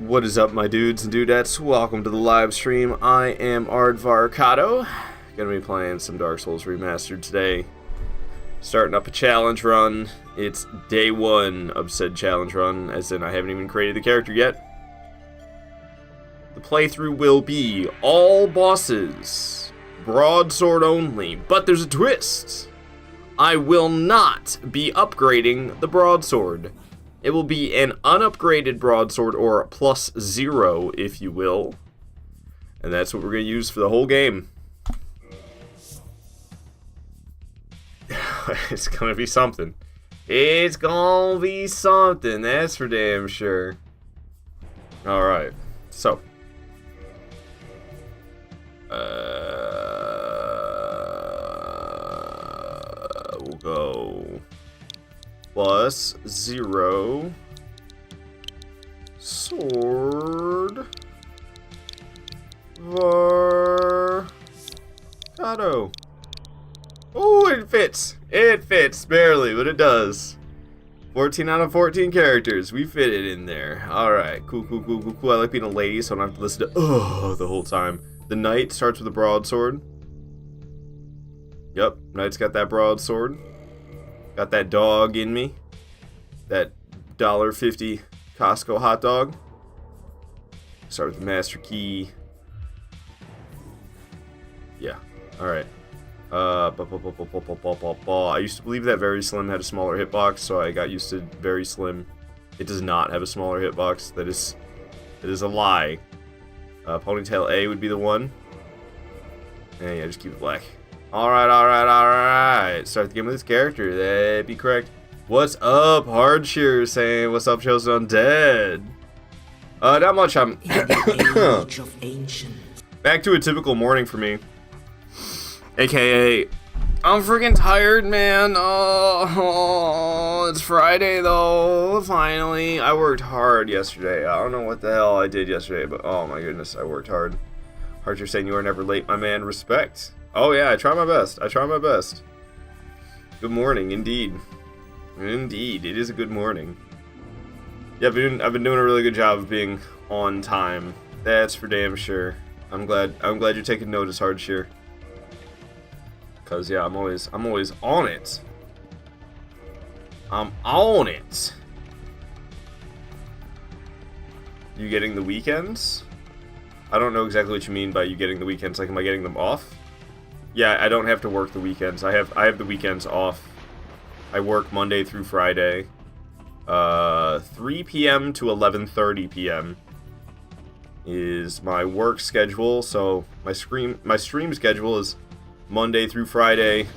What is up, my dudes and dudettes? Welcome to the live stream. I am Aardvarkado. Gonna be playing some Dark Souls Remastered today. Starting up a challenge run. It's day one of said challenge run, as in I haven't even created the character yet. The playthrough will be all bosses, broadsword only, but there's a twist. I will not be upgrading the broadsword. It will be an unupgraded broadsword, or +0, if you will. And that's what we're going to use for the whole game. It's going to be something. It's going to be something, that's for damn sure. Alright, so. We'll go +0 sword Varkado. Oh, it fits. It fits barely, but it does. 14 out of 14 characters. We fit it in there. Alright, cool. I like being a lady, so I don't have to listen to the whole time. The knight starts with a broadsword. Yep, knight's got that broadsword. Got that dog in me. That $1.50 Costco hot dog. Start with the master key. Yeah, alright. I used to believe that Very Slim had a smaller hitbox, so I got used to Very Slim. It does not have a smaller hitbox. That is a lie. Ponytail A would be the one. And yeah, just keep it black. Alright. Start the game with this character. That'd be correct. What's up, Hardshire saying, what's up, Chosen Undead? Not much. I'm back to a typical morning for me. AKA, I'm freaking tired, man. Oh, it's Friday though. Finally, I worked hard yesterday. I don't know what the hell I did yesterday, but oh my goodness, I worked hard. Archer saying you are never late, my man. Respect. Oh yeah, I try my best. Good morning, indeed. Indeed, it is a good morning. Yeah, I've been doing a really good job of being on time. That's for damn sure. I'm glad you're taking notice, Hardshire. Cause yeah, I'm always on it. I'm on it. You getting the weekends? I don't know exactly what you mean by you getting the weekends. Like, am I getting them off? Yeah, I don't have to work the weekends. I have the weekends off. I work Monday through Friday, 3 p.m. to 11:30 p.m. is my work schedule. So my stream schedule is Monday through Friday,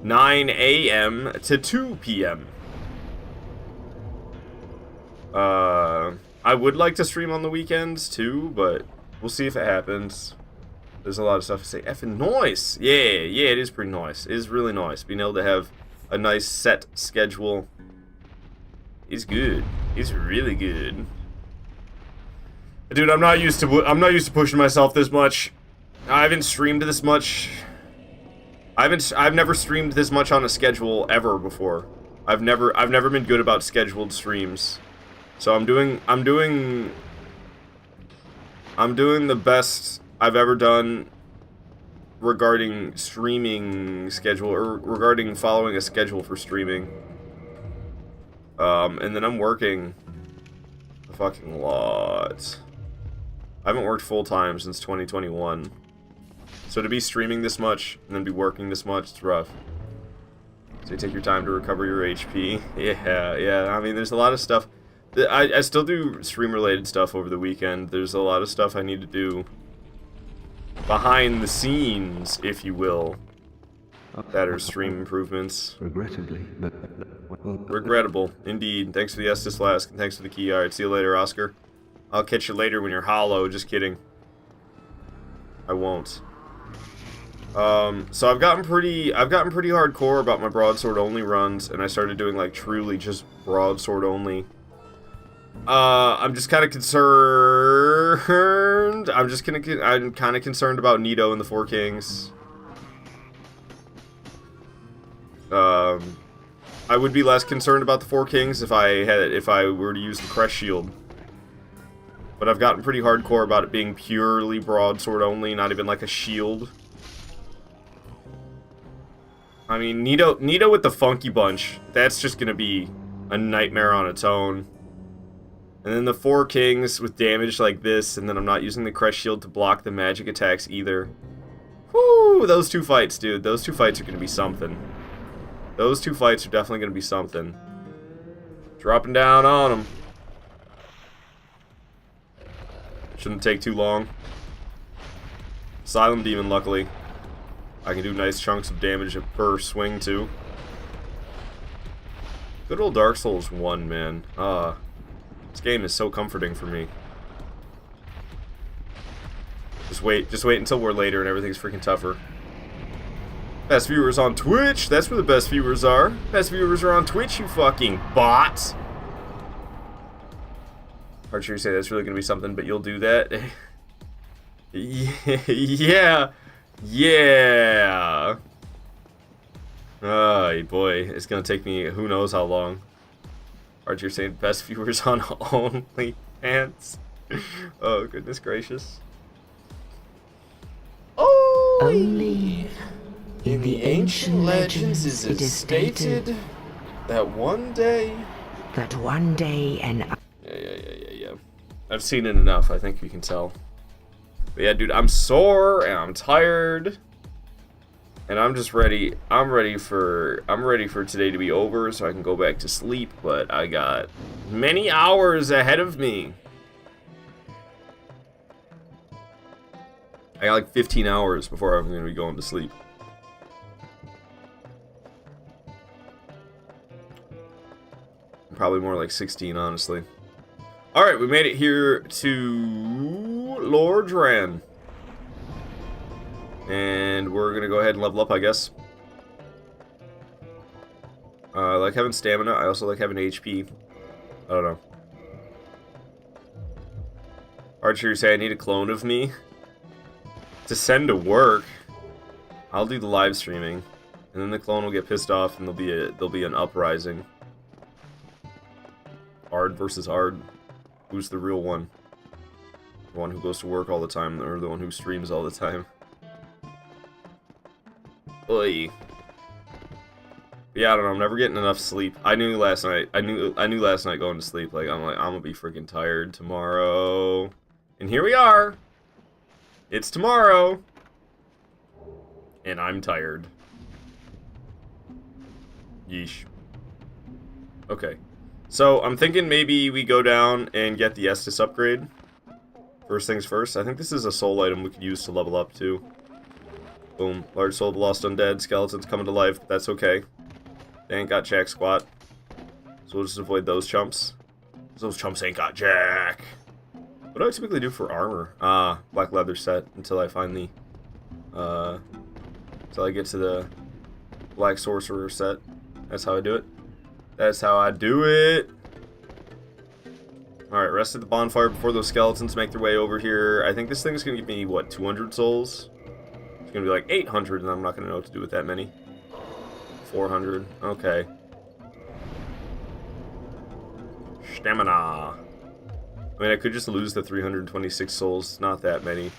9 a.m. to 2 p.m. I would like to stream on the weekends too, but we'll see if it happens. There's a lot of stuff to say. Effing nice! Yeah, it is pretty nice. It is really nice. Being able to have a nice set schedule is good. It's really good. Dude, I'm not used to pushing myself this much. I haven't streamed this much. I've never streamed this much on a schedule ever before. I've never been good about scheduled streams. So I'm doing the best I've ever done regarding streaming schedule, or regarding following a schedule for streaming. And then I'm working a fucking lot. I haven't worked full-time since 2021. So to be streaming this much, and then be working this much, it's rough. So you take your time to recover your HP. Yeah, I mean, there's a lot of stuff. I still do stream-related stuff over the weekend. There's a lot of stuff I need to do behind the scenes, if you will, that are stream improvements. Regrettably, but... Regrettable, indeed. Thanks for the Estus Flask, and thanks for the key. Alright, see you later, Oscar. I'll catch you later when you're hollow, just kidding. I won't. So I've gotten pretty hardcore about my broadsword only runs, and I started doing like truly just broadsword only. I'm just kind of concerned. I'm kind of concerned about Nito and the Four Kings. I would be less concerned about the Four Kings if I were to use the Crest Shield. But I've gotten pretty hardcore about it being purely broadsword only, not even like a shield. I mean, Nito with the Funky Bunch, that's just gonna be a nightmare on its own. And then the 4 Kings with damage like this, and then I'm not using the Crest Shield to block the magic attacks either. Whoo! Those 2 fights, dude. Those 2 fights are gonna be something. Those 2 fights are definitely gonna be something. Dropping down on them. Shouldn't take too long. Asylum Demon, luckily. I can do nice chunks of damage per swing, too. Good old Dark Souls 1, man. This game is so comforting for me. Just wait until we're later and everything's freaking tougher. Best viewers on Twitch. That's where the best viewers are. Best viewers are on Twitch, you fucking bots. Archer, you say that's really gonna be something, but you'll do that. Yeah. Yeah. Oh boy, it's gonna take me who knows how long. Archer saying best viewers on OnlyFans. Oh goodness gracious. Oh. Only in the ancient legends is it stated that one day. Yeah. I've seen it enough. I think you can tell. But yeah, dude, I'm sore and I'm tired, and I'm just ready. I'm ready for today to be over so I can go back to sleep. But I got many hours ahead of me. I got like 15 hours before I'm gonna be going to sleep. Probably more like 16, honestly. Alright, we made it here to Lord Dran. And we're gonna go ahead and level up, I guess. I like having stamina. I also like having HP. I don't know. Archer, you say I need a clone of me to send to work. I'll do the live streaming, and then the clone will get pissed off, and there'll be an uprising. Ard versus Ard. Who's the real one? The one who goes to work all the time, or the one who streams all the time? Oy. Yeah, I don't know. I'm never getting enough sleep. I knew last night. I knew last night going to sleep. I'm gonna be freaking tired tomorrow. And here we are. It's tomorrow. And I'm tired. Yeesh. Okay. So, I'm thinking maybe we go down and get the Estus upgrade. First things first. I think this is a soul item we could use to level up, too. Boom. Large soul of lost undead. Skeletons coming to life, but that's okay. They ain't got jack squat. So we'll just avoid those chumps. Those chumps ain't got jack. What do I typically do for armor? Black leather set until I find the... until I get to the black sorcerer set. That's how I do it. That's how I do it. Alright, rest at the bonfire before those skeletons make their way over here. I think this thing's gonna give me, what, 200 souls? It's gonna be like 800, and I'm not gonna know what to do with that many. 400. Okay. Stamina. I mean, I could just lose the 326 souls. It's not that many.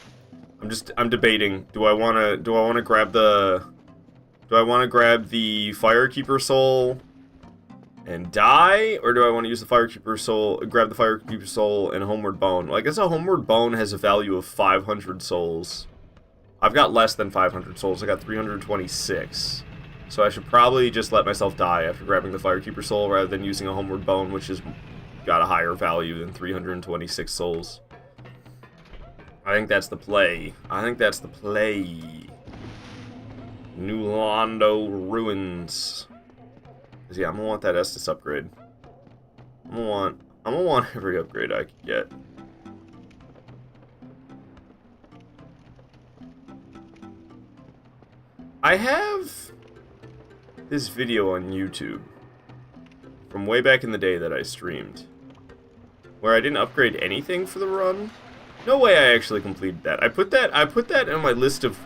I'm debating. Do I wanna grab the Firekeeper soul and die, or do I want to use the Firekeeper soul, grab the Firekeeper soul and Homeward Bone? Well, I guess a Homeward Bone has a value of 500 souls. I've got less than 500 souls. I got 326. So I should probably just let myself die after grabbing the Firekeeper soul rather than using a Homeward Bone, which has got a higher value than 326 souls. I think that's the play. New Londo Ruins. Yeah, I'm gonna want that Estus upgrade. I'm gonna want every upgrade I can get. I have this video on YouTube from way back in the day that I streamed, where I didn't upgrade anything for the run. No way I actually completed that. I put that in my list of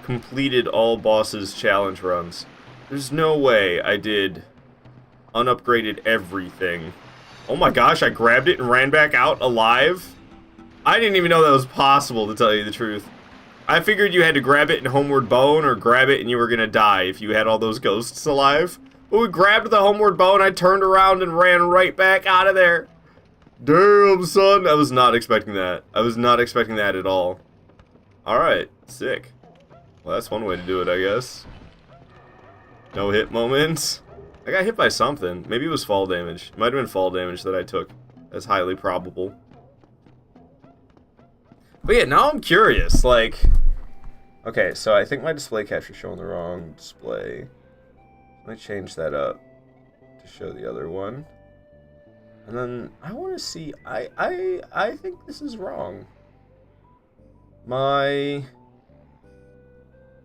completed all bosses challenge runs. There's no way I did unupgraded everything. Oh my gosh, I grabbed it and ran back out alive? I didn't even know that was possible, to tell you the truth. I figured you had to grab it in Homeward Bone or grab it and you were gonna die if you had all those ghosts alive. But we grabbed the Homeward Bone, I turned around and ran right back out of there. Damn, son. I was not expecting that. I was not expecting that at all. Alright, sick. Well, that's one way to do it, I guess. No hit moments. I got hit by something. Maybe it was fall damage. It might have been fall damage that I took. That's highly probable. But yeah, now I'm curious, like... Okay, so I think my display capture's showing the wrong display. Let me change that up to show the other one. And then I want to see... I think this is wrong.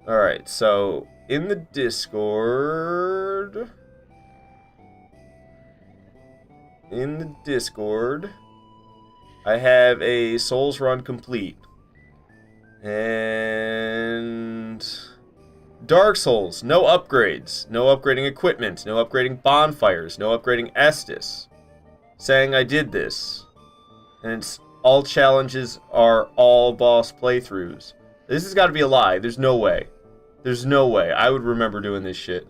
Alright, so in the Discord... I have a Souls run complete. And Dark Souls, no upgrades, no upgrading equipment, no upgrading bonfires, no upgrading Estus. Saying I did this. And it's all challenges are all boss playthroughs. This has got to be a lie. There's no way. There's no way I would remember doing this shit.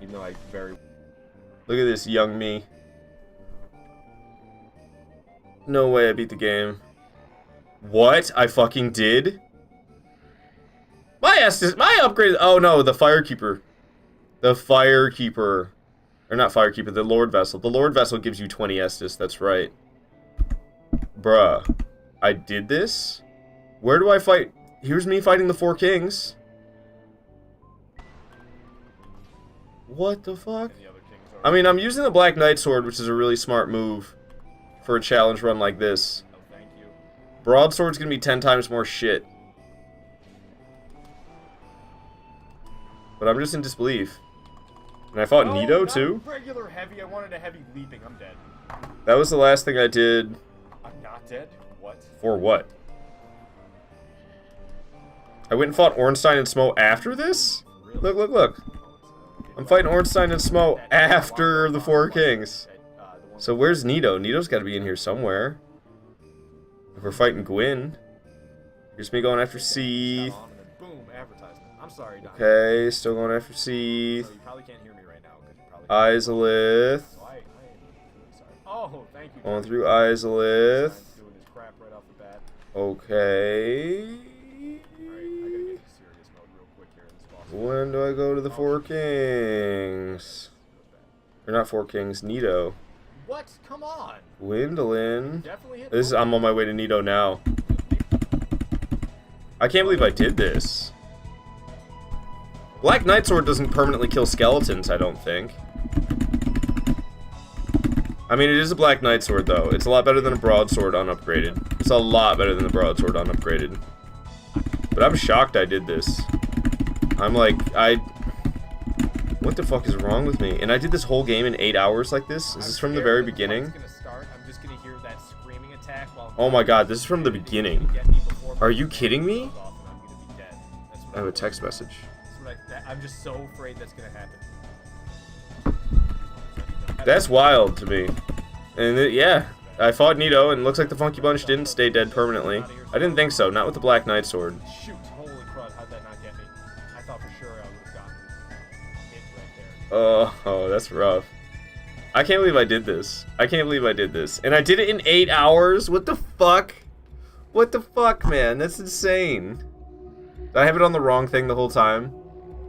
Even though I very... Look at this young me. No way I beat the game. What? I fucking did? My upgrade... Oh no, the Firekeeper. The Firekeeper. Or not Firekeeper, the Lord Vessel. The Lord Vessel gives you 20 Estus, that's right. Bruh. I did this? Where do I fight? Here's me fighting the Four Kings. What the fuck? I mean, I'm using the Black Knight Sword, which is a really smart move for a challenge run like this. Oh, thank you. Broadsword's gonna be 10 times more shit. But I'm just in disbelief. And I fought Nito too? Regular heavy, I wanted a heavy leaping, I'm dead. That was the last thing I did. I'm not dead? What? For what? I went and fought Ornstein and Smo after this? Really? Look, look, look. I'm fighting Ornstein and Smo after the Four Kings. So where's Nito? Nito's gotta be in here somewhere. If we're fighting Gwyn. Here's me going after Seath. Boom, advertisement. I'm sorry, Don. Okay, still going after Seath. So you probably can't hear me right now because you probably Izalith. So I am sorry. Oh, thank you. Going through Izalith. Doing his crap right off the bat. Okay. Alright, I gotta get to serious mode real quick here in this boss. When do I go to the Four Kings? Or not Four Kings, Nito. What? Come on. Gwendolyn. Definitely hit. I'm on my way to Nito now. I can't believe I did this. Black Knight Sword doesn't permanently kill skeletons, I don't think. I mean, it is a Black Knight Sword, though. It's a lot better than a Broadsword unupgraded. It's a lot better than the Broadsword unupgraded. But I'm shocked I did this. I'm like, what the fuck is wrong with me? And I did this whole game in 8 hours like this? Is this from the very beginning? I'm just gonna hear that screaming attack while Oh my god, this is from the beginning. Are you kidding me? I have a text message. I'm just so afraid that's gonna happen. That's wild to me. And yeah, I fought Nito, and it looks like the Funky Bunch didn't stay dead permanently. I didn't think so, not with the Black Knight Sword. Shoot, holy crud, how'd that not get me? I thought for sure I would have gotten hit right there. Oh, that's rough. I can't believe I did this. I can't believe I did this. And I did it in 8 hours? What the fuck? What the fuck, man? That's insane. Did I have it on the wrong thing the whole time?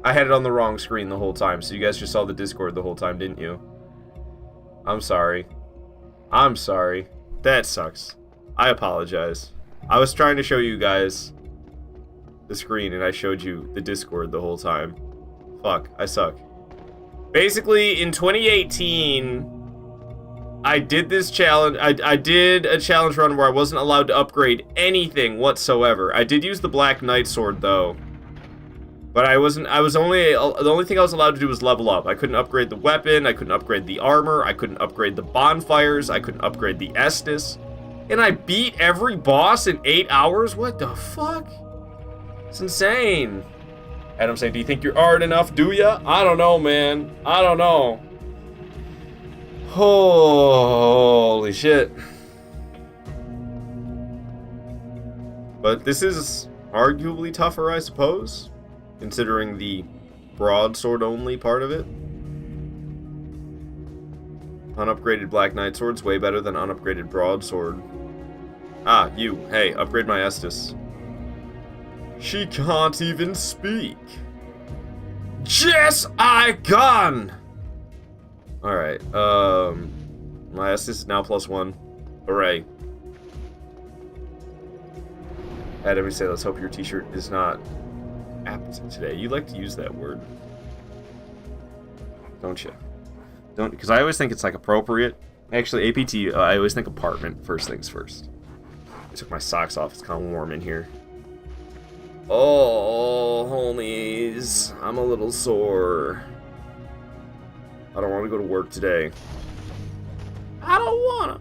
I had it on the wrong screen the whole time, so you guys just saw the Discord the whole time, didn't you? I'm sorry. I'm sorry. That sucks. I apologize. I was trying to show you guys the screen, and I showed you the Discord the whole time. Fuck, I suck. Basically, in 2018, I did this challenge. I did a challenge run where I wasn't allowed to upgrade anything whatsoever. I did use the Black Knight Sword, though. But the only thing I was allowed to do was level up. I couldn't upgrade the weapon, I couldn't upgrade the armor, I couldn't upgrade the bonfires, I couldn't upgrade the Estus. And I beat every boss in 8 hours? What the fuck? It's insane. Adam saying, do you think you're hard enough, do ya? I don't know, man. I don't know. Holy shit. But this is arguably tougher, I suppose, considering the broadsword only part of it. Unupgraded Black Knight Sword's way better than unupgraded broadsword. Ah, you. Hey, upgrade my Estus. She can't even speak. Yes, I can! Alright, my Estus is now +1. Hooray. Adam, we say, let's hope your t-shirt is not apt today. You like to use that word. Don't you? Don't, because I always think it's like appropriate. Actually, APT, I always think apartment, first things first. I took my socks off, it's kind of warm in here. Oh, homies, I'm a little sore. I don't want to go to work today. I don't wanna.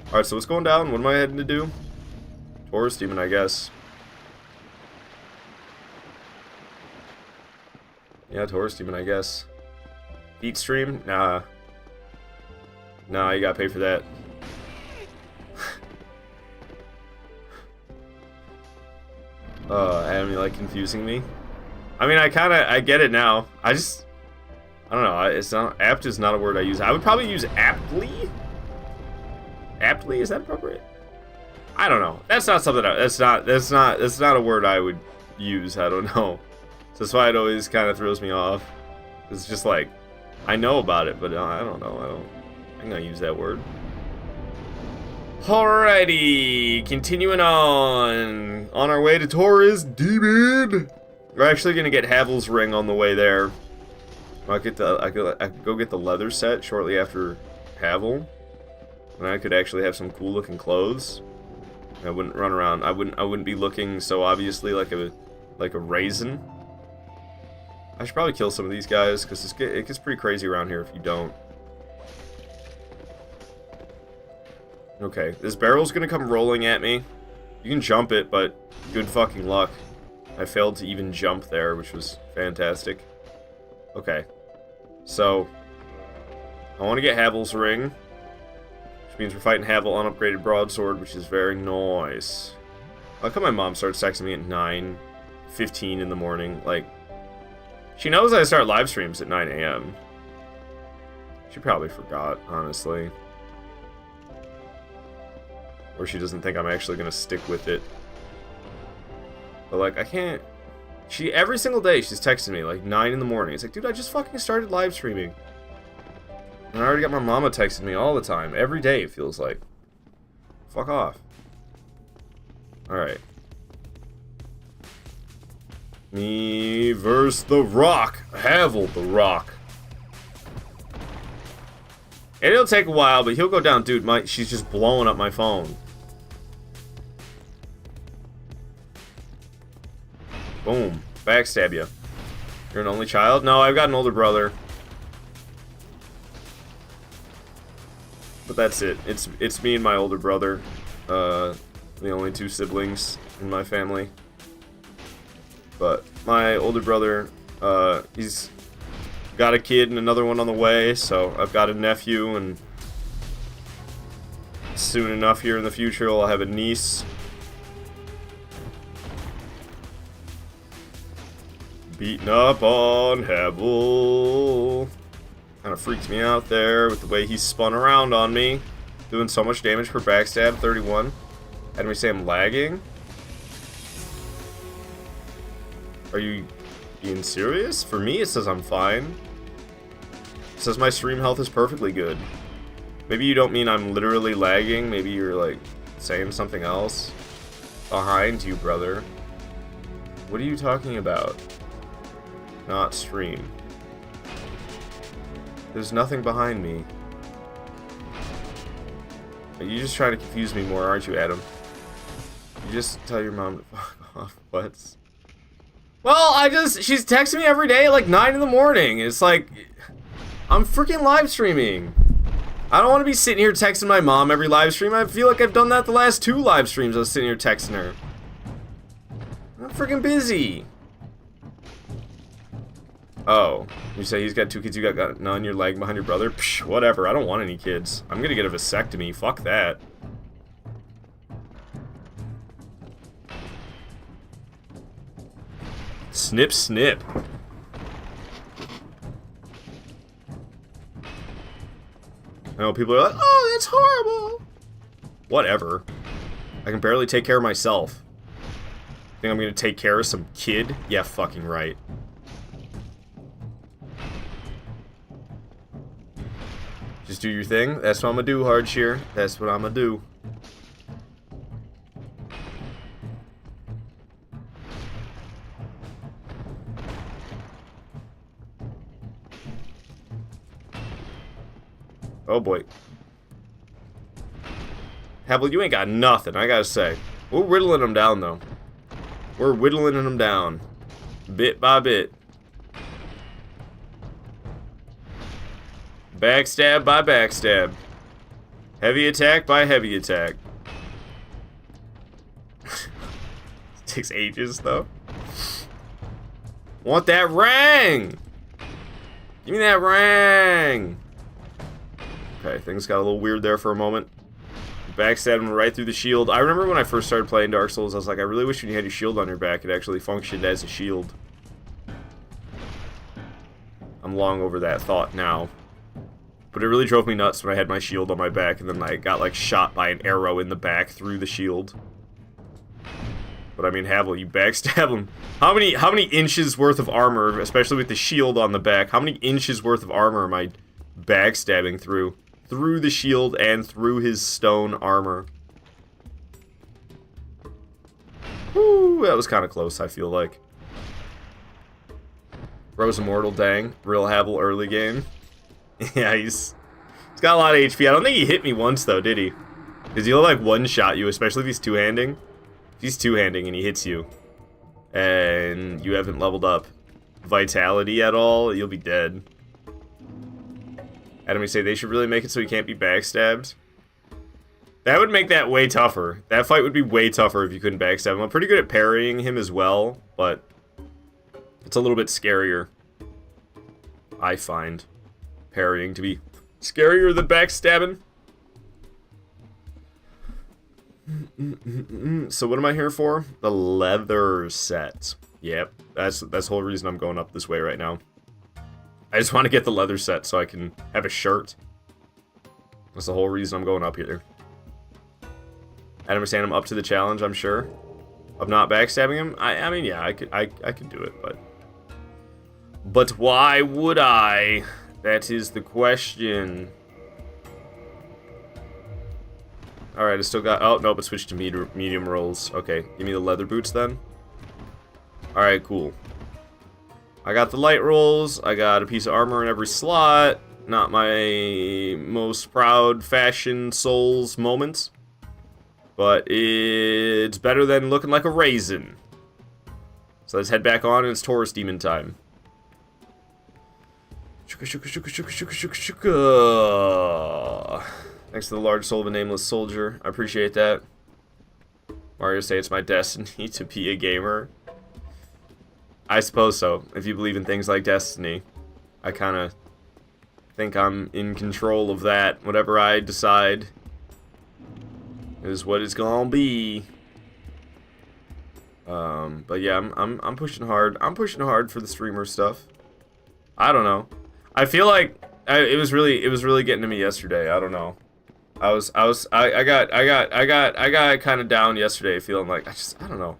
Alright, so what's going down? What am I heading to do? Taurus Demon, I guess. Yeah, Taurus Demon, I guess. Heat stream? Nah. Nah, you gotta pay for that. Adam, you like confusing me? I mean, I get it now. I don't know. It's not, apt is not a word I use. I would probably use aptly. Aptly, is that appropriate? I don't know. That's not something. That's not a word I would use. I don't know. So that's why it always kind of throws me off. It's just like, I know about it, but I don't know. I'm gonna use that word. Alrighty, continuing on our way to Taurus Demon. We're actually gonna get Havel's ring on the way there. I could go get the leather set shortly after Havel, and I could actually have some cool looking clothes. I wouldn't run around. I wouldn't be looking so obviously like a raisin. I should probably kill some of these guys because it gets pretty crazy around here if you don't. Okay, this barrel's gonna come rolling at me. You can jump it, but good fucking luck. I failed to even jump there, which was fantastic. Okay, so I want to get Havel's ring, which means we're fighting Havel unupgraded broadsword, which is very nice. How come my mom starts texting me at 9:15 in the morning? Like, she knows I start live streams at 9 a.m. She probably forgot, honestly. Or she doesn't think I'm actually gonna stick with it. But like, I can't. Every single day she's texting me like 9 in the morning. It's like, dude, I just fucking started live streaming. And I already got my mama texting me all the time. Every day it feels like. Fuck off. Alright. Me versus the Rock. Havel the Rock. And it'll take a while, but he'll go down. Dude, she's just blowing up my phone. Boom. Backstab you. You're an only child? No, I've got an older brother. But that's it. It's me and my older brother. The only two siblings in my family. But my older brother, he's got a kid and another one on the way, so I've got a nephew, and soon enough here in the future I'll have a niece. Beating up on Havel. Kind of freaks me out there with the way he spun around on me. Doing so much damage per backstab, 31. Had me say I'm lagging? Are you being serious? For me it says I'm fine. It says my stream health is perfectly good. Maybe you don't mean I'm literally lagging. Maybe you're like saying something else. Behind you, brother. What are you talking about? Not stream. There's nothing behind me. You just trying to confuse me more, aren't you, Adam? You just tell your mom to fuck off. What? Well, she's texting me every day at like 9 in the morning. It's like, I'm freaking live streaming. I don't want to be sitting here texting my mom every live stream. I feel like I've done that the last 2 live streams. I was sitting here texting her. I'm freaking busy. Oh, you say he's got 2 kids, you got none, you're lagging behind your brother? Psh, whatever, I don't want any kids. I'm gonna get a vasectomy, fuck that. Snip, snip. I know people are like, oh, that's horrible. Whatever. I can barely take care of myself. Think I'm gonna take care of some kid? Yeah, fucking right. Just do your thing. That's what I'm gonna do, Hardshear. That's what I'm gonna do. Oh boy. Havel, you ain't got nothing, I gotta say. We're whittling them down, though. We're whittling them down. Bit by bit. Backstab by backstab. Heavy attack by heavy attack. Takes ages, though. Want that ring! Give me that ring! Okay, things got a little weird there for a moment. Backstabbed him right through the shield. I remember when I first started playing Dark Souls, I was like, I really wish when you had your shield on your back, it actually functioned as a shield. I'm long over that thought now. But it really drove me nuts when I had my shield on my back, and then I got, like, shot by an arrow in the back through the shield. But I mean, Havel, you backstab him. How many inches worth of armor, especially with the shield on the back, how many inches worth of armor am I backstabbing through? Through the shield and through his stone armor. Woo, that was kind of close, I feel like. Rose Immortal, dang. Real Havel early game. Yeah, he's got a lot of HP. I don't think he hit me once, though, did he? Because he'll, like, one-shot you, especially if he's two-handing. If he's two-handing and he hits you, and you haven't leveled up Vitality at all, you'll be dead. Adam, we say they should really make it so he can't be backstabbed. That would make that way tougher. That fight would be way tougher if you couldn't backstab him. I'm pretty good at parrying him as well, but it's a little bit scarier. I find parrying to be scarier than backstabbing. So what am I here for? The leather set. Yep, that's the whole reason I'm going up this way right now. I just want to get the leather set so I can have a shirt. That's the whole reason I'm going up here. I understand I'm up to the challenge, I'm sure, of not backstabbing him. I mean, yeah, I could do it, but why would I? That is the question. Alright, I still got... Oh, nope, it switched to medium rolls. Okay, give me the leather boots then. Alright, cool. I got the light rolls. I got a piece of armor in every slot. Not my most proud fashion souls moment. But it's better than looking like a raisin. So let's head back on, and it's Taurus Demon time. Thanks to the large soul of a nameless soldier. I appreciate that. Mario say it's my destiny to be a gamer. I suppose so, if you believe in things like destiny. I kind of think I'm in control of that. Whatever I decide is what it's gonna be. But yeah, I'm pushing hard. I'm pushing hard for the streamer stuff. I don't know. I feel like it was really getting to me yesterday. I don't know. I got kind of down yesterday, feeling like I don't know.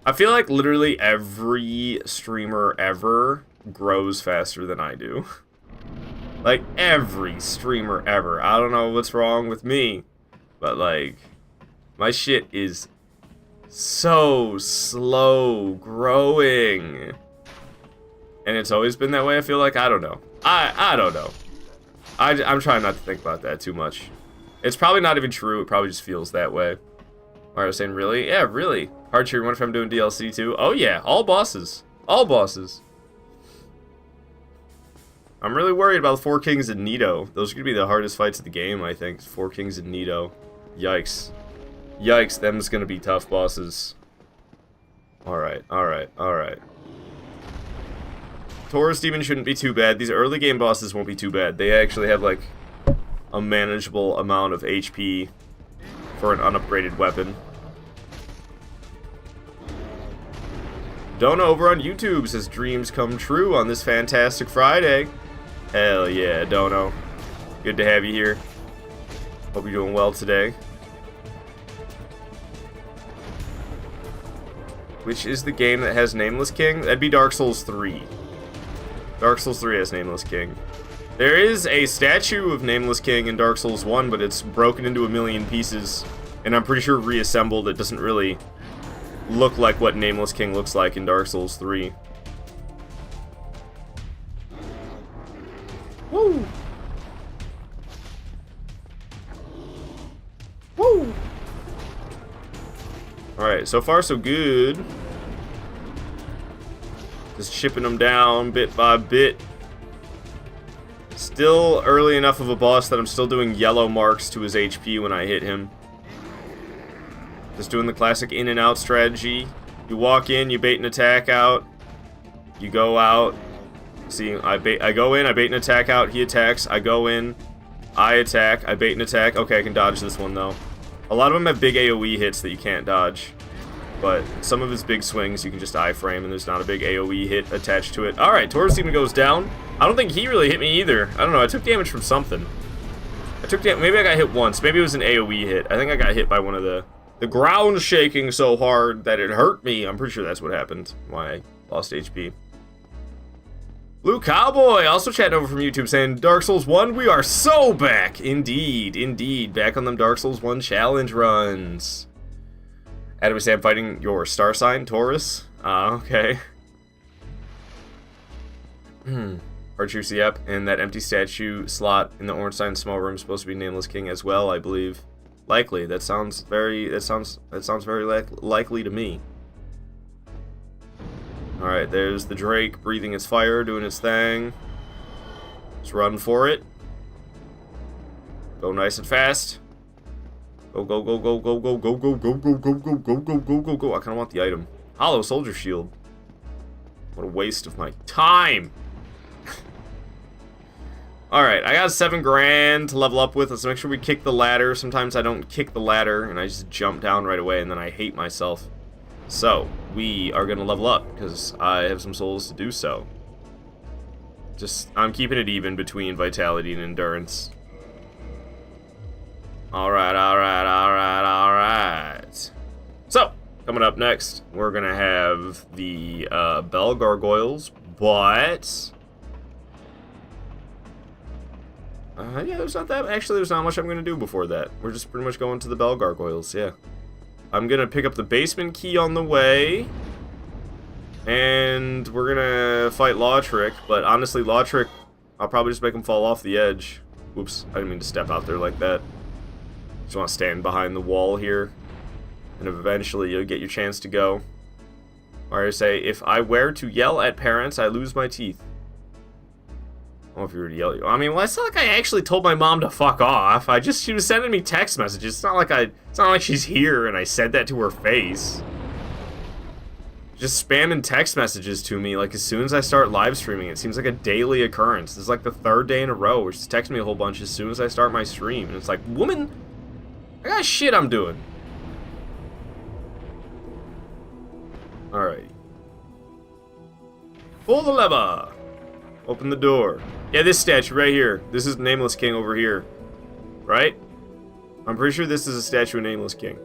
I feel like literally every streamer ever grows faster than I do. Like, every streamer ever. I don't know what's wrong with me, but, like, my shit is so slow growing. And it's always been that way, I feel like. I don't know. I don't know. I'm trying not to think about that too much. It's probably not even true. It probably just feels that way. Mario saying, really? Yeah, really. Hardshare, you wonder if I'm doing DLC too? Oh yeah, all bosses. All bosses. I'm really worried about the 4 Kings and Nito. Those are going to be the hardest fights of the game, I think. 4 Kings and Nito. Yikes. Yikes, them's going to be tough bosses. Alright, alright, alright. Taurus Demon shouldn't be too bad. These early game bosses won't be too bad. They actually have, like, a manageable amount of HP for an unupgraded weapon. Donna over on YouTube says dreams come true on this fantastic Friday. Hell yeah, Dono. Good to have you here. Hope you're doing well today. Which is the game that has Nameless King? That'd be Dark Souls 3. Dark Souls 3 has Nameless King. There is a statue of Nameless King in Dark Souls 1, but it's broken into a million pieces. And I'm pretty sure reassembled, it doesn't really look like what Nameless King looks like in Dark Souls 3. Woo! Woo! Alright, so far so good. Just chipping them down bit by bit. Still early enough of a boss that I'm still doing yellow marks to his HP when I hit him. Just doing the classic in and out strategy. You walk in, you bait an attack out. You go out. See, I go in, I bait an attack out, he attacks, I go in, I attack, I bait an attack. Okay, I can dodge this one though. A lot of them have big AoE hits that you can't dodge. But some of his big swings you can just iframe and there's not a big AoE hit attached to it. Alright, Taurus even goes down. I don't think he really hit me either. I don't know, I took damage from something. Maybe I got hit once. Maybe it was an AoE hit. I think I got hit by one of the ground shaking so hard that it hurt me. I'm pretty sure that's what happened. Why I lost HP. Blue Cowboy also chatting over from YouTube saying, Dark Souls 1, we are so back. Indeed, indeed. Back on them Dark Souls 1 challenge runs. Adam is Sam fighting your star sign, Taurus. Okay. Archers, yep. And that empty statue slot in the orange sign small room is supposed to be Nameless King as well, I believe. Likely. That sounds very likely to me. Alright, there's the Drake breathing its fire, doing its thing. Just run for it. Go nice and fast. Go, go, go, go, go, go, go, go, go, go, go, go, go, go, go, go, go. I kind of want the item. Hollow Soldier Shield. What a waste of my time. Alright, I got 7 grand to level up with. Let's make sure we kick the ladder. Sometimes I don't kick the ladder and I just jump down right away and then I hate myself. So, we are going to level up because I have some souls to do so. I'm keeping it even between vitality and endurance. Alright, alright, alright, alright. So, coming up next, we're going to have the Bell Gargoyles, but... yeah, there's not much I'm going to do before that. We're just pretty much going to the Bell Gargoyles, yeah. I'm going to pick up the basement key on the way. And we're going to fight Lautrec. But honestly, Lautrec, I'll probably just make him fall off the edge. Oops, I didn't mean to step out there like that. Just want to stand behind the wall here. And eventually you'll get your chance to go. Or I say, if I were to yell at parents, I lose my teeth. I don't know if you were to yell. I mean, well, it's not like I actually told my mom to fuck off. She was sending me text messages. It's not like she's here and I said that to her face. Just spamming text messages to me like as soon as I start live streaming. It seems like a daily occurrence. This is like the 3rd day in a row where she's texting me a whole bunch as soon as I start my stream. And it's like, woman, I got shit I'm doing. Alright. Pull the lever. Open the door. Yeah, this statue right here. This is Nameless King over here. Right? I'm pretty sure this is a statue of Nameless King.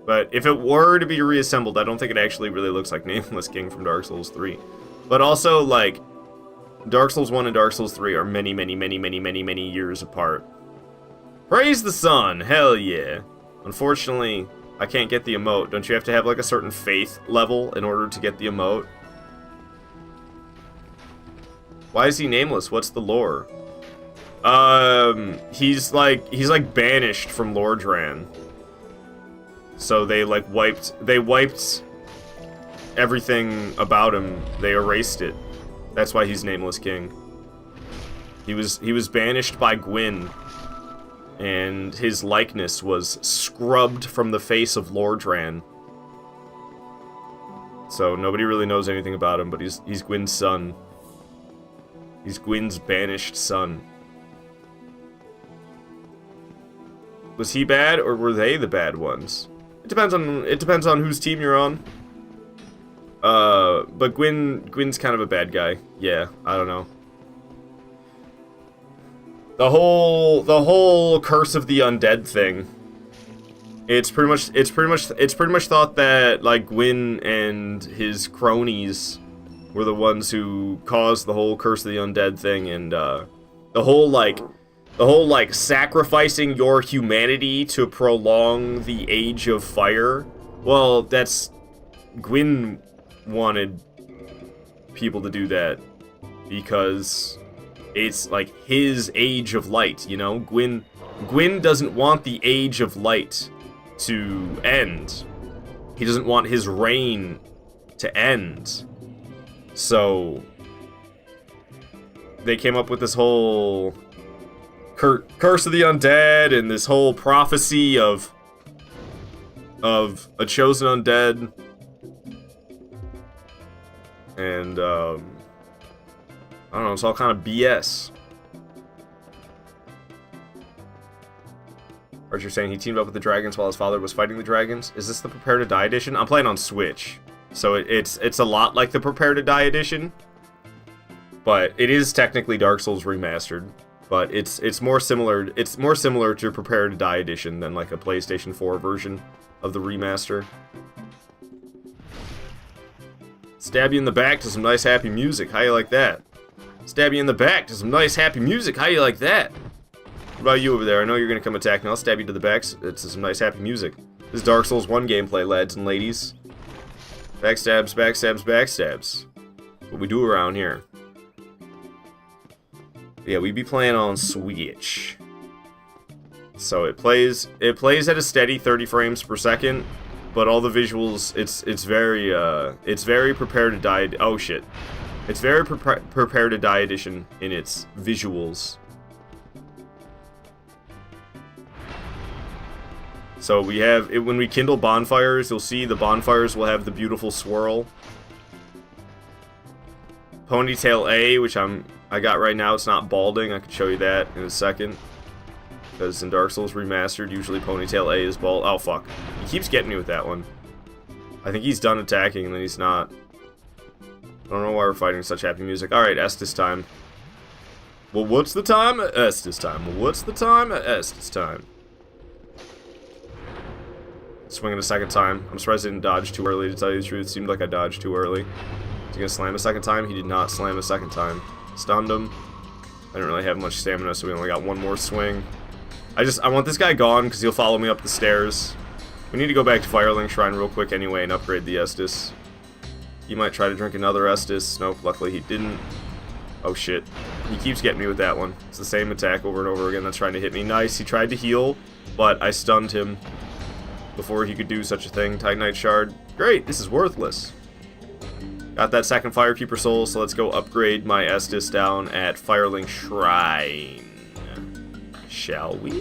But if it were to be reassembled, I don't think it actually really looks like Nameless King from Dark Souls 3. But also, like, Dark Souls 1 and Dark Souls 3 are many, many, many, many, many, many years apart. Praise the sun! Hell yeah. Unfortunately, I can't get the emote. Don't you have to have, like, a certain faith level in order to get the emote? Why is he nameless? What's the lore? He's like banished from Lordran. So they wiped everything about him. They erased it. That's why he's Nameless King. He was banished by Gwyn, and his likeness was scrubbed from the face of Lordran. So nobody really knows anything about him, but he's Gwyn's son. He's Gwyn's banished son. Was he bad, or were they the bad ones? It depends on whose team you're on. But Gwyn's kind of a bad guy. Yeah, I don't know. The whole Curse of the Undead thing. It's pretty much thought that like Gwyn and his cronies were the ones who caused the whole Curse of the Undead thing, and the whole sacrificing your humanity to prolong the Age of Fire. Well, that's Gwyn wanted people to do that because it's like his Age of Light, you know? Gwyn doesn't want the Age of Light to end. He doesn't want his reign to end. So they came up with this whole Curse of the Undead and this whole prophecy of a chosen undead. And I don't know, it's all kind of BS. Archer saying he teamed up with the dragons while his father was fighting the dragons. Is this the Prepare to Die edition? I'm playing on Switch, so it's a lot like the Prepare to Die edition, but it is technically Dark Souls remastered. But it's more similar. It's more similar to Prepare to Die edition than like a PlayStation 4 version of the remaster. Stab you in the back to some nice happy music. How you like that? Stab you in the back to some nice happy music. How you like that? What about you over there? I know you're gonna come attack me. I'll stab you to the back to some nice happy music. This is Dark Souls 1 gameplay, lads and ladies. Backstabs, backstabs, backstabs. What we do around here. Yeah, we be playing on Switch. So it plays at a steady 30 frames per second, but all the visuals, it's very Prepare to Die. Oh shit. It's very Prepare to Die edition in its visuals. So we have it when we kindle bonfires, you'll see the bonfires will have the beautiful swirl. Ponytail A, which I got right now, it's not balding. I could show you that in a second. Because in Dark Souls Remastered, usually Ponytail A is bald. Oh fuck. He keeps getting me with that one. I think he's done attacking and then he's not. I don't know why we're fighting such happy music. Alright, Estus time. Well, what's the time? Estus time. Well, what's the time? Estus time. Swinging a second time. I'm surprised I didn't dodge too early, to tell you the truth. It seemed like I dodged too early. Is he gonna slam a second time? He did not slam a second time. Stunned him. I didn't really have much stamina, so we only got one more swing. I want this guy gone, because he'll follow me up the stairs. We need to go back to Firelink Shrine real quick anyway and upgrade the Estus. He might try to drink another Estus. Nope, luckily he didn't. Oh shit. He keeps getting me with that one. It's the same attack over and over again that's trying to hit me. Nice, he tried to heal, but I stunned him before he could do such a thing. Titanite Shard. Great, this is worthless. Got that second Firekeeper Soul, so let's go upgrade my Estus down at Firelink Shrine. Shall we?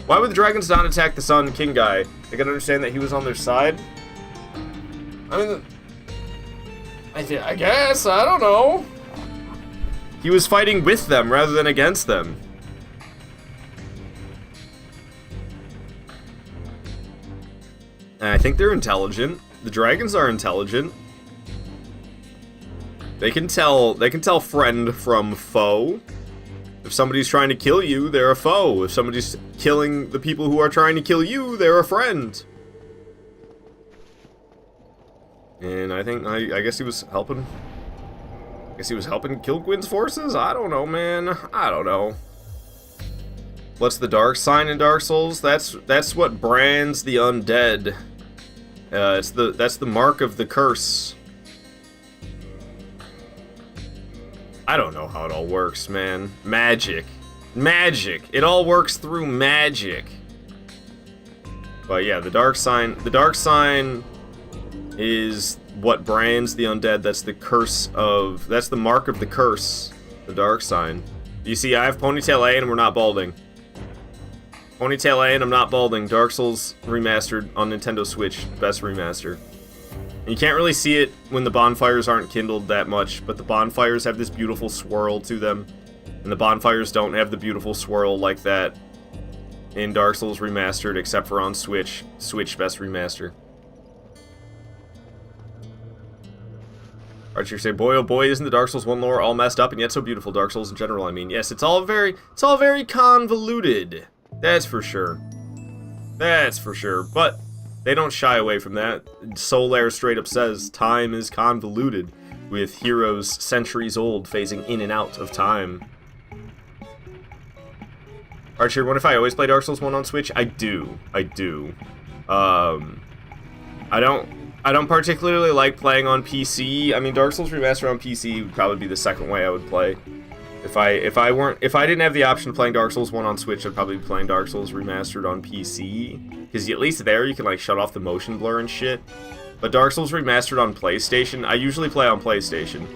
Why would the dragons not attack the Sun King guy? They can understand that he was on their side? I mean, I guess, I don't know. He was fighting with them rather than against them. And I think they're intelligent. The dragons are intelligent. They can tell friend from foe. If somebody's trying to kill you, they're a foe. If somebody's killing the people who are trying to kill you, they're a friend. And I think I guess he was helping. I guess he was helping kill Gwyn's forces? I don't know, man. I don't know. What's the dark sign in Dark Souls? That's what brands the undead. That's the mark of the curse. I don't know how it all works, man. Magic. Magic. It all works through magic. But yeah, the dark sign is what brands the undead. That's the curse of, that's the mark of the curse. The dark sign. You see, I have Ponytail A and we're not balding. Ponytail A and I'm not balding. Dark Souls Remastered on Nintendo Switch. Best remaster. And you can't really see it when the bonfires aren't kindled that much, but the bonfires have this beautiful swirl to them. And the bonfires don't have the beautiful swirl like that in Dark Souls Remastered, except for on Switch. Switch Best Remaster. Archer say, boy oh boy, isn't the Dark Souls 1 lore all messed up and yet so beautiful? Dark Souls in general, I mean. Yes, it's all very convoluted. That's for sure. That's for sure. But they don't shy away from that. Solaire straight up says, time is convoluted, with heroes centuries old phasing in and out of time. Archer, what if I always play Dark Souls 1 on Switch? I do. I don't particularly like playing on PC. I mean, Dark Souls Remastered on PC would probably be the second way I would play. If I didn't have the option of playing Dark Souls 1 on Switch, I'd probably be playing Dark Souls Remastered on PC. Because at least there you can like shut off the motion blur and shit. But Dark Souls Remastered on PlayStation, I usually play on PlayStation.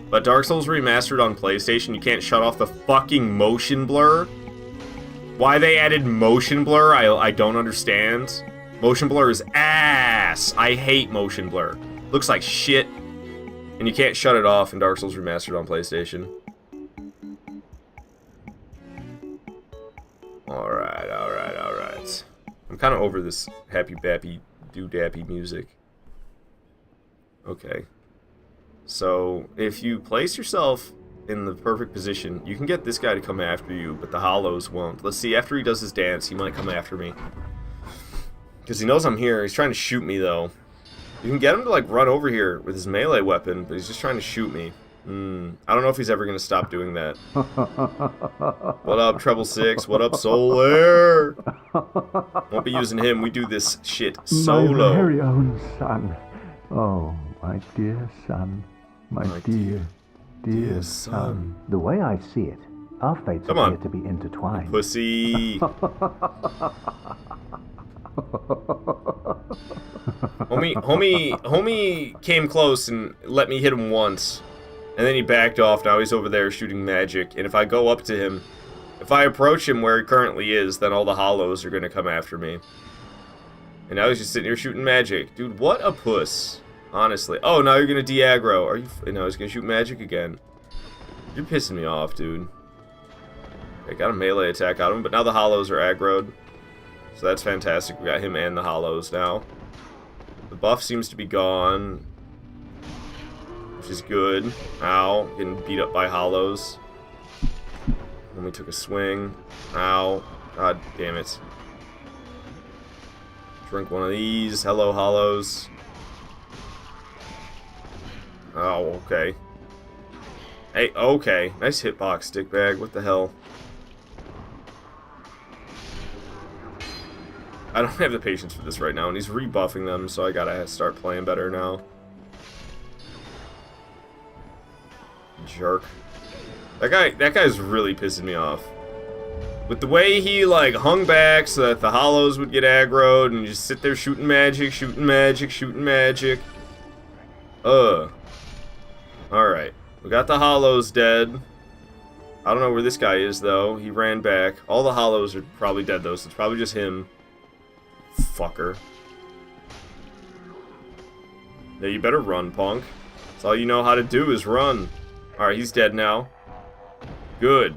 But Dark Souls Remastered on PlayStation, you can't shut off the fucking motion blur. Why they added motion blur, I don't understand. Motion blur is ass. I hate motion blur. Looks like shit. And you can't shut it off in Dark Souls Remastered on PlayStation. Alright. I'm kind of over this happy bappy doo-dappy music. Okay. So, if you place yourself in the perfect position, you can get this guy to come after you, but the Hollows won't. Let's see, after he does his dance, he might come after me. Because he knows I'm here. He's trying to shoot me, though. You can get him to, like, run over here with his melee weapon, but he's just trying to shoot me. I don't know if he's ever going to stop doing that. What up, Treble Six? What up, Solaire? Won't be using him. We do this shit solo. My very own son. Oh, my dear son. My dear son. The way I see it, our fates appear to be intertwined. Pussy. Homie came close and let me hit him once. And then he backed off. Now he's over there shooting magic. And if I go up to him, if I approach him where he currently is, then all the Hollows are going to come after me. And now he's just sitting here shooting magic. Dude, what a puss. Honestly. Oh, now you're going to de-aggro. Are you... No, he's going to shoot magic again. You're pissing me off, dude. I got a melee attack out of him, but now the Hollows are aggroed. So that's fantastic. We got him and the Hollows now. The buff seems to be gone, which is good. Ow. Getting beat up by Hollows. Then we took a swing. Ow. God damn it. Drink one of these. Hello, Hollows. Oh, okay. Hey, okay. Nice hitbox, dickbag. What the hell? I don't have the patience for this right now, and he's rebuffing them, so I gotta start playing better now. Jerk. That guy's really pissing me off. With the way he, like, hung back so that the Hollows would get aggroed, and just sit there shooting magic. Alright. We got the Hollows dead. I don't know where this guy is, though. He ran back. All the Hollows are probably dead, though, so it's probably just him. Fucker. Yeah, you better run, punk. That's all you know how to do is run. Alright, he's dead now. Good.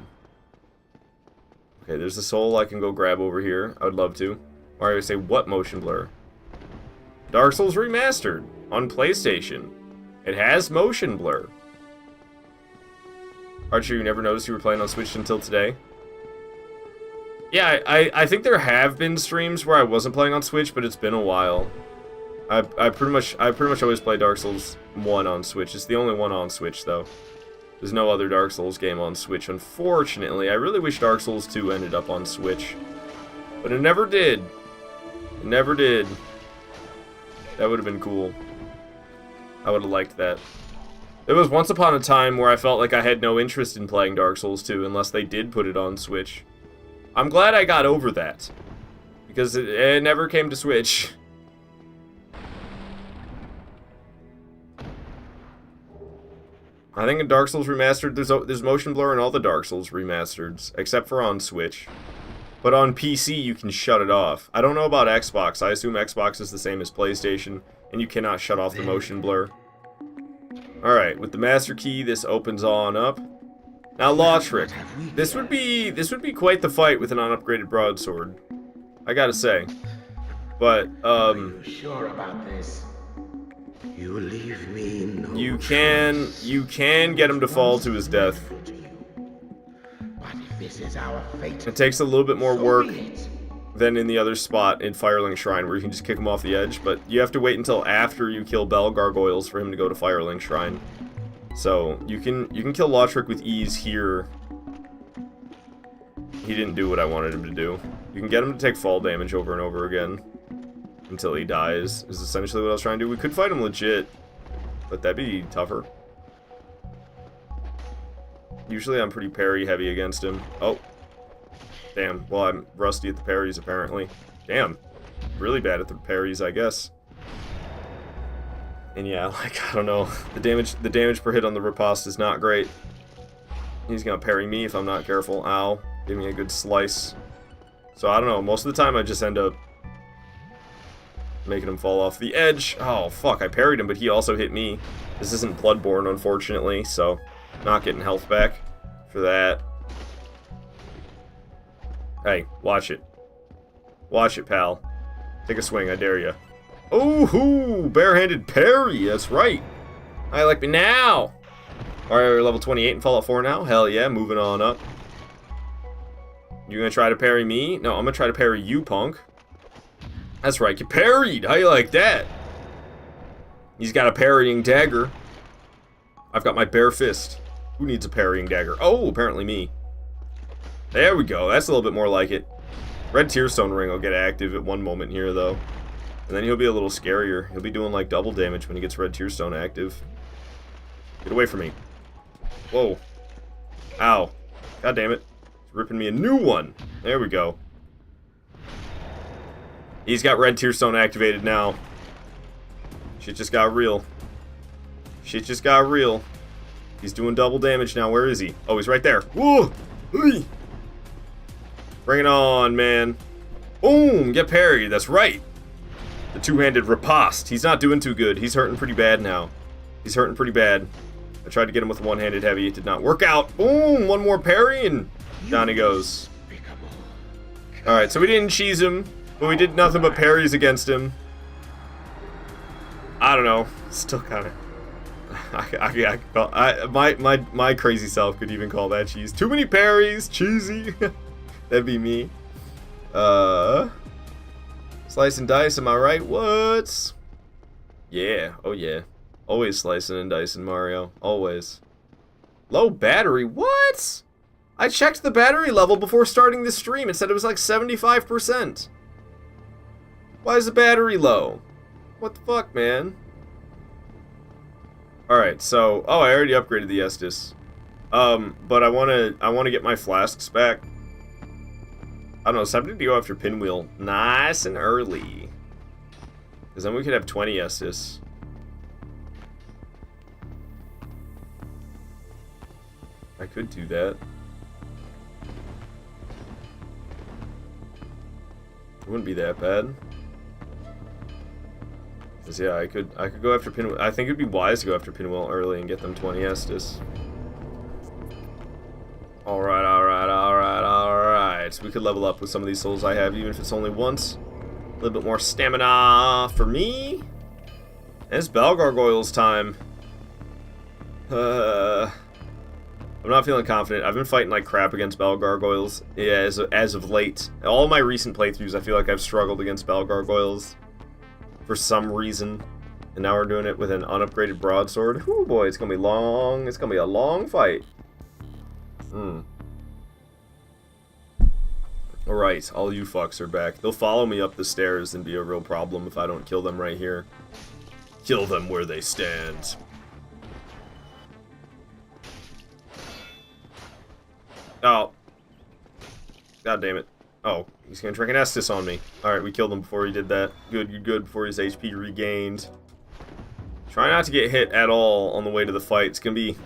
Okay, there's a soul I can go grab over here. I would love to. Mario say, what motion blur? Dark Souls Remastered on PlayStation. It has motion blur. Archer, you never noticed you were playing on Switch until today? Yeah, I think there have been streams where I wasn't playing on Switch, but it's been a while. I pretty much always play Dark Souls 1 on Switch. It's the only one on Switch, though. There's no other Dark Souls game on Switch, unfortunately. I really wish Dark Souls 2 ended up on Switch. But it never did. It never did. That would have been cool. I would have liked that. There was once upon a time where I felt like I had no interest in playing Dark Souls 2 unless they did put it on Switch. I'm glad I got over that. Because it never came to Switch. I think in Dark Souls Remastered, there's motion blur in all the Dark Souls Remasters, except for on Switch. But on PC, you can shut it off. I don't know about Xbox. I assume Xbox is the same as PlayStation, and you cannot shut off the motion blur. Alright, with the Master Key, this opens on up. Now, Law Trick. This would be quite the fight with an unupgraded broadsword. I gotta say. But, Are you sure about this? You leave me no You can get him to fall to his death. But if this is our fate, It takes a little bit more so work be it. than in the other spot in Firelink Shrine, where you can just kick him off the edge, but you have to wait until after you kill Bell Gargoyles for him to go to Firelink Shrine. So you can kill Lautrec with ease here. He didn't do what I wanted him to do. You can get him to take fall damage over and over again until he dies, is essentially what I was trying to do. We could fight him legit, but that'd be tougher. Usually I'm pretty parry heavy against him. Oh. Damn. Well, I'm rusty at the parries, apparently. Damn. Really bad at the parries, I guess. And yeah, like, I don't know. The damage per hit on the riposte is not great. He's gonna parry me if I'm not careful. Ow. Give me a good slice. So, I don't know. Most of the time, I just end up making him fall off the edge. Oh, fuck. I parried him, but he also hit me. This isn't Bloodborne, unfortunately, so not getting health back for that. Hey, watch it. Watch it, pal. Take a swing, I dare ya. Ooh-hoo! Barehanded parry, that's right. I like me now. Alright, we're level 28 in Fallout 4 now. Hell yeah, moving on up. You gonna try to parry me? No, I'm gonna try to parry you, punk. That's right, get parried! How you like that? He's got a parrying dagger. I've got my bare fist. Who needs a parrying dagger? Oh, apparently me. There we go. That's a little bit more like it. Red Tearstone Ring will get active at one moment here, though. And then he'll be a little scarier. He'll be doing, like, double damage when he gets Red Tearstone active. Get away from me. Whoa. Ow. God damn it. He's ripping me a new one. There we go. He's got Red Tearstone activated now. Shit just got real. Shit just got real. He's doing double damage now. Where is he? Oh, he's right there. Whoa! Hey! Bring it on, man. Boom! Get parried. That's right. The two-handed riposte. He's not doing too good. He's hurting pretty bad now. He's hurting pretty bad. I tried to get him with one-handed heavy. It did not work out. Boom! One more parry, and down he goes. Alright, so we didn't cheese him, but we did nothing but parries against him. I don't know. Still kind of... my crazy self could even call that cheese. Too many parries, cheesy. That'd be me. Slice and dice, am I right? What? Yeah, oh yeah. Always slicing and dicing, Mario. Always. Low battery, what? I checked the battery level before starting the stream. It said it was like 75%. Why is the battery low? What the fuck, man? Alright, so... Oh, I already upgraded the Estus. But I wanna get my flasks back. I don't know, it's time to go after Pinwheel nice and early. Because then we could have 20 Estus. I could do that. It wouldn't be that bad. Cause yeah, I could go after Pinwheel. I think it'd be wise to go after Pinwheel early and get them 20 Estus. Alright, alright, alright, alright. So we could level up with some of these souls I have, even if it's only once. A little bit more stamina for me. And it's Bell Gargoyles time. I'm not feeling confident. I've been fighting like crap against Bell Gargoyles, yeah, as of late. All my recent playthroughs, I feel like I've struggled against Bell Gargoyles for some reason. And now we're doing it with an unupgraded broadsword. Ooh boy, it's gonna be long. It's gonna be a long fight. Alright, all you fucks are back. They'll follow me up the stairs and be a real problem if I don't kill them right here. Kill them where they stand. Oh. God damn it. Oh, he's gonna drink an Estus on me. Alright, we killed him before he did that. Good, good, before his HP regained. Try not to get hit at all on the way to the fight. It's gonna be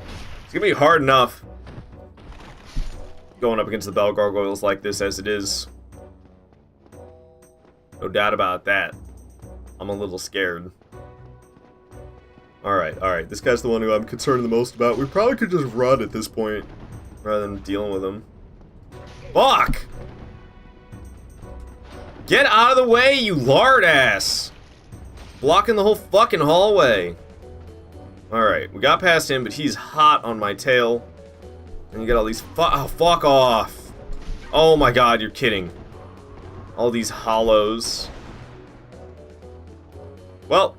hard enough going up against the Bell Gargoyles like this as it is. No doubt about that. I'm a little scared. Alright, alright. This guy's the one who I'm concerned the most about. We probably could just run at this point rather than dealing with him. Fuck! Get out of the way, you lard ass! Blocking the whole fucking hallway. Alright, we got past him, but he's hot on my tail. And you got all these... Oh, fuck off! Oh my god, you're kidding. All these hollows. Well,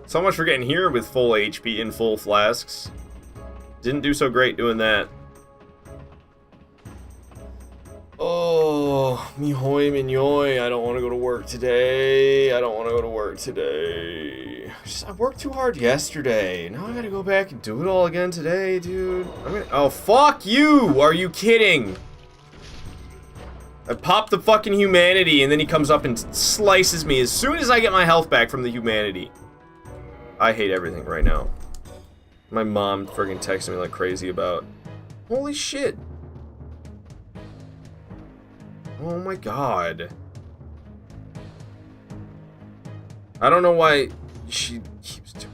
so much for getting here with full HP and full flasks. Didn't do so great doing that. Oh, me hoy mignoy. I don't want to go to work today. I don't want to go to work today. I worked too hard yesterday. Now I gotta go back and do it all again today, dude. Oh, fuck you! Are you kidding? I popped the fucking humanity, and then he comes up and slices me as soon as I get my health back from the humanity. I hate everything right now. My mom friggin' texted me like crazy about... Holy shit. Oh my god. I don't know why she keeps doing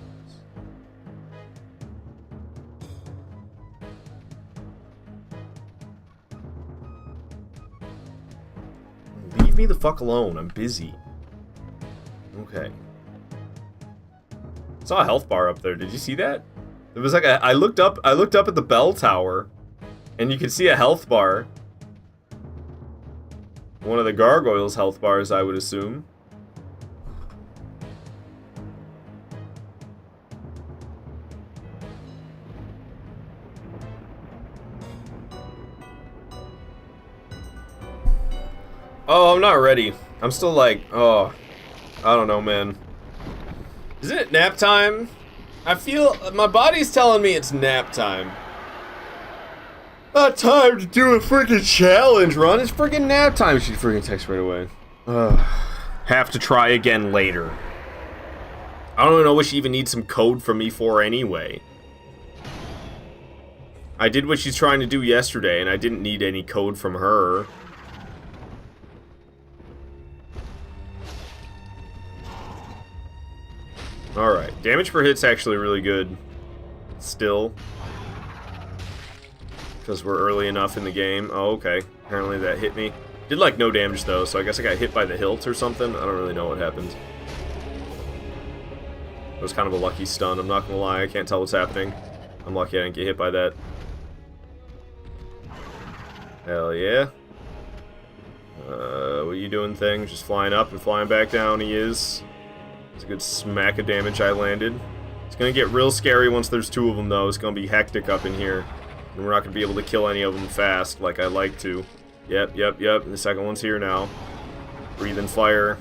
this. Leave me the fuck alone. I'm busy. Okay. I saw a health bar up there. Did you see that? It was like I looked up at the bell tower, and you could see a health bar. One of the gargoyles' health bars, I would assume. Oh, I'm not ready. I'm still like, oh, I don't know, man. Isn't it nap time? I feel my body's telling me it's nap time. Not time to do a freaking challenge run. It's freaking nap time. She freaking texts right away. Have to try again later. I don't even know what she even needs some code from me for anyway. I did what she's trying to do yesterday, and I didn't need any code from her. Alright, damage per hit's actually really good. Still. Because we're early enough in the game. Oh, okay. Apparently that hit me. Did like no damage though, so I guess I got hit by the hilt or something. I don't really know what happened. It was kind of a lucky stun, I'm not gonna lie. I can't tell what's happening. I'm lucky I didn't get hit by that. Hell yeah. What are you doing, thing? Just flying up and flying back down, he is. It's a good smack of damage I landed. It's gonna get real scary once there's two of them though. It's gonna be hectic up in here. And we're not gonna be able to kill any of them fast like I like to. Yep. And the second one's here now. Breathing fire.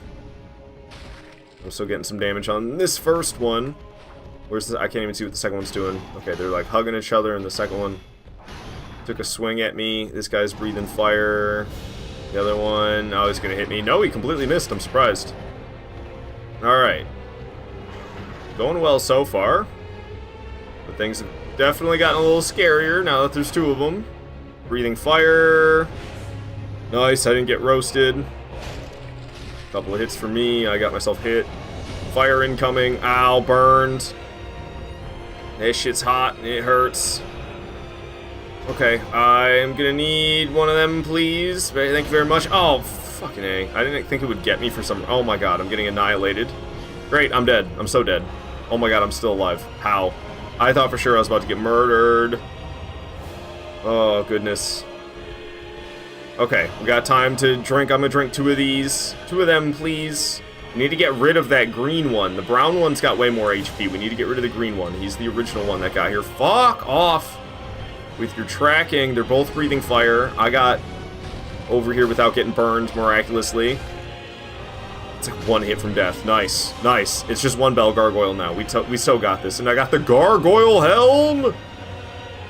I'm still getting some damage on this first one. Where's the... I can't even see what the second one's doing. Okay, they're like hugging each other, and the second one took a swing at me. This guy's breathing fire. The other one, oh, he's gonna hit me. No, he completely missed. I'm surprised. Alright. Going well so far. But things have definitely gotten a little scarier now that there's two of them. Breathing fire. Nice, I didn't get roasted. Couple of hits for me. I got myself hit. Fire incoming. Ow, burned. This shit's hot. It hurts. Okay, I'm gonna need one of them, please. Thank you very much. Oh, fucking A. I didn't think it would get me for some... Oh my god, I'm getting annihilated. Great, I'm dead. I'm so dead. Oh my god, I'm still alive. How? I thought for sure I was about to get murdered. Oh, goodness. Okay, we got time to drink. I'm gonna drink two of these. Two of them, please. We need to get rid of that green one. The brown one's got way more HP. We need to get rid of the green one. He's the original one that got here. Fuck off with your tracking. They're both breathing fire. I got over here without getting burned miraculously. It's like one hit from death. Nice. Nice. It's just one bell gargoyle now. We so got this. And I got the gargoyle helm.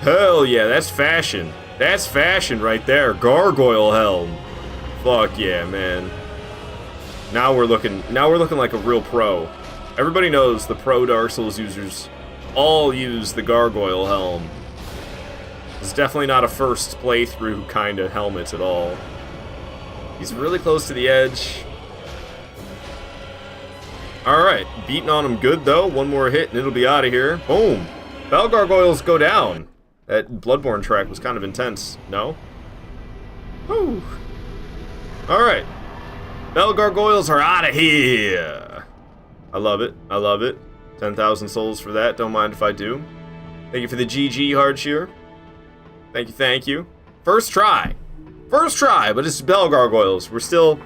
Hell yeah, that's fashion. That's fashion right there. Gargoyle helm. Fuck yeah, man. Now we're looking like a real pro. Everybody knows the pro Dark Souls users all use the gargoyle helm. It's definitely not a first playthrough kind of helmet at all. He's really close to the edge. Alright, beating on him good though. One more hit and it'll be out of here. Boom. Bell gargoyles go down. That Bloodborne track was kind of intense. No? Woo. Alright. Bell gargoyles are out of here. I love it. I love it. 10,000 souls for that. Don't mind if I do. Thank you for the GG, Hardshire. Thank you, thank you. First try. First try, but it's Bell Gargoyles. We're still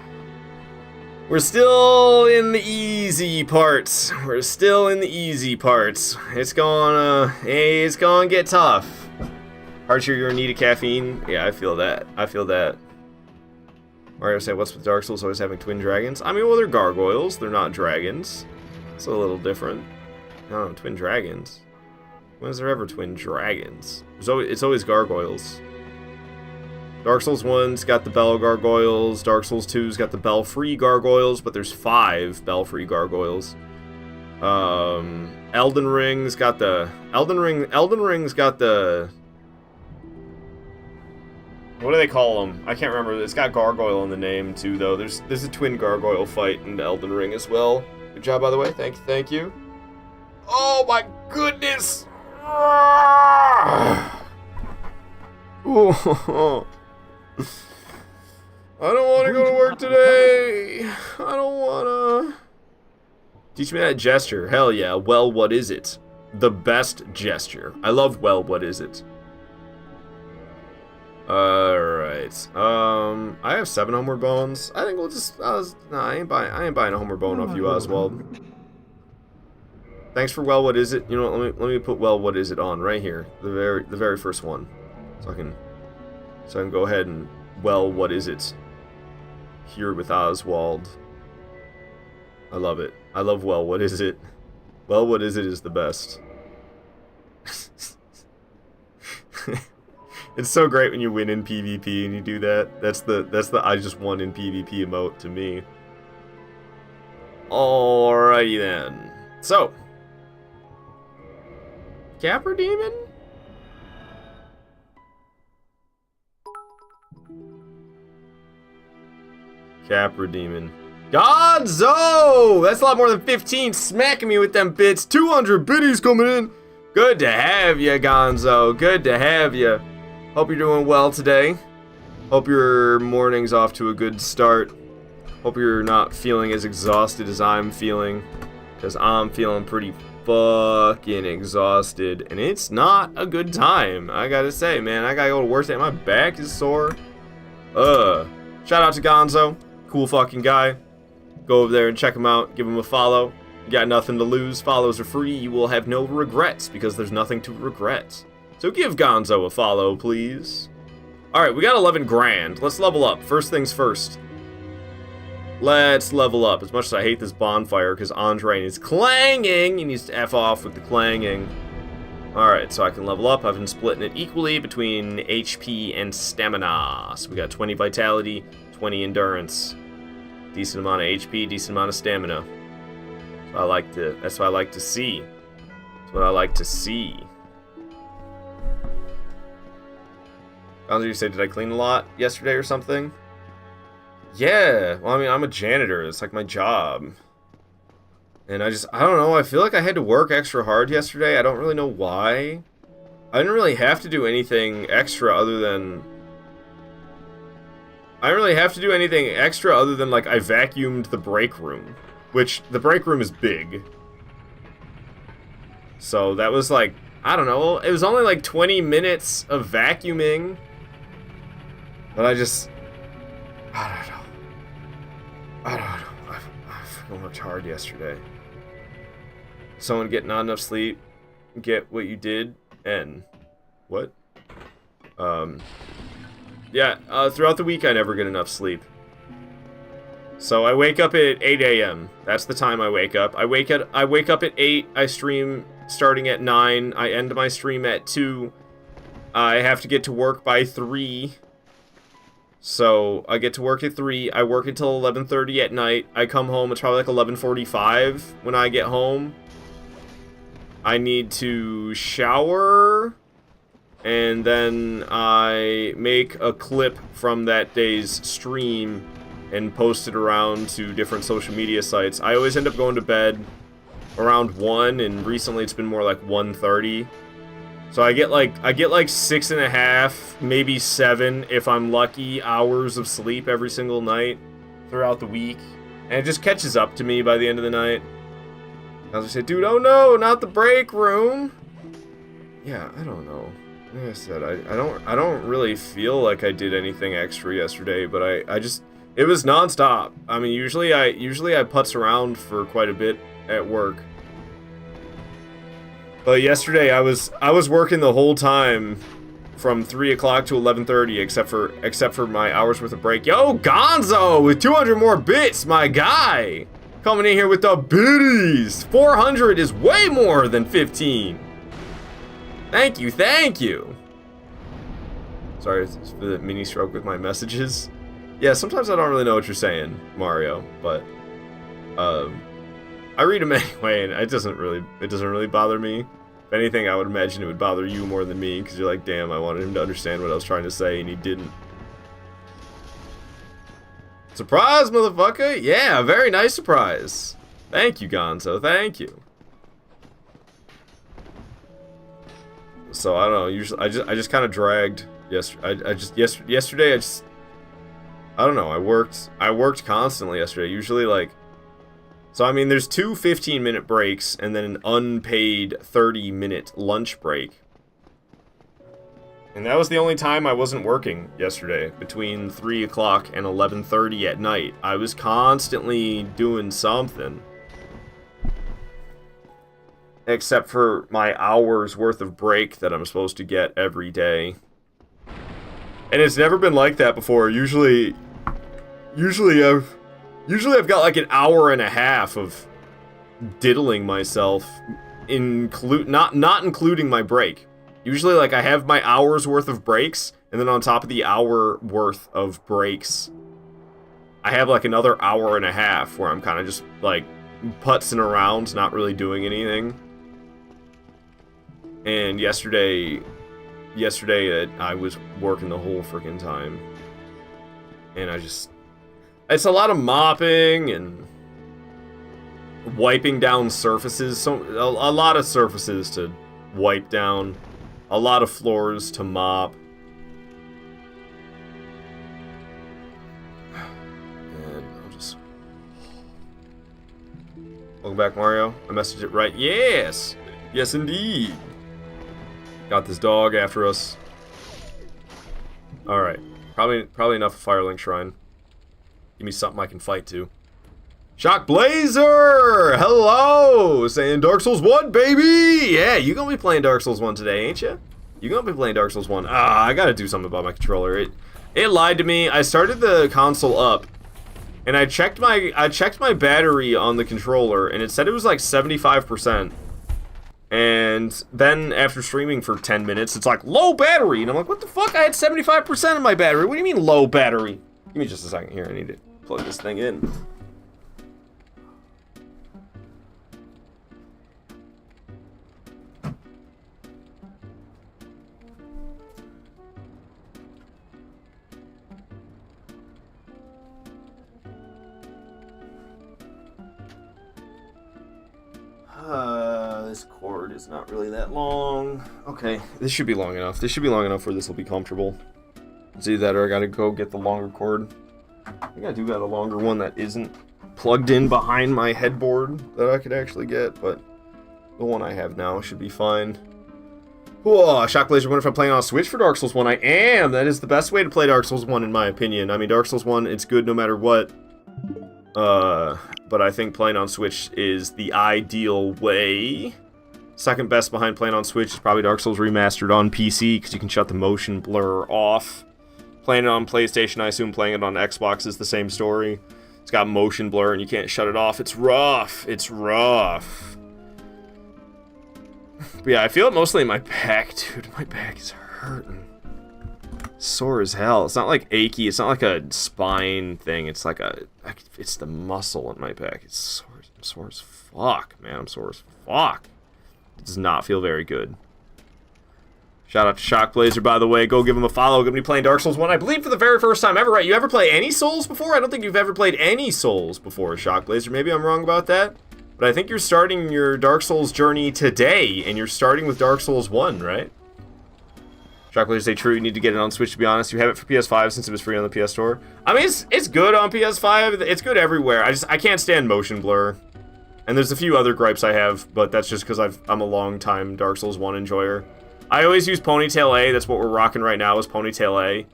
in the easy parts. We're still in the easy parts. It's gonna get tough. Archer, you're in need of caffeine. Yeah, I feel that. I feel that. Mario said, what's with Dark Souls always having twin dragons? I mean, well, they're gargoyles. They're not dragons. It's a little different. No, twin dragons. When is there ever twin dragons? It's always gargoyles. Dark Souls 1's got the Bell Gargoyles. Dark Souls 2's got the Belfry Gargoyles, but there's 5 Belfry Gargoyles. Elden Ring's got the what do they call them? I can't remember. It's got gargoyle in the name too, though. There's a twin gargoyle fight in Elden Ring as well. Good job, by the way. Thank you, thank you. Oh my goodness! Ooh. I don't want to go to work today. I don't want to. Teach me that gesture. Hell yeah. Well, what is it? The best gesture. I love well, what is it? Alright. I have 7 homeward bones. I think we'll just I ain't buying a homeward bone off you, Oswald. Thanks for well, what is it? You know what, let me put well, what is it on right here. The very first one. So I can go ahead and well, what is it? Here with Oswald. I love it. I love well, what is it? Well, what is it is the best. It's so great when you win in PvP and you do that. That's the I just won in PvP emote to me. Alrighty then. So, Capra Demon? Capra Demon. Gonzo! That's a lot more than 15 smacking me with them bits. 200 biddies coming in. Good to have you, Gonzo. Good to have you. Hope you're doing well today. Hope your morning's off to a good start. Hope you're not feeling as exhausted as I'm feeling. Because I'm feeling pretty fucking exhausted. And it's not a good time. I gotta say, man. I gotta go to work today. My back is sore. Shout out to Gonzo. Cool fucking guy. Go over there and check him out. Give him a follow. You got nothing to lose. Follows are free. You will have no regrets because there's nothing to regret. So give Gonzo a follow, please. Alright, we got 11 grand. Let's level up. First things first. Let's level up. As much as I hate this bonfire because Andre is clanging. He needs to F off with the clanging. Alright, so I can level up. I've been splitting it equally between HP and stamina. So we got 20 vitality, 20 endurance. Decent amount of HP, decent amount of stamina. That's what I like to see. That's what I like to see. Gonzo, you say, did I clean a lot yesterday or something? Yeah, well, I mean, I'm a janitor. It's like my job. And I don't know, I feel like I had to work extra hard yesterday. I don't really know why. I didn't really have to do anything extra other than... I didn't really have to do anything extra other than, like, I vacuumed the break room. Which, the break room is big. So, that was, like, I don't know. It was only, like, 20 minutes of vacuuming. But I don't know. I freaking worked hard yesterday. Someone get not enough sleep, get what you did, and... What? Yeah, throughout the week I never get enough sleep. So I wake up at 8 a.m. That's the time I wake up. I wake up at 8, I stream starting at 9, I end my stream at 2. I have to get to work by 3. So I get to work at 3, I work until 11:30 at night. I come home, it's probably like 11:45 when I get home. I need to shower, and then I make a clip from that day's stream and post it around to different social media sites. I always end up going to bed around 1, and recently it's been more like 1:30. So I get like 6.5, maybe 7 if I'm lucky, hours of sleep every single night throughout the week. And it just catches up to me by the end of the night. I was say, dude, oh no, not the break room. Yeah, I don't know. Like I said, I don't really feel like I did anything extra yesterday, but I just, it was nonstop. I mean, usually I putz around for quite a bit at work. But yesterday I was working the whole time from 3 o'clock to 11:30, except for my hours worth of break. Yo, Gonzo with 200 more bits, my guy, coming in here with the biddies. 400 is way more than 15. Thank you, thank you. Sorry for the mini stroke with my messages. Yeah, sometimes I don't really know what you're saying, Mario, but I read them anyway, and it doesn't really bother me. If anything, I would imagine it would bother you more than me, because you're like, damn, I wanted him to understand what I was trying to say, and he didn't. Surprise, motherfucker! Yeah, very nice surprise. Thank you, Gonzo, thank you. So, I don't know, usually, I just kind of dragged yesterday, I don't know, I worked constantly yesterday, usually, like, so, I mean, there's 2 15-minute breaks and then an unpaid 30-minute lunch break. And that was the only time I wasn't working yesterday, between 3 o'clock and 11:30 at night. I was constantly doing something. Except for my hour's worth of break that I'm supposed to get every day. And it's never been like that before. Usually I've got like an hour and a half of diddling myself, not including my break. Usually, like, I have my hour's worth of breaks, and then on top of the hour worth of breaks, I have like another hour and a half where I'm kind of just like putzing around, not really doing anything. And yesterday I was working the whole freaking time, and it's a lot of mopping and wiping down surfaces. So a lot of surfaces to wipe down, a lot of floors to mop. And I'll just... Welcome back, Mario. I messaged it right. Yes! Yes, indeed. Got this dog after us. Alright. Probably enough of Firelink Shrine. Give me something I can fight to. Shock Blazer! Hello! Saying Dark Souls 1, baby! Yeah, you gonna be playing Dark Souls 1 today, ain't you? You gonna be playing Dark Souls 1. Ah, I gotta do something about my controller. It lied to me. I started the console up, and I checked my battery on the controller, and it said it was like 75%. And then after streaming for 10 minutes, it's like, low battery! And I'm like, what the fuck? I had 75% of my battery. What do you mean low battery? Give me just a second here. I need to plug this thing in. This cord is not really that long. Okay, this should be long enough. This should be long enough where this will be comfortable. It's either that or I gotta go get the longer cord. I think I do got a longer one that isn't plugged in behind my headboard that I could actually get, but the one I have now should be fine. Whoa, Shock Blazer, wonder if I'm playing on Switch for Dark Souls 1. I am! That is the best way to play Dark Souls 1 in my opinion. I mean, Dark Souls 1, it's good no matter what. But I think playing on Switch is the ideal way. Second best behind playing on Switch is probably Dark Souls Remastered on PC, because you can shut the motion blur off. Playing it on PlayStation, I assume playing it on Xbox is the same story. It's got motion blur and you can't shut it off. It's rough. It's rough. But yeah, I feel it mostly in my back, dude. My back is hurting. Sore as hell. It's not like achy. It's not like a spine thing. It's like it's the muscle in my back. It's sore. I'm sore as fuck, man. I'm sore as fuck. It does not feel very good. Shout out to Shock Blazer, by the way. Go give him a follow. Gonna be playing Dark Souls 1, I believe, for the very first time ever, right? You ever play any Souls before? I don't think you've ever played any Souls before, Shock Blazer. Maybe I'm wrong about that. But I think you're starting your Dark Souls journey today, and you're starting with Dark Souls 1, right? Shock Blazer say true, you need to get it on Switch, to be honest. You have it for PS5 since it was free on the PS Store. I mean, it's good on PS5. It's good everywhere. I can't stand motion blur. And there's a few other gripes I have, but that's just because I'm a long-time Dark Souls 1 enjoyer. I always use Ponytail A. That's what we're rocking right now is Ponytail A.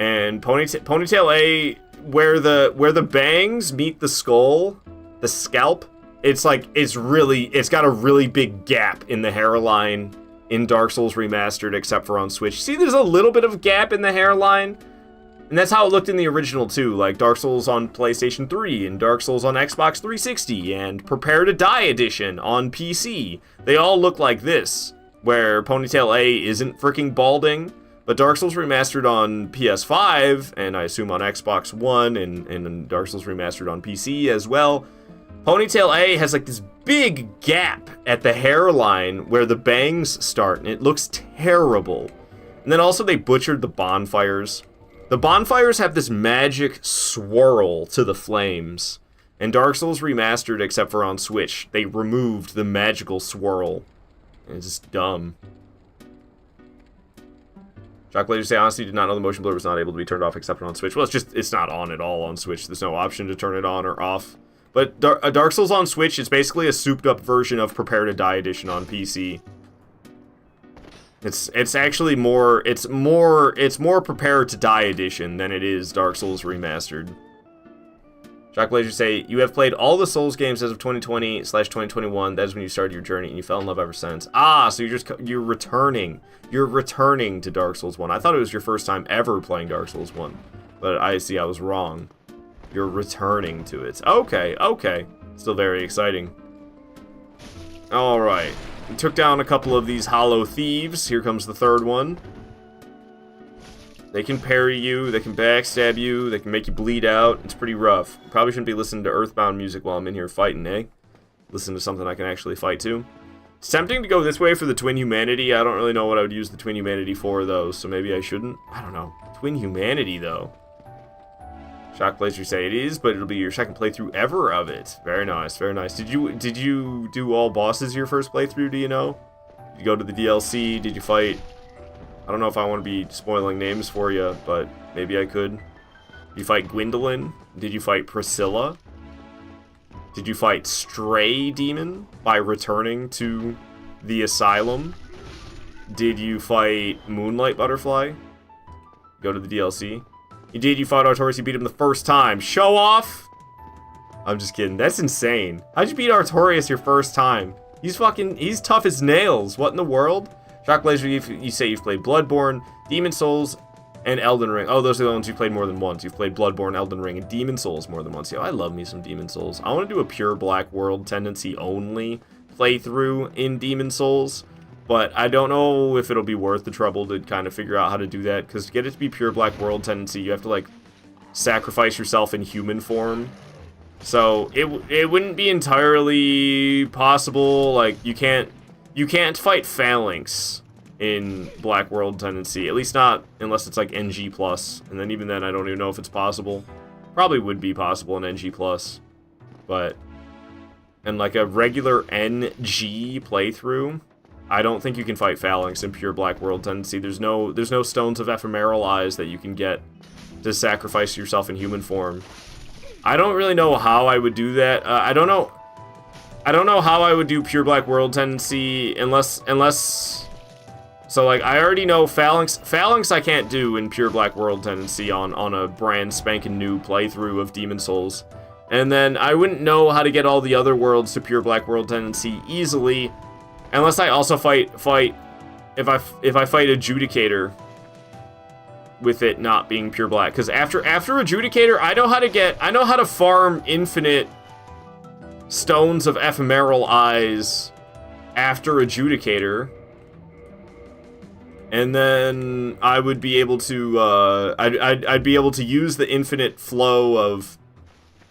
And Ponytail A, where the bangs meet the skull, the scalp, it's got a really big gap in the hairline in Dark Souls Remastered, except for on Switch. See, there's a little bit of gap in the hairline, and that's how it looked in the original too, like Dark Souls on PlayStation 3, and Dark Souls on Xbox 360, and Prepare to Die Edition on PC. They all look like this, where Ponytail A isn't freaking balding, but Dark Souls Remastered on PS5, and I assume on Xbox One, and Dark Souls Remastered on PC as well, Ponytail A has like this big gap at the hairline where the bangs start, and it looks terrible. And then also they butchered the bonfires. The bonfires have this magic swirl to the flames. And Dark Souls Remastered, except for on Switch, they removed the magical swirl. And it's just dumb. Shock Laser say, honestly, did not know the motion blur was not able to be turned off except on Switch. Well, it's not on at all on Switch. There's no option to turn it on or off. But Dark Souls on Switch is basically a souped-up version of Prepare to Die Edition on PC. It's actually more Prepare to Die Edition than it is Dark Souls Remastered. Shock Laser say, you have played all the Souls games as of 2020/2021. That is when you started your journey, and you fell in love ever since. Ah, so you're returning. You're returning to Dark Souls 1. I thought it was your first time ever playing Dark Souls 1, but I see I was wrong. You're returning to it. Okay. Still very exciting. Alright. We took down a couple of these hollow thieves. Here comes the third one. They can parry you, they can backstab you, they can make you bleed out. It's pretty rough. Probably shouldn't be listening to Earthbound music while I'm in here fighting, eh? Listen to something I can actually fight to. It's tempting to go this way for the Twin Humanity. I don't really know what I would use the Twin Humanity for, though, so maybe I shouldn't. I don't know. Twin Humanity, though. Shock Blazer say it is, but it'll be your second playthrough ever of it. Very nice, very nice. Did you do all bosses your first playthrough, do you know? Did you go to the DLC? Did you fight... I don't know if I want to be spoiling names for you, but maybe I could. Did you fight Gwendolyn? Did you fight Priscilla? Did you fight Stray Demon by returning to the asylum? Did you fight Moonlight Butterfly? Go to the DLC. You did, you fought Artorias, you beat him the first time. Show off! I'm just kidding, that's insane. How'd you beat Artorias your first time? He's tough as nails. What in the world? Shock Blazer, you say you've played Bloodborne, Demon Souls, and Elden Ring. Oh, those are the ones you've played more than once. You've played Bloodborne, Elden Ring, and Demon Souls more than once. Yo, I love me some Demon Souls. I want to do a pure Black World tendency only playthrough in Demon Souls, but I don't know if it'll be worth the trouble to kind of figure out how to do that, because to get it to be pure Black World tendency, you have to, like, sacrifice yourself in human form. So, it wouldn't be entirely possible. Like, you can't fight Phalanx in Black World tendency, at least not unless it's like NG+, and then even then I don't even know if it's possible. Probably would be possible in NG+, but in like a regular NG playthrough, I don't think you can fight Phalanx in pure Black World tendency. There's no stones of ephemeral eyes that you can get to sacrifice yourself in human form. I don't really know how I would do that. I don't know how I would do pure Black World tendency unless so like I already know Phalanx I can't do in pure Black World tendency on a brand spanking new playthrough of Demon Souls. And then I wouldn't know how to get all the other worlds to pure Black World tendency easily unless I also fight if I fight Adjudicator with it not being pure black, because after Adjudicator I know how to farm infinite stones of ephemeral eyes after Adjudicator, and then I would be able to I'd be able to use the infinite flow of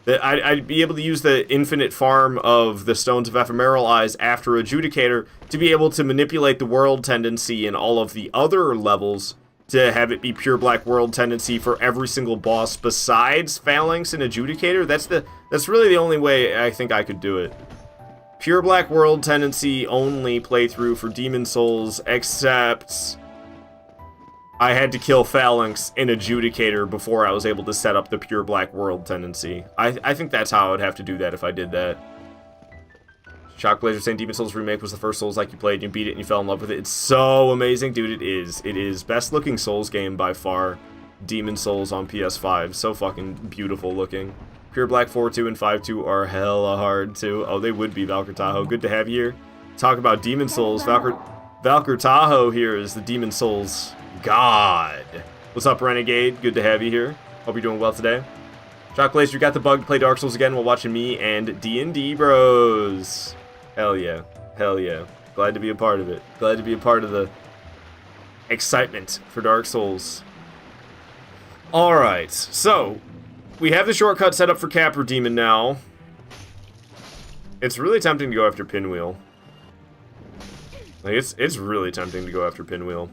I'd be able to use the infinite farm of the stones of ephemeral eyes after Adjudicator to be able to manipulate the world tendency in all of the other levels to have it be pure Black World tendency for every single boss besides Phalanx and Adjudicator. That's really the only way I think I could do it. Pure Black World tendency only playthrough for Demon Souls, except I had to kill Phalanx and Adjudicator before I was able to set up the pure Black World tendency. I think that's how I would have to do that if I did that. Shock Blazer saying Demon Souls Remake was the first Souls-like you played, and you beat it, and you fell in love with it. It's so amazing. Dude, it is. It is. Best-looking Souls game by far. Demon Souls on PS5. So fucking beautiful looking. Pure Black 4-2 and 5-2 are hella hard, too. Oh, they would be, Valkyr Tahoe. Good to have you here. Talk about Demon Souls. Valkyr Tahoe here is the Demon Souls god. What's up, Renegade? Good to have you here. Hope you're doing well today. Shock Blazer, you got the bug to play Dark Souls again while watching me and D&D Bros. Hell yeah. Hell yeah. Glad to be a part of it. Glad to be a part of the excitement for Dark Souls. Alright, so we have the shortcut set up for Capra Demon now. It's really tempting to go after Pinwheel. Like, it's really tempting to go after Pinwheel.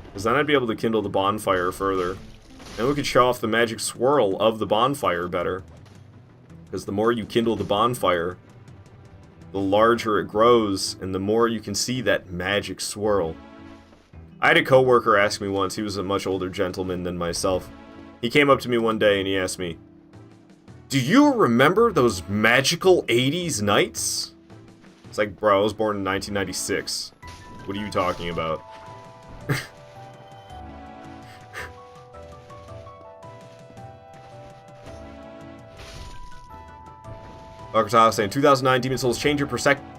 Because then I'd be able to kindle the bonfire further. And we could show off the magic swirl of the bonfire better. Because the more you kindle the bonfire, the larger it grows, and the more you can see that magic swirl. I had a coworker ask me once, he was a much older gentleman than myself. He came up to me one day and he asked me, "Do you remember those magical 80s nights?" It's like, bro, I was born in 1996. What are you talking about? Arkansas saying 2009 Demon Souls changed your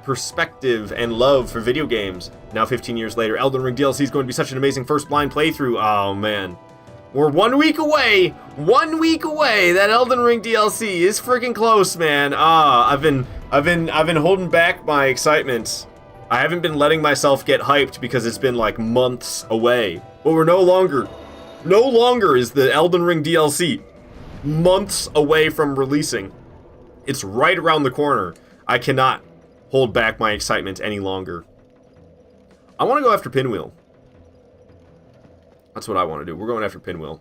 perspective and love for video games. Now 15 years later, Elden Ring DLC is going to be such an amazing first blind playthrough. Oh man. We're 1 week away. 1 week away. That Elden Ring DLC is freaking close, man. I've been holding back my excitement. I haven't been letting myself get hyped because it's been like months away. But we're no longer is the Elden Ring DLC months away from releasing. It's right around the corner. I cannot hold back my excitement any longer. I want to go after Pinwheel. That's what I want to do. We're going after Pinwheel.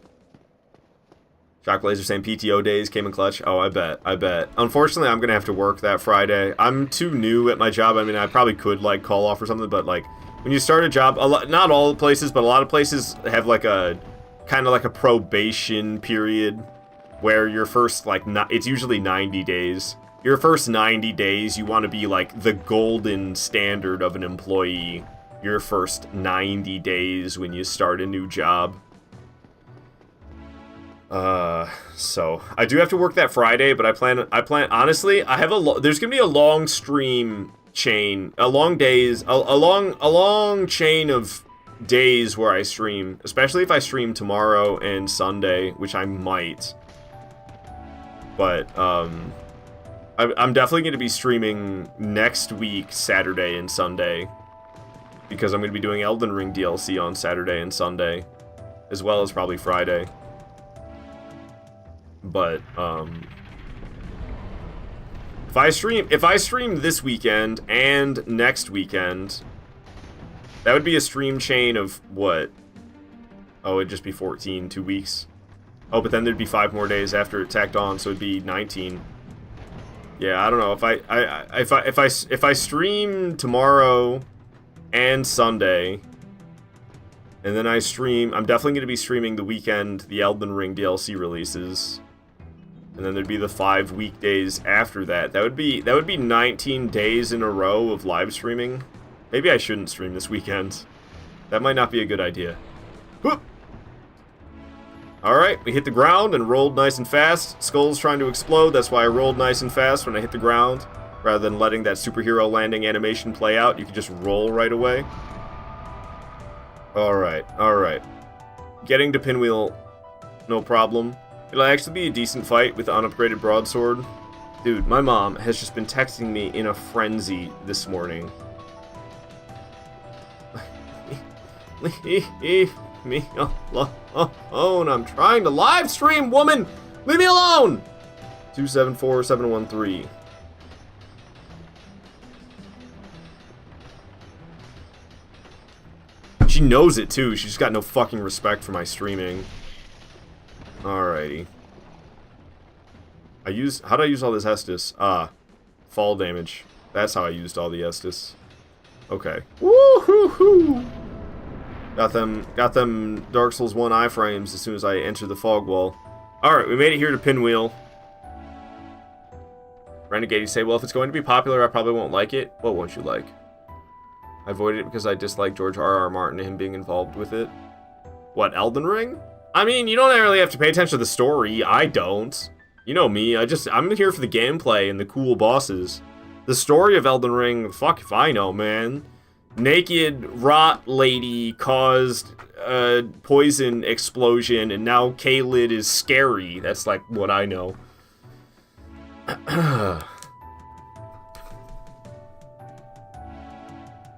Shock Laser saying PTO days came in clutch. Oh, I bet. Unfortunately, I'm going to have to work that Friday. I'm too new at my job. I mean, I probably could, like, call off or something, but, like, when you start a job, not all the places, but a lot of places have, like, a kind of like a probation period. Where your first, like, it's usually 90 days. Your first 90 days, you want to be, like, the golden standard of an employee. Your first 90 days when you start a new job. So, I do have to work that Friday, but I plan, honestly, I have there's gonna be a long stream chain, a long chain of days where I stream, especially if I stream tomorrow and Sunday, which I might. But, I'm definitely going to be streaming next week, Saturday and Sunday. Because I'm going to be doing Elden Ring DLC on Saturday and Sunday. As well as probably Friday. But, if I stream this weekend and next weekend, that would be a stream chain of what? Oh, it'd just be 14, 2 weeks. Oh, but then there'd be 5 more days after it tacked on, so it'd be 19. Yeah, I don't know. If I stream tomorrow and Sunday, and then I'm definitely going to be streaming the weekend, the Elden Ring DLC releases, and then there'd be the 5 weekdays after that. That would be 19 days in a row of live streaming. Maybe I shouldn't stream this weekend. That might not be a good idea. Whoop! Alright, we hit the ground and rolled nice and fast. Skull's trying to explode, that's why I rolled nice and fast when I hit the ground. Rather than letting that superhero landing animation play out, you can just roll right away. Alright. Getting to Pinwheel, no problem. It'll actually be a decent fight with the unupgraded broadsword. Dude, my mom has just been texting me in a frenzy this morning. Leave me alone. I'm trying to live stream, woman! Leave me alone! 274-713. She knows it too. She's got no fucking respect for my streaming. Alrighty. How'd I use all this Estus? Fall damage. That's how I used all the Estus. Okay. Woo-hoo-hoo! Got them Dark Souls 1 iframes as soon as I enter the fog wall. Alright, we made it here to Pinwheel. Renegade, you say, well, if it's going to be popular, I probably won't like it. What won't you like? I avoided it because I dislike George R.R. Martin and him being involved with it. What, Elden Ring? I mean, you don't really have to pay attention to the story. I don't. You know me. I'm here for the gameplay and the cool bosses. The story of Elden Ring, fuck if I know, man. Naked rot lady caused a poison explosion, and now K-Lid is scary. That's like what I know.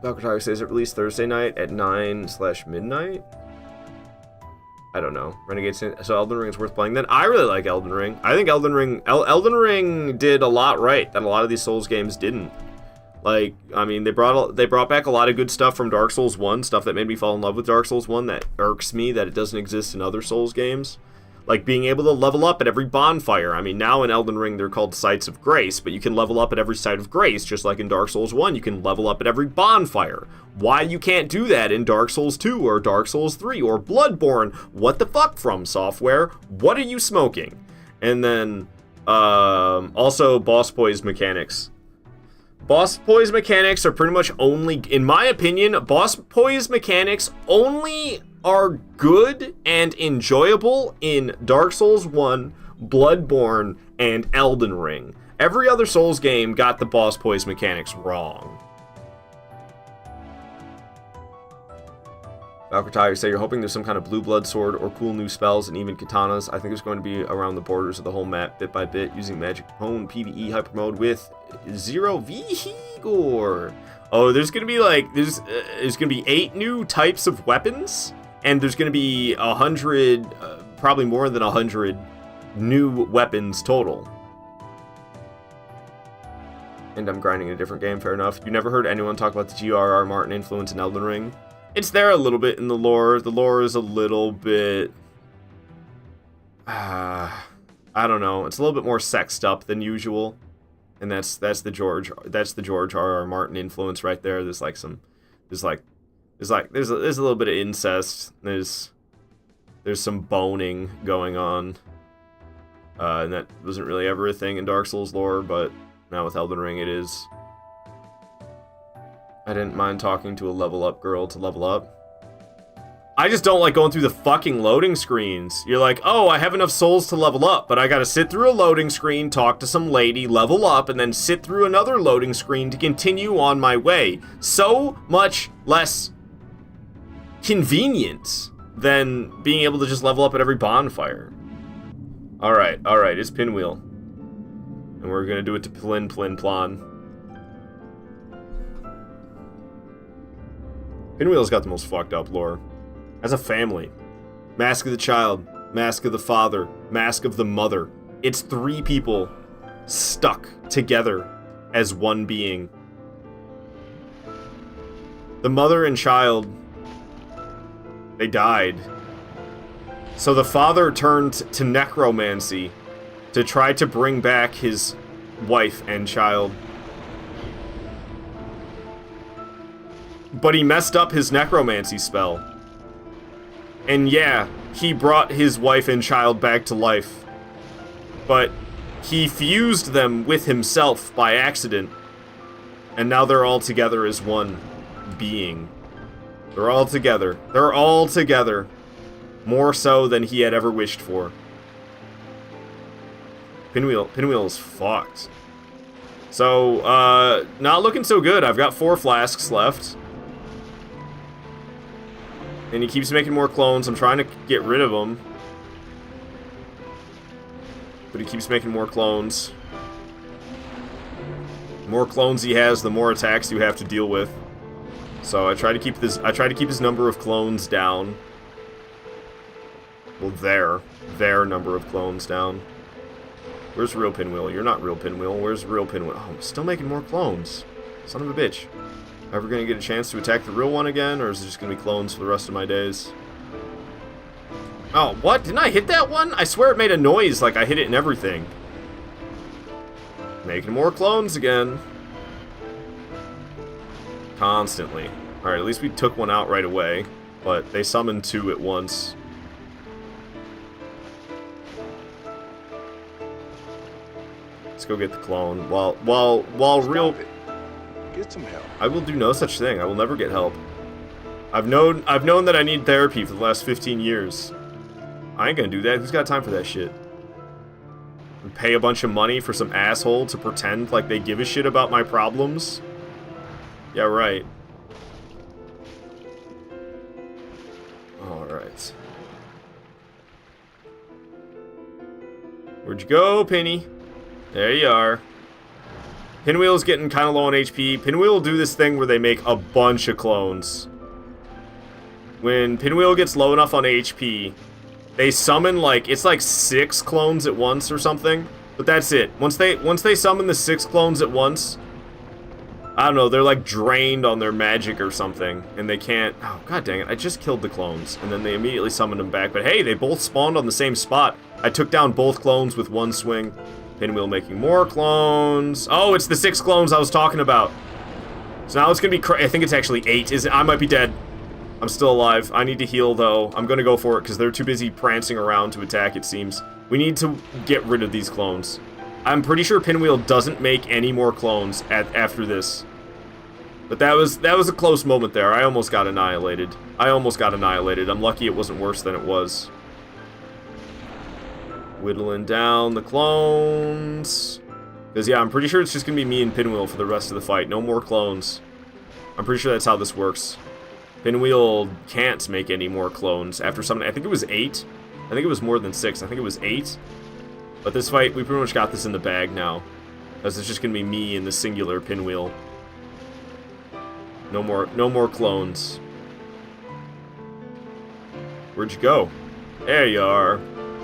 Valkyrie says it released Thursday night at 9/midnight. I don't know. Renegade says, so Elden Ring is worth playing. Then I really like Elden Ring. I think Elden Ring did a lot right that a lot of these Souls games didn't. Like, I mean, they brought back a lot of good stuff from Dark Souls 1, stuff that made me fall in love with Dark Souls 1 that irks me that it doesn't exist in other Souls games. Like being able to level up at every bonfire. I mean, now in Elden Ring they're called Sites of Grace, but you can level up at every Site of Grace, just like in Dark Souls 1 you can level up at every bonfire. Why you can't do that in Dark Souls 2 or Dark Souls 3 or Bloodborne? What the fuck, From Software? What are you smoking? And then, also boss poise mechanics. Boss poise mechanics are pretty much only, in my opinion, boss poise mechanics only are good and enjoyable in Dark Souls 1, Bloodborne, and Elden Ring. Every other Souls game got the boss poise mechanics wrong. Valkyrie, say you're hoping there's some kind of blue blood sword or cool new spells and even katanas. I think it's going to be around the borders of the whole map, bit by bit, using magic hone PvE hyper mode with zero Vigor. Oh, there's gonna be like there's gonna be 8 new types of weapons, and there's gonna be 100, probably more than 100 new weapons total. And I'm grinding in a different game. Fair enough. You never heard anyone talk about the G.R.R. Martin influence in Elden Ring? It's there a little bit in the lore. The lore is a little bit... I don't know. It's a little bit more sexed up than usual. And that's the George R.R. Martin influence right there. There's a little bit of incest. There's some boning going on. And that wasn't really ever a thing in Dark Souls lore, but now with Elden Ring it is. I didn't mind talking to a level up girl to level up. I just don't like going through the fucking loading screens. You're like, oh, I have enough souls to level up, but I gotta sit through a loading screen, talk to some lady, level up, and then sit through another loading screen to continue on my way. So much less convenient than being able to just level up at every bonfire. Alright, it's Pinwheel. And we're gonna do it to Plin Plon. Pinwheel's got the most fucked up lore. As a family. Mask of the child, Mask of the father, Mask of the mother. It's 3 people stuck together as one being. The mother and child, they died. So the father turned to necromancy to try to bring back his wife and child. But he messed up his necromancy spell. And yeah, he brought his wife and child back to life. But he fused them with himself by accident. And now they're all together as one being. They're all together. They're all together. More so than he had ever wished for. Pinwheel is fucked. So, not looking so good. I've got 4 flasks left. And he keeps making more clones. I'm trying to get rid of them. But he keeps making more clones. The more clones he has, the more attacks you have to deal with. So I try to keep his number of clones down. Well, their number of clones down. Where's real Pinwheel? You're not real Pinwheel. Where's real Pinwheel? Oh, I'm still making more clones. Son of a bitch. Ever gonna get a chance to attack the real one again, or is it just gonna be clones for the rest of my days? Oh, what? Didn't I hit that one? I swear it made a noise like I hit it and everything. Making more clones again. Constantly. Alright, at least we took one out right away, but they summoned 2 at once. Let's go get the clone. While real... Get some help. I will do no such thing. I will never get help. I've known that I need therapy for the last 15 years. I ain't gonna do that. Who's got time for that shit? And pay a bunch of money for some asshole to pretend like they give a shit about my problems? Yeah, right. Alright. Where'd you go, Penny? There you are. Pinwheel's getting kind of low on HP. Pinwheel will do this thing where they make a bunch of clones. When Pinwheel gets low enough on HP, they summon like, it's like 6 clones at once or something. But that's it. Once they summon the 6 clones at once, I don't know, they're like drained on their magic or something. And they can't, oh god dang it, I just killed the clones. And then they immediately summoned them back. But hey, they both spawned on the same spot. I took down both clones with one swing. Pinwheel making more clones. Oh, it's the 6 clones I was talking about. So now it's gonna be I think it's actually 8. I might be dead. I'm still alive. I need to heal though. I'm gonna go for it because they're too busy prancing around to attack, it seems. We need to get rid of these clones. I'm pretty sure Pinwheel doesn't make any more clones after this. But that was a close moment there. I almost got annihilated. I'm lucky it wasn't worse than it was. Whittling down the clones. Because, yeah, I'm pretty sure it's just going to be me and Pinwheel for the rest of the fight. No more clones. I'm pretty sure that's how this works. Pinwheel can't make any more clones after summoning. I think it was 8. I think it was more than 6. I think it was 8. But this fight, we pretty much got this in the bag now. Because it's just going to be me and the singular Pinwheel. No more clones. Where'd you go? There you are.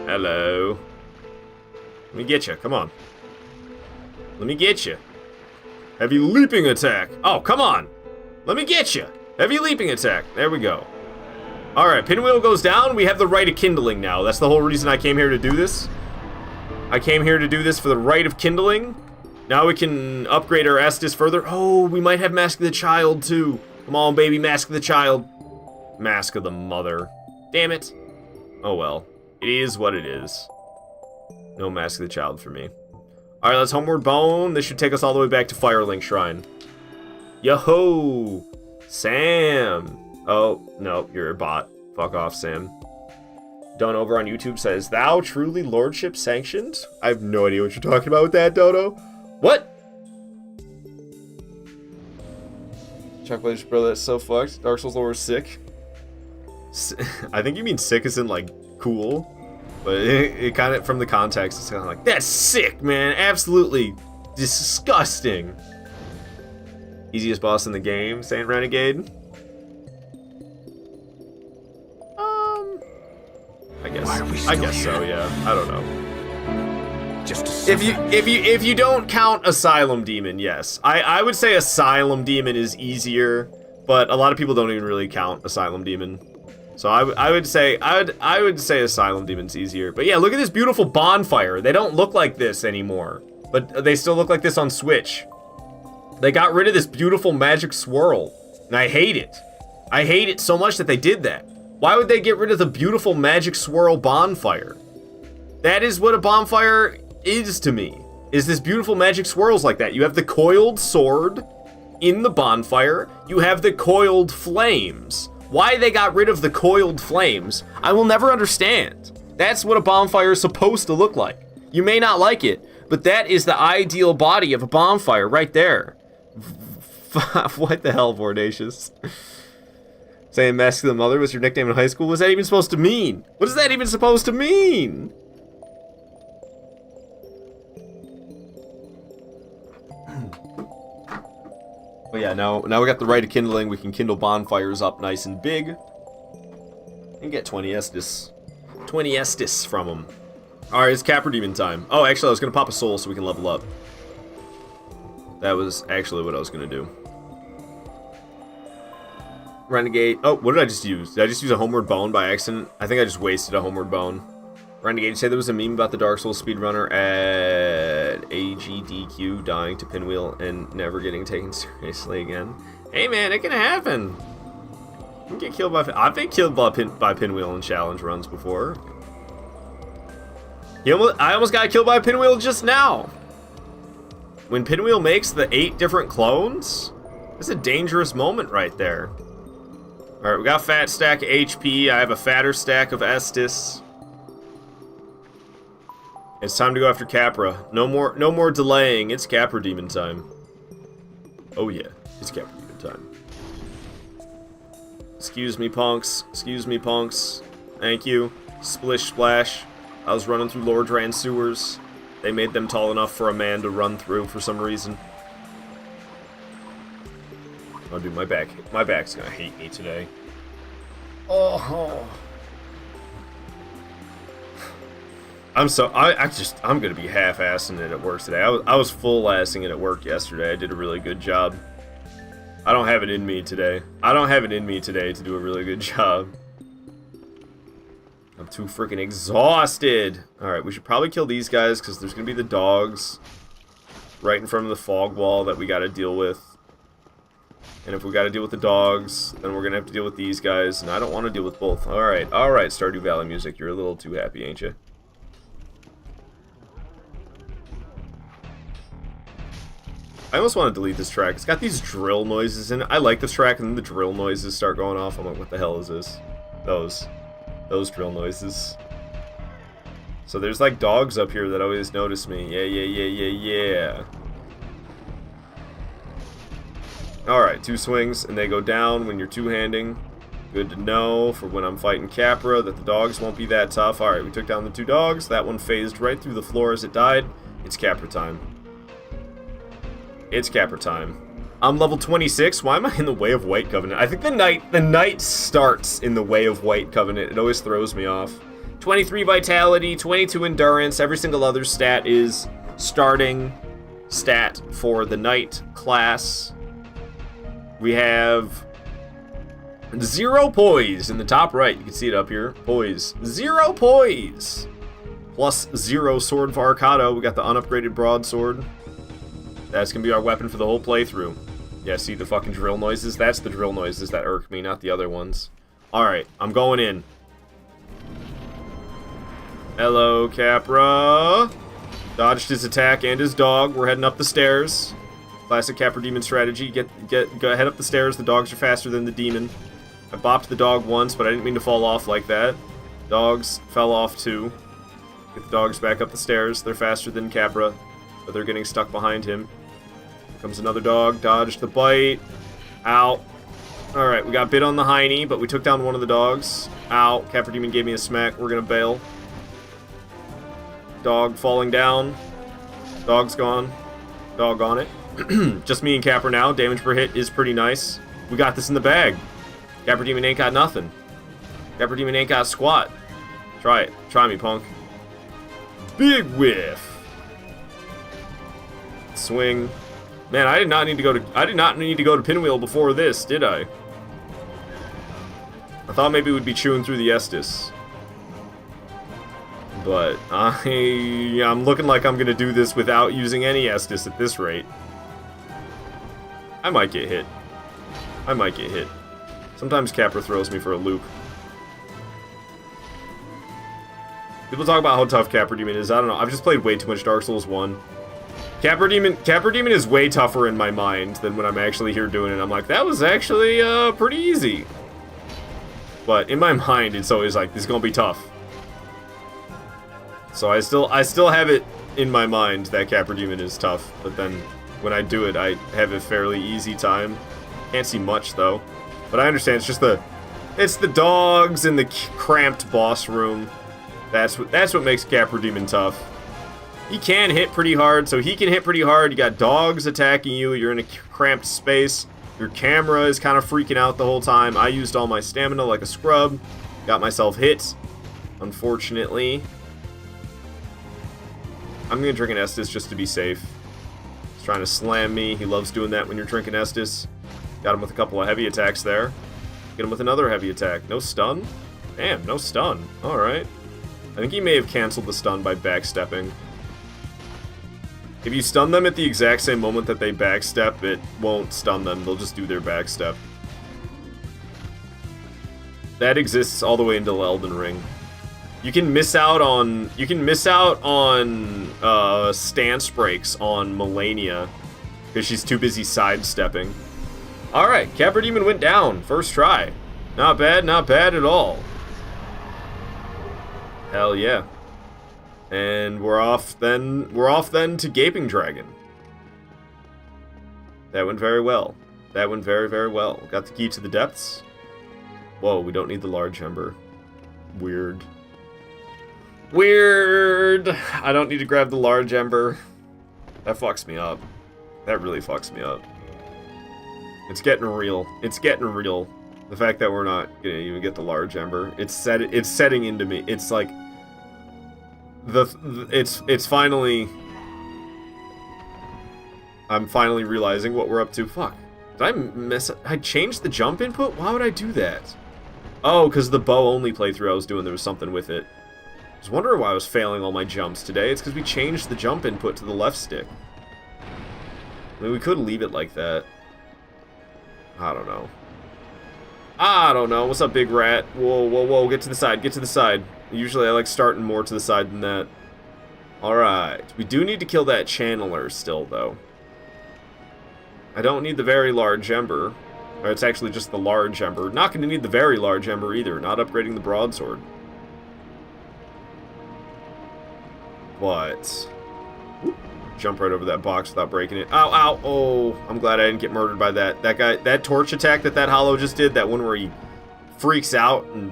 Hello. Let me get you. Come on. Let me get you. Heavy leaping attack. Oh, come on. Let me get you. Heavy leaping attack. There we go. Alright, Pinwheel goes down. We have the Rite of Kindling now. That's the whole reason I came here to do this. I came here to do this for the Rite of Kindling. Now we can upgrade our Estus further. Oh, we might have Mask of the Child, too. Come on, baby. Mask of the Child. Mask of the Mother. Damn it. Oh, well. It is what it is. No Mask of the Child for me. Alright, let's Homeward Bone. This should take us all the way back to Firelink Shrine. Yo-ho! Sam! Oh, no, you're a bot. Fuck off, Sam. Don over on YouTube says, "Thou truly lordship sanctioned?" I have no idea what you're talking about with that, Dodo. What? Chocolate brother, that's so fucked. Dark Souls lore is sick. I think you mean sick as in, like, cool. But it kind of, from the context, it's kind of like, that's sick, man. Absolutely disgusting. Easiest boss in the game, saying Renegade. I guess so, yeah. I don't know. Just if you don't count Asylum Demon, yes. I would say Asylum Demon is easier, but a lot of people don't even really count Asylum Demon. So I would say Asylum Demon's easier. But yeah, look at this beautiful bonfire. They don't look like this anymore, but they still look like this on Switch. They got rid of this beautiful magic swirl, and I hate it. I hate it so much that they did that. Why would they get rid of the beautiful magic swirl bonfire? That is what a bonfire is to me. Is this beautiful magic swirls like that. You have the coiled sword in the bonfire. You have the coiled flames. Why they got rid of the coiled flames, I will never understand. That's what a bonfire is supposed to look like. You may not like it, but that is the ideal body of a bonfire right there. What the hell, Vordacious? Saying Mask of the Mother was your nickname in high school? What's that even supposed to mean? What is that even supposed to mean? But yeah, now we got the Rite of Kindling. We can kindle bonfires up nice and big. And get 20 Estus. 20 Estus from them. Alright, it's Capra Demon time. Oh, actually, I was going to pop a soul so we can level up. That was actually what I was going to do. Renegade. Oh, what did I just use? Did I just use a Homeward Bone by accident? I think I just wasted a Homeward Bone. Renegade said there was a meme about the Dark Souls speedrunner at AGDQ dying to Pinwheel and never getting taken seriously again. Hey man, it can happen. You can get killed by... I've been killed by Pinwheel in challenge runs before. I almost got killed by Pinwheel just now. When Pinwheel makes the 8 different clones, it's a dangerous moment right there. Alright, we got fat stack of HP. I have a fatter stack of Estus. It's time to go after Capra. No more delaying. It's Capra Demon time. Oh yeah, it's Capra Demon time. Excuse me, punks. Excuse me, punks. Thank you. Splish splash. I was running through Lord Rand sewers. They made them tall enough for a man to run through for some reason. Oh, dude, my back's gonna hate me today. Oh. I'm gonna be half-assing it at work today. I was full-assing it at work yesterday. I did a really good job. I don't have it in me today. I don't have it in me today to do a really good job. I'm too freaking exhausted. Alright, we should probably kill these guys because there's gonna be the dogs right in front of the fog wall that we gotta deal with. And if we gotta deal with the dogs, then we're gonna have to deal with these guys, and I don't want to deal with both. Alright, Stardew Valley music. You're a little too happy, ain't you? I almost want to delete this track. It's got these drill noises in it. I like this track, and then the drill noises start going off. I'm like, what the hell is this? Those drill noises. So there's like dogs up here that always notice me. Yeah. Alright, 2 swings, and they go down when you're two-handing. Good to know for when I'm fighting Capra that the dogs won't be that tough. Alright, we took down the 2 dogs. That one phased right through the floor as it died. It's Capra time. It's Capra time. I'm level 26. Why am I in the Way of White Covenant? I think the night starts in the Way of White Covenant. It always throws me off. 23 vitality, 22 endurance. Every single other stat is starting stat for the knight class. We have 0 poise in the top right. You can see it up here. Poise. 0 poise. Plus 0 sword for Arcado. We got the unupgraded broadsword. That's going to be our weapon for the whole playthrough. Yeah, see the fucking drill noises? That's the drill noises that irk me, not the other ones. Alright, I'm going in. Hello, Capra. Dodged his attack and his dog. We're heading up the stairs. Classic Capra Demon strategy. Go head up the stairs. The dogs are faster than the demon. I bopped the dog once, but I didn't mean to fall off like that. Dogs fell off too. Get the dogs back up the stairs. They're faster than Capra, but they're getting stuck behind him. Comes another dog, dodged the bite. Ow. Alright, we got bit on the hiney, but we took down one of the dogs. Ow, Capra Demon gave me a smack. We're gonna bail. Dog falling down. Dog's gone. Dog on it. Just me and Capra now. Damage per hit is pretty nice. We got this in the bag. Capra Demon ain't got nothing. Capra Demon ain't got squat. Try it. Try me, punk. Big whiff. Swing. Man, I did not need to go to Pinwheel before this, did I? I thought maybe we'd be chewing through the Estus. But I'm looking like I'm gonna do this without using any Estus at this rate. I might get hit. I might get hit. Sometimes Capra throws me for a loop. People talk about how tough Capra Demon is. I don't know. I've just played way too much Dark Souls 1. Capra Demon is way tougher in my mind than when I'm actually here doing it. I'm like, that was actually pretty easy. But in my mind, it's always like, this is gonna be tough. So I still have it in my mind that Capra Demon is tough, but then when I do it, I have a fairly easy time. Can't see much though, but I understand it's the dogs in the cramped boss room. That's what makes Capra Demon tough. He can hit pretty hard, so he can hit pretty hard. You got dogs attacking you. You're in a cramped space. Your camera is kind of freaking out the whole time. I used all my stamina like a scrub. Got myself hit, unfortunately. I'm going to drink an Estus just to be safe. He's trying to slam me. He loves doing that when you're drinking Estus. Got him with a couple of heavy attacks there. Get him with another heavy attack. No stun? Damn, no stun. Alright. I think he may have canceled the stun by backstepping. If you stun them at the exact same moment that they backstep, it won't stun them. They'll just do their backstep. That exists all the way into Elden Ring. You can miss out on stance breaks on Melania because she's too busy sidestepping. All right, Capra Demon went down first try. Not bad at all. Hell yeah. And we're off then to Gaping Dragon. That went very well. That went very, very well. Got the key to the depths. Whoa, we don't need the large ember. Weird. Weird! I don't need to grab the large ember. That fucks me up. That really fucks me up. It's getting real. It's getting real. The fact that we're not gonna even get the large ember. It's setting into me. It's like it's finally, I'm finally realizing what we're up to. Fuck. Did I miss it? I changed the jump input? Why would I do that? Oh, because the bow only playthrough I was doing, there was something with it. I was wondering why I was failing all my jumps today. It's because we changed the jump input to the left stick. I mean, we could leave it like that. I don't know. I don't know. What's up, big rat? Whoa, whoa, whoa. Get to the side. Get to the side. Usually I like starting more to the side than that. Alright. We do need to kill that channeler still, though. I don't need the very large ember. Or it's actually just the large ember. Not going to need the very large ember either. Not upgrading the broadsword. But... whoop, jump right over that box without breaking it. Ow, ow, oh. I'm glad I didn't get murdered by that. That guy, that torch attack that hollow just did, that one where he freaks out and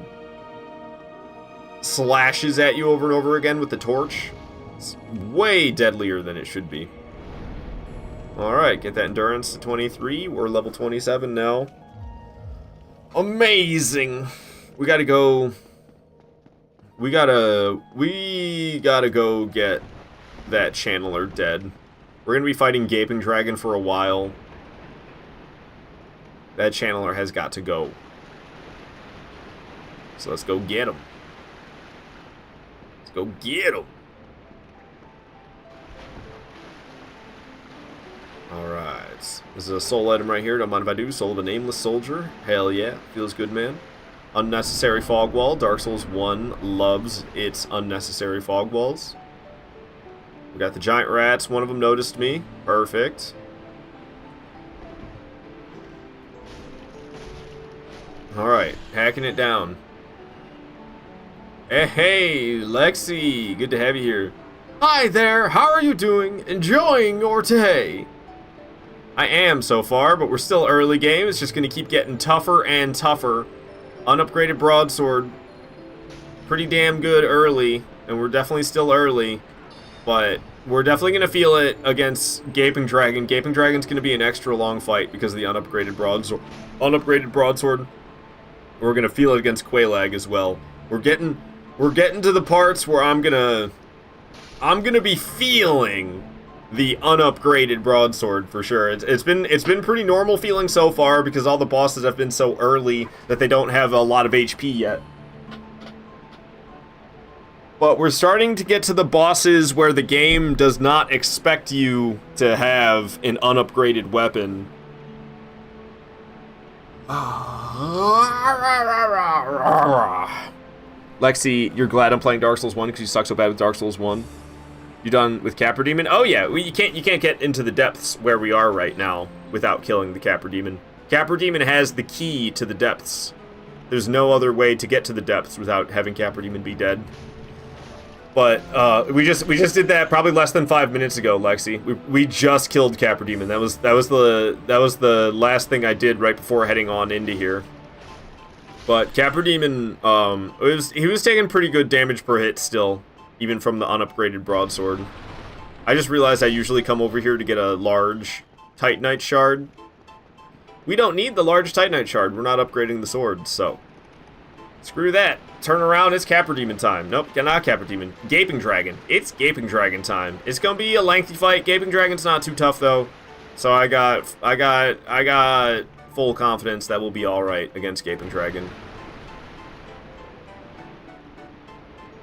slashes at you over and over again with the torch. It's way deadlier than it should be. Alright, get that endurance to 23. We're level 27 now. Amazing! We gotta go... We gotta go get that channeler dead. We're gonna be fighting Gaping Dragon for a while. That channeler has got to go. So let's go get him. Let's go get him. Alright. This is a soul item right here. Don't mind if I do. Soul of a Nameless Soldier. Hell yeah. Feels good, man. Unnecessary fog wall. Dark Souls 1 loves its unnecessary fog walls. We got the giant rats. One of them noticed me. Perfect. Alright. Hacking it down. Hey, Lexi. Good to have you here. Hi there. How are you doing? Enjoying your day? I am so far, but we're still early game. It's just going to keep getting tougher and tougher. Unupgraded broadsword. Pretty damn good early, and we're definitely still early. But we're definitely going to feel it against Gaping Dragon. Gaping Dragon's going to be an extra long fight because of the unupgraded broadsword. We're going to feel it against Quelaag as well. We're getting to the parts where I'm going to be feeling the unupgraded broadsword for sure. It's been pretty normal feeling so far because all the bosses have been so early that they don't have a lot of HP yet. But we're starting to get to the bosses where the game does not expect you to have an unupgraded weapon. Lexi, you're glad I'm playing Dark Souls 1 because you suck so bad with Dark Souls 1? You done with Capra Demon? Oh yeah, you can't get into the depths where we are right now without killing the Capra Demon. Capra Demon has the key to the depths. There's no other way to get to the depths without having Capra Demon be dead. But we just did that probably less than 5 minutes ago, Lexi. We just killed Capra Demon. That was the last thing I did right before heading on into here. But Capra Demon, he was taking pretty good damage per hit still, even from the unupgraded broadsword. I just realized I usually come over here to get a large Titanite shard. We don't need the large Titanite shard. We're not upgrading the sword, so screw that. Turn around, it's Capra Demon time. Nope, not Capra Demon. Gaping Dragon. It's Gaping Dragon time. It's gonna be a lengthy fight. Gaping Dragon's not too tough though. So I got full confidence that we'll be alright against Gaping Dragon.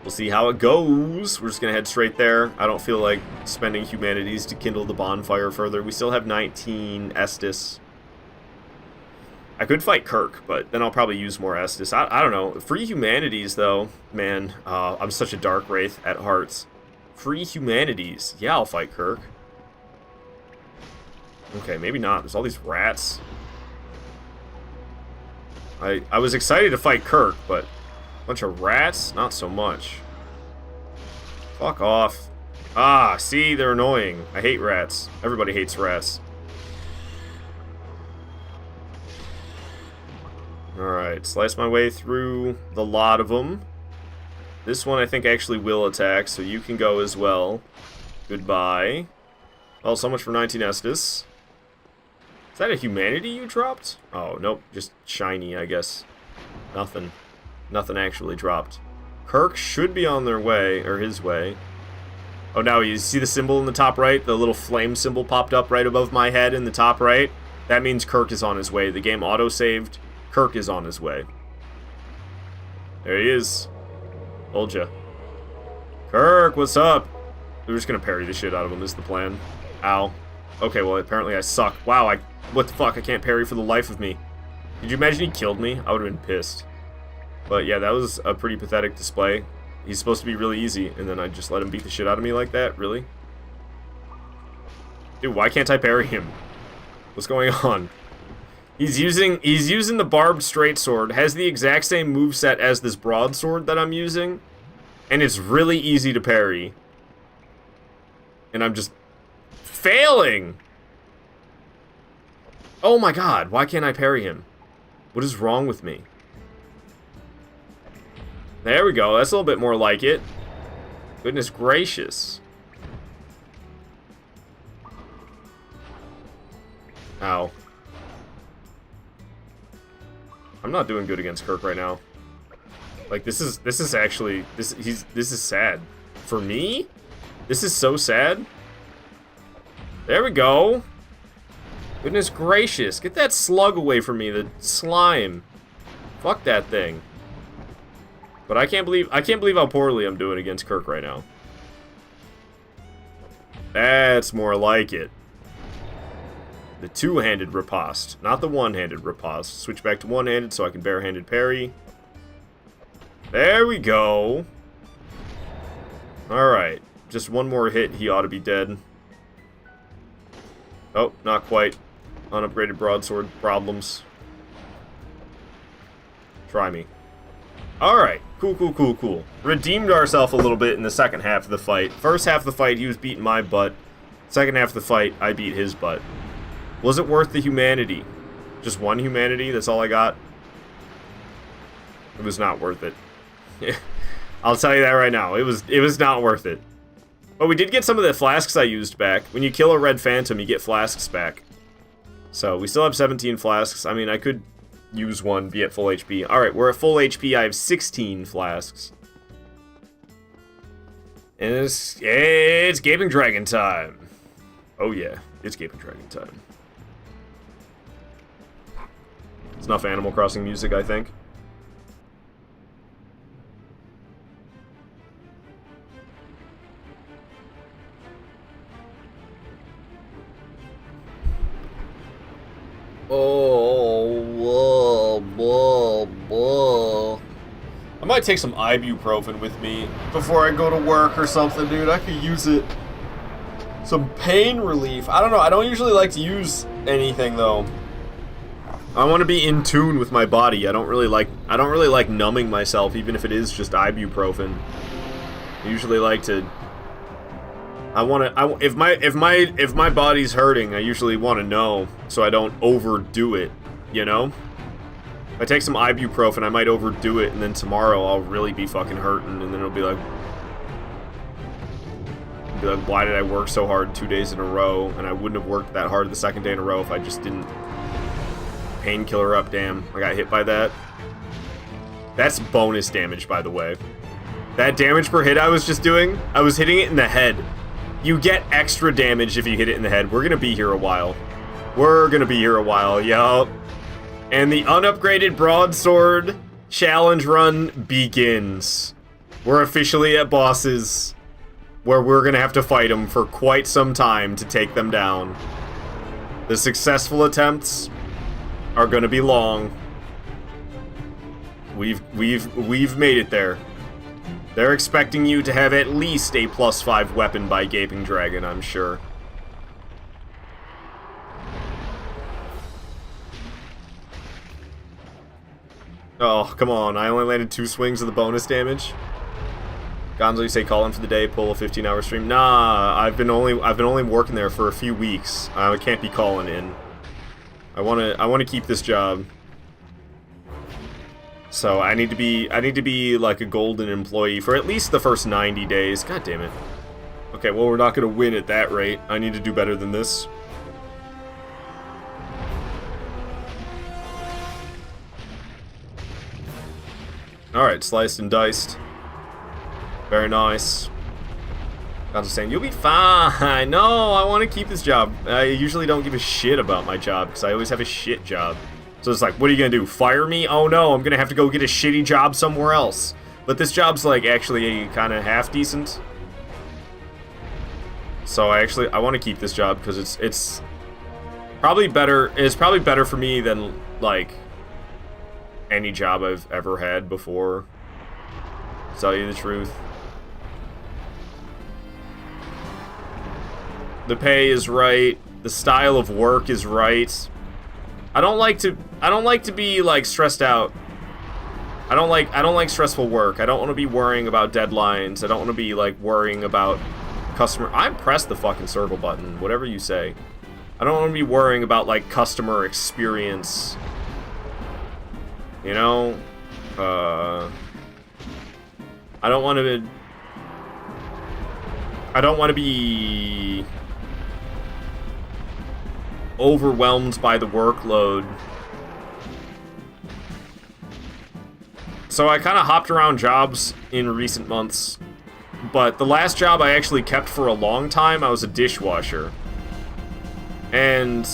We'll see how it goes. We're just gonna head straight there. I don't feel like spending humanities to kindle the bonfire further. We still have 19 Estus. I could fight Kirk, but then I'll probably use more Estus. I don't know. Free Humanities, though. Man, I'm such a Dark Wraith at hearts. Free Humanities. Yeah, I'll fight Kirk. Okay, maybe not. There's all these rats. I was excited to fight Kirk, but a bunch of rats? Not so much. Fuck off. Ah, see? They're annoying. I hate rats. Everybody hates rats. Alright, slice my way through the lot of them. This one I think actually will attack, so you can go as well. Goodbye. Well, so much for 19 Estus. Is that a humanity you dropped? Oh, nope. Just shiny, I guess. Nothing. Nothing actually dropped. Kirk should be on their way, or his way. Oh, now you see the symbol in the top right? The little flame symbol popped up right above my head in the top right? That means Kirk is on his way. The game auto-saved. Kirk is on his way. There he is. Told ya. Kirk, what's up? We're just gonna parry the shit out of him, is the plan. Ow. Okay, well, apparently I suck. Wow, what the fuck? I can't parry for the life of me. Did you imagine he killed me? I would've been pissed. But yeah, that was a pretty pathetic display. He's supposed to be really easy, and then I just let him beat the shit out of me like that? Really? Dude, why can't I parry him? What's going on? He's using the barbed straight sword, has the exact same moveset as this broadsword that I'm using, and it's really easy to parry. And I'm just failing! Oh my god, why can't I parry him? What is wrong with me? There we go, that's a little bit more like it. Goodness gracious. Ow. I'm not doing good against Kirk right now. Like, this is actually, this is sad. For me? This is so sad. There we go. Goodness gracious. Get that slug away from me, the slime. Fuck that thing. But I can't believe how poorly I'm doing against Kirk right now. That's more like it. The two-handed riposte, not the one-handed riposte. Switch back to one-handed so I can bare-handed parry. There we go. Alright. Just one more hit, he ought to be dead. Oh, not quite. Unupgraded broadsword problems. Try me. Alright. Cool. Redeemed ourselves a little bit in the second half of the fight. First half of the fight, he was beating my butt. Second half of the fight, I beat his butt. Was it worth the humanity? Just one humanity? That's all I got? It was not worth it. I'll tell you that right now. It was not worth it. But we did get some of the flasks I used back. When you kill a red phantom, you get flasks back. So we still have 17 flasks. I mean, I could use one, be at full HP. Alright, we're at full HP. I have 16 flasks. And it's Gaping Dragon time. Oh yeah, it's Gaping Dragon time. It's enough Animal Crossing music, I think. I might take some ibuprofen with me before I go to work or something, dude. I could use it. Some pain relief. I don't know. I don't usually like to use anything though. I want to be in tune with my body. I don't really like numbing myself, even if it is just ibuprofen. I usually like to. If my body's hurting, I usually want to know so I don't overdo it. You know. If I take some ibuprofen, I might overdo it, and then tomorrow I'll really be fucking hurting, and then it'll be like, why did I work so hard 2 days in a row? And I wouldn't have worked that hard the second day in a row if I just didn't. Painkiller up, damn. I got hit by that. That's bonus damage, by the way. That damage per hit I was just doing, I was hitting it in the head. You get extra damage if you hit it in the head. We're gonna be here a while. Yup. And the unupgraded broadsword challenge run begins. We're officially at bosses, where we're gonna have to fight them for quite some time to take them down. The successful attempts are gonna be long. We've made it there. They're expecting you to have at least a +5 weapon by Gaping Dragon, I'm sure. Oh, come on. I only landed 2 swings of the bonus damage. Gonzo, you say call in for the day, pull a 15-hour stream. Nah, I've been only working there for a few weeks. I can't be calling in. I wanna keep this job. So I need to be like a golden employee for at least the first 90 days. God damn it. Okay, well, we're not gonna win at that rate. I need to do better than this. Alright, sliced and diced. Very nice. I'm just saying, you'll be fine. No, I want to keep this job. I usually don't give a shit about my job, because I always have a shit job. So it's like, what are you going to do? Fire me? Oh no, I'm going to have to go get a shitty job somewhere else. But this job's, like, actually kind of half decent. So I want to keep this job, because it's probably better. It's probably better for me than, like, any job I've ever had before. To tell you the truth. The pay is right. The style of work is right. I don't like to be like stressed out. I don't like stressful work. I don't want to be worrying about deadlines. I don't want to be like worrying about customer. I press the fucking circle button, whatever you say. I don't want to be worrying about like customer experience. You know, I don't want to be overwhelmed by the workload. So I kind of hopped around jobs in recent months, but the last job I actually kept for a long time, I was a dishwasher. And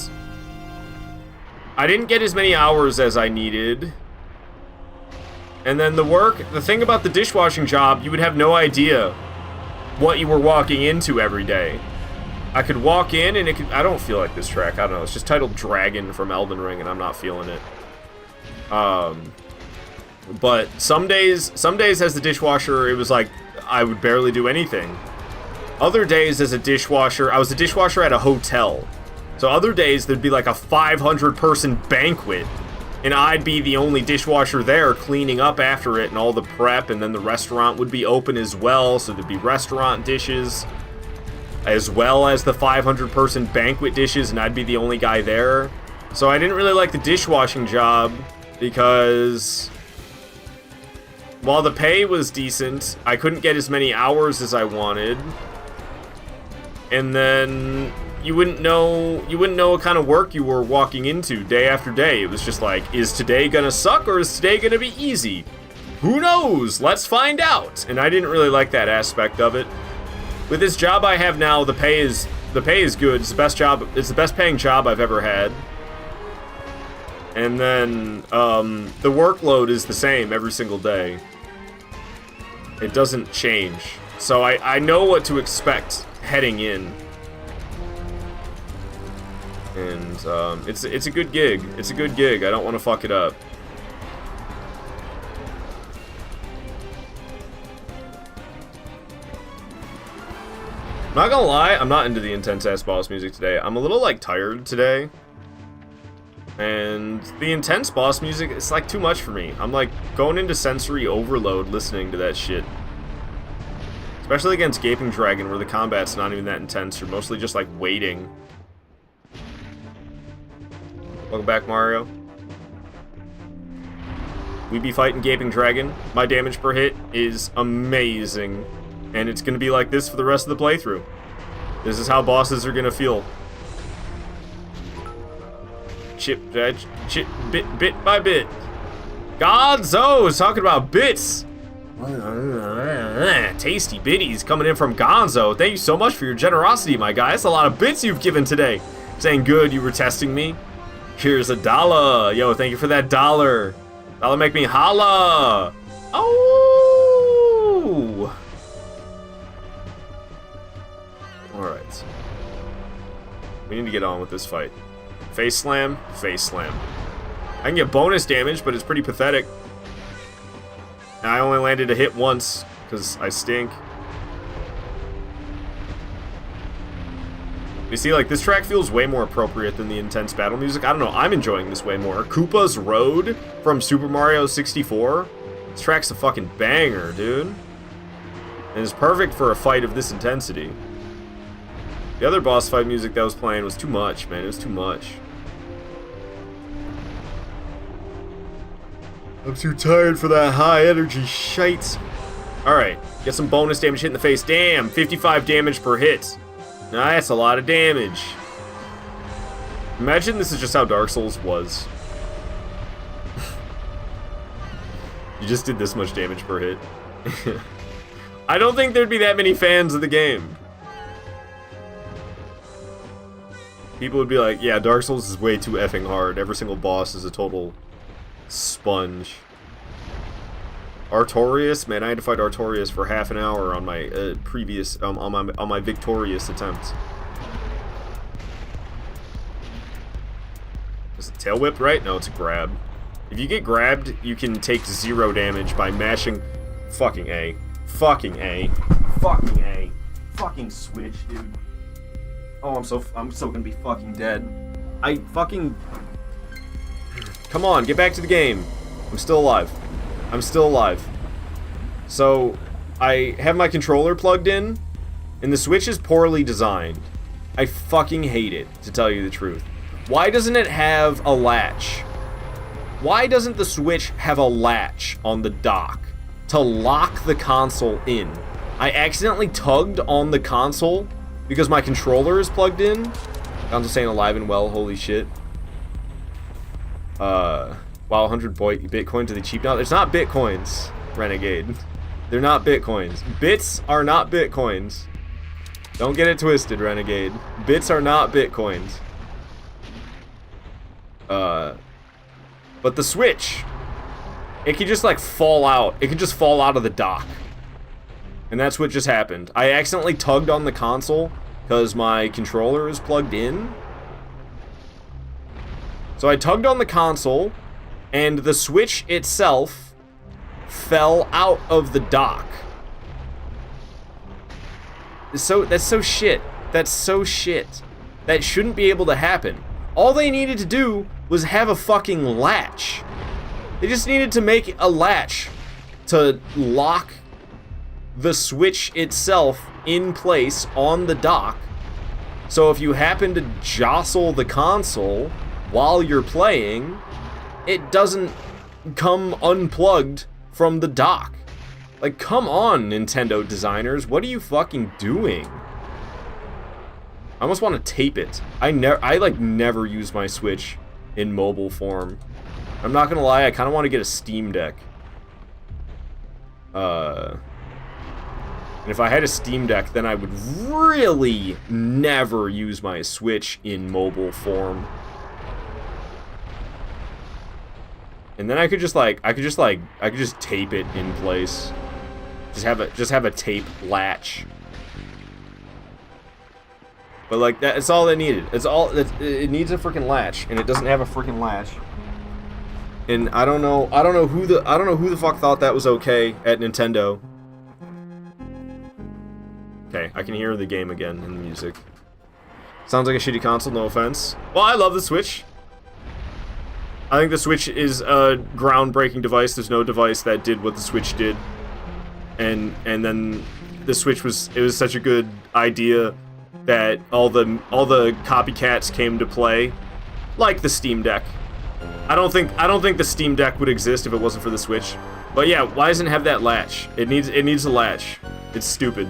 I didn't get as many hours as I needed. And then the thing about the dishwashing job, you would have no idea what you were walking into every day. I could walk in and I don't feel like this track, I don't know, it's just titled Dragon from Elden Ring and I'm not feeling it. But some days as the dishwasher, it was like, I would barely do anything. Other days as a dishwasher, I was a dishwasher at a hotel. So other days there'd be like a 500-person banquet. And I'd be the only dishwasher there cleaning up after it and all the prep, and then the restaurant would be open as well, so there'd be restaurant dishes, as well as the 500-person banquet dishes, and I'd be the only guy there. So I didn't really like the dishwashing job, because while the pay was decent, I couldn't get as many hours as I wanted. And then you wouldn't know what kind of work you were walking into day after day. It was just like, is today gonna suck or is today gonna be easy? Who knows? Let's find out. And I didn't really like that aspect of it. With this job I have now, the pay is good. It's the best job. It's the best paying job I've ever had. And then the workload is the same every single day. It doesn't change. So I know what to expect heading in. And it's a good gig. It's a good gig. I don't want to fuck it up. I'm not gonna lie, I'm not into the intense-ass boss music today. I'm a little, like, tired today. And the intense boss music, it's, like, too much for me. I'm, like, going into sensory overload listening to that shit. Especially against Gaping Dragon, where the combat's not even that intense. You're mostly just, like, waiting. Welcome back, Mario. We be fighting Gaping Dragon. My damage per hit is amazing. And it's going to be like this for the rest of the playthrough. This is how bosses are going to feel. Bit by bit. Gonzo's talking about bits. Tasty bitties coming in from Gonzo. Thank you so much for your generosity, my guy. That's a lot of bits you've given today. Saying good, you were testing me. Here's $1. Yo, thank you for that $1. That'll make me holla. Oh. Alright. We need to get on with this fight. Face slam, face slam. can get bonus damage, but it's pretty pathetic. And I only landed a hit once, because I stink. You see, like, this track feels way more appropriate than the intense battle music. I don't know, I'm enjoying this way more. Koopa's Road from Super Mario 64. This track's a fucking banger, dude. And it's perfect for a fight of this intensity. The other boss fight music that was playing was too much, man. It was too much. I'm too tired for that high energy shite. Alright, get some bonus damage hit in the face. Damn, 55 damage per hit. That's a lot of damage. Imagine this is just how Dark Souls was. You just did this much damage per hit. I don't think there'd be that many fans of the game. People would be like, yeah, Dark Souls is way too effing hard. Every single boss is a total sponge. Artorias, man, I had to fight Artorias for half an hour on my on my victorious attempt. Is it a tail whip, right? No, it's a grab. If you get grabbed, you can take 0 damage by mashing. Fucking A. Fucking A. Fucking A. Fucking switch, dude. Oh, I'm so gonna be fucking dead. I fucking. Come on, get back to the game. I'm still alive. I'm still alive. So, I have my controller plugged in, and the Switch is poorly designed. I fucking hate it, to tell you the truth. Why doesn't it have a latch? Why doesn't the Switch have a latch on the dock to lock the console in? I accidentally tugged on the console because my controller is plugged in. I'm just saying alive and well, holy shit. Wow, 100 Bitcoin to the cheap now. It's not Bitcoins, Renegade. They're not Bitcoins. Bits are not Bitcoins. Don't get it twisted, Renegade. Bits are not Bitcoins. But the Switch, it could just like fall out. It could just fall out of the dock. And that's what just happened. I accidentally tugged on the console because my controller is plugged in. So I tugged on the console, and the Switch itself fell out of the dock. So that's so shit. That's so shit. That shouldn't be able to happen. All they needed to do was have a fucking latch. They just needed to make a latch to lock the Switch itself in place on the dock. So if you happen to jostle the console while you're playing, it doesn't come unplugged from the dock. Like, come on, Nintendo designers, what are you fucking doing? I almost want to tape it. I never use my Switch in mobile form. I'm not gonna lie, I kind of want to get a Steam Deck. And if I had a Steam Deck, then I would really never use my Switch in mobile form. And then I could just tape it in place. Just have a tape latch. But like that's all it needed. It needs a freaking latch, and it doesn't have a freaking latch. And I don't know who the fuck thought that was okay at Nintendo. Okay, I can hear the game again in the music. Sounds like a shitty console, no offense. Well, I love the Switch. I think the Switch is a groundbreaking device. There's no device that did what the Switch did. And then the Switch was such a good idea that all the copycats came to play, like the Steam Deck. I don't think the Steam Deck would exist if it wasn't for the Switch. But yeah, why doesn't it have that latch? It needs a latch. It's stupid.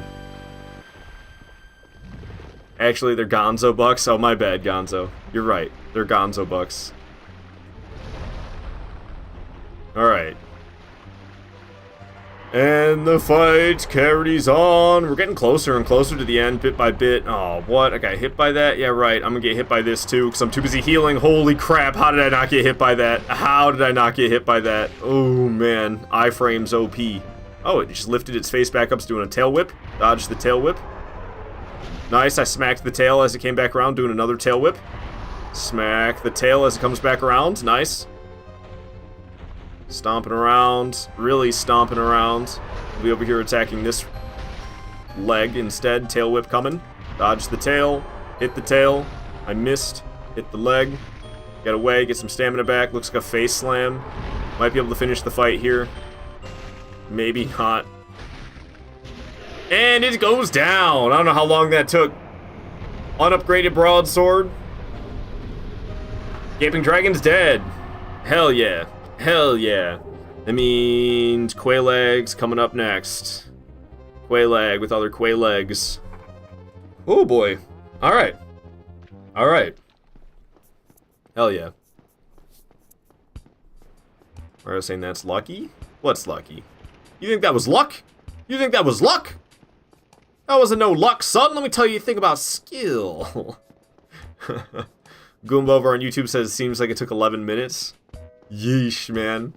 Actually, they're Gonzo bucks. Oh, my bad, Gonzo. You're right. They're Gonzo bucks. Alright. And the fight carries on. We're getting closer and closer to the end, bit by bit. Oh, what? I got hit by that? Yeah, right. I'm gonna get hit by this, too, because I'm too busy healing. Holy crap, how did I not get hit by that? How did I not get hit by that? Oh, man. Iframes OP. Oh, it just lifted its face back up. It's doing a tail whip. Dodge the tail whip. Nice, I smacked the tail as it came back around, doing another tail whip. Smack the tail as it comes back around. Nice. Stomping around. Really stomping around. We'll be over here attacking this leg instead. Tail whip coming. Dodge the tail. Hit the tail. I missed. Hit the leg. Get away. Get some stamina back. Looks like a face slam. Might be able to finish the fight here. Maybe not. And it goes down. I don't know how long that took. Unupgraded broadsword. Gaping Dragon's dead. Hell yeah. Hell yeah. That means Quailegs coming up next. Quaileg with other Quailegs. Oh boy. Alright. Alright. Hell yeah. Or I was saying that's lucky? What's lucky? You think that was luck? You think that was luck? That wasn't no luck, son. Let me tell you a thing about skill. Goomba over on YouTube says it seems like it took 11 minutes. Yeesh, man.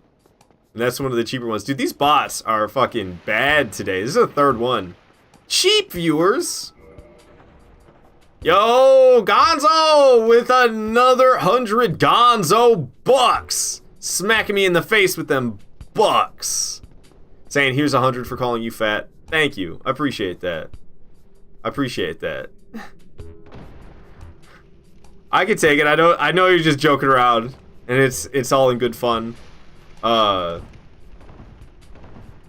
And that's one of the cheaper ones. Dude, these bots are fucking bad today. This is the third one. Cheap viewers. Yo, Gonzo with another 100 Gonzo bucks. Smacking me in the face with them bucks. Saying here's 100 for calling you fat. Thank you. I appreciate that. I appreciate that. I can take it. I know you're just joking around, and it's all in good fun. I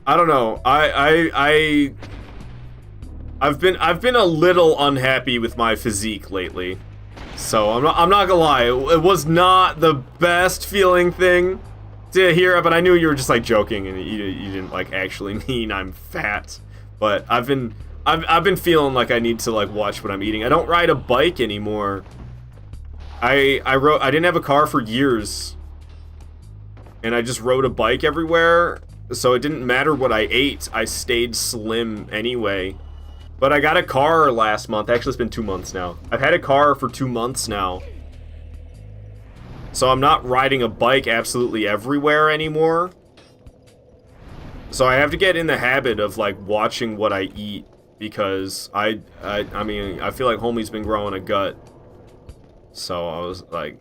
don't know. I've been a little unhappy with my physique lately. So I'm not gonna lie. It was not the best feeling thing to hear, but I knew you were just like joking and you didn't like actually mean I'm fat. But I've been feeling like I need to like watch what I'm eating. I don't ride a bike anymore. I didn't have a car for years. And I just rode a bike everywhere, so it didn't matter what I ate. I stayed slim anyway. But I got a car last month. Actually, it's been 2 months now. I've had a car for 2 months now. So I'm not riding a bike absolutely everywhere anymore. So I have to get in the habit of like watching what I eat, because I mean, I feel like homie's been growing a gut. So I was like,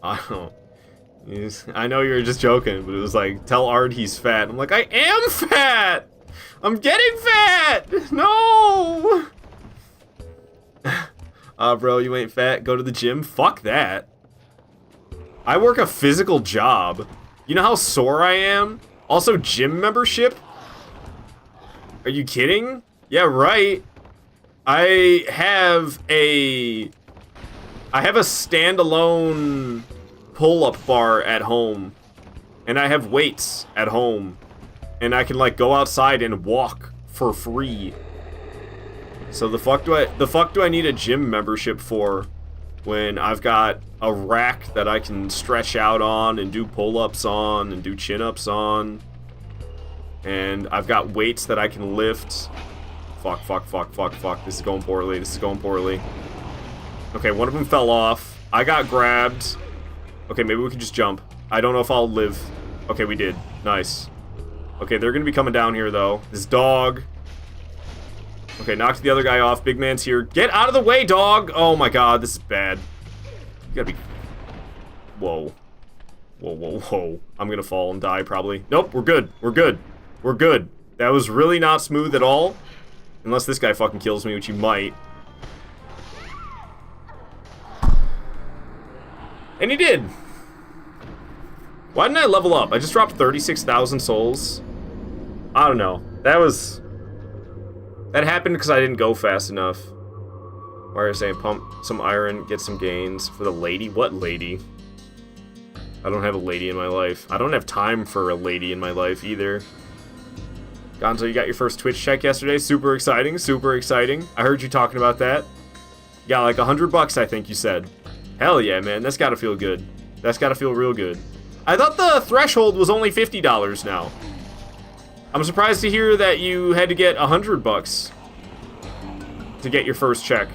I don't know. I know you were just joking, but it was like, tell Art he's fat. I'm like, I am fat! I'm getting fat! No! Bro, you ain't fat. Go to the gym? Fuck that. I work a physical job. You know how sore I am? Also, gym membership? Are you kidding? Yeah, right. I have a standalone pull-up bar at home, and I have weights at home, and I can like go outside and walk for free. So the fuck do I need a gym membership for when I've got a rack that I can stretch out on and do pull-ups on and do chin-ups on, and I've got weights that I can lift. Fuck. This is going poorly. Okay, one of them fell off. I got grabbed. Okay, maybe we can just jump. I don't know if I'll live. Okay, we did. Nice. Okay, they're gonna be coming down here, though. This dog. Okay, knocked the other guy off. Big man's here. Get out of the way, dog! Oh my god, this is bad. You gotta be... Whoa. Whoa. I'm gonna fall and die, probably. Nope, we're good. That was really not smooth at all. Unless this guy fucking kills me, which he might. And he did. Why didn't I level up? I just dropped 36,000 souls. I don't know. That happened because I didn't go fast enough. Why are you saying pump some iron, get some gains for the lady? What lady? I don't have a lady in my life. I don't have time for a lady in my life either. Gonzo, you got your first Twitch check yesterday. Super exciting. I heard you talking about that. You got like $100, I think you said. Hell yeah, man. That's gotta feel good. That's gotta feel real good. I thought the threshold was only $50 now. I'm surprised to hear that you had to get $100 to get your first check.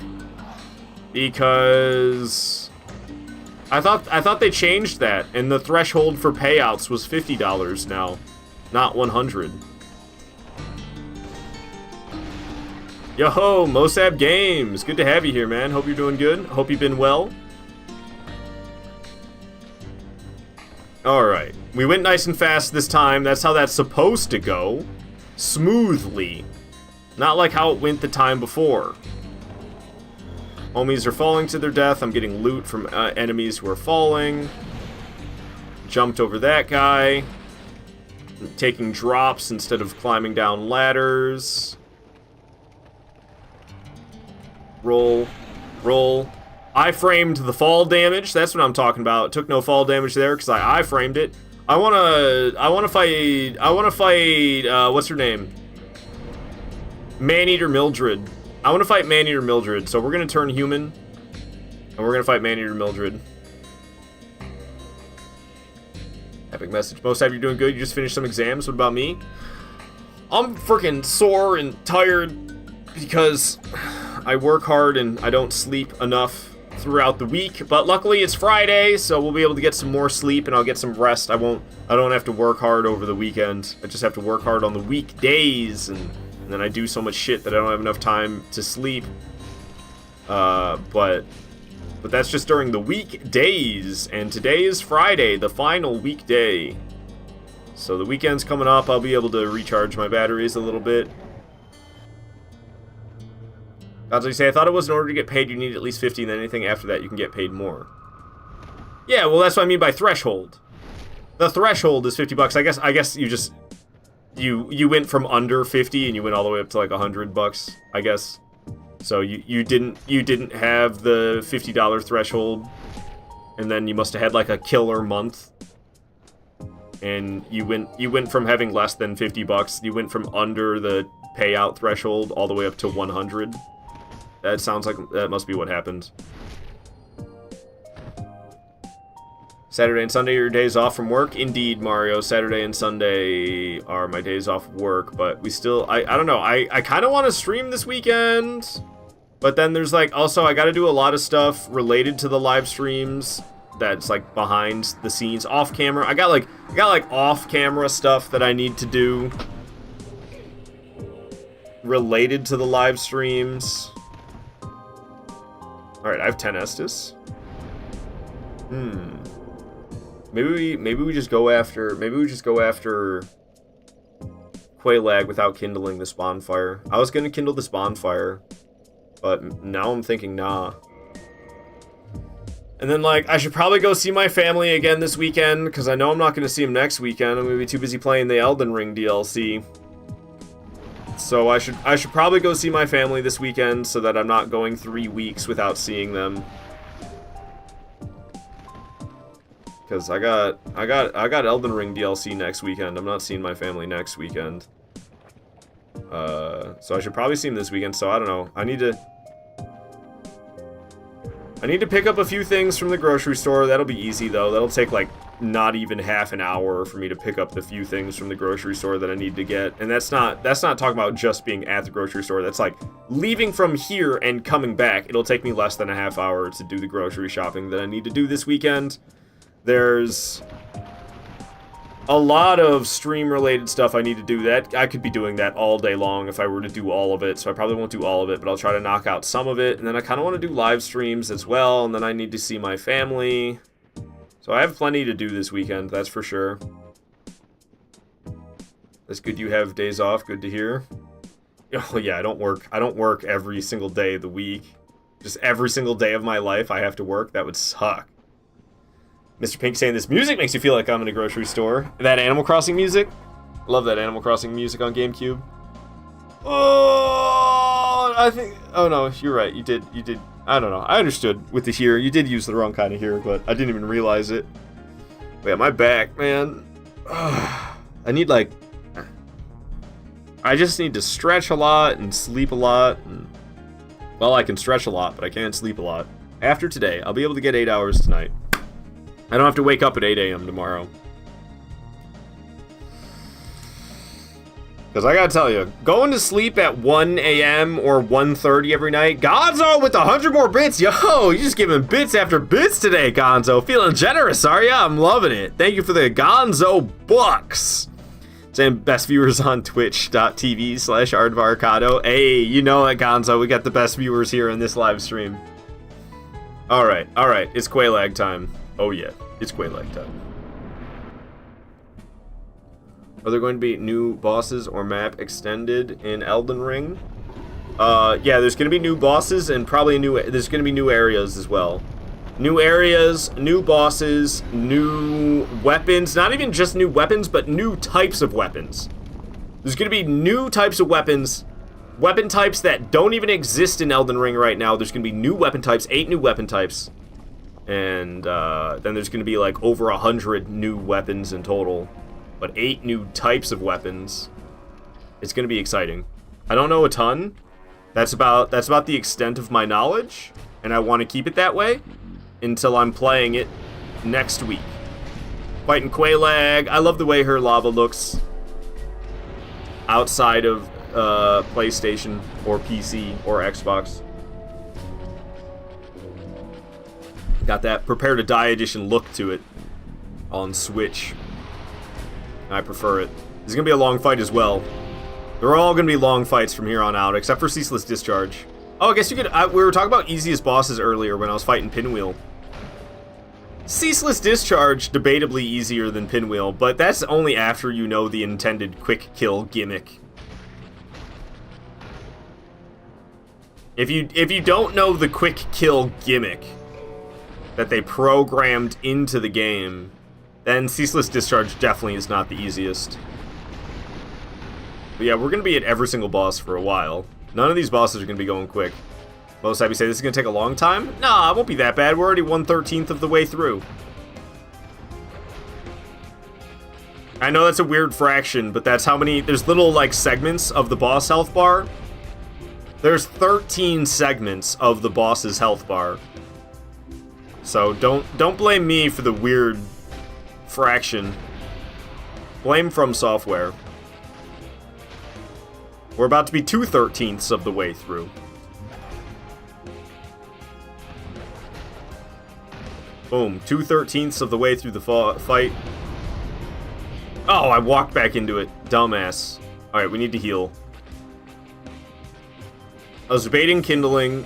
Because I thought they changed that, and the threshold for payouts was $50 now, not $100. Yo-ho, Mosab Games. Good to have you here, man. Hope you're doing good. Hope you've been well. Alright, We went nice and fast this time. That's how that's supposed to go. Smoothly. Not like how it went the time before. Homies are falling to their death. I'm getting loot from enemies who are falling. Jumped over that guy. Taking drops instead of climbing down ladders. Roll. Roll. I framed the fall damage. That's what I'm talking about. Took no fall damage there because I framed it. I wanna fight, what's her name? Maneater Mildred. I wanna fight Maneater Mildred, so we're gonna turn human. And we're gonna fight Maneater Mildred. Epic message. Most of you doing good. You just finished some exams. What about me? I'm freaking sore and tired because I work hard and I don't sleep enough throughout the week, but luckily it's Friday, so we'll be able to get some more sleep and I'll get some rest. I don't have to work hard over the weekend. I just have to work hard on the weekdays, and then I do so much shit that I don't have enough time to sleep. But that's just during the weekdays, and today is Friday, the final weekday. So the weekend's coming up, I'll be able to recharge my batteries a little bit. Godzilla, you say, I thought it was in order to get paid you need at least 50, and then anything after that you can get paid more. Yeah, well that's what I mean by threshold. The threshold is 50 bucks. I guess you just you went from under 50 and you went all the way up to like 100 bucks, I guess. So you didn't have the $50 threshold, and then you must have had like a killer month. And you went from having less than 50 bucks, you went from under the payout threshold all the way up to 100. That sounds like that must be what happened. Saturday and Sunday are your days off from work? Indeed, Mario. Saturday and Sunday are my days off work, but we still, I don't know. I kind of want to stream this weekend, but then there's like, also I got to do a lot of stuff related to the live streams that's like behind the scenes, off camera. I got like off camera stuff that I need to do related to the live streams. Alright, I have 10 Estus. Maybe we just go after Quaylag without kindling this bonfire. I was gonna kindle this bonfire, but now I'm thinking nah. And then like I should probably go see my family again this weekend, because I know I'm not gonna see them next weekend. I'm gonna be too busy playing the Elden Ring DLC. So I should probably go see my family this weekend so that I'm not going 3 weeks without seeing them. Because I got Elden Ring DLC next weekend. I'm not seeing my family next weekend. So I should probably see them this weekend. So I don't know. I need to pick up a few things from the grocery store. That'll be easy though. That'll take like not even half an hour for me to pick up the few things from the grocery store that I need to get. And that's not talking about just being at the grocery store. That's like leaving from here and coming back. It'll take me less than a half hour to do the grocery shopping that I need to do this weekend. There's a lot of stream related stuff I need to do. That I could be doing that all day long if I were to do all of it, so I probably won't do all of it, but I'll try to knock out some of it. And then I kind of want to do live streams as well, and then I need to see my family. So I have plenty to do this weekend, that's for sure. That's good you have days off, good to hear. Oh yeah, I don't work every single day of the week. Just every single day of my life I have to work. That would suck. Mr. Pink saying this music makes you feel like I'm in a grocery store. That Animal Crossing music. Love that Animal Crossing music on GameCube. Oh, I think. Oh no, you're right. You did. I don't know. I understood with the here. You did use the wrong kind of here, but I didn't even realize it. But yeah, my back, man. I need like. I just need to stretch a lot and sleep a lot. And, well, I can stretch a lot, but I can't sleep a lot. After today, I'll be able to get 8 hours tonight. I don't have to wake up at 8 a.m. tomorrow. Because I gotta tell you, going to sleep at 1 a.m. or 1:30 every night, Gonzo with 100 more bits. Yo, you just giving bits after bits today, Gonzo. Feeling generous, are ya? I'm loving it. Thank you for the Gonzo bucks. Saying best viewers on twitch.tv/ArdvarCado. Hey, you know it, Gonzo. We got the best viewers here in this live stream. Alright. It's Quaylag time. Oh yeah, it's Quaylag time. Are there going to be new bosses or map extended in Elden Ring? Yeah, there's going to be new bosses and probably there's going to be new areas as well. New areas, new bosses, new weapons. Not even just new weapons, but new types of weapons. There's going to be new types of weapons. Weapon types that don't even exist in Elden Ring right now. There's going to be new weapon types, 8 new weapon types. And then there's going to be like over 100 new weapons in total. But 8 new types of weapons. It's going to be exciting. I don't know a ton. That's about the extent of my knowledge. And I want to keep it that way until I'm playing it next week. Fighting Quelaag. I love the way her lava looks outside of PlayStation or PC or Xbox. Got that Prepare to Die edition look to it on Switch. I prefer it. This is going to be a long fight as well. They're all going to be long fights from here on out, except for Ceaseless Discharge. Oh, I guess you could... we were talking about easiest bosses earlier when I was fighting Pinwheel. Ceaseless Discharge, debatably easier than Pinwheel, but that's only after you know the intended quick kill gimmick. If you don't know the quick kill gimmick that they programmed into the game, then Ceaseless Discharge definitely is not the easiest. But yeah, we're going to be at every single boss for a while. None of these bosses are going to be going quick. Most happy say this is going to take a long time? Nah, it won't be that bad. We're already 1/13 of the way through. I know that's a weird fraction, but that's how many... There's little, like, segments of the boss health bar. There's 13 segments of the boss's health bar. So don't blame me for the weird fraction. Blame From Software. We're about to be 2/13 of the way through. Boom, 2/13 of the way through the fight. Oh, I walked back into it. Dumbass. Alright, we need to heal. I was debating kindling,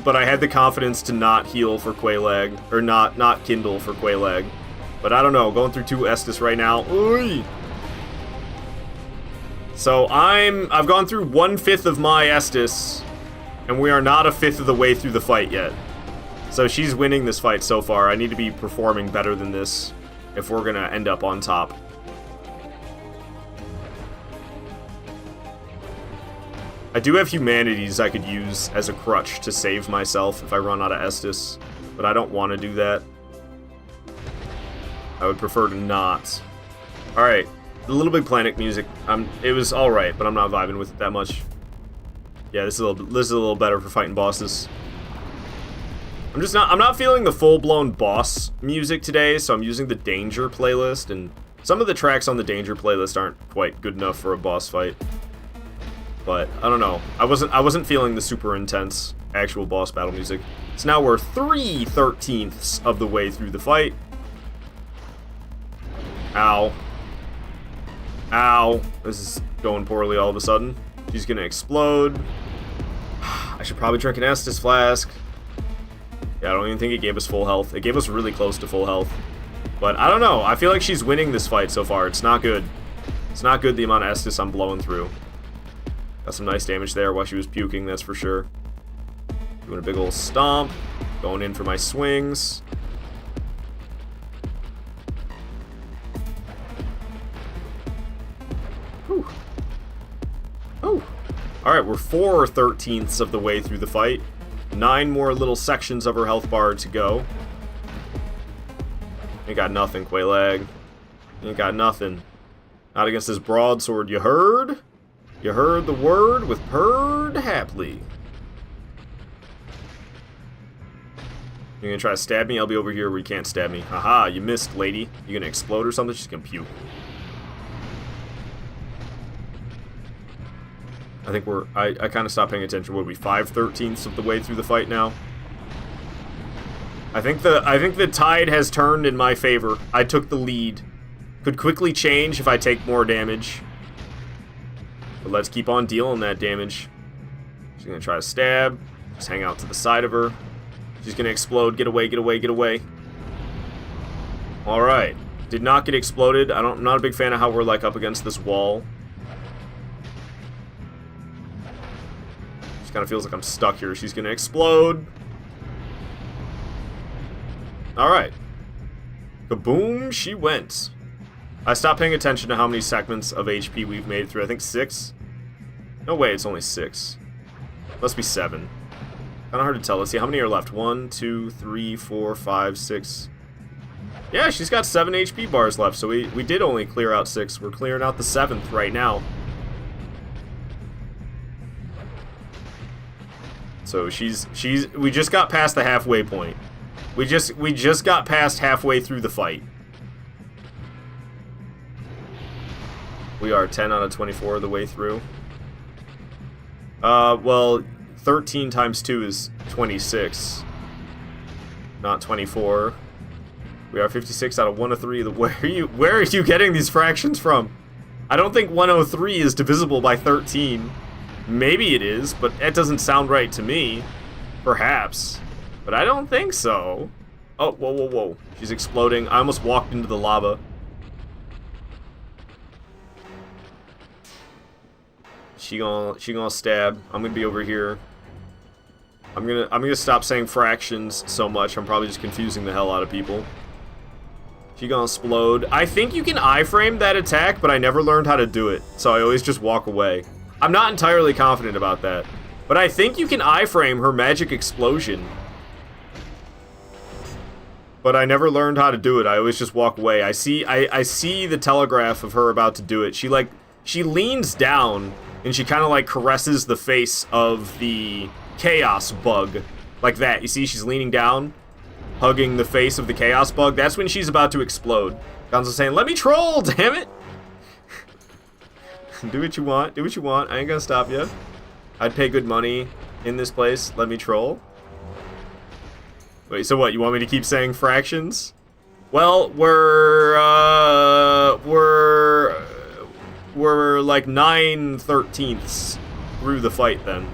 but I had the confidence to not heal for Quelaag, or not kindle for Quelaag. But I don't know, going through 2 Estus right now. Oy! So I've gone through 1/5 of my Estus, and we are not 1/5 of the way through the fight yet. So she's winning this fight so far. I need to be performing better than this if we're gonna end up on top. I do have humanities I could use as a crutch to save myself if I run out of Estus, but I don't want to do that. I would prefer to not. Alright, the Little Big Planet music, it was alright, but I'm not vibing with it that much. Yeah, this is a little better for fighting bosses. I'm not feeling the full-blown boss music today, so I'm using the Danger playlist, and some of the tracks on the Danger playlist aren't quite good enough for a boss fight. But I don't know. I wasn't feeling the super intense actual boss battle music. So now we're 3/13 of the way through the fight. Ow. Ow. This is going poorly all of a sudden. She's gonna explode. I should probably drink an Estus flask. Yeah, I don't even think it gave us full health. It gave us really close to full health. But I don't know. I feel like she's winning this fight so far. It's not good. It's not good the amount of Estus I'm blowing through. Got some nice damage there while she was puking, that's for sure. Doing a big old stomp. Going in for my swings. Whew. Oh. Alright, we're 4/13 of the way through the fight. 9 more little sections of her health bar to go. Ain't got nothing, Quelaag. Ain't got nothing. Not against this broadsword, you heard? You heard the word with purred happily. You're gonna try to stab me? I'll be over here where you can't stab me. Haha, you missed, lady. You gonna explode or something? She's gonna puke. I think I kind of stopped paying attention. What are we, 5/13 of the way through the fight now? I think the tide has turned in my favor. I took the lead. Could quickly change if I take more damage. But let's keep on dealing that damage. She's gonna try to stab. Just hang out to the side of her. She's gonna explode. Get away, get away, get away. Alright. Did not get exploded. I'm not a big fan of how we're like up against this wall. Just kind of feels like I'm stuck here. She's gonna explode. Alright. Kaboom, she went. I stopped paying attention to how many segments of HP we've made through. I think 6. No way, it's only 6. Must be 7. Kind of hard to tell. Let's see, how many are left? 1, 2, 3, 4, 5, 6. Yeah, she's got 7 HP bars left, so we did only clear out 6. We're clearing out the 7th right now. So we just got past the halfway point. We just got past halfway through the fight. We are 10 out of 24 of the way through. Well, 13 times 2 is 26. Not 24. We are 56 out of 103. Where are you getting these fractions from? I don't think 103 is divisible by 13. Maybe it is, but that doesn't sound right to me. Perhaps. But I don't think so. Oh, whoa, whoa, whoa. She's exploding. I almost walked into the lava. She gonna stab. I'm gonna be over here. I'm gonna stop saying fractions so much. I'm probably just confusing the hell out of people. She gonna explode. I think you can iframe that attack, but I never learned how to do it, so I always just walk away. I'm not entirely confident about that, but I think you can iframe her magic explosion. But I never learned how to do it. I always just walk away. I see the telegraph of her about to do it. She leans down and she kind of like caresses the face of the chaos bug like that. You see, she's leaning down, hugging the face of the chaos bug. That's when she's about to explode. Gonzo's saying, "Let me troll, damn it!" Do what you want. Do what you want. I ain't gonna stop you. I'd pay good money in this place. Let me troll. Wait, so what? You want me to keep saying fractions? Well, we're like 9/13ths through the fight then.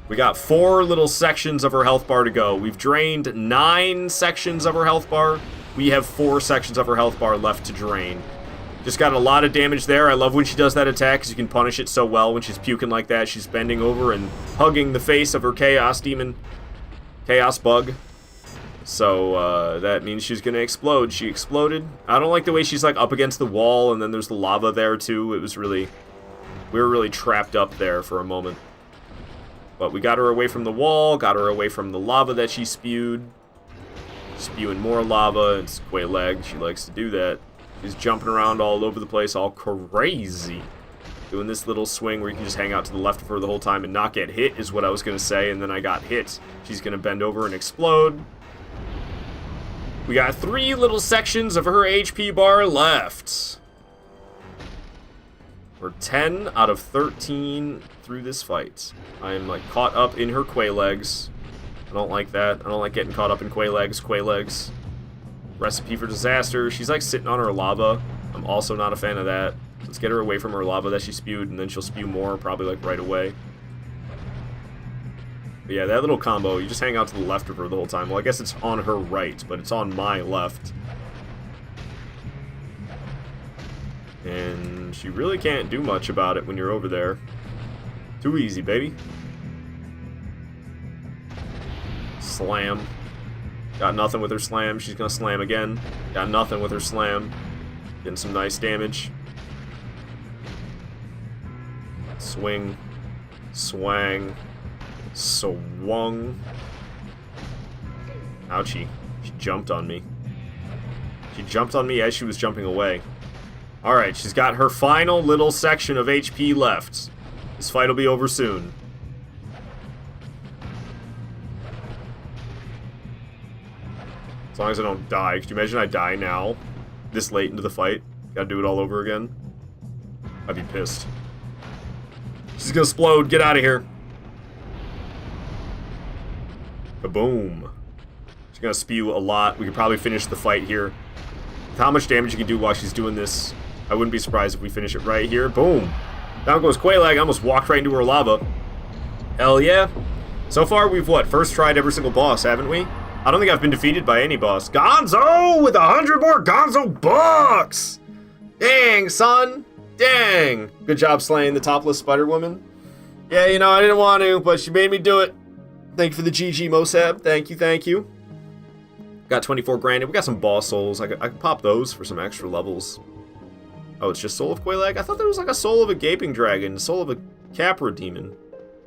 We got 4 little sections of her health bar to go. We've drained 9 sections of her health bar. We have 4 sections of her health bar left to drain. Just got a lot of damage there. I love when she does that attack because you can punish it so well when she's puking like that. She's bending over and hugging the face of her chaos demon, chaos bug. So that means she's gonna explode. She exploded. I don't like the way she's like up against the wall and then there's the lava there too. We were really trapped up there for a moment. But we got her away from the wall, got her away from the lava that she spewed. Spewing more lava. It's Quay-leg. She likes to do that. She's jumping around all over the place, all crazy. Doing this little swing where you can just hang out to the left of her the whole time and not get hit is what I was going to say, and then I got hit. She's going to bend over and explode. We got 3 little sections of her HP bar left. We're 10 out of 13 through this fight. I am like caught up in her Quay-legs. I don't like that. I don't like getting caught up in Quay-legs. Quay-legs. Recipe for disaster. She's like sitting on her lava. I'm also not a fan of that. Let's get her away from her lava that she spewed, and then she'll spew more, probably like right away. But yeah, that little combo, you just hang out to the left of her the whole time. Well, I guess it's on her right, but it's on my left. And she really can't do much about it when you're over there. Too easy, baby. Slam. Got nothing with her slam. She's gonna slam again. Got nothing with her slam. Getting some nice damage. Swing. Swang. Swung. Ouchie. She jumped on me. She jumped on me as she was jumping away. Alright, she's got her final little section of HP left. This fight will be over soon. As long as I don't die. Could you imagine I die now? This late into the fight? Gotta do it all over again? I'd be pissed. She's gonna explode. Get out of here. Kaboom. She's gonna spew a lot. We could probably finish the fight here. With how much damage you can do while she's doing this, I wouldn't be surprised if we finish it right here. Boom. Down goes Quay-leg. I almost walked right into her lava. Hell yeah. So far, we've what? First tried every single boss, haven't we? I don't think I've been defeated by any boss. Gonzo with 100 more Gonzo bucks! Dang, son. Dang. Good job slaying the topless Spider Woman. Yeah, you know, I didn't want to, but she made me do it. Thank you for the GG, Mosab. Thank you, thank you. Got 24 grand. We got some boss souls. I could pop those for some extra levels. Oh, it's just Soul of Quelaag? I thought there was like a Soul of a Gaping Dragon, Soul of a Capra Demon.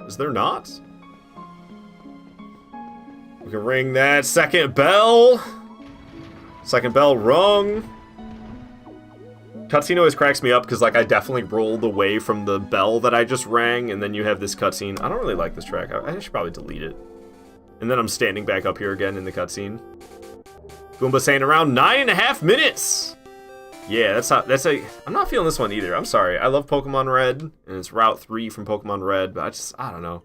Is there not? We can ring that second bell. Second bell rung. Cutscene always cracks me up because, like, I definitely rolled away from the bell that I just rang, and then you have this cutscene. I don't really like this track. I should probably delete it. And then I'm standing back up here again in the cutscene. Goomba saying around 9.5 minutes. Yeah, I'm not feeling this one either. I'm sorry. I love Pokemon Red, and it's Route 3 from Pokemon Red, but I don't know.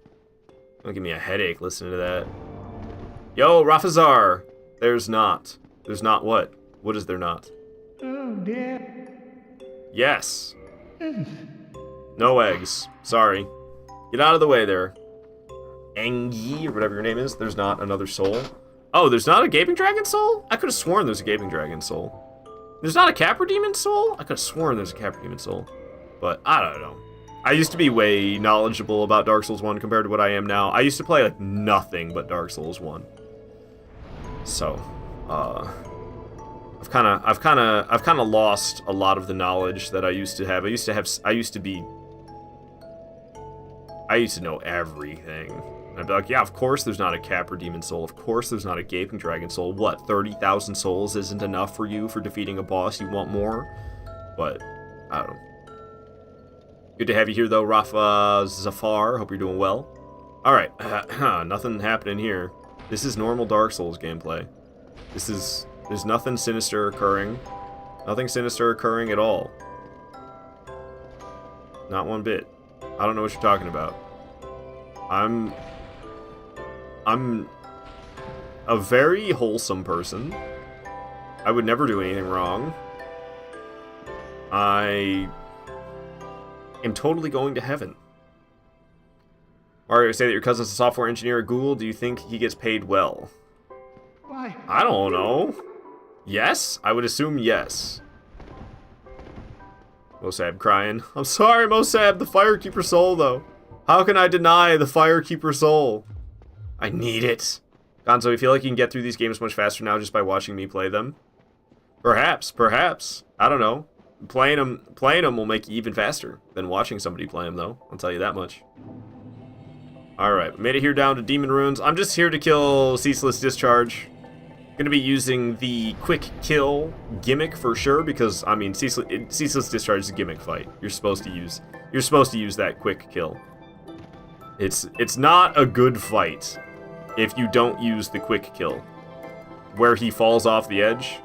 Don't give me a headache listening to that. Yo, Rafazar. There's not what? What is there not? Oh, Dad. Yes. No eggs. Sorry. Get out of the way there. Angie, or whatever your name is. There's not another soul. Oh, there's not a Gaping Dragon soul? I could have sworn there's a Gaping Dragon soul. There's not a Capra Demon soul? I could have sworn there's a Capra Demon soul. But I don't know. I used to be way knowledgeable about Dark Souls 1 compared to what I am now. I used to play like nothing but Dark Souls 1. So, I've kind of lost a lot of the knowledge that I used to have. I used to know everything. And I'd be like, yeah, of course there's not a Capra Demon soul. Of course there's not a Gaping Dragon soul. What, 30,000 souls isn't enough for you for defeating a boss? You want more? But, I don't know. Good to have you here, though, Rafa Zafar. Hope you're doing well. Alright, nothing happening here. This is normal Dark Souls gameplay. There's nothing sinister occurring. Nothing sinister occurring at all. Not one bit. I don't know what you're talking about. I'm a very wholesome person. I would never do anything wrong. I am totally going to heaven. Mario, say that your cousin's a software engineer at Google. Do you think he gets paid well? Why? I don't know. Yes? I would assume yes. Mosab crying. I'm sorry, Mosab, the Firekeeper soul, though. How can I deny the Firekeeper soul? I need it. Gonzo, you feel like you can get through these games much faster now just by watching me play them? Perhaps. I don't know. Playing them will make you even faster than watching somebody play them, though. I'll tell you that much. Alright, made it here down to Demon Ruins. I'm just here to kill Ceaseless Discharge. Gonna be using the quick kill gimmick for sure, because I mean Ceaseless Discharge is a gimmick fight. You're supposed to use that quick kill. It's not a good fight if you don't use the quick kill, where he falls off the edge.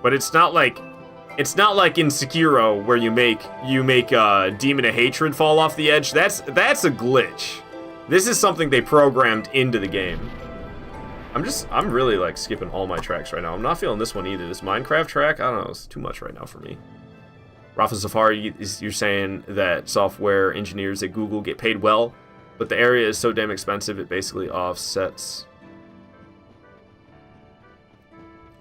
But it's not like in Sekiro where you make Demon of Hatred fall off the edge. That's a glitch. This is something they programmed into the game. I'm really like skipping all my tracks right now. I'm not feeling this one either. This Minecraft track, I don't know, it's too much right now for me. Rafa Safari, you're saying that software engineers at Google get paid well, but the area is so damn expensive it basically offsets.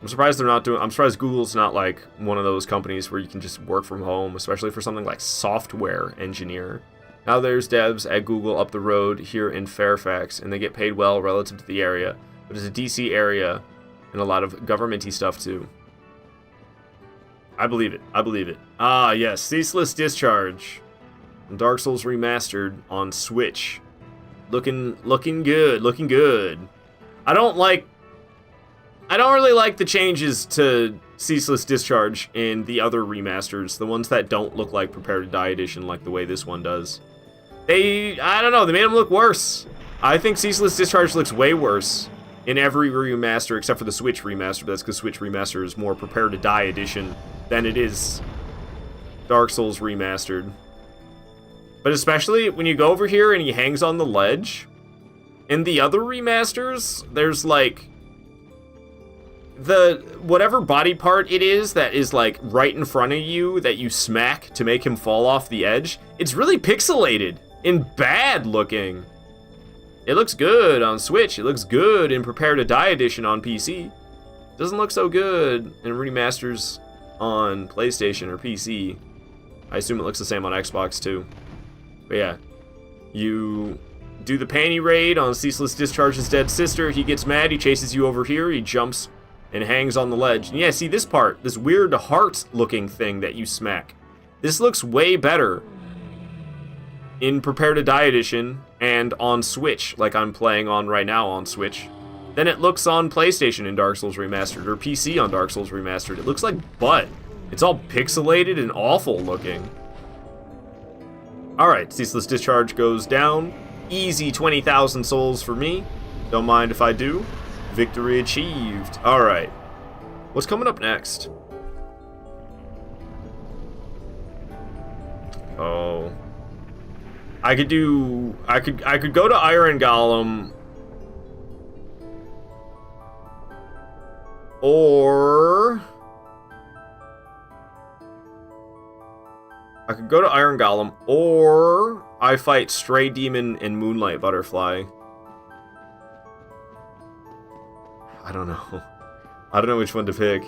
I'm surprised Google's not like one of those companies where you can just work from home, especially for something like software engineer. Now there's devs at Google up the road here in Fairfax, and they get paid well relative to the area. But it's a DC area, and a lot of government-y stuff too. I believe it. Ah, yes, Ceaseless Discharge. Dark Souls Remastered on Switch. Looking good. I don't really like the changes to Ceaseless Discharge in the other remasters, the ones that don't look like Prepare to Die Edition like the way this one does. I don't know, they made them look worse. I think Ceaseless Discharge looks way worse in every remaster except for the Switch remaster, but that's because Switch remaster is more Prepare to Die Edition than it is Dark Souls Remastered. But especially when you go over here and he hangs on the ledge, in the other remasters, there's like whatever body part it is that is like right in front of you that you smack to make him fall off the edge, it's really pixelated and bad looking. It looks good on Switch. It looks good in Prepare to Die Edition on PC. Doesn't look so good in remasters on PlayStation or PC. I assume it looks the same on Xbox too. But yeah, you do the panty raid on Ceaseless Discharge's dead sister. He gets mad. He chases you over here. He jumps and hangs on the ledge. And yeah, see this part, this weird heart-looking thing that you smack. This looks way better in Prepare to Die Edition and on Switch, like I'm playing on right now on Switch, than it looks on PlayStation in Dark Souls Remastered or PC on Dark Souls Remastered. It looks like butt. It's all pixelated and awful looking. Alright, Ceaseless Discharge goes down. Easy 20,000 souls for me. Don't mind if I do. Victory achieved. Alright. What's coming up next? Oh. I could go to Iron Golem. Or I could go to Iron Golem, or I fight Stray Demon and Moonlight Butterfly. I don't know. I don't know which one to pick.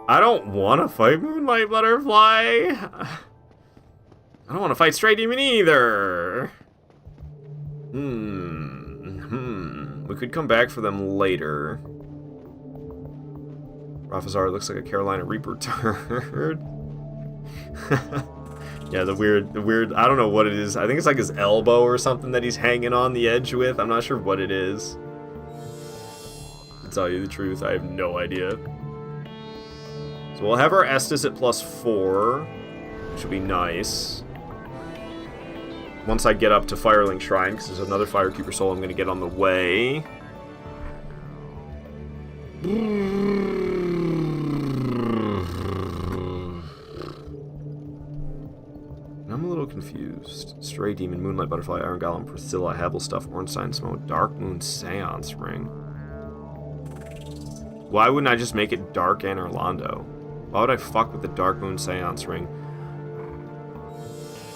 I don't want to fight Moonlight Butterfly. I don't want to fight Stray Demon either. We could come back for them later. Rafazar looks like a Carolina Reaper turd. Yeah, the weird, I don't know what it is. I think it's like his elbow or something that he's hanging on the edge with. I'm not sure what it is. To tell you the truth, I have no idea. So we'll have our Estus at +4, which will be nice. Once I get up to Firelink Shrine, because there's another Firekeeper soul I'm going to get on the way. I'm a little confused. Stray Demon, Moonlight Butterfly, Iron Golem, Priscilla, Havelstuff, Ornstein Smoke, Dark Moon Seance Ring. Why wouldn't I just make it Dark and Orlando? Why would I fuck with the Dark Moon Seance Ring?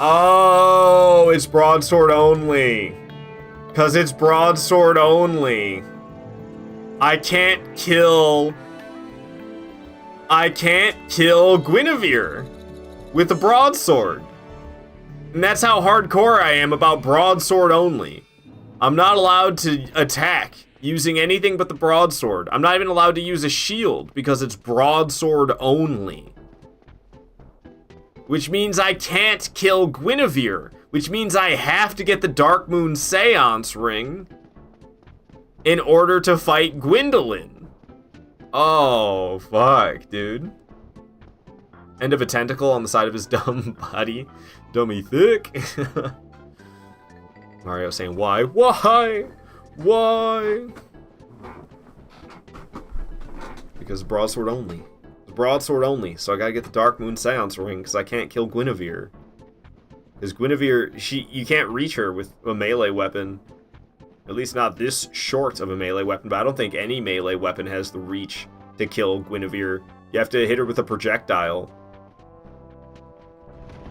Oh, it's Broadsword only. Because it's Broadsword only. I can't kill Guinevere with the Broadsword. And that's how hardcore I am about Broadsword only. I'm not allowed to attack using anything but the Broadsword. I'm not even allowed to use a shield because it's Broadsword only. Which means I can't kill Guinevere. Which means I have to get the Dark Moon Seance Ring in order to fight Gwendolyn. Oh, fuck, dude. End of a tentacle on the side of his dumb body. Dummy thick. Mario saying, why? Why? Why? Because Broadsword only. Broadsword only, so I gotta get the Dark Moon Seance Ring, because I can't kill Guinevere. Because Guinevere, you can't reach her with a melee weapon. At least not this short of a melee weapon, but I don't think any melee weapon has the reach to kill Guinevere. You have to hit her with a projectile.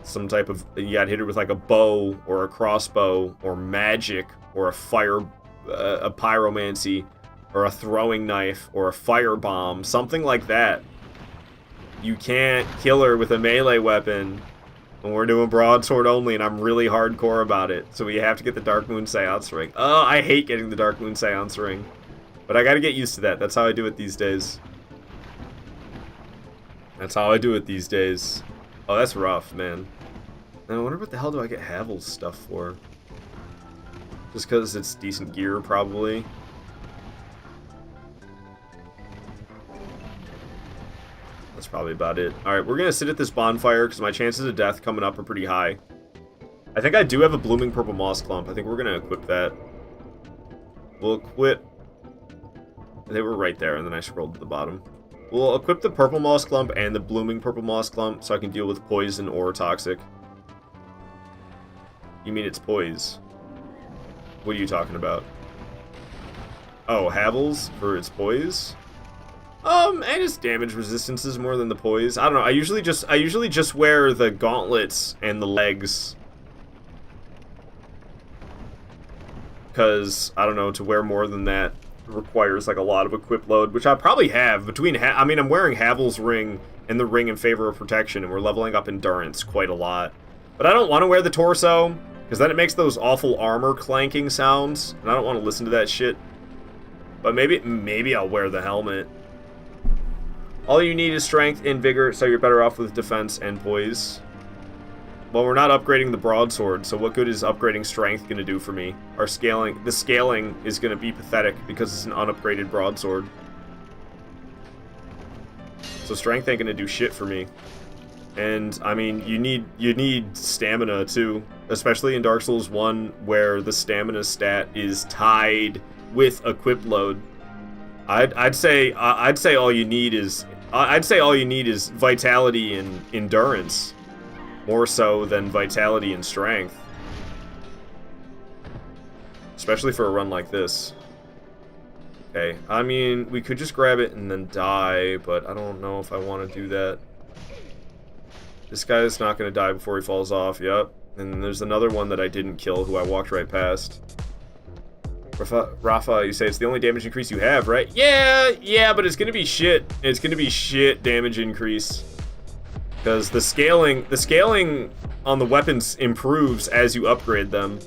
Some type of, you gotta hit her with like a bow, or a crossbow, or magic, or a pyromancy, or a throwing knife, or a firebomb, something like that. You can't kill her with a melee weapon. And we're doing Broadsword only, and I'm really hardcore about it. So we have to get the Dark Moon Seance Ring. Oh, I hate getting the Dark Moon Seance Ring. But I gotta get used to that. That's how I do it these days. That's how I do it these days. Oh, that's rough, man. And I wonder what the hell do I get Havel's stuff for? Just because it's decent gear, probably. That's probably about it. Alright, we're gonna sit at this bonfire because my chances of death coming up are pretty high. I think I do have a blooming purple moss clump. I think we're gonna equip that. We'll equip... They were right there, and then I scrolled to the bottom. We'll equip the purple moss clump and the blooming purple moss clump so I can deal with poison or toxic. You mean it's poise? What are you talking about? Oh, Havel's for its poise? And its damage resistance is more than the poise. I don't know. I usually just wear the gauntlets and the legs. because, I don't know, to wear more than that requires like a lot of equip load, which I probably have. I mean, I'm wearing Havel's ring and the ring in favor of protection, and we're leveling up endurance quite a lot. But I don't want to wear the torso, because then it makes those awful armor clanking sounds, and I don't want to listen to that shit. But maybe I'll wear the helmet. All you need is strength and vigor, so you're better off with defense and poise. Well, we're not upgrading the broadsword, so what good is upgrading strength going to do for me? The scaling is going to be pathetic because it's an unupgraded broadsword. So strength ain't going to do shit for me. And, I mean, you need stamina, too. Especially in Dark Souls 1, where the stamina stat is tied with equip load. I'd say all you need is vitality and endurance. More so than vitality and strength. Especially for a run like this. Okay, I mean, we could just grab it and then die, but I don't know if I want to do that. This guy's not going to die before he falls off, yep. And there's another one that I didn't kill who I walked right past. Rafa, you say it's the only damage increase you have, right? Yeah, but it's going to be shit. It's going to be shit damage increase. Because the scaling on the weapons improves as you upgrade them.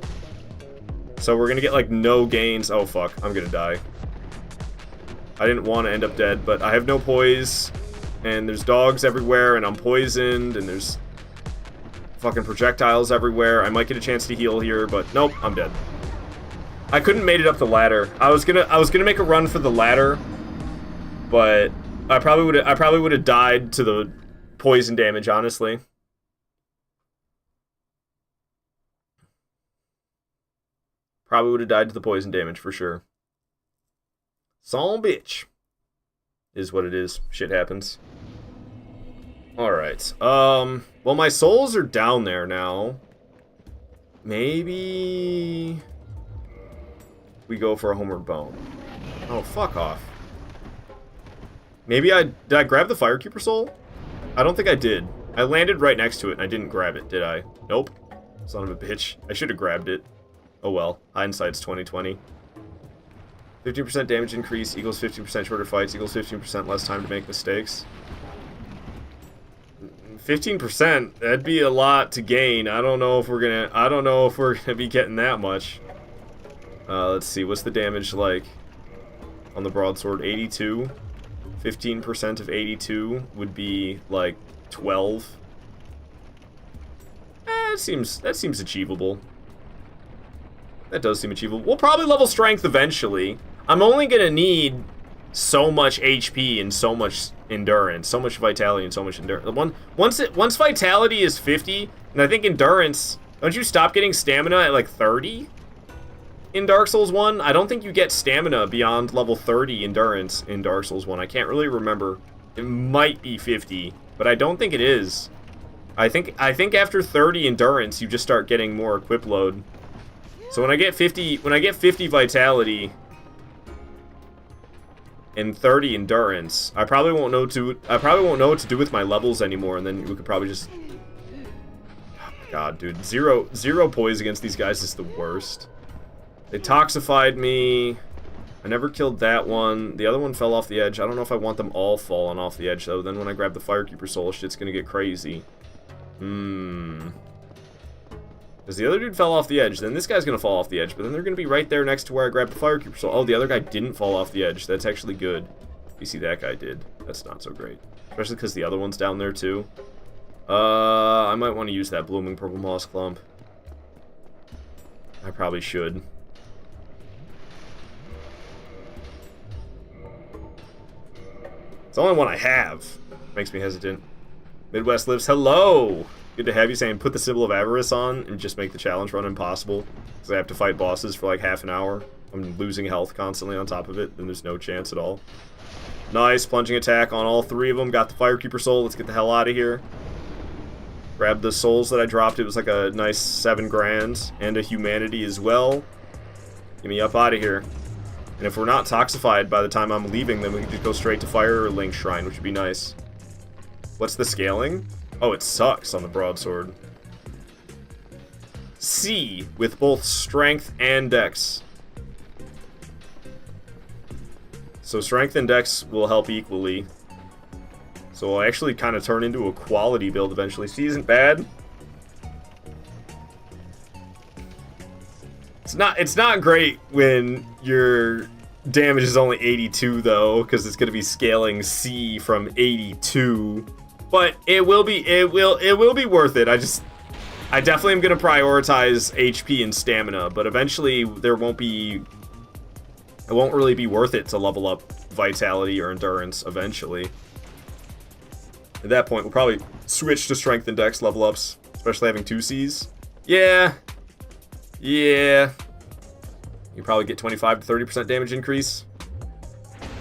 So we're gonna get like no gains. Oh fuck, I'm gonna die. I didn't want to end up dead, but I have no poise. And there's dogs everywhere, and I'm poisoned, and there's fucking projectiles everywhere. I might get a chance to heal here, but nope, I'm dead. I couldn't made it up the ladder. I was gonna make a run for the ladder, but I probably would have died to the poison damage, honestly. Probably would have died to the poison damage for sure. Son bitch. Is what it is. Shit happens. Alright. Well, my souls are down there now. Maybe we go for a homeward bone. Oh, fuck off. Maybe did I grab the Firekeeper soul? I don't think I did. I landed right next to it and I didn't grab it, did I? Nope. Son of a bitch. I should have grabbed it. Oh well. Hindsight's 20/20. 50% damage increase equals 15% shorter fights equals 15% less time to make mistakes. 15%? That'd be a lot to gain. I don't know if we're gonna be getting that much. Let's see, what's the damage like on the broadsword? 82. 15% of 82 would be like 12. That seems achievable. That does seem achievable. We'll probably level strength eventually. I'm only gonna need so much HP and so much endurance, so much vitality and so much endurance. Once vitality is 50, and I think endurance, don't you stop getting stamina at like 30? In Dark Souls 1, I don't think you get stamina beyond level 30 endurance in Dark Souls 1. I can't really remember. It might be 50, but I don't think it is. I think after 30 endurance, you just start getting more equip load. So when I get 50 vitality and 30 endurance, I probably won't know what to do with my levels anymore, and then we could probably just. Oh my god, dude, zero poise against these guys is the worst. They toxified me. I never killed that one. The other one fell off the edge. I don't know if I want them all falling off the edge, though. Then when I grab the Firekeeper soul, shit's gonna get crazy. Because the other dude fell off the edge, then this guy's gonna fall off the edge, but then they're gonna be right there next to where I grabbed the Firekeeper soul. Oh, the other guy didn't fall off the edge. That's actually good. You see, that guy did. That's not so great. Especially because the other one's down there, too. I might want to use that Blooming Purple Moss Clump. I probably should. It's the only one I have. Makes me hesitant. Midwest Lives, hello! Good to have you, saying put the Symbol of Avarice on and just make the challenge run impossible. Because I have to fight bosses for like half an hour. I'm losing health constantly on top of it, and there's no chance at all. Nice, plunging attack on all three of them. Got the Firekeeper soul, let's get the hell out of here. Grab the souls that I dropped, it was like a nice 7 grand. And a humanity as well. Get me up out of here. And if we're not toxified by the time I'm leaving, then we can just go straight to Firelink Shrine, which would be nice. What's the scaling? Oh, it sucks on the broadsword. C with both strength and dex. So strength and dex will help equally. So it'll actually kind of turn into a quality build eventually. C isn't bad. It's not great when your damage is only 82 though, because it's going to be scaling C from 82. But it will be worth it. I definitely am going to prioritize HP and stamina, but eventually it won't really be worth it to level up vitality or endurance eventually. At that point, we'll probably switch to strength and dex level ups, especially having 2 Cs. Yeah. You probably get 25 to 30% damage increase.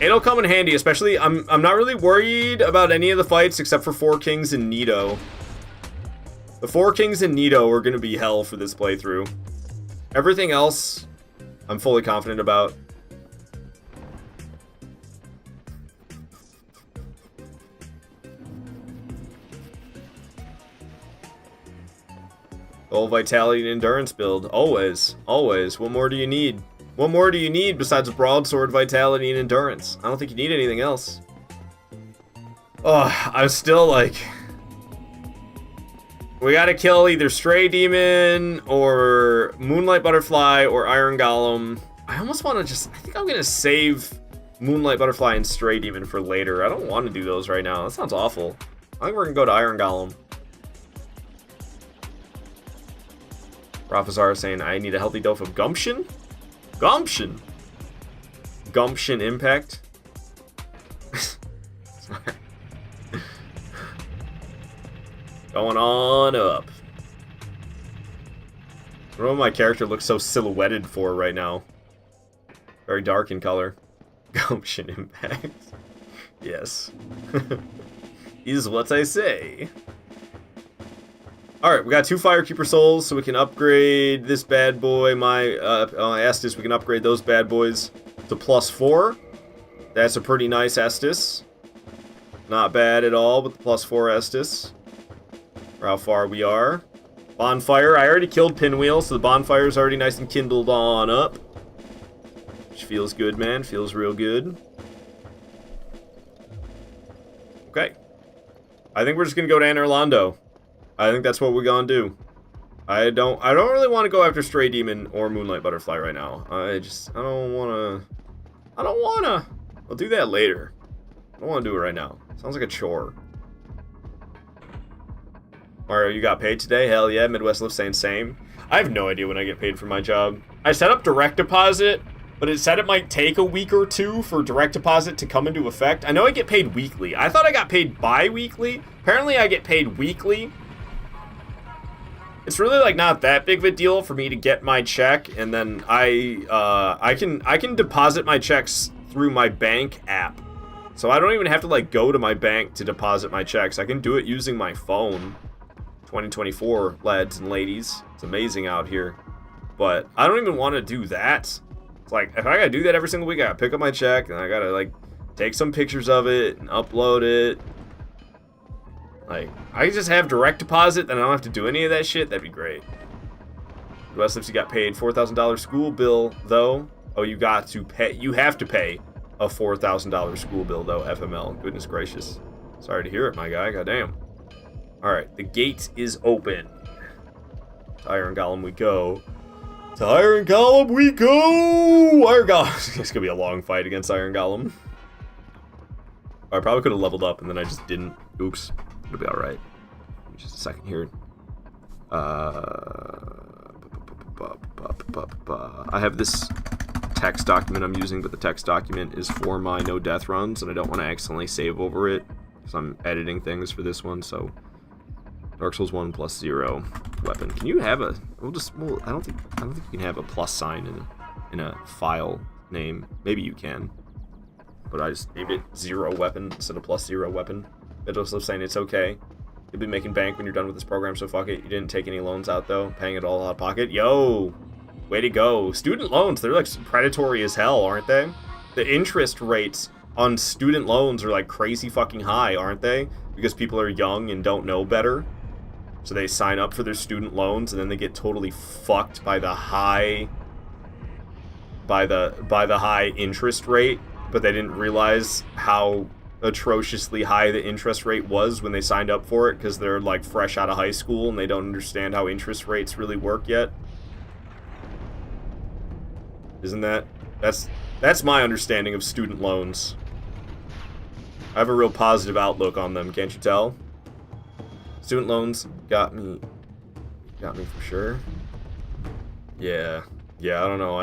It'll come in handy, especially I'm not really worried about any of the fights except for 4 Kings and Nito. The 4 Kings and Nito are going to be hell for this playthrough. Everything else, I'm fully confident about. Full vitality and endurance build. Always. Always. What more do you need? What more do you need besides broadsword, vitality, and endurance? I don't think you need anything else. Oh, I'm still like... We gotta kill either Stray Demon, or Moonlight Butterfly, or Iron Golem. I almost want to just... I think I'm gonna save Moonlight Butterfly and Stray Demon for later. I don't want to do those right now. That sounds awful. I think we're gonna go to Iron Golem. Professor saying, I need a healthy dose of gumption? Gumption? Gumption impact? Going on up. I don't know what my character looks so silhouetted for right now. Very dark in color. Gumption impact. Yes. Is what I say. Alright, we got 2 Firekeeper souls, so we can upgrade this bad boy, Estus, we can upgrade those bad boys to +4. That's a pretty nice Estus. Not bad at all with the +4 Estus. For how far we are. Bonfire, I already killed Pinwheel, so the bonfire's already nice and kindled on up. Which feels good, man, feels real good. Okay. I think we're just gonna go to Anor Londo. I think that's what we're gonna do. I don't really want to go after Stray Demon or Moonlight Butterfly right now. I don't wanna. I'll do that later. I don't wanna do it right now. Sounds like a chore. Mario, you got paid today? Hell yeah, Midwest Lift saying same. I have no idea when I get paid for my job. I set up direct deposit, but it said it might take a week or 2 for direct deposit to come into effect. I know I get paid weekly. I thought I got paid bi-weekly. Apparently I get paid weekly. It's really like not that big of a deal for me to get my check, and then I can deposit my checks through my bank app. So I don't even have to like go to my bank to deposit my checks. I can do it using my phone. 2024, lads and ladies. It's amazing out here. But I don't even want to do that. It's like, if I gotta do that every single week, I gotta pick up my check, and I gotta like take some pictures of it and upload it. Like, I can just have direct deposit, then I don't have to do any of that shit. That'd be great. West Lips, you got paid $4,000 school bill, though. Oh, you got to pay. You have to pay a $4,000 school bill, though, FML. Goodness gracious. Sorry to hear it, my guy. Goddamn. Alright, the gate is open. To Iron Golem we go. To Iron Golem we go! Iron Golem. It's gonna be a long fight against Iron Golem. I probably could have leveled up, and then I just didn't. Oops. It'll be alright. Just a second here. I have this text document I'm using, but the text document is for my no death runs, and I don't want to accidentally save over it, because I'm editing things for this one. So Dark Souls 1 +0 weapon. Can you have a? I don't think you can have a plus sign in a file name. Maybe you can, but I just named it 0 weapon instead of +0 weapon. Midwest Lift saying it's okay. You'll be making bank when you're done with this program, so fuck it. You didn't take any loans out, though. Paying it all out of pocket. Yo! Way to go. Student loans, they're like predatory as hell, aren't they? The interest rates on student loans are like crazy fucking high, aren't they? Because people are young and don't know better. So they sign up for their student loans, and then they get totally fucked by the high... by the high interest rate but they didn't realize how atrociously high the interest rate was when they signed up for it, because they're like fresh out of high school and they don't understand how interest rates really work yet. Isn't that's my understanding of student loans. I have a real positive outlook on them, can't you tell? Student loans got me for sure. Yeah, I don't know.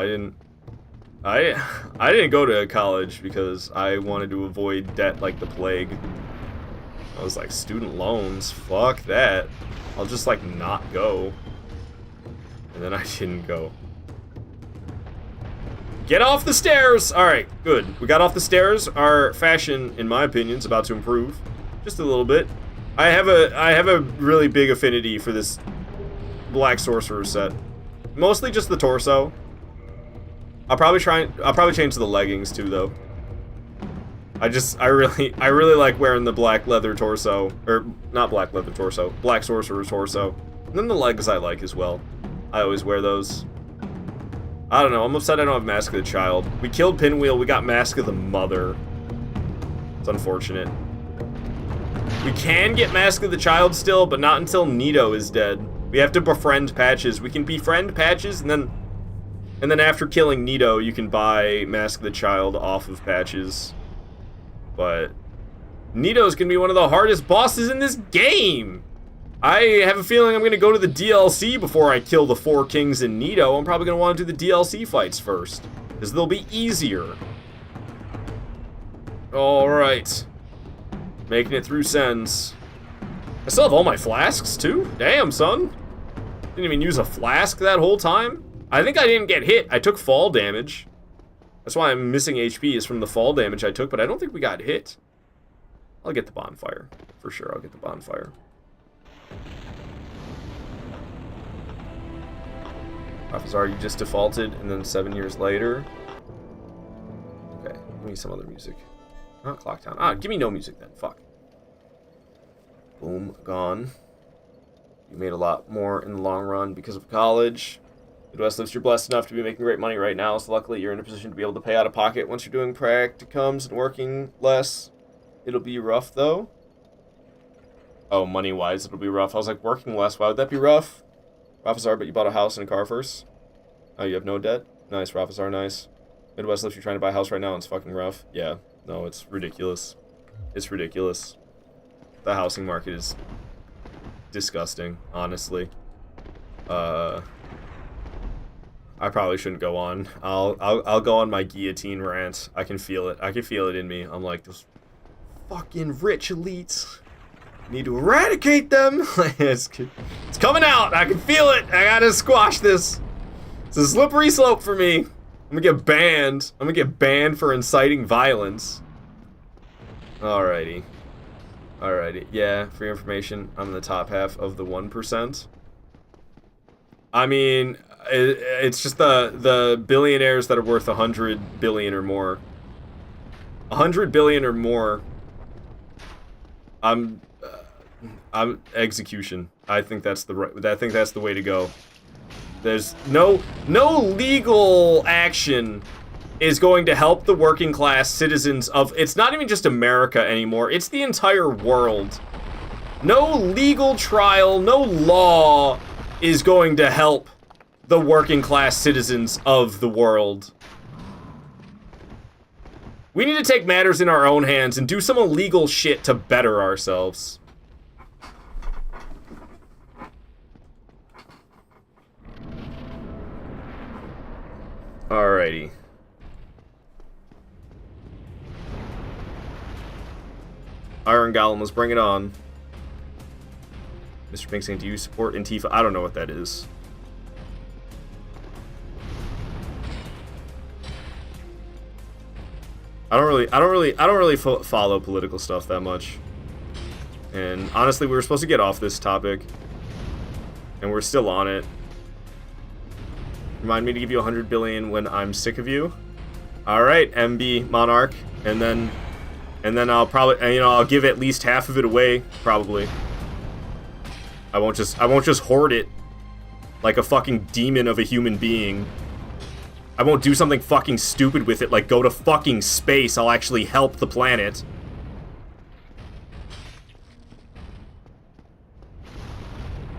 I didn't go to college because I wanted to avoid debt like the plague. I was like, student loans, fuck that. I'll just like not go. And then I didn't go. Get off the stairs! Alright, good. We got off the stairs. Our fashion, in my opinion, is about to improve. Just a little bit. I have a really big affinity for this Black Sorcerer set. Mostly just the torso. I'll probably change the leggings too, though. I really like wearing the black leather torso, or not black leather torso, Black Sorcerer torso. And then the legs I like as well. I always wear those. I don't know, I'm upset I don't have Mask of the Child. We killed Pinwheel, we got Mask of the Mother. It's unfortunate. We can get Mask of the Child still, but not until Nito is dead. We have to befriend Patches. We can befriend Patches, and then after killing Nito, you can buy Mask of the Child off of Patches. But Nito's gonna be one of the hardest bosses in this game! I have a feeling I'm gonna go to the DLC before I kill the 4 kings and Nito. I'm probably gonna want to do the DLC fights first, because they'll be easier. Alright. Making it through Sens. I still have all my flasks, too? Damn, son. Didn't even use a flask that whole time? I think I didn't get hit. I took fall damage. That's why I'm missing HP, is from the fall damage I took, but I don't think we got hit. I'll get the bonfire. For sure, I'll get the bonfire. Officer, you just defaulted, and then 7 years later. Okay, give me some other music. Not Clocktown. Ah, give me no music then. Fuck. Boom, gone. You made a lot more in the long run because of college. Midwest lives, you're blessed enough to be making great money right now, so luckily you're in a position to be able to pay out of pocket once you're doing practicums and working less. It'll be rough, though. Oh, money-wise, it'll be rough. I was like, working less, why would that be rough? Rafazar, but you bought a house and a car first? Oh, you have no debt? Nice, Rafazar, nice. Midwest lives, you're trying to buy a house right now and it's fucking rough. Yeah, no, it's ridiculous. It's ridiculous. The housing market is disgusting, honestly. I probably shouldn't go on. I'll go on my guillotine rant. I can feel it. I can feel it in me. I'm like, those fucking rich elites. Need to eradicate them. It's coming out. I can feel it. I gotta squash this. It's a slippery slope for me. I'm gonna get banned. I'm gonna get banned for inciting violence. Alrighty. Alrighty. Yeah, for your information, I'm in the top half of the 1%. I mean, it's just the billionaires that are worth 100 billion or more. 100 billion or more. I'm execution. I think that's the right. I think that's the way to go. There's no legal action is going to help the working class citizens of. It's not even just America anymore. It's the entire world. No legal trial, no law is going to help the working class citizens of the world. We need to take matters in our own hands and do some illegal shit to better ourselves. Alrighty. Iron Golem, let's bring it on. Mr. Pink saying, do you support Antifa? I don't know what that is. I don't really follow political stuff that much. And honestly, we were supposed to get off this topic, and we're still on it. Remind me to give you 100 billion when I'm sick of you. All right, MB Monarch, and then I'll probably, I'll give at least half of it away, probably. I won't just hoard it like a fucking demon of a human being. I won't do something fucking stupid with it, like go to fucking space. I'll actually help the planet.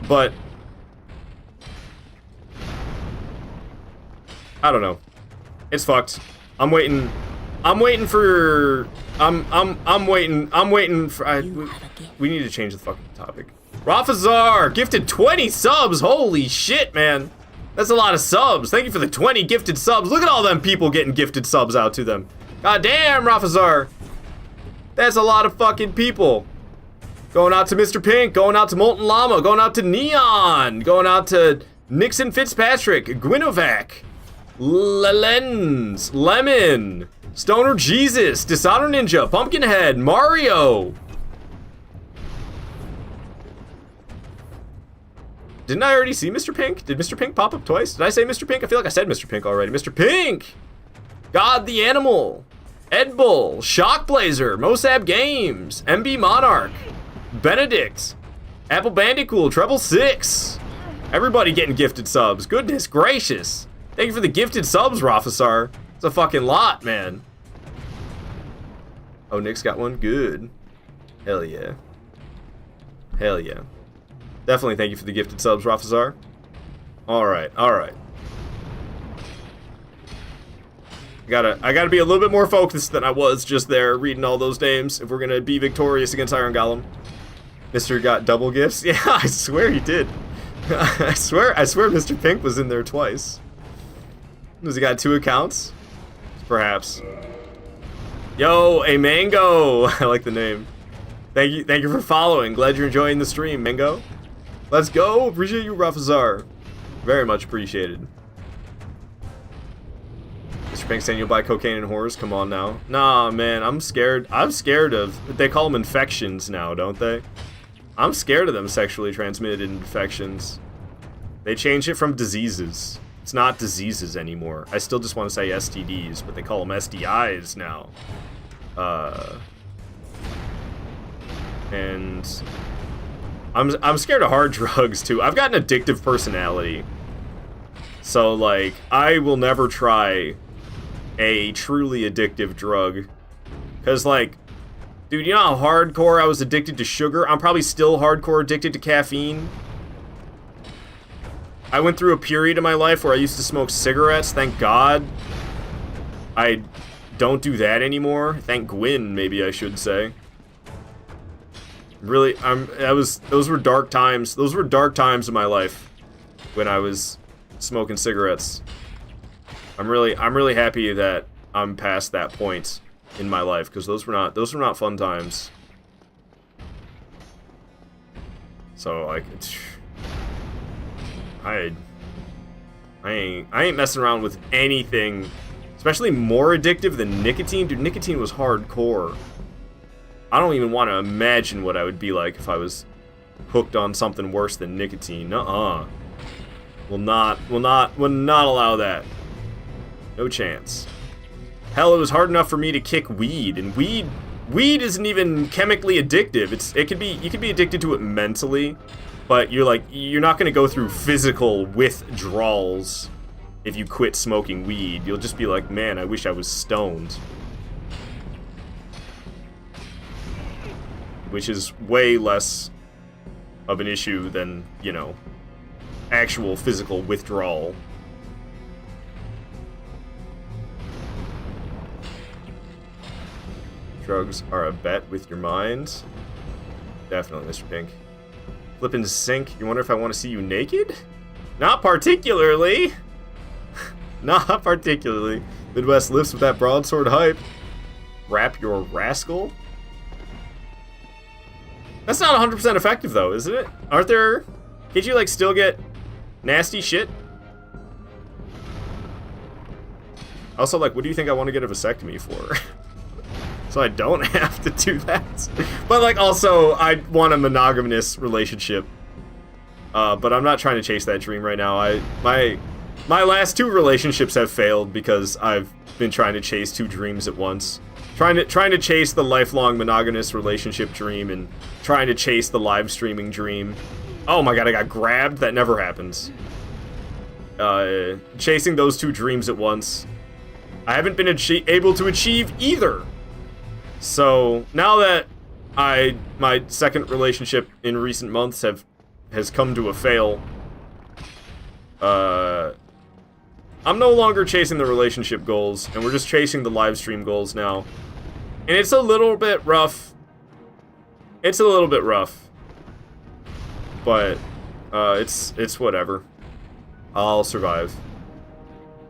But I don't know. It's fucked. I'm waiting for we need to change the fucking topic. Rafazar gifted 20 subs. Holy shit, man. That's a lot of subs. Thank you for the 20 gifted subs. Look at all them people getting gifted subs out to them. God damn, Rafazar. That's a lot of fucking people. Going out to Mr. Pink, going out to Molten Llama, going out to Neon, going out to Nixon Fitzpatrick, Gwinovac, Lens, Lemon, Stoner Jesus, Dishonor Ninja, Pumpkinhead, Mario. Didn't I already see Mr. Pink? Did Mr. Pink pop up twice? Did I say Mr. Pink? I feel like I said Mr. Pink already. Mr. Pink! God the Animal, Ed Bull, Shockblazer, Mosab Games, MB Monarch, Benedict, Apple Bandicoot, Treble 6. Everybody getting gifted subs. Goodness gracious. Thank you for the gifted subs, Rafasar. It's a fucking lot, man. Oh, Nick's got one? Good. Hell yeah. Hell yeah. Definitely thank you for the gifted subs, Rafazar. Alright, alright. I gotta be a little bit more focused than I was just there reading all those names if we're gonna be victorious against Iron Golem. Mr. got double gifts? Yeah, I swear he did. I swear Mr. Pink was in there twice. Has he got 2 accounts? Perhaps. Yo, a Mango! I like the name. Thank you for following. Glad you're enjoying the stream, Mango. Let's go! Appreciate you, Rafazar. Very much appreciated. Mr. Pink saying you'll buy cocaine and whores? Come on now. Nah, man, I'm scared. I'm scared of... They call them infections now, don't they? I'm scared of them sexually transmitted infections. They changed it from diseases. It's not diseases anymore. I still just want to say STDs, but they call them SDIs now. And... I'm scared of hard drugs, too. I've got an addictive personality. So, like, I will never try a truly addictive drug. Because, like, dude, you know how hardcore I was addicted to sugar? I'm probably still hardcore addicted to caffeine. I went through a period in my life where I used to smoke cigarettes. Thank God I don't do that anymore. Thank Gwyn, maybe I should say. Really, those were dark times. Those were dark times in my life when I was smoking cigarettes. I'm really happy that I'm past that point in my life, because those were not fun times. So like, I ain't messing around with anything, especially more addictive than nicotine. Dude, nicotine was hardcore. I don't even want to imagine what I would be like if I was hooked on something worse than nicotine. Nuh-uh. Will not allow that. No chance. Hell, it was hard enough for me to kick weed, and weed isn't even chemically addictive. You could be addicted to it mentally, but you're not going to go through physical withdrawals if you quit smoking weed. You'll just be like, man, I wish I was stoned. Which is way less of an issue than, you know, actual physical withdrawal. Drugs are a bet with your mind. Definitely, Mr. Pink. Flippin' sink. You wonder if I want to see you naked? Not particularly. Not particularly. Midwest lifts with that broadsword hype. Wrap your rascal. That's not 100% effective, though, isn't it? Aren't there... Can't you, like, still get nasty shit? Also, like, what do you think I want to get a vasectomy for? So I don't have to do that. But, like, also, I want a monogamous relationship. But I'm not trying to chase that dream right now. My last 2 relationships have failed because I've been trying to chase 2 dreams at once. Trying to chase the lifelong monogamous relationship dream and trying to chase the live streaming dream. Oh my god, I got grabbed? That never happens. chasing those two dreams at once. I haven't been able to achieve either. So now that my second relationship in recent months has come to a fail, I'm no longer chasing the relationship goals, and we're just chasing the live stream goals now. And it's a little bit rough. It's a little bit rough. But, it's whatever. I'll survive.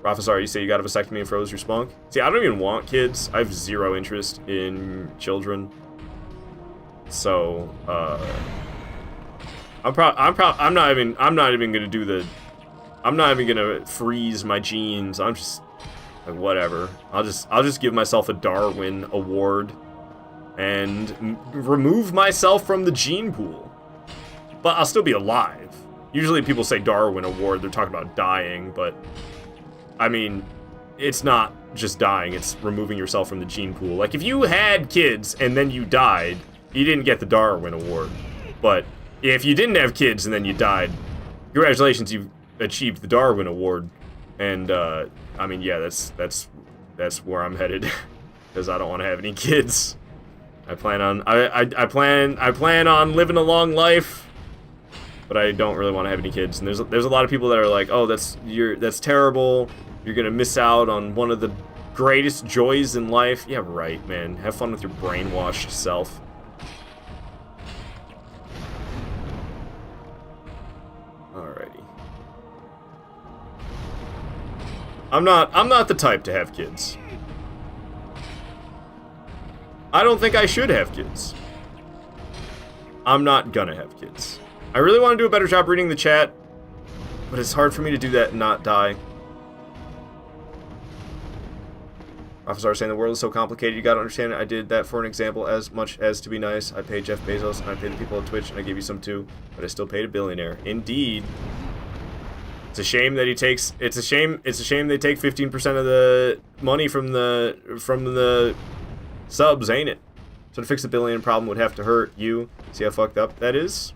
Professor, you say you got a vasectomy and froze your spunk? See, I don't even want kids. I have zero interest in children. So, I'm not even gonna do the... I'm not even gonna freeze my genes. I'm just like, whatever. I'll just give myself a Darwin award and remove myself from the gene pool. But I'll still be alive. Usually people say Darwin award, they're talking about dying, but I mean, it's not just dying, it's removing yourself from the gene pool. Like, if you had kids and then you died, you didn't get the Darwin award. But if you didn't have kids and then you died, congratulations, you've achieved the Darwin award. And I mean, yeah, that's where I'm headed, because I don't want to have any kids. I plan on living a long life, but I don't really want to have any kids. And there's a lot of people that are like, oh, that's terrible. You're gonna miss out on one of the greatest joys in life. Yeah, right, man. Have fun with your brainwashed self. Alrighty. I'm not the type to have kids. I don't think I should have kids. I'm not gonna have kids. I really want to do a better job reading the chat, but it's hard for me to do that and not die. Officer saying the world is so complicated, you gotta understand it. I did that for an example as much as to be nice. I paid Jeff Bezos and I paid the people at Twitch and I gave you some too, but I still paid a billionaire. Indeed. It's a shame that he takes, it's a shame they take 15% of the money from the subs, ain't it? So to fix the billion problem would have to hurt you. See how fucked up that is?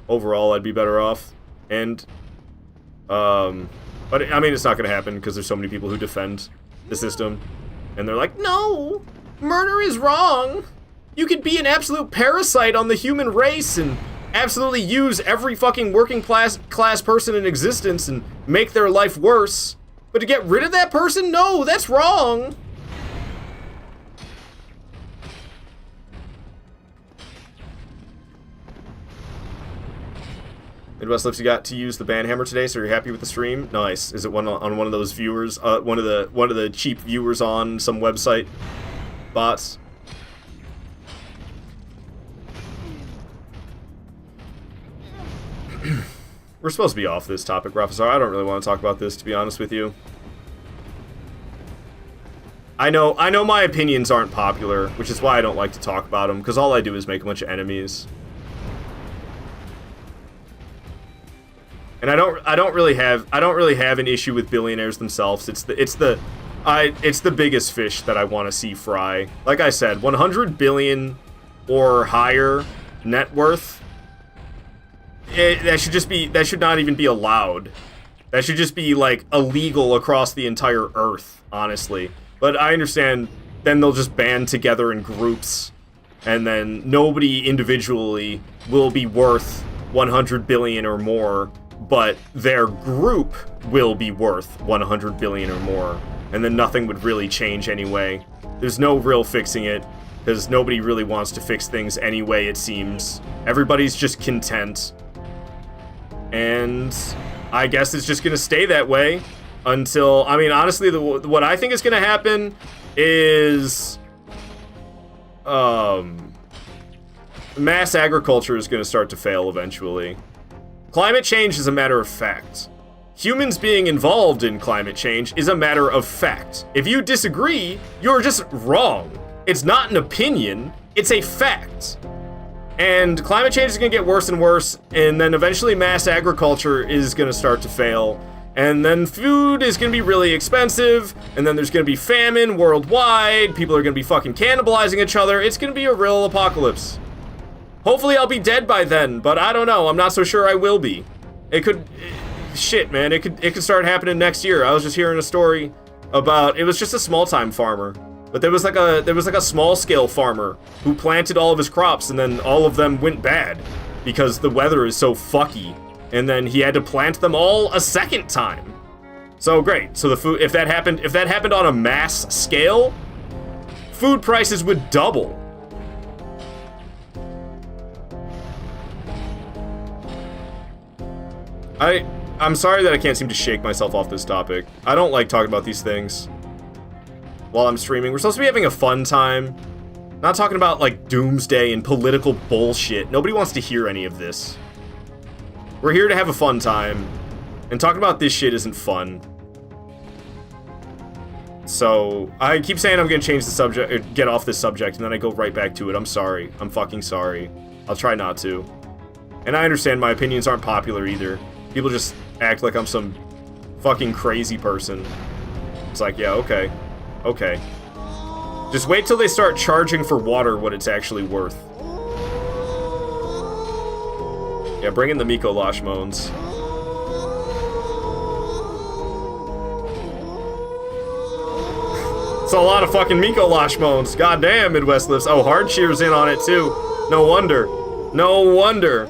Overall, I'd be better off. And, but I mean, it's not gonna happen because there's so many people who defend the system. And they're like, no, murder is wrong. You could be an absolute parasite on the human race and absolutely use every fucking working class person in existence and make their life worse. But to get rid of that person, no, that's wrong. Midwest Lifts, you got to use the band hammer today, so you're happy with the stream? Nice. Is it one on one of those viewers? One of the cheap viewers on some website bots? We're supposed to be off this topic, Professor. I don't really want to talk about this, to be honest with you. I know my opinions aren't popular, which is why I don't like to talk about them, because all I do is make a bunch of enemies. And I don't really have an issue with billionaires themselves. It's the biggest fish that I want to see fry. Like I said, 100 billion or higher net worth. That should not even be allowed. That should just be like illegal across the entire earth, honestly. But I understand then they'll just band together in groups, and then nobody individually will be worth 100 billion or more. But their group will be worth 100 billion or more, and then nothing would really change anyway. There's no real fixing it, because nobody really wants to fix things anyway, it seems. Everybody's just content. And I guess it's just gonna stay that way until, I mean, honestly, what I think is gonna happen is, mass agriculture is gonna start to fail eventually. Climate change is a matter of fact. Humans being involved in climate change is a matter of fact. If you disagree, you're just wrong. It's not an opinion, it's a fact. And climate change is gonna get worse and worse, and then eventually mass agriculture is gonna start to fail. And then food is gonna be really expensive, and then there's gonna be famine worldwide, people are gonna be fucking cannibalizing each other, it's gonna be a real apocalypse. Hopefully I'll be dead by then, but I don't know. I'm not so sure I will be. It could... shit, man, it could start happening next year. I was just hearing a story about, it was just a small-time farmer, but there was like a small-scale farmer who planted all of his crops, and then all of them went bad because the weather is so fucky, and then he had to plant them all a second time. So great. So the food, if that happened on a mass scale, food prices would double. I'm sorry that I can't seem to shake myself off this topic. I don't like talking about these things while I'm streaming. We're supposed to be having a fun time. Not talking about, like, doomsday and political bullshit. Nobody wants to hear any of this. We're here to have a fun time. And talking about this shit isn't fun. So, I keep saying I'm gonna change the subject, or get off this subject, and then I go right back to it. I'm sorry. I'm fucking sorry. I'll try not to. And I understand my opinions aren't popular either. People just act like I'm some fucking crazy person. It's like, yeah, okay. Okay. Just wait till they start charging for water what it's actually worth. Yeah, bring in the Miko Lashmones. It's a lot of fucking Miko Lashmones. Goddamn, Midwest Lifts. Oh, Hardshear's in on it too. No wonder. No wonder.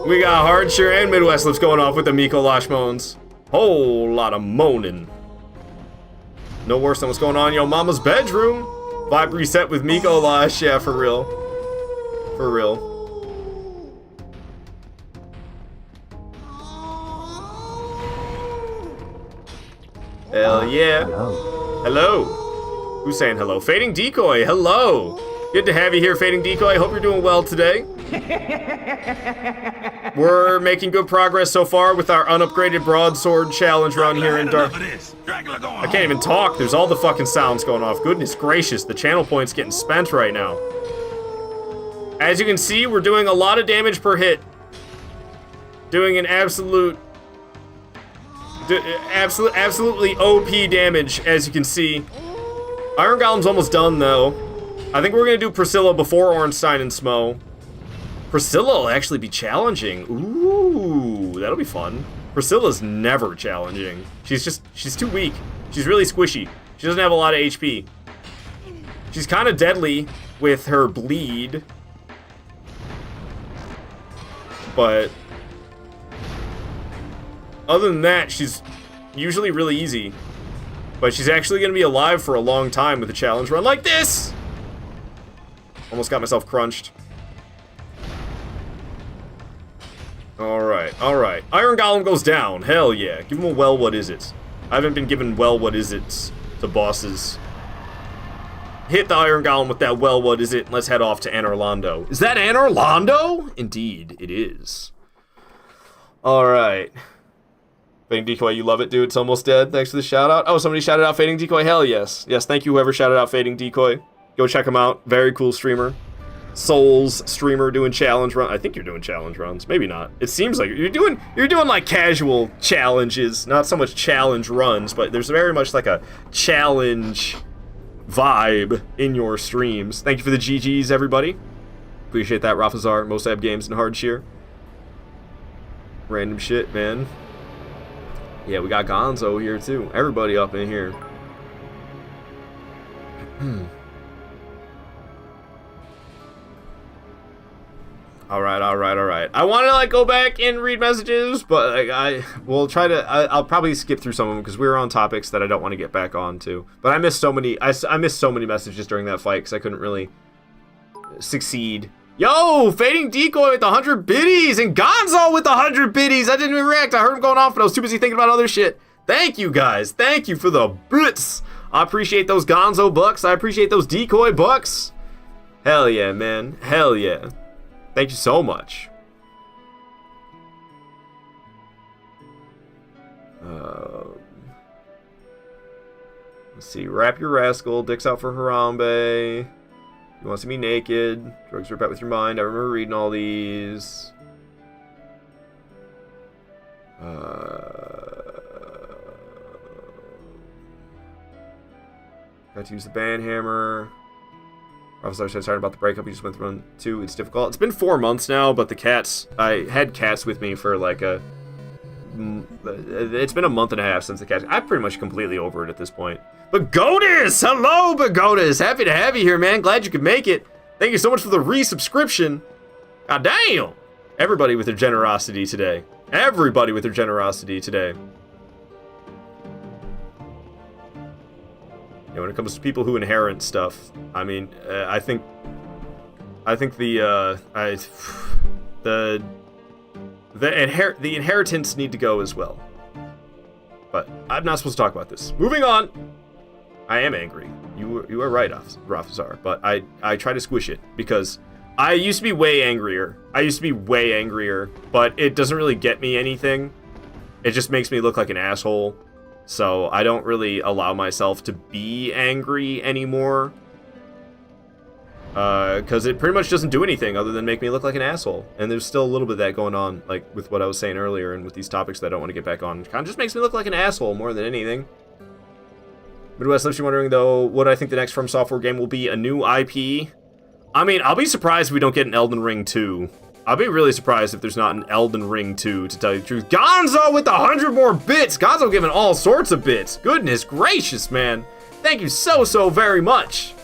We got Hardshare and Midwest Lifts going off with the Miko Lashmones. Whole lot of moaning. No worse than what's going on in your mama's bedroom. Vibe reset with Miko Lash. Yeah, for real. For real. Hell yeah. Hello. Hello. Who's saying hello? Fading Decoy. Hello. Good to have you here, Fading Decoy. I hope you're doing well today. We're making good progress so far with our unupgraded broadsword challenge run here in Dark. I can't even talk. There's all the fucking sounds going off. Goodness gracious, the channel point's getting spent right now. As you can see, we're doing a lot of damage per hit. Doing an absolutely OP damage, as you can see. Iron Golem's almost done, though. I think we're gonna do Priscilla before Ornstein and Smo. Priscilla will actually be challenging. Ooh, that'll be fun. Priscilla's never challenging. She's too weak. She's really squishy. She doesn't have a lot of HP. She's kind of deadly with her bleed. But other than that, she's usually really easy. But she's actually going to be alive for a long time with a challenge run like this! Almost got myself crunched. Alright, alright. Iron Golem goes down. Hell yeah. Give him a well, what is it? I haven't been given well, what is it to bosses. Hit the Iron Golem with that well, what is it? Let's head off to Anorlando. Is that Anorlando? Indeed, it is. Alright. Fading Decoy, you love it, dude. It's almost dead. Thanks for the shout out. Oh, somebody shouted out Fading Decoy. Hell yes. Yes, thank you whoever shouted out Fading Decoy. Go check him out. Very cool streamer. Souls streamer doing challenge run. I think you're doing challenge runs. Maybe not. It seems like you're doing like casual challenges, not so much challenge runs, but there's very much like a challenge vibe in your streams. Thank you for the GGs, everybody. Appreciate that, Rafazar, Mosab Games, and Hardshear. Random shit, man. Yeah, we got Gonzo here too. Everybody up in here. Alright. I want to like go back and read messages, but like, I'll probably skip through some of them because we were on topics that I don't want to get back on to. But I missed so many. I missed so many messages during that fight because I couldn't really succeed. Yo, Fading Decoy with 100 biddies and Gonzo with 100 biddies. I didn't even react. I heard him going off, but I was too busy thinking about other shit. Thank you guys. Thank you for the blitz. I appreciate those Gonzo bucks. I appreciate those Decoy bucks. Hell yeah, man. Hell yeah. Thank you so much. Let's see. Wrap your rascal. Dicks out for Harambe. You want to see me naked? Drugs rip out with your mind. I remember reading all these. Got to use the band hammer. Officer said sorry about the breakup. You just went through on 2. It's difficult. It's been 4 months now, but the cats. I had cats with me for like a it's been a month and a half since the catch. I'm pretty much completely over it at this point. Bagodas! Hello, Bagodas! Happy to have you here, man. Glad you could make it. Thank you so much for the resubscription. God damn! Everybody with their generosity today. Everybody with their generosity today. Yeah, when it comes to people who inherit stuff, I mean, I think the inheritance need to go as well. But I'm not supposed to talk about this. Moving on. I am angry. You are right, Rafazar. But I try to squish it because I used to be way angrier. But it doesn't really get me anything. It just makes me look like an asshole. So I don't really allow myself to be angry anymore. Because it pretty much doesn't do anything other than make me look like an asshole. And there's still a little bit of that going on, like with what I was saying earlier and with these topics that I don't want to get back on. It kind of just makes me look like an asshole more than anything. Midwest left you wondering, though, what I think the next From Software game will be. A new IP? I mean, I'll be surprised if we don't get an Elden Ring 2. I'll be really surprised if there's not an Elden Ring 2, to tell you the truth. Gonzo with 100 more bits! Gonzo giving all sorts of bits. Goodness gracious, man. Thank you so very much.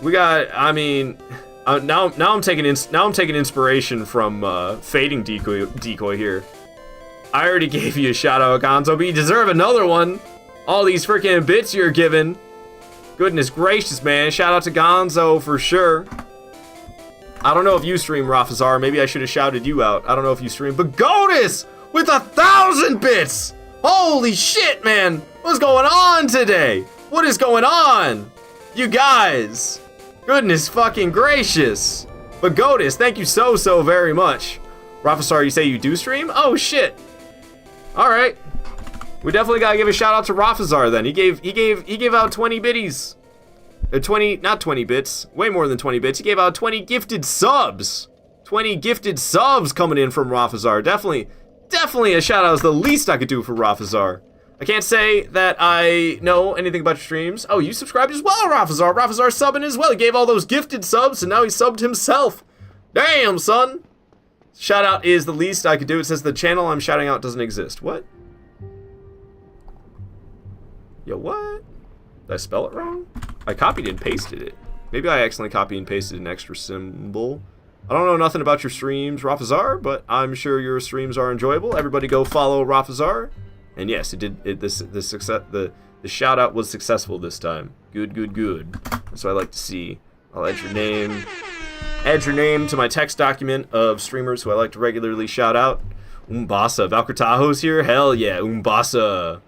We got, I mean, now I'm taking inspiration from Fading Decoy here. I already gave you a shout out, Gonzo, but you deserve another one. All these freaking bits you're giving. Goodness gracious, man. Shout out to Gonzo for sure. I don't know if you stream, Rafazar. Maybe I should have shouted you out. I don't know if you stream. But Godis with 1,000 bits! Holy shit, man! What's going on today? What is going on? You guys. Goodness fucking gracious. But Godis, thank you so very much. Rafazar, you say you do stream? Oh shit. Alright. We definitely gotta give a shout out to Rafazar then. He gave out 20 biddies. 20, not 20 bits, way more than 20 bits. He gave out 20 gifted subs. 20 gifted subs coming in from Rafazar. Definitely a shout out is the least I could do for Rafazar. I can't say that I know anything about your streams. Oh, you subscribed as well, Rafazar. Rafazar subbing as well. He gave all those gifted subs and now he subbed himself. Damn, son. Shout out is the least I could do. It says the channel I'm shouting out doesn't exist. What? Yo, what? Did I spell it wrong? I copied and pasted it. Maybe I accidentally copied and pasted an extra symbol. I don't know nothing about your streams, Rafazar, but I'm sure your streams are enjoyable. Everybody go follow Rafazar. And yes, it did. The shout out was successful this time. Good. That's what I like to see. I'll add your name. Add your name to my text document of streamers who I like to regularly shout out. Umbasa. Valkrataho's here? Hell yeah, Umbasa.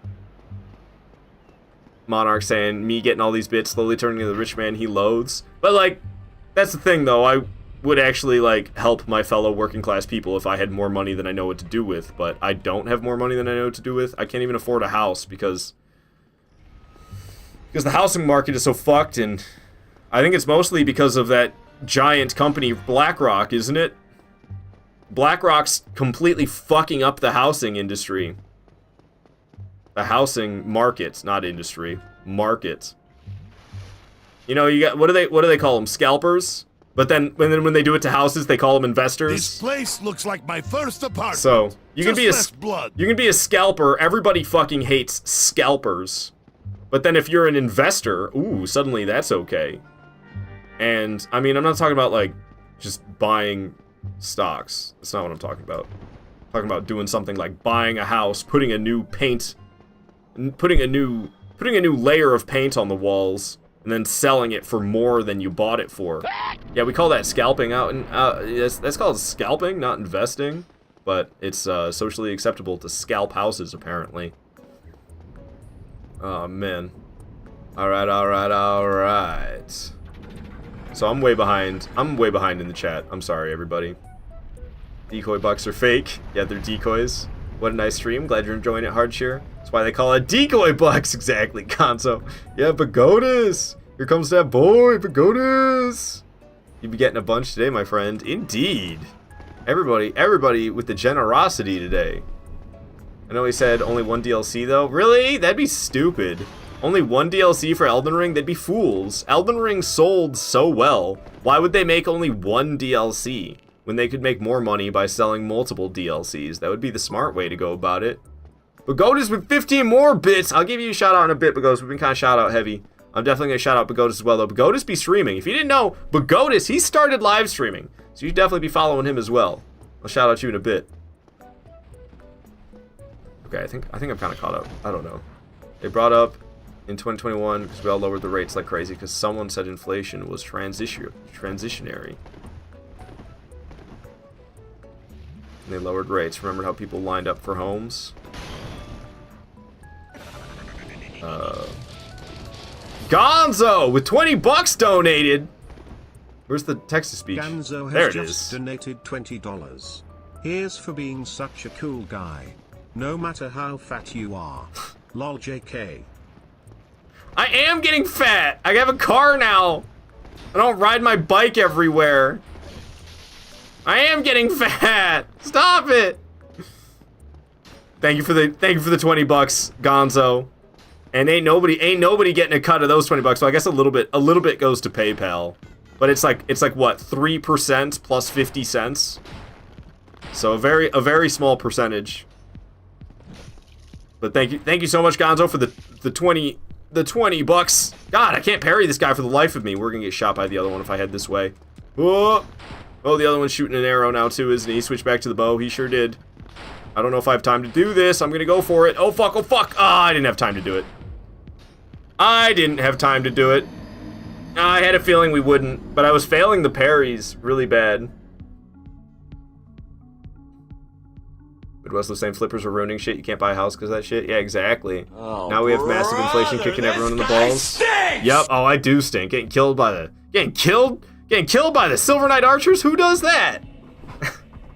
Monarch saying, me getting all these bits, slowly turning into the rich man he loathes. But, like, that's the thing, though. I would actually, like, help my fellow working class people if I had more money than I know what to do with. But I don't have more money than I know what to do with. I can't even afford a house because the housing market is so fucked, and I think it's mostly because of that giant company, BlackRock, isn't it? BlackRock's completely fucking up the housing industry. The housing markets, not industry, markets. You know, you got what do they call them? Scalpers. But then when they do it to houses, they call them investors. This place looks like my first apartment. So you can be a scalper. Everybody fucking hates scalpers. But then if you're an investor, ooh, suddenly that's okay. And I mean, I'm not talking about like just buying stocks. That's not what I'm talking about. I'm talking about doing something like buying a house, putting a new layer of paint on the walls, and then selling it for more than you bought it for. Yeah, we call that scalping out, and that's called scalping, not investing. But it's socially acceptable to scalp houses, apparently. Oh man. All right. So I'm way behind. I'm way behind in the chat. I'm sorry, everybody. Decoy bucks are fake. Yeah, they're decoys. What a nice stream. Glad you're enjoying it, Hardshare. That's why they call it decoy bucks. Exactly, Gonzo. Yeah, Pagodas. Here comes that boy, Pagodas. You be getting a bunch today, my friend. Indeed. Everybody with the generosity today. I know he said only one DLC, though. Really? That'd be stupid. Only one DLC for Elden Ring? They'd be fools. Elden Ring sold so well. Why would they make only one DLC? When they could make more money by selling multiple DLCs. That would be the smart way to go about it. Pagodas with 15 more bits. I'll give you a shout out in a bit, Pagodas. We've been kind of shout out heavy. I'm definitely going to shout out Pagodas as well, though. Pagodas be streaming. If you didn't know, Pagodas, he started live streaming. So you should definitely be following him as well. I'll shout out you in a bit. Okay, I think I'm kind of caught up. I don't know. They brought up in 2021 because we all lowered the rates like crazy because someone said inflation was transitionary. And they lowered rates. Remember how people lined up for homes? Gonzo with 20 bucks donated. Where's the text to speech? Gonzo There has it just is. donated $20. Here's for being such a cool guy. No matter how fat you are. Lol JK. I am getting fat. I have a car now. I don't ride my bike everywhere. I am getting fat. Stop it. Thank you for the 20 bucks, Gonzo. And ain't nobody getting a cut of those 20 bucks. So I guess a little bit goes to PayPal. But it's like what, 3% plus 50 cents? So a very small percentage. But thank you so much, Gonzo, for the 20 bucks. God, I can't parry this guy for the life of me. We're gonna get shot by the other one if I head this way. Oh, the other one's shooting an arrow now too, isn't he? He switched back to the bow. He sure did. I don't know if I have time to do this. I'm gonna go for it. Oh fuck, oh fuck. Ah, I didn't have time to do it. I didn't have time to do it. I had a feeling we wouldn't, but I was failing the parries really bad. Midwest was saying flippers are ruining shit. You can't buy a house because of that shit. Yeah, exactly. Oh, now we have massive inflation kicking everyone in the balls. Yep. Oh, I do stink. Getting killed by the Silver Knight archers. Who does that?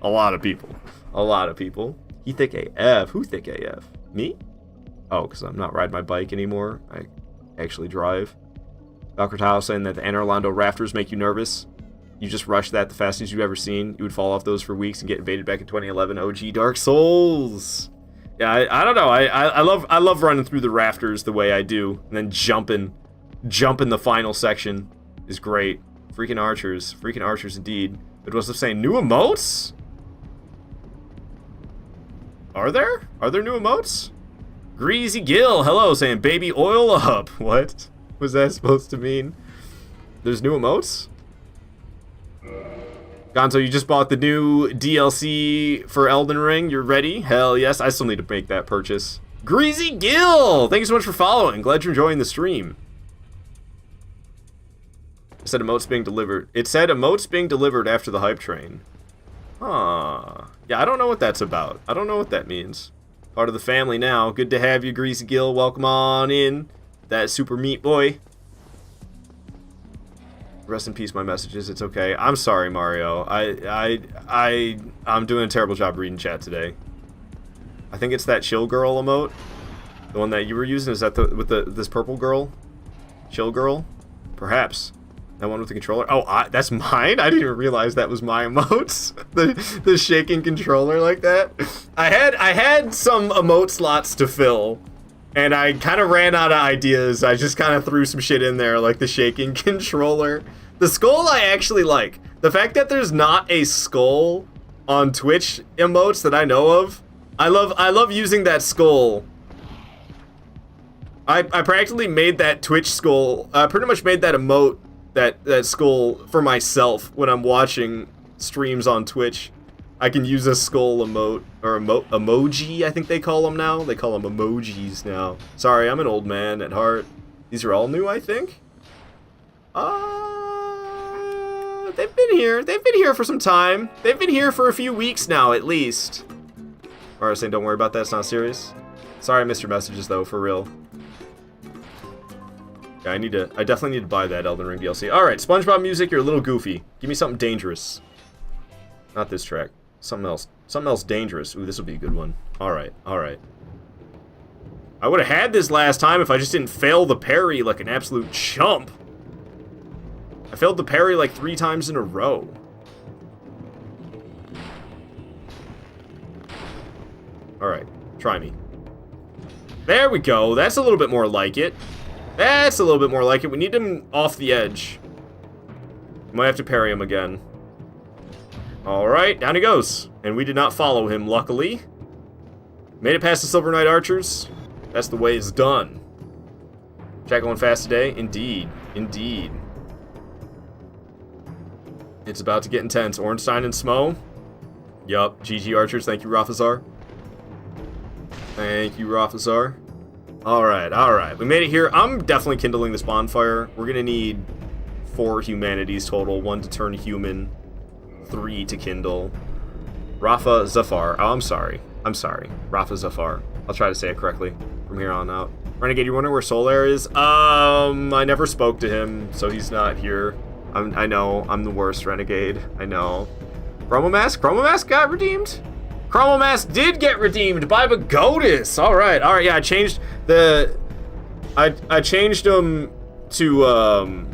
A lot of people. A lot of people. He thick AF. Who thick AF? Me? Oh, because I'm not riding my bike anymore. I actually drive. Valkyrie saying that the Anne Orlando rafters make you nervous. You just rush that the fastest you've ever seen. You would fall off those for weeks and get invaded back in 2011. OG Dark Souls. Yeah, I don't know. I love running through the rafters the way I do, and then jumping the final section is great. Freaking archers indeed. But what's it saying? New emotes? Are there new emotes? Greasy Gill, hello, saying baby oil up. What was that supposed to mean? There's new emotes? Gonzo, you just bought the new DLC for Elden Ring. You're ready? Hell yes. I still need to make that purchase. Greasy Gill! Thank you so much for following. Glad you're enjoying the stream. It said emotes being delivered. It said emotes being delivered after the hype train. Huh. Yeah, I don't know what that's about. I don't know what that means. Part of the family now. Good to have you, Greasy Gill. Welcome on in. That super meat boy. Rest in peace, my messages. It's okay. I'm sorry, Mario. I'm doing a terrible job reading chat today. I think it's that chill girl emote. The one that you were using. Is that this purple girl? Chill girl? Perhaps. That one with the controller? Oh, that's mine? I didn't even realize that was my emotes. the shaking controller like that. I had some emote slots to fill. And I kind of ran out of ideas. I just kind of threw some shit in there, like the shaking controller. The skull I actually like. The fact that there's not a skull on Twitch emotes that I know of. I love using that skull. I practically made that Twitch skull. I pretty much made that emote, that skull for myself when I'm watching streams on Twitch. I can use a skull emote, or emoji, I think they call them now. They call them emojis now. Sorry, I'm an old man at heart. These are all new, I think? They've been here. They've been here for some time. They've been here for a few weeks now, at least. Or I was saying, don't worry about that, it's not serious. Sorry I missed your messages, though, for real. Yeah, I definitely need to buy that Elden Ring DLC. Alright, SpongeBob music, you're a little goofy. Give me something dangerous. Not this track. Something else. Something else dangerous. Ooh, this will be a good one. Alright, alright. I would have had this last time if I just didn't fail the parry like an absolute chump. I failed the parry like 3 times in a row. Alright, try me. There we go. That's a little bit more like it. That's a little bit more like it. We need him off the edge. Might have to parry him again. Alright, down he goes. And we did not follow him, luckily. Made it past the Silver Knight Archers. That's the way it's done. Chat going fast today? Indeed. Indeed. It's about to get intense. Ornstein and Smo. Yup. GG Archers. Thank you, Rafazar. Thank you, Rafazar. Alright, alright. We made it here. I'm definitely kindling this bonfire. We're going to need 4 humanities total. 1 to turn human. 3 to kindle. Rafa Zafar. Oh, I'm sorry. I'm sorry. Rafa Zafar. I'll try to say it correctly from here on out. Renegade, you wonder where Solaire is? I never spoke to him, so he's not here. I know. I'm the worst Renegade. I know. Chromomask? Chromomask got redeemed? Chromomask did get redeemed by Bagotis. Alright, alright, yeah, I changed the... I changed them to,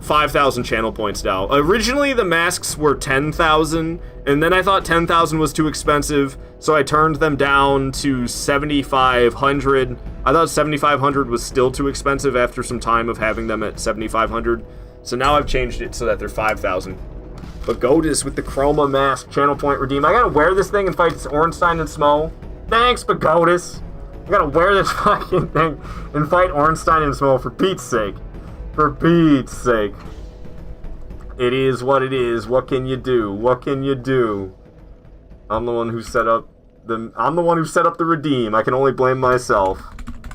5,000 channel points now. Originally, the masks were 10,000, and then I thought 10,000 was too expensive, so I turned them down to 7,500. I thought 7,500 was still too expensive after some time of having them at 7,500, so now I've changed it so that they're 5,000. Bagotis with the Chroma Mask channel point redeem. I gotta wear this thing and fight this Ornstein and Smo. Thanks, Bagotis. I gotta wear this fucking thing and fight Ornstein and Smo for Pete's sake. For Pete's sake. It is what it is. What can you do? What can you do? I'm the one who set up the redeem. I can only blame myself.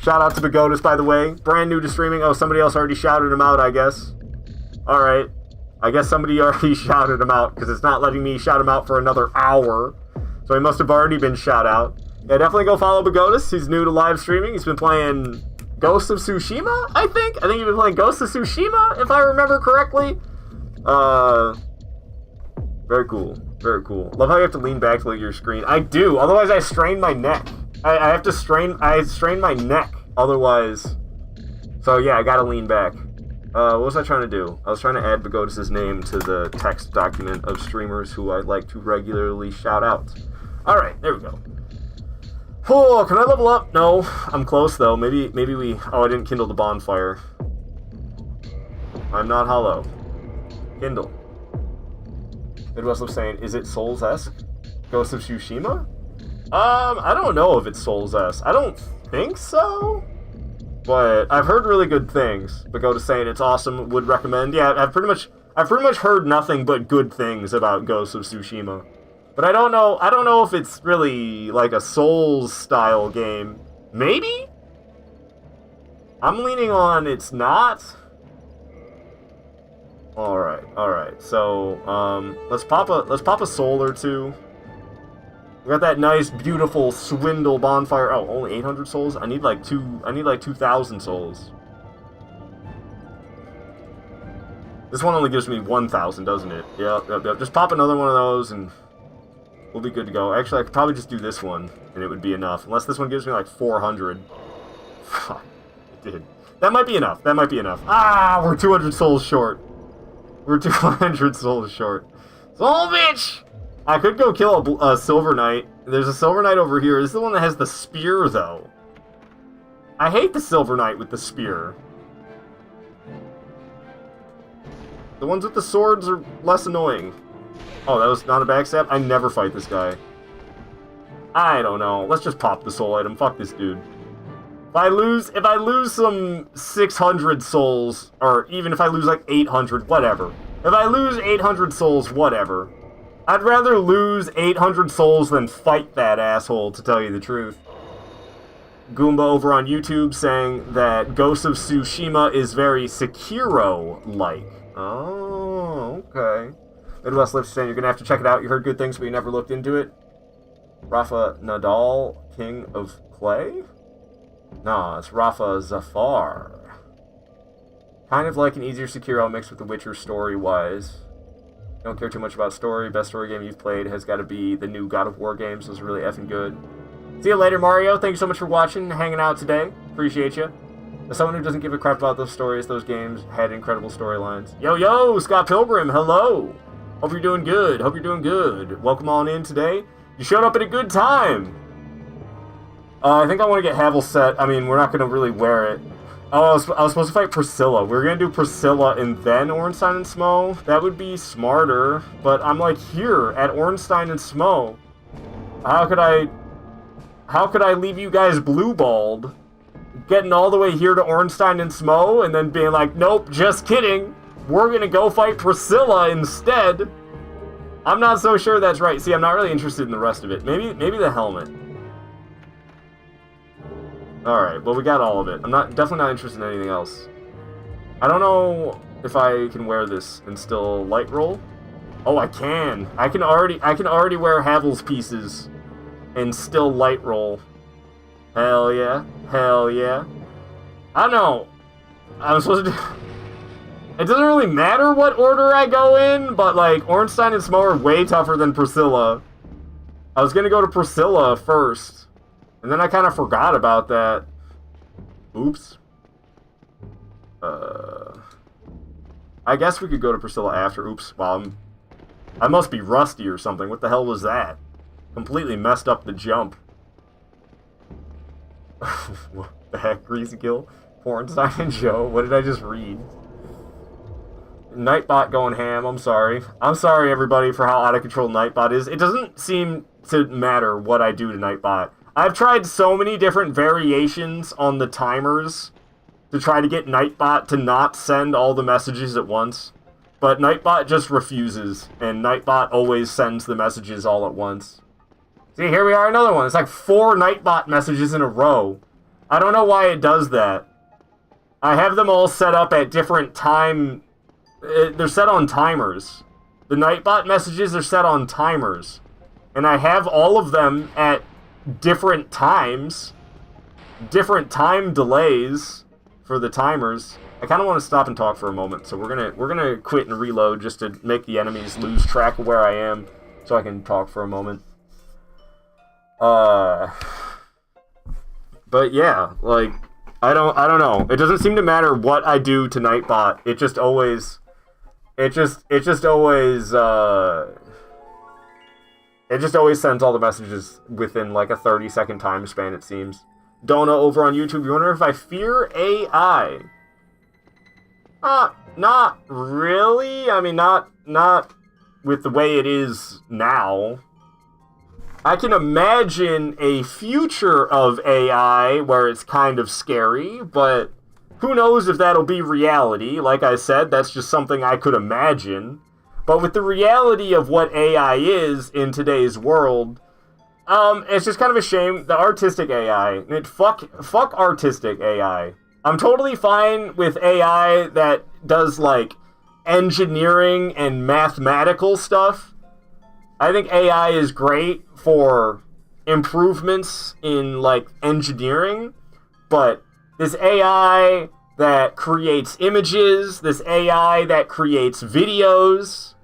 Shout out to Bagotis, by the way. Brand new to streaming. Oh, somebody else already shouted him out, I guess. Alright. I guess somebody already shouted him out, because it's not letting me shout him out for another hour. So he must have already been shout out. Yeah, definitely go follow Bagotis. He's new to live streaming. He's been playing Ghost of Tsushima, I think. I think he's been playing Ghost of Tsushima, if I remember correctly. Very cool. Very cool. Love how you have to lean back to look at your screen. I do, otherwise I strain my neck. I strain my neck, otherwise. So yeah, I gotta lean back. What was I trying to do? I was trying to add Bagotis' name to the text document of streamers who I like to regularly shout out. Alright, there we go. Oh, can I level up? No, I'm close though. Maybe we... Oh, I didn't kindle the bonfire. I'm not hollow. Kindle. Midwest was saying, is it Souls-esque? Ghost of Tsushima? I don't know if it's Souls-esque. I don't think so. But I've heard really good things. Bagotis saying it's awesome, would recommend. Yeah, I've pretty much heard nothing but good things about Ghost of Tsushima. But I don't know if it's really like a Souls-style game. Maybe? I'm leaning on it's not. Alright. So, let's pop a soul or two. We got that nice, beautiful swindle bonfire. Oh, only 800 souls? I need like 2,000 souls. This one only gives me 1,000, doesn't it? Yep. Just pop another one of those and we'll be good to go. Actually, I could probably just do this one and it would be enough. Unless this one gives me like 400. Fuck. It did. That might be enough. Ah, we're 200 souls short. We're 200 souls short. Soul bitch! I could go kill a Silver Knight. There's a Silver Knight over here. This is the one that has the spear, though. I hate the Silver Knight with the spear. The ones with the swords are less annoying. Oh, that was not a backstab? I never fight this guy. I don't know. Let's just pop the soul item. Fuck this dude. If I lose some 600 souls, or even if I lose like 800, whatever. If I lose 800 souls, whatever. I'd rather lose 800 souls than fight that asshole, to tell you the truth. Goomba over on YouTube saying that Ghost of Tsushima is very Sekiro-like. Oh, okay. Midwest Lift saying you're gonna have to check it out. You heard good things, but you never looked into it. Rafa Nadal, King of Clay? Nah, it's Rafa Zafar. Kind of like an easier Sekiro mixed with The Witcher story-wise. Don't care too much about story. Best story game you've played has got to be the new God of War games. Those are really effing good. See you later, Mario. Thank you so much for watching, hanging out today. Appreciate you. As someone who doesn't give a crap about those stories, those games had incredible storylines. Yo, Scott Pilgrim, hello. Hope you're doing good. Welcome on in today. You showed up at a good time. I think I want to get Havel set. I mean, we're not going to really wear it. Oh, I was supposed to fight Priscilla. We were going to do Priscilla and then Ornstein and Smo. That would be smarter. But I'm like here at Ornstein and Smo. How could I How could I leave you guys blue-balled? Getting all the way here to Ornstein and Smo, and then being like, nope, just kidding. We're gonna go fight Priscilla instead. I'm not so sure that's right. See, I'm not really interested in the rest of it. Maybe the helmet. Alright, well, we got all of it. I'm definitely not interested in anything else. I don't know if I can wear this and still light roll. Oh, I can. I can already wear Havel's pieces and still light roll. Hell yeah. Hell yeah. I don't know. I'm supposed to do... It doesn't really matter what order I go in, but, like, Ornstein and Smo are way tougher than Priscilla. I was gonna go to Priscilla first, and then I kind of forgot about that. Oops. I guess we could go to Priscilla after. Oops. Well, I must be rusty or something. What the hell was that? Completely messed up the jump. What the heck? Greasy Kill? Pornstein and Joe? What did I just read? Nightbot going ham. I'm sorry. I'm sorry, everybody, for how out of control Nightbot is. It doesn't seem to matter what I do to Nightbot. I've tried so many different variations on the timers to try to get Nightbot to not send all the messages at once. But Nightbot just refuses, and Nightbot always sends the messages all at once. See, here we are, another one. It's like 4 Nightbot messages in a row. I don't know why it does that. I have them all set up at different time... They're set on timers. The Nightbot messages are set on timers. And I have all of them at different times. Different time delays for the timers. I kind of want to stop and talk for a moment, so we're gonna quit and reload just to make the enemies lose track of where I am, so I can talk for a moment. But yeah, like I don't know. It doesn't seem to matter what I do to Nightbot. It just always sends all the messages within like a 30-second time span, it seems. Donna over on YouTube, you wonder if I fear AI? Not really. I mean, not with the way it is now. I can imagine a future of AI where it's kind of scary, but who knows if that'll be reality. Like I said, that's just something I could imagine. But with the reality of what AI is in today's world, it's just kind of a shame. The artistic AI, fuck artistic AI. I'm totally fine with AI that does, like, engineering and mathematical stuff. I think AI is great for improvements in, like, engineering, but this AI that creates images, this AI that creates videos,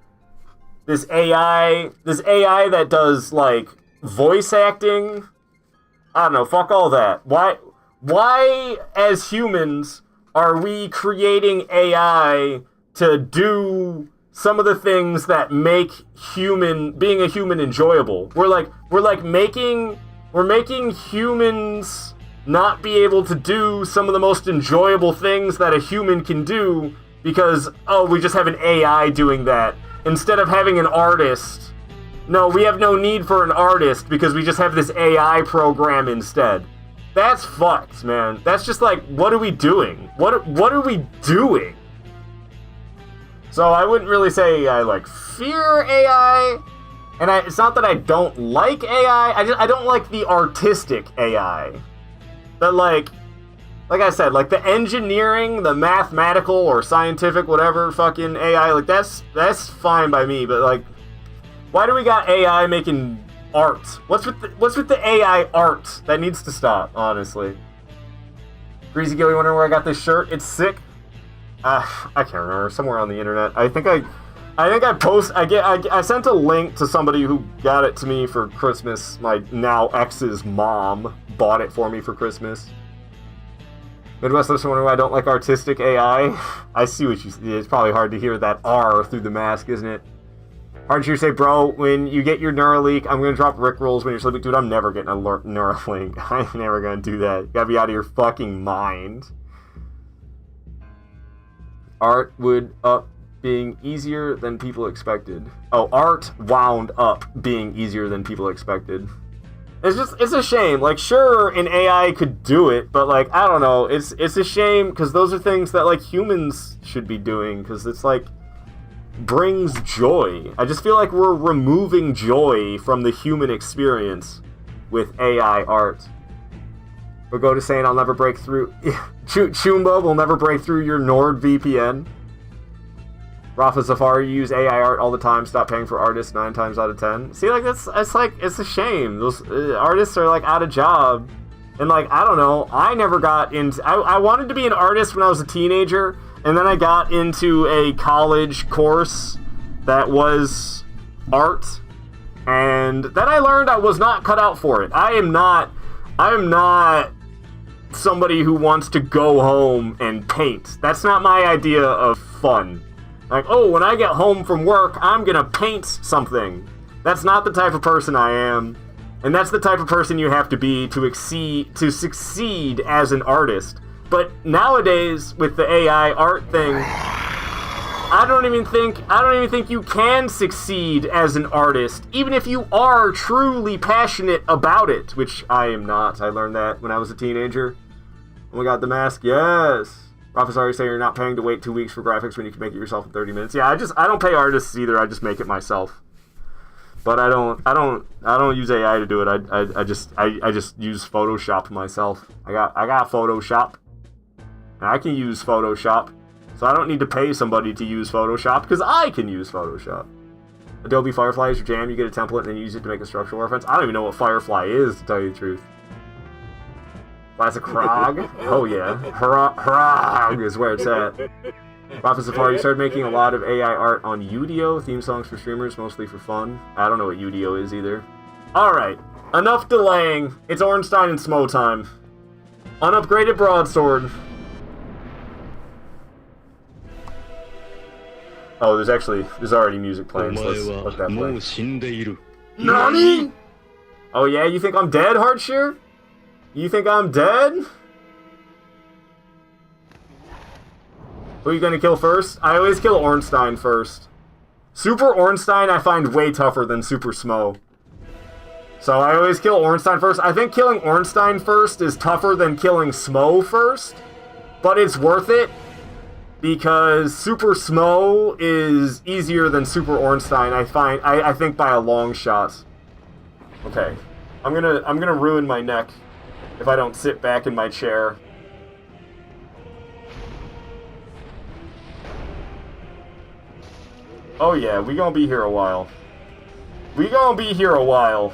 this AI that does, like, voice acting, I don't know, fuck all that. Why, as humans, are we creating AI to do some of the things that make being a human enjoyable? We're making humans not be able to do some of the most enjoyable things that a human can do because, oh, we just have an AI doing that instead of having an artist. No, we have no need for an artist because we just have this AI program instead. That's fucked, man. That's just like, what are we doing? What are we doing? So I wouldn't really say I, like, fear AI. And it's not that I don't like AI. I don't like the artistic AI. But, like I said, like, the engineering, the mathematical or scientific, whatever fucking AI, like, that's fine by me. But, like, why do we got AI making art? What's with the AI art? That needs to stop, honestly. Greasy Gilly, wondering where I got this shirt? It's sick. I can't remember. Somewhere on the internet. I sent a link to somebody who got it to me for Christmas. My now ex's mom bought it for me for Christmas. Midwest listener, wondering why I don't like artistic AI. I see what you see. It's probably hard to hear that R through the mask, isn't it? Hard to say, bro, when you get your Neuralink, I'm going to drop Rick rolls when you're sleeping. Dude, I'm never getting a Neuralink. I'm never going to do that. You gotta be out of your fucking mind. Art would up being easier than people expected. Oh, art wound up being easier than people expected. it's a shame. Like, sure, an AI could do it, but like, I don't know. It's a shame because those are things that like humans should be doing because it's like brings joy. I just feel like we're removing joy from the human experience with AI art. But go to saying I'll never break through. Chumba will never break through your NordVPN. Rafa Safari, you use AI art all the time. Stop paying for artists 9 times out of 10. See, like it's a shame. Those artists are like out of job, and like I don't know. I never got into. I wanted to be an artist when I was a teenager, and then I got into a college course that was art, and then I learned I was not cut out for it. I am not somebody who wants to go home and paint. That's not my idea of fun. Like, oh, when I get home from work, I'm gonna paint something. That's not the type of person I am. And that's the type of person you have to be to succeed as an artist. But nowadays, with the AI art thing, I don't even think you can succeed as an artist, even if you are truly passionate about it, which I am not. I learned that when I was a teenager. Oh my god, the mask, yes! Rafa's already saying you're not paying to wait 2 weeks for graphics when you can make it yourself in 30 minutes. Yeah, I don't pay artists either. I just make it myself. But I don't use AI to do it. I just use Photoshop myself. I got Photoshop, and I can use Photoshop, so I don't need to pay somebody to use Photoshop because I can use Photoshop. Adobe Firefly is your jam. You get a template and then use it to make a structural reference. I don't even know what Firefly is, to tell you the truth. Classic Hrog? Oh yeah. Hrog is where it's at. Rafa Safari started making a lot of AI art on Udio, theme songs for streamers, mostly for fun. I don't know what Udio is either. Alright, enough delaying. It's Ornstein and Smo time. Unupgraded broadsword. Oh, there's already music playing, so let's let that play. NANI?! Oh yeah, you think I'm dead, Hardshire? You think I'm dead? Who are you gonna kill first? I always kill Ornstein first. Super Ornstein I find way tougher than Super Smo. So I always kill Ornstein first. I think killing Ornstein first is tougher than killing Smo first. But it's worth it. Because Super Smo is easier than Super Ornstein, I think by a long shot. Okay. I'm gonna ruin my neck if I don't sit back in my chair. Oh yeah, we gonna be here a while. We gonna be here a while.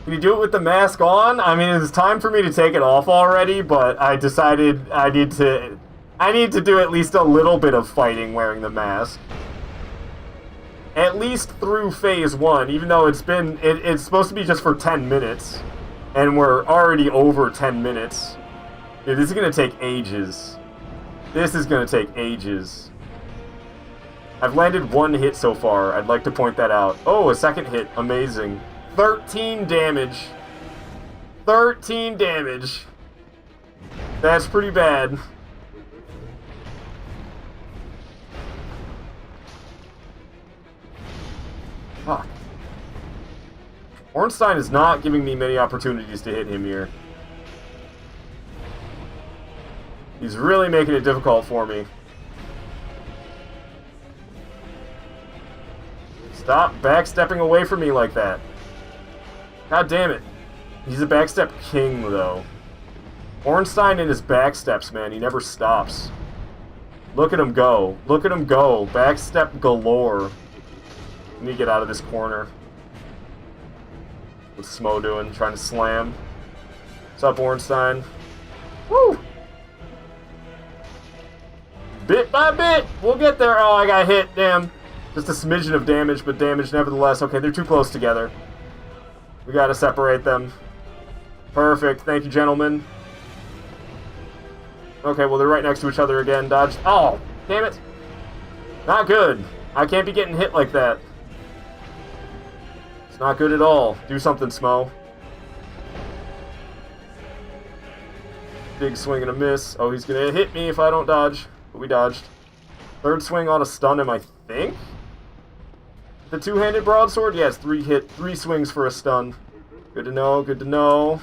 Can you do it with the mask on? I mean, it's time for me to take it off already, but I decided I need to do at least a little bit of fighting wearing the mask. At least through phase 1, even though it's supposed to be just for 10 minutes. And we're already over 10 minutes. Dude, this is gonna take ages. This is gonna take ages. I've landed 1 hit so far. I'd like to point that out. Oh, a second hit. Amazing. 13 damage. 13 damage. That's pretty bad. Fuck. Ornstein is not giving me many opportunities to hit him here. He's really making it difficult for me. Stop backstepping away from me like that. God damn it. He's a backstep king, though. Ornstein and his backsteps, man. He never stops. Look at him go. Look at him go. Backstep galore. Let me get out of this corner. What's Smo doing? Trying to slam. What's up, Ornstein? Woo! Bit by bit! We'll get there. Oh, I got hit. Damn. Just a smidgen of damage, but damage nevertheless. Okay, they're too close together. We gotta separate them. Perfect. Thank you, gentlemen. Okay, well, they're right next to each other again. Dodge. Oh, damn it. Not good. I can't be getting hit like that. It's not good at all. Do something, Smo. Big swing and a miss. Oh, he's gonna hit me if I don't dodge. But we dodged. Third swing ought to stun him, I think? The two-handed broadsword? Yes, 3 swings for a stun. Good to know, good to know.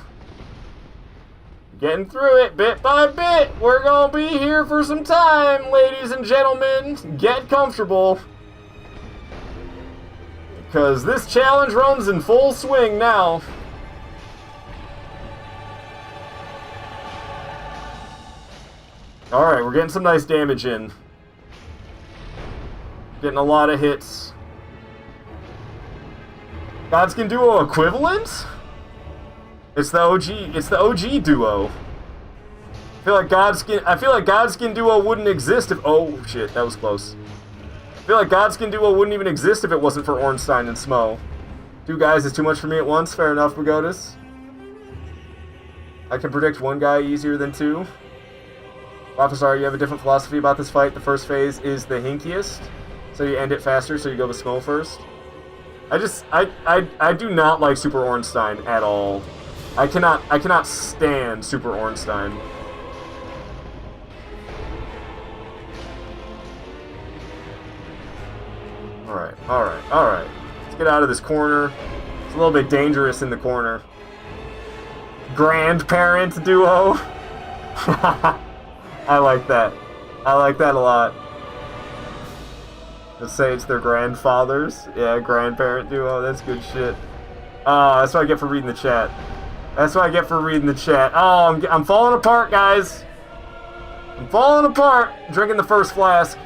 Getting through it bit by bit. We're gonna be here for some time, ladies and gentlemen. Get comfortable. Because this challenge run's in full swing now. Alright, we're getting some nice damage in. Getting a lot of hits. Godskin Duo equivalent? It's the OG duo. I feel like Godskin Duo wouldn't exist if oh shit, that was close. I feel like Godskin Duo wouldn't even exist if it wasn't for Ornstein and Smo. 2 guys is too much for me at once, fair enough, Pagodis. I can predict 1 guy easier than 2. Officer, you have a different philosophy about this fight. The first phase is the hinkiest, so you end it faster, so you go with Smo first. I do not like Super Ornstein at all. I cannot stand Super Ornstein. Alright. Let's get out of this corner. It's a little bit dangerous in the corner. Grandparent duo. I like that. I like that a lot. Let's say it's their grandfathers. Yeah, grandparent duo. That's good shit. That's what I get for reading the chat. That's what I get for reading the chat. Oh, I'm falling apart, guys. I'm falling apart. Drinking the first flask.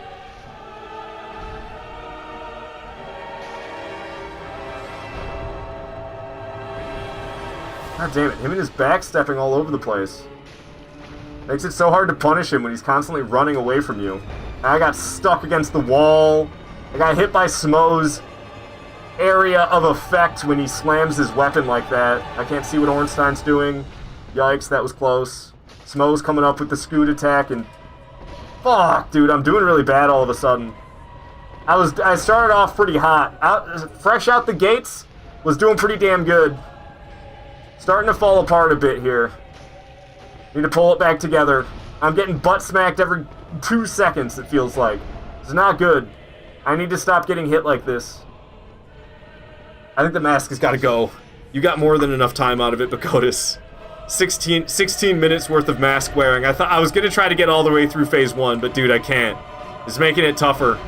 God damn it, him and his backstepping all over the place. Makes it so hard to punish him when he's constantly running away from you. And I got stuck against the wall. I got hit by Smo's area of effect when he slams his weapon like that. I can't see what Ornstein's doing. Yikes, that was close. Smo's coming up with the scoot attack and... Fuck, dude, I'm doing really bad all of a sudden. I started off pretty hot. Fresh out the gates, was doing pretty damn good. Starting to fall apart a bit here. Need to pull it back together. I'm getting butt smacked every 2 seconds, it feels like. It's not good. I need to stop getting hit like this. I think the mask has got to go. You got more than enough time out of it, Bakotis. 16 minutes worth of mask wearing. I thought I was going to try to get all the way through phase 1, but dude, I can't. It's making it tougher.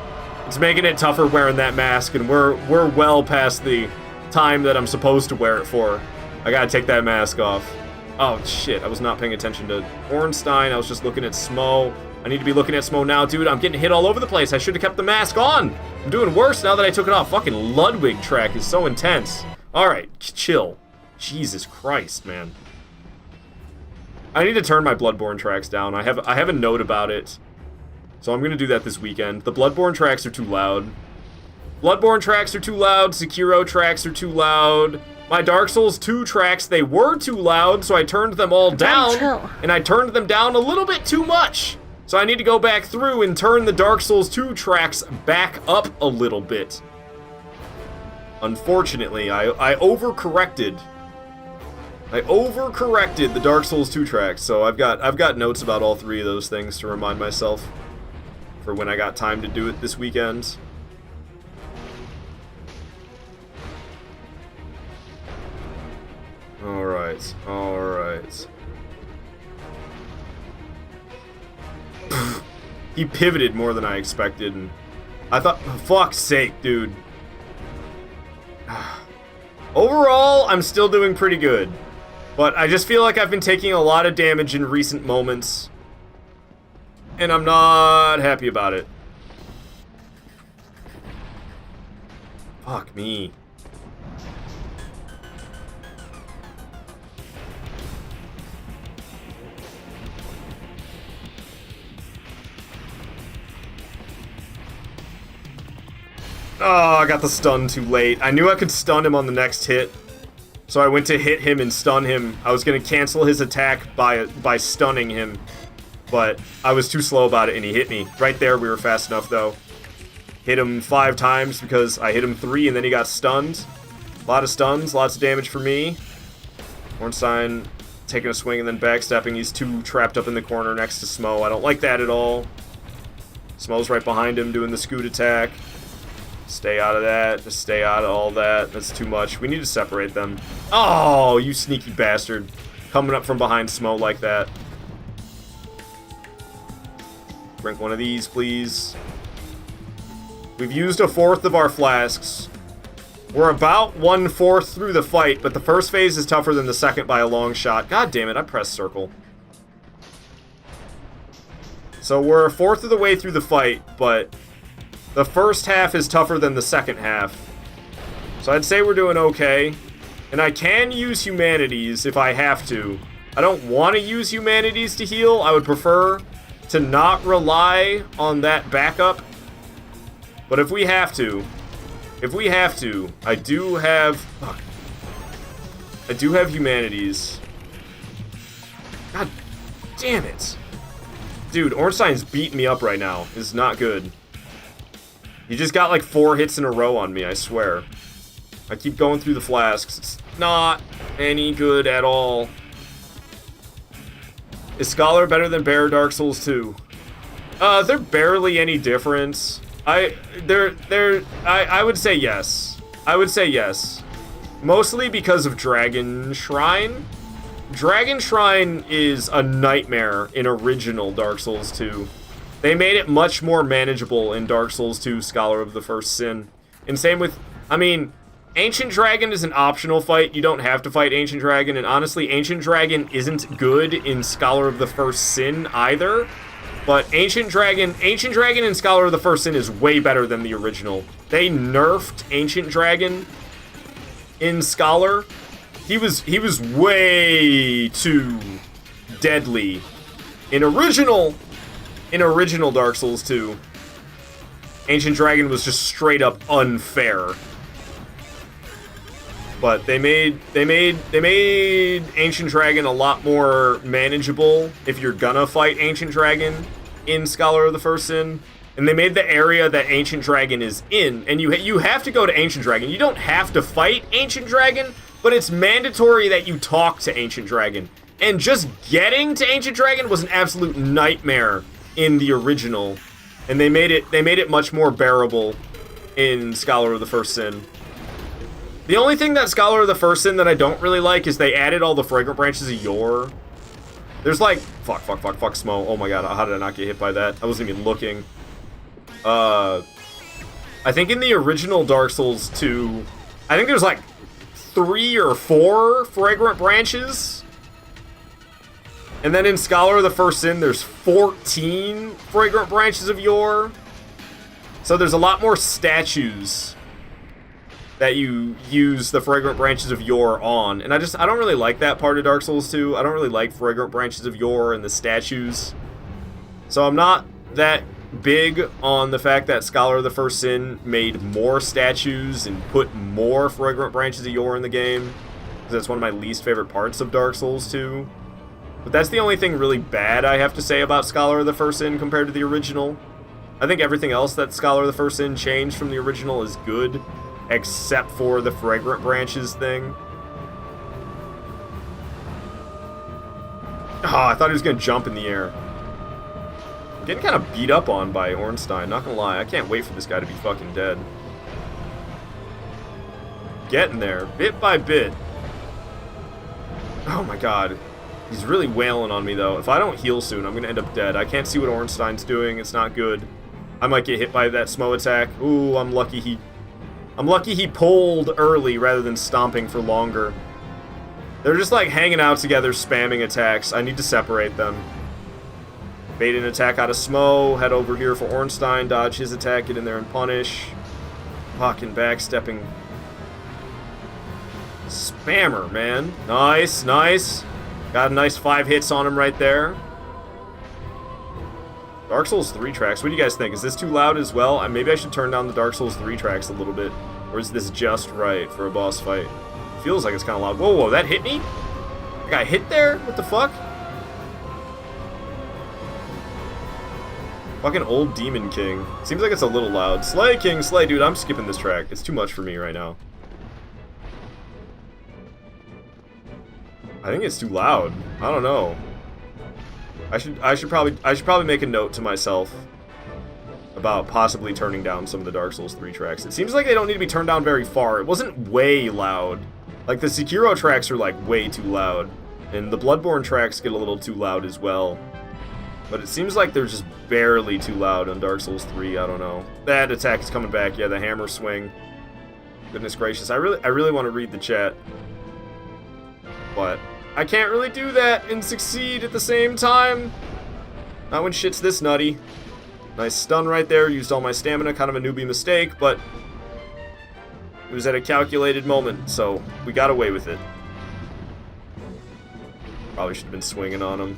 It's making it tougher wearing that mask, and we're well past the time that I'm supposed to wear it for. I gotta take that mask off. Oh shit, I was not paying attention to Ornstein. I was just looking at Smo. I need to be looking at Smo now, dude. I'm getting hit all over the place. I should have kept the mask on. I'm doing worse now that I took it off. Fucking Ludwig track is so intense. Alright, chill. Jesus Christ, man. I need to turn my Bloodborne tracks down. I have a note about it. So I'm gonna do that this weekend. The Bloodborne tracks are too loud. Bloodborne tracks are too loud. Sekiro tracks are too loud. My Dark Souls 2 tracks, they were too loud, so I turned them all down, and I turned them down a little bit too much. So I need to go back through and turn the Dark Souls 2 tracks back up a little bit. Unfortunately, I overcorrected. I overcorrected the Dark Souls 2 tracks, so I've got notes about all 3 of those things to remind myself for when I got time to do it this weekend. Alright. He pivoted more than I expected, and I thought, for fuck's sake, dude. Overall, I'm still doing pretty good, but I just feel like I've been taking a lot of damage in recent moments, and I'm not happy about it. Fuck me. Oh, I got the stun too late. I knew I could stun him on the next hit, so I went to hit him and stun him. I was going to cancel his attack by stunning him, but I was too slow about it, and he hit me. Right there, we were fast enough, though. Hit him 5 times because I hit him 3, and then he got stunned. A lot of stuns, lots of damage for me. Ornstein taking a swing and then backstepping. He's too trapped up in the corner next to Smo. I don't like that at all. Smo's right behind him doing the scoot attack. Stay out of that. Just stay out of all that. That's too much. We need to separate them. Oh, you sneaky bastard. Coming up from behind Smo like that. Drink one of these, please. We've used a fourth of our flasks. We're about 1/4 through the fight, but the first phase is tougher than the second by a long shot. God damn it, I pressed circle. So we're 1/4 of the way through the fight, but the first half is tougher than the second half. So I'd say we're doing okay. And I can use humanities if I have to. I don't want to use humanities to heal. I would prefer to not rely on that backup. But if we have to, I do have... Fuck. I do have humanities. God damn it. Dude, Ornstein's beating me up right now. This is not good. He just got like 4 hits in a row on me, I swear. I keep going through the flasks. It's not any good at all. Is Scholar better than Bear Dark Souls 2? They're barely any difference. I would say yes. I would say yes. Mostly because of Dragon Shrine. Dragon Shrine is a nightmare in original Dark Souls 2. They made it much more manageable in Dark Souls 2 Scholar of the First Sin. And same with, I mean, Ancient Dragon is an optional fight. You don't have to fight Ancient Dragon. And honestly, Ancient Dragon isn't good in Scholar of the First Sin either. But Ancient Dragon in Scholar of the First Sin is way better than the original. They nerfed Ancient Dragon in Scholar. He was way too deadly in original Dark Souls 2. Ancient Dragon was just straight up unfair. But they made Ancient Dragon a lot more manageable if you're gonna fight Ancient Dragon in Scholar of the First Sin. And they made the area that Ancient Dragon is in, and you have to go to Ancient Dragon. You don't have to fight Ancient Dragon, but it's mandatory that you talk to Ancient Dragon. And just getting to Ancient Dragon was an absolute nightmare in the original. And they made it much more bearable in Scholar of the First Sin. The only thing that Scholar of the First Sin that I don't really like is they added all the fragrant branches of yore. There's like... Fuck, Smo. Oh my god, how did I not get hit by that? I wasn't even looking. I think in the original Dark Souls 2, I think there's like 3 or 4 fragrant branches. And then in Scholar of the First Sin, there's 14 fragrant branches of yore. So there's a lot more statues that you use the fragrant branches of yore on. And I don't really like that part of Dark Souls 2. I don't really like fragrant branches of yore and the statues. So I'm not that big on the fact that Scholar of the First Sin made more statues and put more fragrant branches of yore in the game. Because that's one of my least favorite parts of Dark Souls 2. But that's the only thing really bad I have to say about Scholar of the First Sin compared to the original. I think everything else that Scholar of the First Sin changed from the original is good, except for the fragrant branches thing. Oh, I thought he was going to jump in the air. I'm getting kind of beat up on by Ornstein, not gonna lie. I can't wait for this guy to be fucking dead. Getting there, bit by bit. Oh my god. He's really wailing on me, though. If I don't heal soon, I'm gonna end up dead. I can't see what Ornstein's doing. It's not good. I might get hit by that Smo attack. Ooh, I'm lucky he pulled early rather than stomping for longer. They're just like hanging out together, spamming attacks. I need to separate them. Bait an attack out of Smo. Head over here for Ornstein. Dodge his attack. Get in there and punish. Fucking backstepping. Spammer, man. Nice, nice. Got a nice 5 hits on him right there. Dark Souls 3 tracks. What do you guys think? Is this too loud as well? Maybe I should turn down the Dark Souls 3 tracks a little bit. Or is this just right for a boss fight? Feels like it's kind of loud. Whoa, whoa, that hit me? I got hit there? What the fuck? Fucking old Demon King. Seems like it's a little loud. Slay King, slay. Dude, I'm skipping this track. It's too much for me right now. I think it's too loud. I don't know. I should probably make a note to myself about possibly turning down some of the Dark Souls 3 tracks. It seems like they don't need to be turned down very far. It wasn't way loud. Like, the Sekiro tracks are, like, way too loud. And the Bloodborne tracks get a little too loud as well. But it seems like they're just barely too loud on Dark Souls 3, I don't know. That attack is coming back, yeah, the hammer swing. Goodness gracious, I really want to read the chat. But I can't really do that and succeed at the same time. Not when shit's this nutty. Nice stun right there, used all my stamina, kind of a newbie mistake, but it was at a calculated moment, so we got away with it. Probably should have been swinging on him.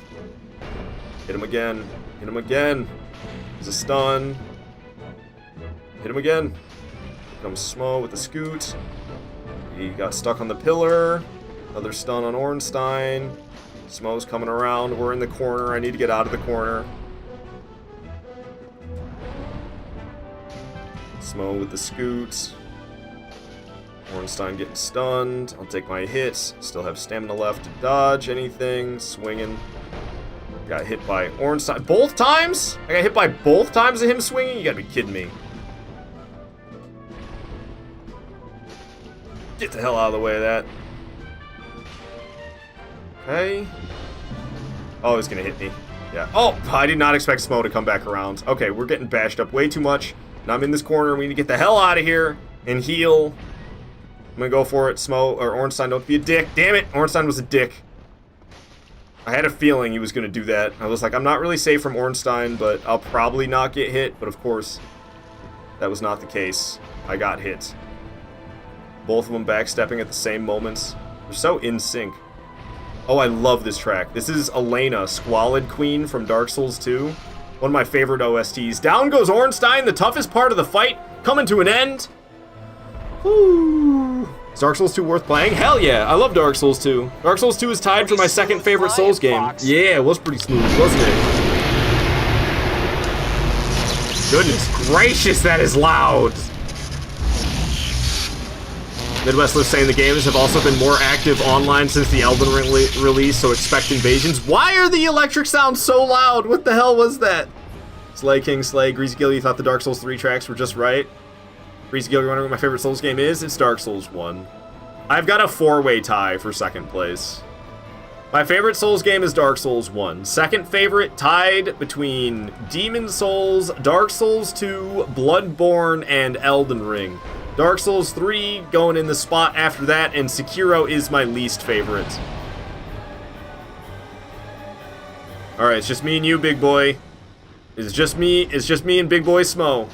Hit him again. Hit him again. There's a stun. Hit him again. Here comes Smo with the scoot. He got stuck on the pillar. Another stun on Ornstein. Smo's coming around. We're in the corner. I need to get out of the corner. Smo with the scoot. Ornstein getting stunned. I'll take my hits. Still have stamina left to dodge anything. Swinging. Got hit by Ornstein. Both times? I got hit by both times of him swinging? You gotta be kidding me. Get the hell out of the way of that. Okay. Oh, he's gonna hit me. Yeah. Oh, I did not expect Smo to come back around. Okay, we're getting bashed up way too much. Now I'm in this corner. We need to get the hell out of here and heal. I'm gonna go for it. Smo, or Ornstein, don't be a dick. Damn it, Ornstein was a dick. I had a feeling he was going to do that. I was like, I'm not really safe from Ornstein, but I'll probably not get hit. But of course, that was not the case. I got hit. Both of them backstepping at the same moments. They're so in sync. Oh, I love this track. This is Elena, Squalid Queen from Dark Souls 2. One of my favorite OSTs. Down goes Ornstein, the toughest part of the fight, coming to an end. Woo! Is Dark Souls 2 worth playing? Hell yeah, I love Dark Souls 2. Dark Souls 2 is tied for my second favorite Souls game. Yeah, it was pretty smooth, wasn't it? Goodness gracious, that is loud! Midwest Lift saying the games have also been more active online since the Elden Ring release, so expect invasions. Why are the electric sounds so loud? What the hell was that? Slay King, Slay, Greasy Gill, you thought the Dark Souls 3 tracks were just right? Greasy Gill, you're wondering what my favorite Souls game is? It's Dark Souls 1. I've got a 4-way tie for second place. My favorite Souls game is Dark Souls 1. Second favorite, tied between Demon Souls, Dark Souls 2, Bloodborne, and Elden Ring. Dark Souls 3 going in the spot after that, and Sekiro is my least favorite. Alright, it's just me and you, big boy. It's just me and big boy Smo.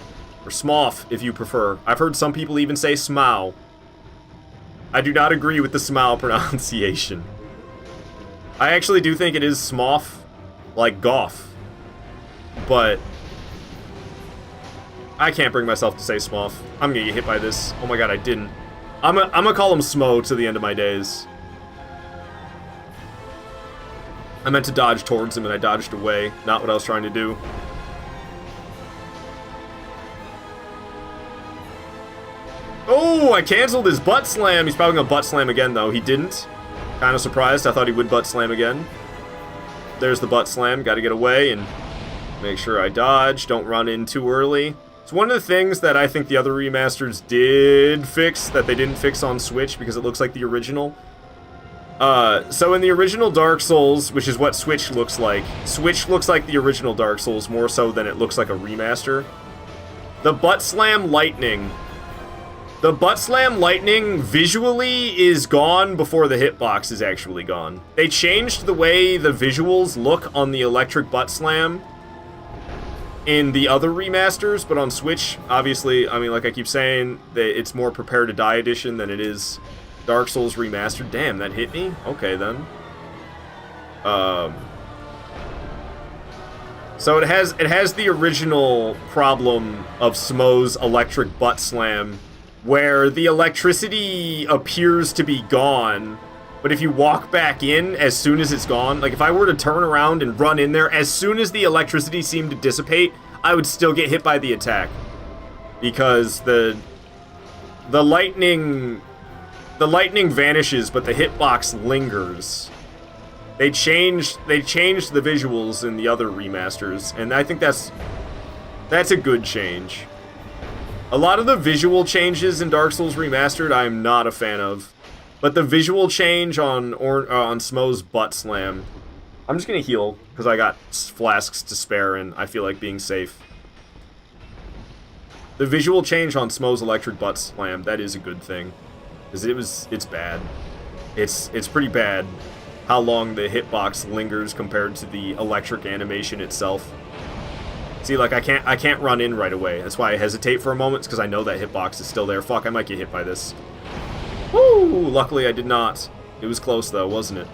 Or Smoff, if you prefer. I've heard some people even say Smow. I do not agree with the Smow pronunciation. I actually do think it is Smoff, like Goff. But I can't bring myself to say Smoff. I'm gonna get hit by this. Oh my god, I didn't. I'm gonna call him Smo to the end of my days. I meant to dodge towards him and I dodged away. Not what I was trying to do. Oh, I canceled his butt slam. He's probably gonna butt slam again, though. He didn't. Kind of surprised. I thought he would butt slam again. There's the butt slam. Got to get away and make sure I dodge. Don't run in too early. It's one of the things that I think the other remasters did fix that they didn't fix on Switch because it looks like the original. So in the original Dark Souls, which is what Switch looks like the original Dark Souls more so than it looks like a remaster. The butt slam lightning visually is gone before the hitbox is actually gone. They changed the way the visuals look on the electric butt slam in the other remasters, but on Switch, obviously, I mean, like I keep saying, it's more Prepare to Die edition than it is Dark Souls Remastered. Damn, that hit me? Okay, then. So it has the original problem of Smo's electric butt slam, where the electricity appears to be gone, but if you walk back in as soon as it's gone, like if I were to turn around and run in there, as soon as the electricity seemed to dissipate, I would still get hit by the attack. Because the lightning vanishes, but the hitbox lingers. They changed the visuals in the other remasters, and I think that's That's a good change. A lot of the visual changes in Dark Souls Remastered I am not a fan of. But the visual change on Smo's butt slam... I'm just gonna heal, because I got flasks to spare and I feel like being safe. The visual change on Smo's electric butt slam, that is a good thing. Because it's bad. It's pretty bad how long the hitbox lingers compared to the electric animation itself. See, like, I can't run in right away. That's why I hesitate for a moment, because I know that hitbox is still there. Fuck, I might get hit by this. Woo! Luckily, I did not. It was close, though, wasn't it?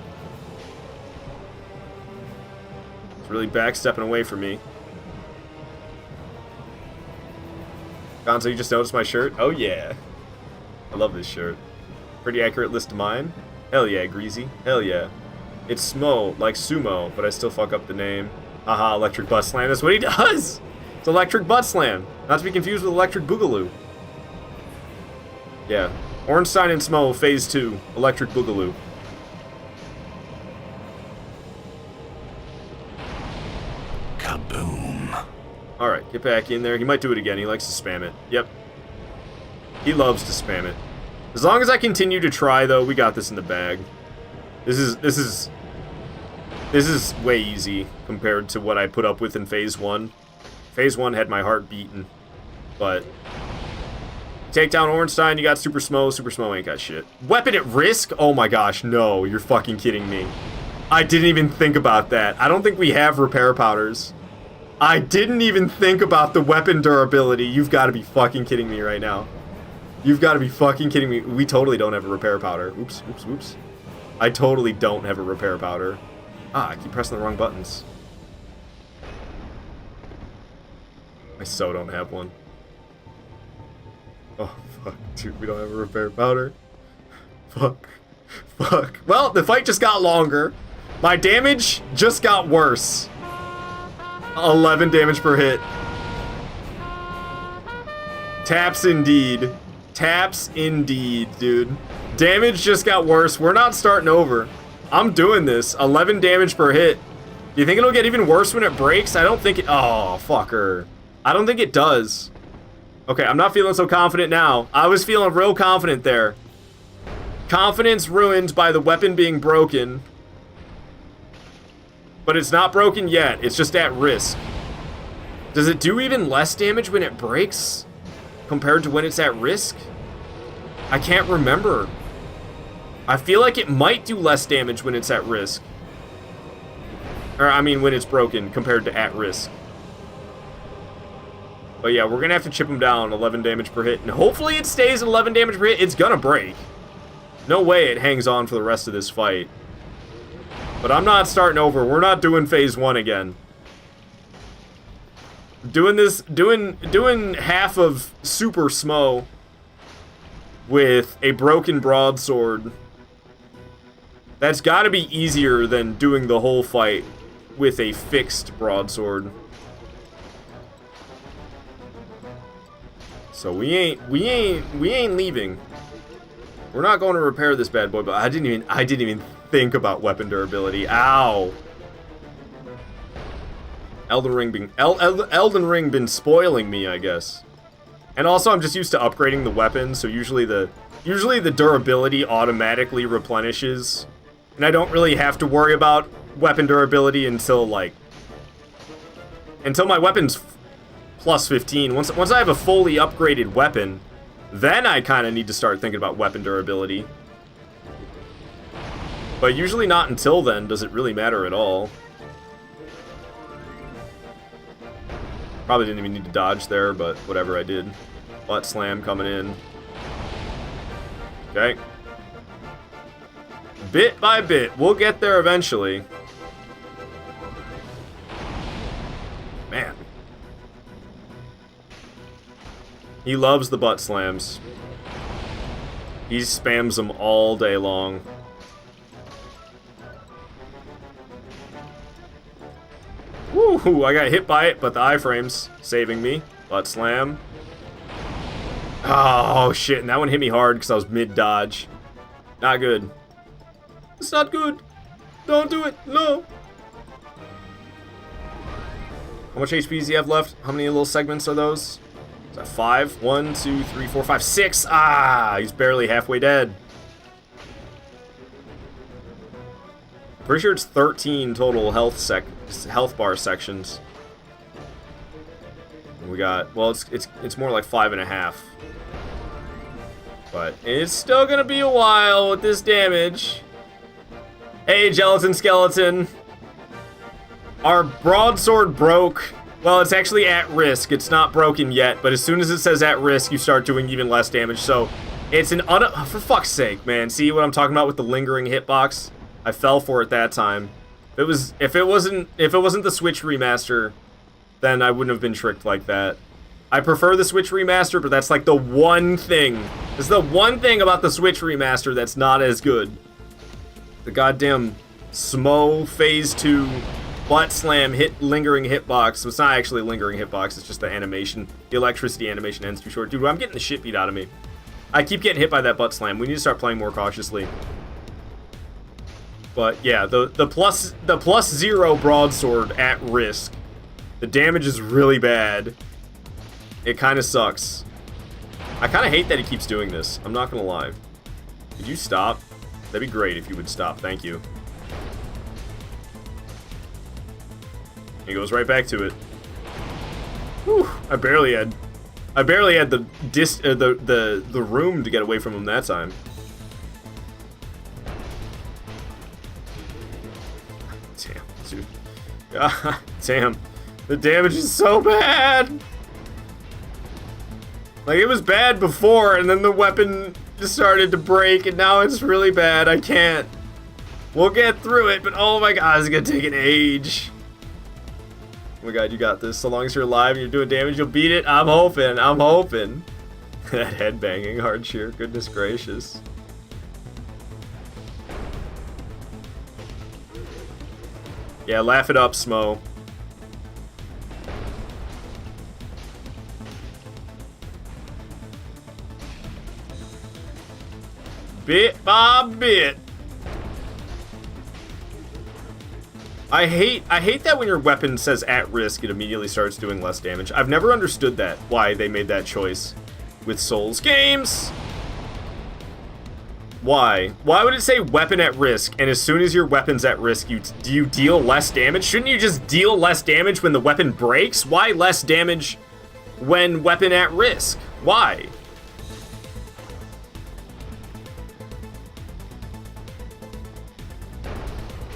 It's really backstepping away from me. Gonzo, you just noticed my shirt? Oh, yeah. I love this shirt. Pretty accurate list of mine. Hell yeah, Greasy. Hell yeah. It's Smo, like sumo, but I still fuck up the name. Haha, electric butt slam. That's what he does! It's electric butt slam. Not to be confused with electric boogaloo. Yeah. Ornstein and Smo, phase 2. Electric boogaloo. Kaboom. Alright, get back in there. He might do it again. He likes to spam it. Yep. He loves to spam it. As long as I continue to try, though, we got this in the bag. This is way easy compared to what I put up with in Phase 1. Phase 1 had my heart beaten. But take down Ornstein, you got Super Smo. Super Smo ain't got shit. Weapon at risk? Oh my gosh, no. You're fucking kidding me. I didn't even think about that. I don't think we have repair powders. I didn't even think about the weapon durability. You've got to be fucking kidding me right now. You've got to be fucking kidding me. We totally don't have a repair powder. Oops, oops, oops. I totally don't have a repair powder. Ah, I keep pressing the wrong buttons. I so don't have one. Oh, fuck, dude, we don't have a repair powder. Fuck. Fuck. Well, the fight just got longer. My damage just got worse. 11 damage per hit. Taps indeed. Taps indeed, dude. Damage just got worse. We're not starting over. I'm doing this. 11 damage per hit. Do you think it'll get even worse when it breaks? I don't think it... Oh, fucker. I don't think it does. Okay, I'm not feeling so confident now. I was feeling real confident there. Confidence ruined by the weapon being broken. But it's not broken yet. It's just at risk. Does it do even less damage when it breaks compared to when it's at risk? I can't remember. I feel like it might do less damage when it's at risk. Or, I mean, when it's broken compared to at risk. But yeah, we're gonna have to chip him down 11 damage per hit. And hopefully it stays at 11 damage per hit. It's gonna break. No way it hangs on for the rest of this fight. But I'm not starting over. We're not doing phase 1 again. Doing this, doing half of Super Smo with a broken broadsword. That's gotta be easier than doing the whole fight with a fixed broadsword. So we ain't leaving. We're not going to repair this bad boy, but I didn't even think about weapon durability. Ow. Elden Ring been spoiling me, I guess. And also I'm just used to upgrading the weapon, so usually the durability automatically replenishes. And I don't really have to worry about weapon durability until my weapon's plus 15. Once I have a fully upgraded weapon, then I kind of need to start thinking about weapon durability. But usually not until then does it really matter at all. Probably didn't even need to dodge there, but whatever, I did. Butt slam coming in. Okay. Bit by bit. We'll get there eventually. Man. He loves the butt slams. He spams them all day long. Woo! I got hit by it, but the iframe's saving me. Butt slam. Oh, shit. And that one hit me hard because I was mid-dodge. Not good. It's not good. Don't do it. No. How much HP does he have left? How many little segments are those? Is that 5? 1, 2, 3, 4, 5, 6. Ah, he's barely halfway dead. Pretty sure it's 13 total health bar sections. And we got, well, it's more like 5.5. But it's still gonna be a while with this damage. Hey, Gelatin Skeleton. Our broadsword broke. Well, it's actually at risk. It's not broken yet, but as soon as it says at risk, you start doing even less damage. So it's an for fuck's sake, man. See what I'm talking about with the lingering hitbox? I fell for it that time. If it wasn't the Switch remaster, then I wouldn't have been tricked like that. I prefer the Switch remaster, but that's like the one thing. It's the one thing about the Switch remaster that's not as good. The goddamn Smo Phase 2 butt slam lingering hitbox. So it's not actually a lingering hitbox, it's just the animation. The electricity animation ends too short. Dude, I'm getting the shit beat out of me. I keep getting hit by that butt slam. We need to start playing more cautiously. But yeah, the plus 0 broadsword at risk. The damage is really bad. It kind of sucks. I kind of hate that he keeps doing this. I'm not gonna lie. Could you stop? That'd be great if you would stop. Thank you. He goes right back to it. Whew, I barely had the room to get away from him that time. Damn, dude. God damn. The damage is so bad. Like, it was bad before, and then the weapon just started to break, and now it's really bad. I can't. We'll get through it, but oh my god, it's gonna take an age. Oh my god, you got this. So long as you're alive and you're doing damage, you'll beat it. I'm hoping. I'm hoping. That head banging hard shear. Goodness gracious. Yeah, laugh it up, Smo. Bit by bit. I hate that when your weapon says at risk, it immediately starts doing less damage. I've never understood that, why they made that choice with Souls games. Why? Why would it say weapon at risk, and as soon as your weapon's at risk, do you deal less damage? Shouldn't you just deal less damage when the weapon breaks? Why less damage when weapon at risk? Why?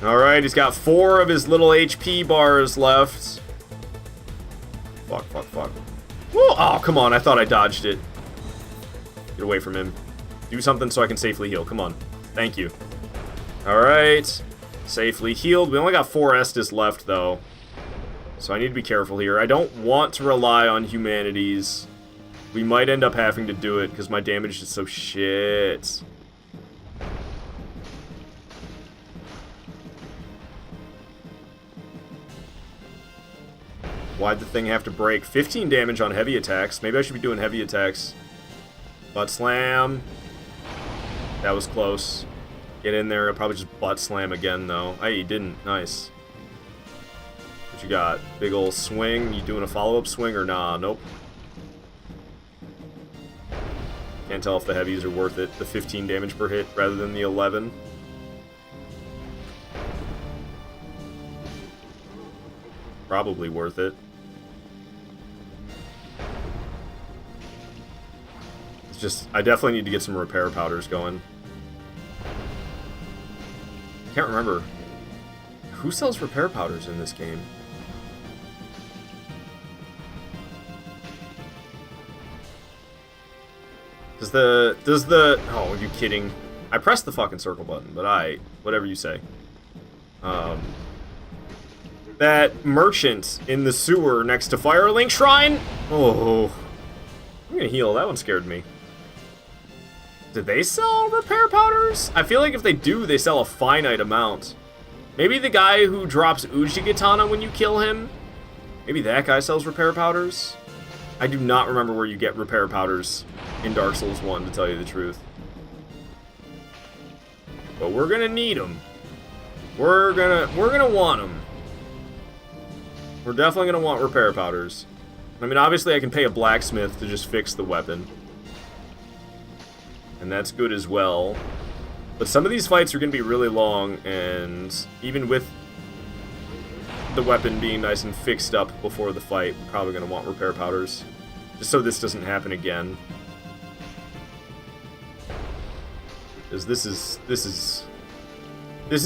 Alright, he's got 4 of his little HP bars left. Fuck, fuck, fuck. Woo! Oh, come on, I thought I dodged it. Get away from him. Do something so I can safely heal, come on. Thank you. Alright. Safely healed. We only got 4 Estus left, though. So I need to be careful here. I don't want to rely on humanities. We might end up having to do it, because my damage is so shit. Why'd the thing have to break? 15 damage on heavy attacks. Maybe I should be doing heavy attacks. Butt slam. That was close. Get in there. I'll probably just butt slam again, though. Hey, he didn't. Nice. What you got? Big ol' swing. You doing a follow-up swing or nah? Nope. Can't tell if the heavies are worth it. The 15 damage per hit rather than the 11. Probably worth it. It's just, I definitely need to get some repair powders going. I can't remember. Who sells repair powders in this game? Does the, oh, are you kidding? I pressed the fucking circle button, but whatever you say. That merchant in the sewer next to Firelink Shrine? Oh, I'm gonna heal. That one scared me. Do they sell repair powders? I feel like if they do, they sell a finite amount. Maybe the guy who drops Ujigatana when you kill him? Maybe that guy sells repair powders? I do not remember where you get repair powders in Dark Souls 1, to tell you the truth. But we're gonna need them. We're gonna want them. We're definitely going to want repair powders. I mean, obviously I can pay a blacksmith to just fix the weapon. And that's good as well. But some of these fights are going to be really long, and even with the weapon being nice and fixed up before the fight, we're probably going to want repair powders. Just so this doesn't happen again. Because this is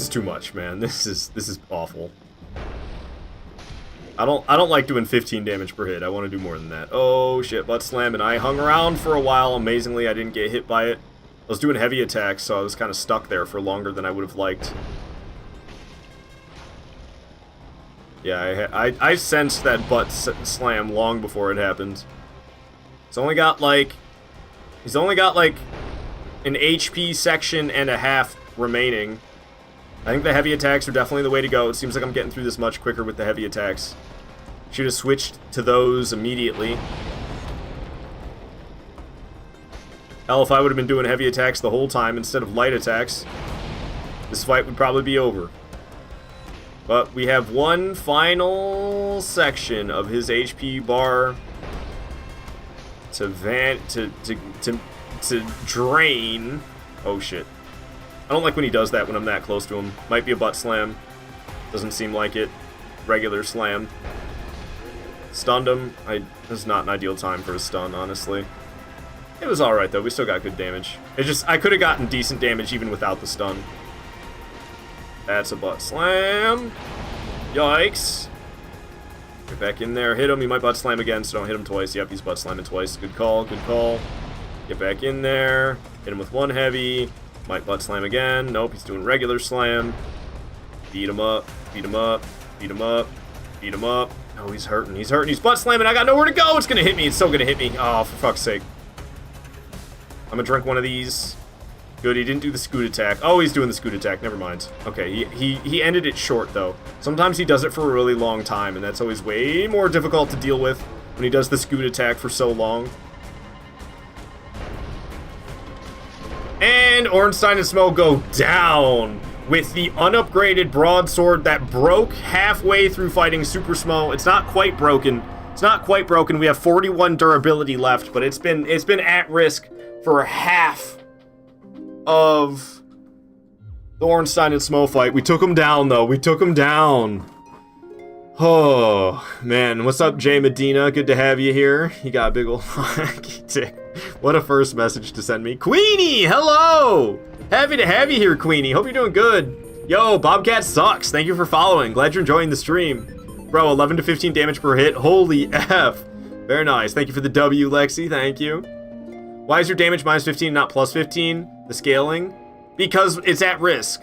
too much, man. This is awful. I don't like doing 15 damage per hit. I want to do more than that. Oh shit, butt slam, and I hung around for a while. Amazingly, I didn't get hit by it. I was doing heavy attacks, so I was kind of stuck there for longer than I would have liked. Yeah, I sensed that butt slam long before it happened. He's only got like an HP section and a half remaining. I think the heavy attacks are definitely the way to go. It seems like I'm getting through this much quicker with the heavy attacks. Should have switched to those immediately. Hell, if I would have been doing heavy attacks the whole time instead of light attacks, this fight would probably be over. But we have one final section of his HP bar to drain. Oh shit. I don't like when he does that when I'm that close to him. Might be a butt slam. Doesn't seem like it. Regular slam. Stunned him. This is not an ideal time for a stun, honestly. It was alright though, we still got good damage. It's just, I could have gotten decent damage even without the stun. That's a butt slam. Yikes. Get back in there, hit him, he might butt slam again, so don't hit him twice. Yep, he's butt slamming twice. Good call, good call. Get back in there, hit him with one heavy. Might butt slam again. Nope, he's doing regular slam. Beat him up, beat him up, beat him up, beat him up. Oh, he's hurting, he's hurting, he's butt slamming. I got nowhere to go. It's gonna hit me, it's so gonna hit me. Oh, for fuck's sake. I'm gonna drink one of these. Good, he didn't do the scoot attack. Oh, he's doing the scoot attack, never mind. Okay, he ended it short, though. Sometimes he does it for a really long time, and that's always way more difficult to deal with when he does the scoot attack for so long. And Ornstein and Smo go down with the unupgraded broadsword that broke halfway through fighting Super Smo. It's not quite broken. It's not quite broken. We have 41 durability left, but it's been at risk for half of the Ornstein and Smo fight. We took him down, though. We took him down. Oh, man. What's up, Jay Medina? Good to have you here. You got a big ol' dick. What a first message to send me. Queenie, hello! Happy to have you here, Queenie. Hope you're doing good. Yo, Bobcat sucks. Thank you for following. Glad you're enjoying the stream. Bro, 11 to 15 damage per hit. Holy F. Very nice. Thank you for the W, Lexi. Thank you. Why is your damage minus 15 not plus 15? The scaling? Because it's at risk.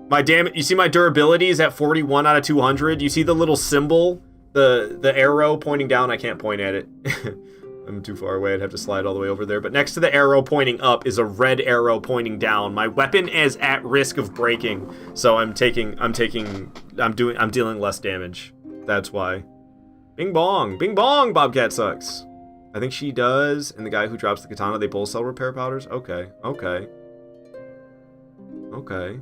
My damage, you see my durability is at 41 out of 200. You see the little symbol? The arrow pointing down? I can't point at it. I'm too far away. I'd have to slide all the way over there. But next to the arrow pointing up is a red arrow pointing down. My weapon is at risk of breaking. So I'm dealing less damage. That's why. Bing bong. Bing bong, Bobcat sucks. I think she does, and the guy who drops the katana, they both sell repair powders? Okay, okay. Okay.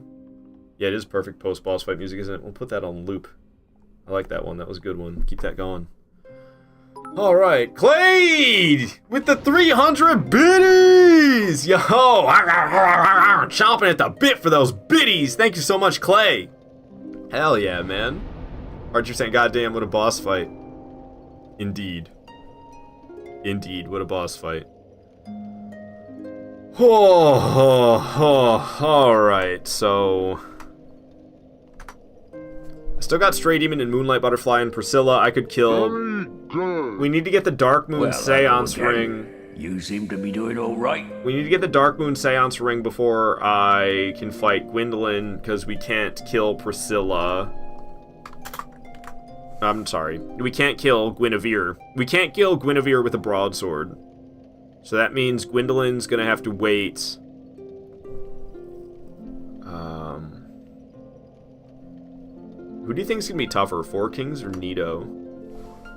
Yeah, it is perfect post-boss fight music, isn't it? We'll put that on loop. I like that one. That was a good one. Keep that going. Alright, Clade! With the 300 biddies! Yo! Chomping at the bit for those biddies! Thank you so much, Clay! Hell yeah, man. Archer saying, goddamn, what a boss fight. Indeed. Indeed, what a boss fight. Alright, so... I still got Stray Demon and Moonlight Butterfly and Priscilla. I could kill... We need to get the Dark Moon Seance Ring. You seem to be doing all right. We need to get the Dark Moon Seance Ring before I can fight Gwendolyn, because we can't kill Priscilla. I'm sorry. We can't kill Guinevere. We can't kill Guinevere with a broadsword. So that means Gwendolyn's gonna have to wait. Who do you think's gonna be tougher, Four Kings or Nito?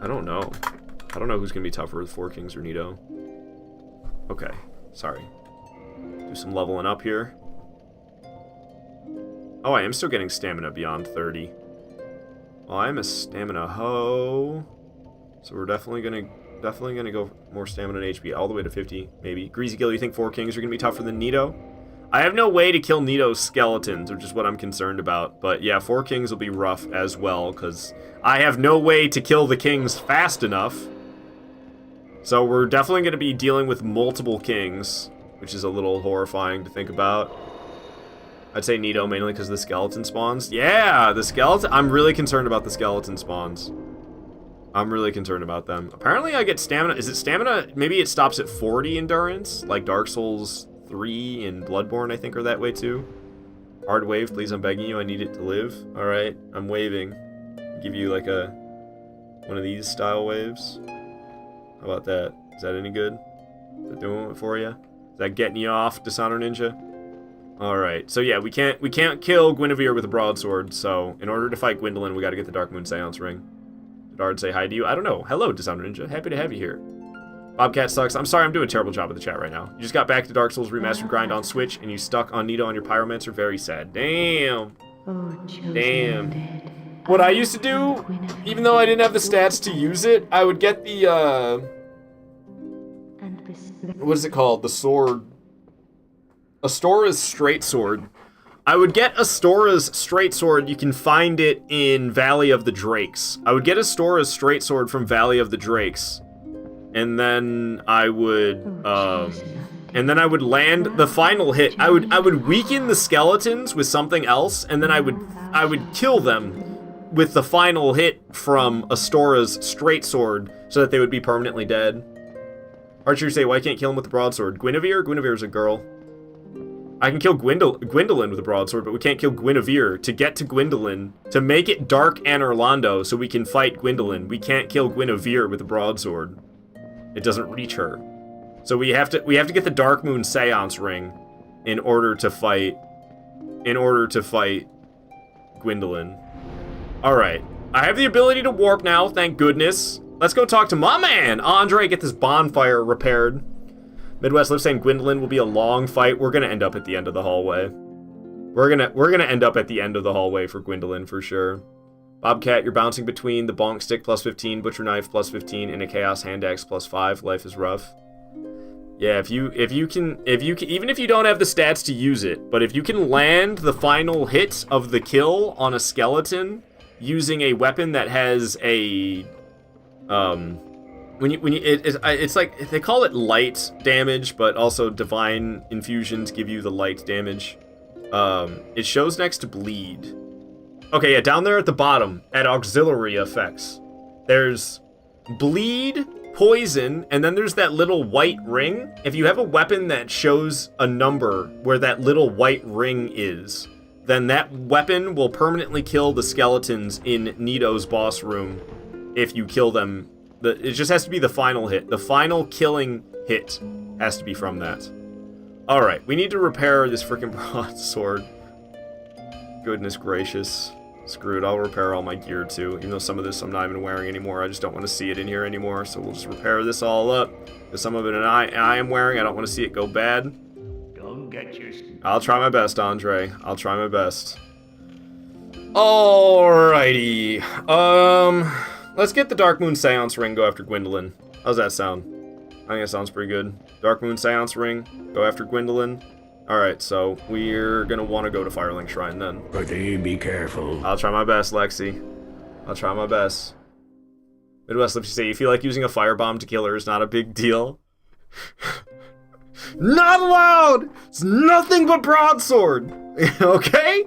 I don't know. I don't know who's gonna be tougher, Four Kings or Nito. Okay, sorry. Do some leveling up here. Oh, I am still getting stamina beyond 30. Well, I'm a stamina ho. So we're definitely gonna go more stamina and HP all the way to 50, maybe. Greasy Gill, you think 4 kings are gonna be tougher than Nito? I have no way to kill Nito's skeletons, which is what I'm concerned about. But yeah, 4 kings will be rough as well, because I have no way to kill the kings fast enough. So we're definitely going to be dealing with multiple kings, which is a little horrifying to think about. I'd say Nito mainly because the skeleton spawns. Yeah, the skeleton. I'm really concerned about the skeleton spawns. I'm really concerned about them. Apparently I get stamina. Is it stamina? Maybe it stops at 40 endurance, like Dark Souls 3 and Bloodborne, I think, are that way too. Hard wave, please, I'm begging you, I need it to live. Alright, I'm waving. Give you like one of these style waves. How about that? Is that any good? Is that doing it for you? Is that getting you off, Dishonor Ninja? Alright, so yeah, we can't kill Guinevere with a broadsword, so in order to fight Gwendolyn, we gotta get the Dark Moon Seance Ring. Did Ard say hi to you? I don't know. Hello, Dishonor Ninja. Happy to have you here. Bobcat sucks. I'm sorry, I'm doing a terrible job of the chat right now. You just got back to Dark Souls Remastered grind on Switch, and you stuck on Nito on your Pyromancer. Very sad. Damn. Damn. What I used to do, even though I didn't have the stats to use it, I would get the, what is it called? The sword. Astora's Straight Sword. I would get Astora's Straight Sword. You can find it in Valley of the Drakes. I would get Astora's Straight Sword from Valley of the Drakes. And then I would land the final hit. I would weaken the skeletons with something else, and then I would kill them with the final hit from Astora's Straight Sword, so that they would be permanently dead. Archer say, why can't kill him with the broadsword? Guinevere? Guinevere's a girl. I can kill Gwendolyn with a broadsword, but we can't kill Guinevere. To get to Gwendolyn, to make it Dark and Orlando so we can fight Gwendolyn, we can't kill Guinevere with a broadsword. It doesn't reach her. So we have to get the Dark Moon Seance Ring in order to fight Gwendolyn. Alright. I have the ability to warp now, thank goodness. Let's go talk to my man, Andre, get this bonfire repaired. Midwest Live saying Gwendolyn will be a long fight. We're gonna end up at the end of the hallway. We're gonna end up at the end of the hallway for Gwendolyn for sure. Bobcat, you're bouncing between the bonk stick plus 15, butcher knife plus 15, and a chaos hand axe plus 5. Life is rough. Yeah, if you can, even if you don't have the stats to use it, but if you can land the final hit of the kill on a skeleton using a weapon that has a, it's like, they call it light damage, but also divine infusions give you the light damage. It shows next to bleed. Okay, yeah, down there at the bottom, at auxiliary effects, there's bleed, poison, and then there's that little white ring. If you have a weapon that shows a number where that little white ring is, then that weapon will permanently kill the skeletons in Nito's boss room if you kill them. It just has to be the final hit. The final killing hit has to be from that. Alright, we need to repair this freaking broadsword. Goodness gracious. Screw it, I'll repair all my gear too. Even though some of this I'm not even wearing anymore. I just don't want to see it in here anymore. So we'll just repair this all up. Because some of it I am wearing, I don't want to see it go bad. Go get your... I'll try my best, Andre. I'll try my best. Alrighty. Let's get the Dark Moon Seance Ring, go after Gwendolyn. How's that sound? I think that sounds pretty good. Dark Moon Seance Ring, go after Gwendolyn. Alright, so we're gonna want to go to Firelink Shrine then. But be careful. I'll try my best, Lexi. I'll try my best. Midwest Lips, you say you feel like using a firebomb to kill her is not a big deal. Not allowed! It's nothing but broadsword! Okay?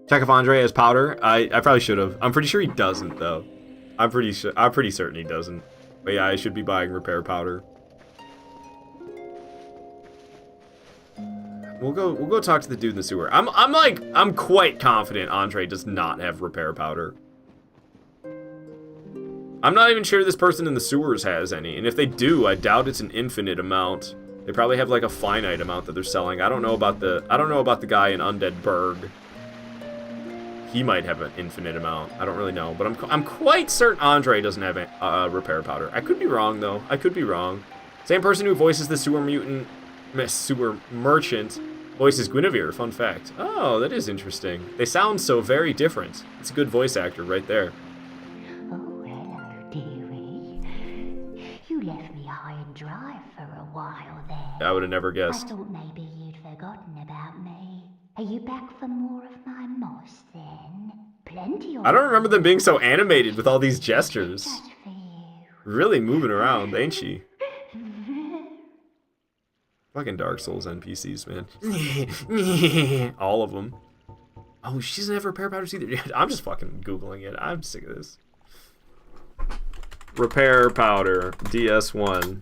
Check if Andre has powder. I probably should have. I'm pretty sure he doesn't though. I'm pretty certain he doesn't. But yeah, I should be buying repair powder. We'll go talk to the dude in the sewer. I'm quite confident Andre does not have repair powder. I'm not even sure this person in the sewers has any, and if they do, I doubt it's an infinite amount. They probably have like a finite amount that they're selling. I don't know about the guy in Undead Berg. He might have an infinite amount. I don't really know, but I'm quite certain Andre doesn't have a repair powder. I could be wrong though. I could be wrong. Same person who voices the sewer merchant Voice is Guinevere, fun fact. Oh, that is interesting. They sound so very different. It's a good voice actor right there. Oh, hello, dearie. You left me high and dry for a while there. I would have never I guessed. thought maybe you'd forgotten about me. Are you back for more of my moss then? Plenty of I don't remember them being so animated with all these gestures. just for you. Really moving around, ain't she? Fucking Dark Souls NPCs, man. All of them. Oh, she doesn't have repair powders either. I'm just fucking Googling it. I'm sick of this. Repair powder, DS1.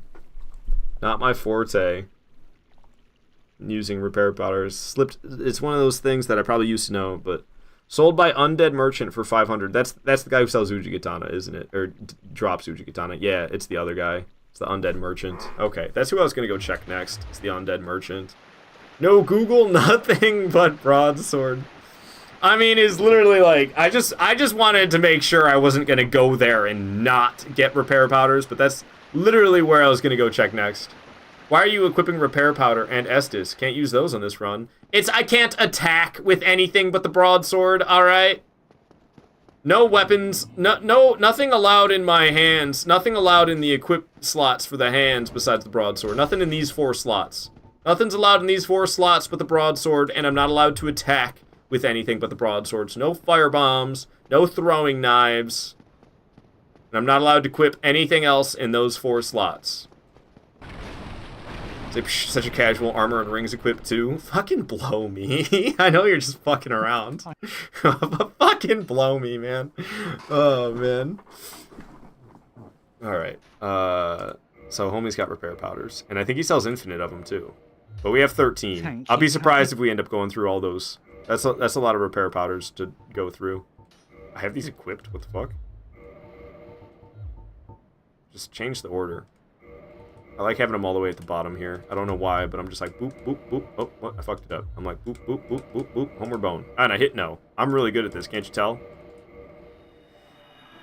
Not my forte. Using repair powders. Slipped. It's one of those things that I probably used to know, but sold by Undead Merchant for 500. That's the guy who sells Ujigatana, isn't it? Or drops Ujigatana. Yeah, it's the other guy. It's the Undead Merchant. Okay, that's who I was gonna go check next. It's the Undead Merchant. No Google, nothing but broadsword. I mean, it's literally like I just wanted to make sure I wasn't gonna go there and not get repair powders, but that's literally where I was gonna go check next. Why are you equipping repair powder and Estus? Can't use those on this run. I can't attack with anything but the broadsword, alright? No weapons, nothing allowed in my hands. Nothing allowed in the equip slots for the hands besides the broadsword. Nothing in these 4 slots. Nothing's allowed in these 4 slots but the broadsword, and I'm not allowed to attack with anything but the broadsword. So no fire bombs, no throwing knives. And I'm not allowed to equip anything else in those 4 slots. Such a casual armor and rings equipped too. Fucking blow me. I know you're just fucking around. Fucking blow me, man. Oh, man. Alright. So homie's got repair powders. And I think he sells infinite of them too. But we have 13. I'll be surprised if we end up going through all those. That's a lot of repair powders to go through. I have these equipped? What the fuck? Just change the order. I like having them all the way at the bottom here. I don't know why, but I'm just like, boop, boop, boop. Oh, what? I fucked it up. I'm like, boop, boop, boop, boop, boop. Homeward bone. And I hit no. I'm really good at this, can't you tell?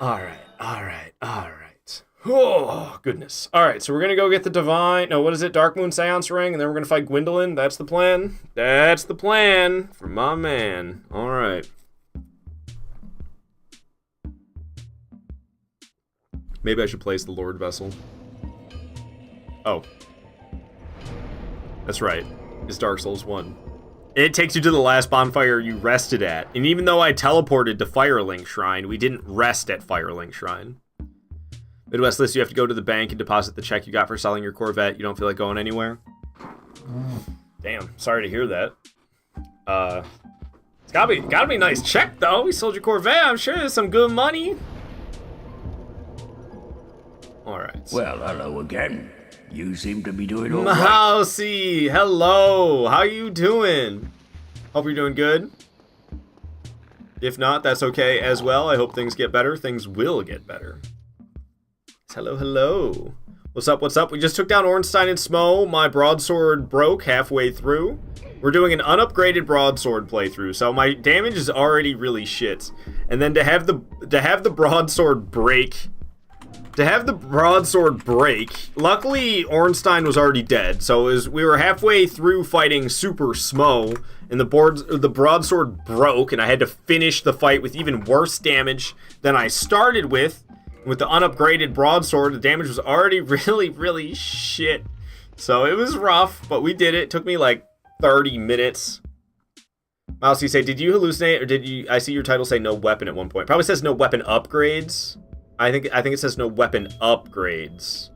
Alright, alright, alright. Oh, goodness. Alright, so we're gonna go get the divine... No, what is it? Dark Moon Seance Ring, and then we're gonna fight Gwendolyn. That's the plan. That's the plan for my man. Alright. Maybe I should place the Lord Vessel. Oh. That's right. It's Dark Souls 1. It takes you to the last bonfire you rested at. And even though I teleported to Firelink Shrine, we didn't rest at Firelink Shrine. Midwest List, you have to go to the bank and deposit the check you got for selling your Corvette. You don't feel like going anywhere? Damn, sorry to hear that. It's gotta be a nice check, though. We sold your Corvette. I'm sure there's some good money. Alright. Well, hello again. You seem to be doing all right. Mousy, hello. How you doing? Hope you're doing good. If not, that's okay as well. I hope things get better. Things will get better. Hello, hello. What's up, what's up? We just took down Ornstein and Smo. My broadsword broke halfway through. We're doing an unupgraded broadsword playthrough, so my damage is already really shit. And then to have the broadsword break... luckily Ornstein was already dead, so we were halfway through fighting Super Smo, and the broadsword broke, and I had to finish the fight with even worse damage than I started with. With the unupgraded broadsword, the damage was already really, really shit. So it was rough, but we did it. It took me like 30 minutes. Mouse, you say, did you hallucinate, or did you... I see your title say no weapon at one point. Probably says no weapon upgrades. I think it says no weapon upgrades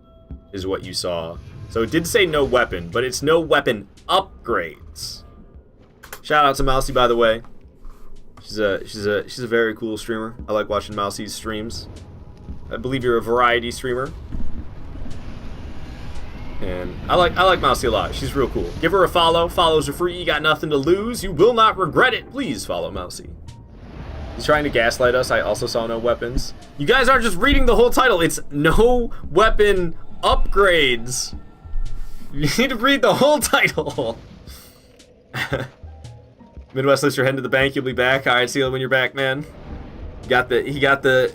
is what you saw. So it did say no weapon, but it's no weapon upgrades. Shout out to Mousy, by the way. She's a very cool streamer. I like watching Mousy's streams. I believe you're a variety streamer. And I like Mousy a lot. She's real cool. Give her a follow. Follows are free. You got nothing to lose. You will not regret it. Please follow Mousy. He's trying to gaslight us. I also saw no weapons. You guys aren't just reading the whole title. It's no weapon upgrades. You need to read the whole title. Midwest Lister, head to the bank. You'll be back. All right, see you when you're back, man. He got the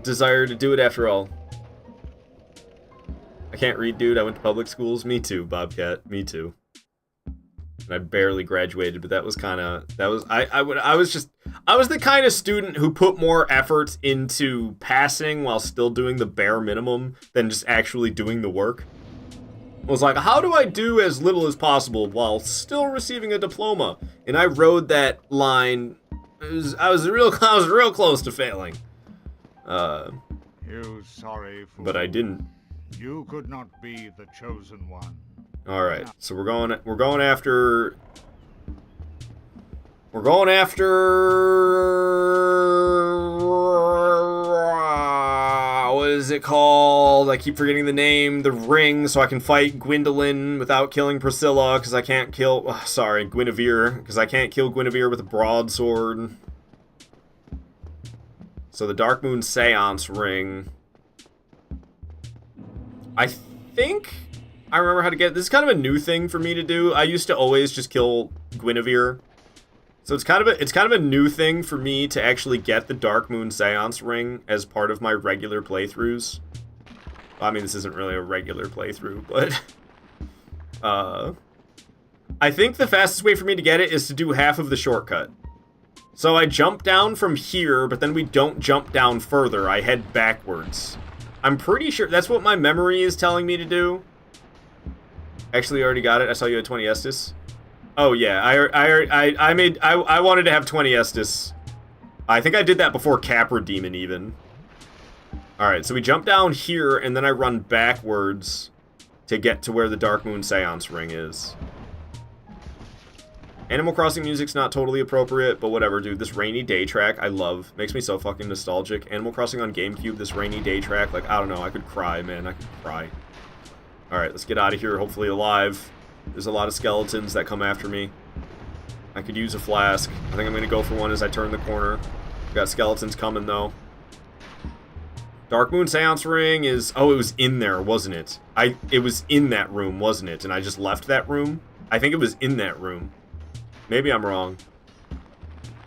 desire to do it after all. I can't read, dude. I went to public schools. Me too, Bobcat. Me too. and I barely graduated, but that was kind of, I was the kind of student who put more effort into passing while still doing the bare minimum than just actually doing the work. I was like, how do I do as little as possible while still receiving a diploma? And I rode that line. I was real close to failing. You sorry fool. But I didn't. You could not be the chosen one. All right, so we're going after. What is it called? I keep forgetting the name. The ring, so I can fight Gwendolyn without killing Priscilla, because I can't kill... Guinevere, because I can't kill Guinevere with a broadsword. So the Dark Moon Seance ring. I think I remember how to get... This is kind of a new thing for me to do. I used to always just kill Guinevere. So it's kind of a new thing for me to actually get the Dark Moon Seance ring as part of my regular playthroughs. I mean, this isn't really a regular playthrough, but I think the fastest way for me to get it is to do half of the shortcut. So I jump down from here, but then we don't jump down further. I head backwards. I'm pretty sure that's what my memory is telling me to do. Actually, I already got it. I saw you had 20 Estus. Oh yeah, I wanted to have 20 Estus. I think I did that before Capra Demon even. Alright, so we jump down here, and then I run backwards to get to where the Dark Moon Seance ring is. Animal Crossing music's not totally appropriate, but whatever, dude. This Rainy Day track, I love. Makes me so fucking nostalgic. Animal Crossing on GameCube, this Rainy Day track, like, I don't know, I could cry, man. I could cry. Alright, let's get out of here, hopefully alive. There's a lot of skeletons that come after me. I could use a flask. I think I'm going to go for one as I turn the corner. We've got skeletons coming, though. Dark Moon Seance ring is... Oh, it was in there, wasn't it? It was in that room, wasn't it? And I just left that room? I think it was in that room. Maybe I'm wrong.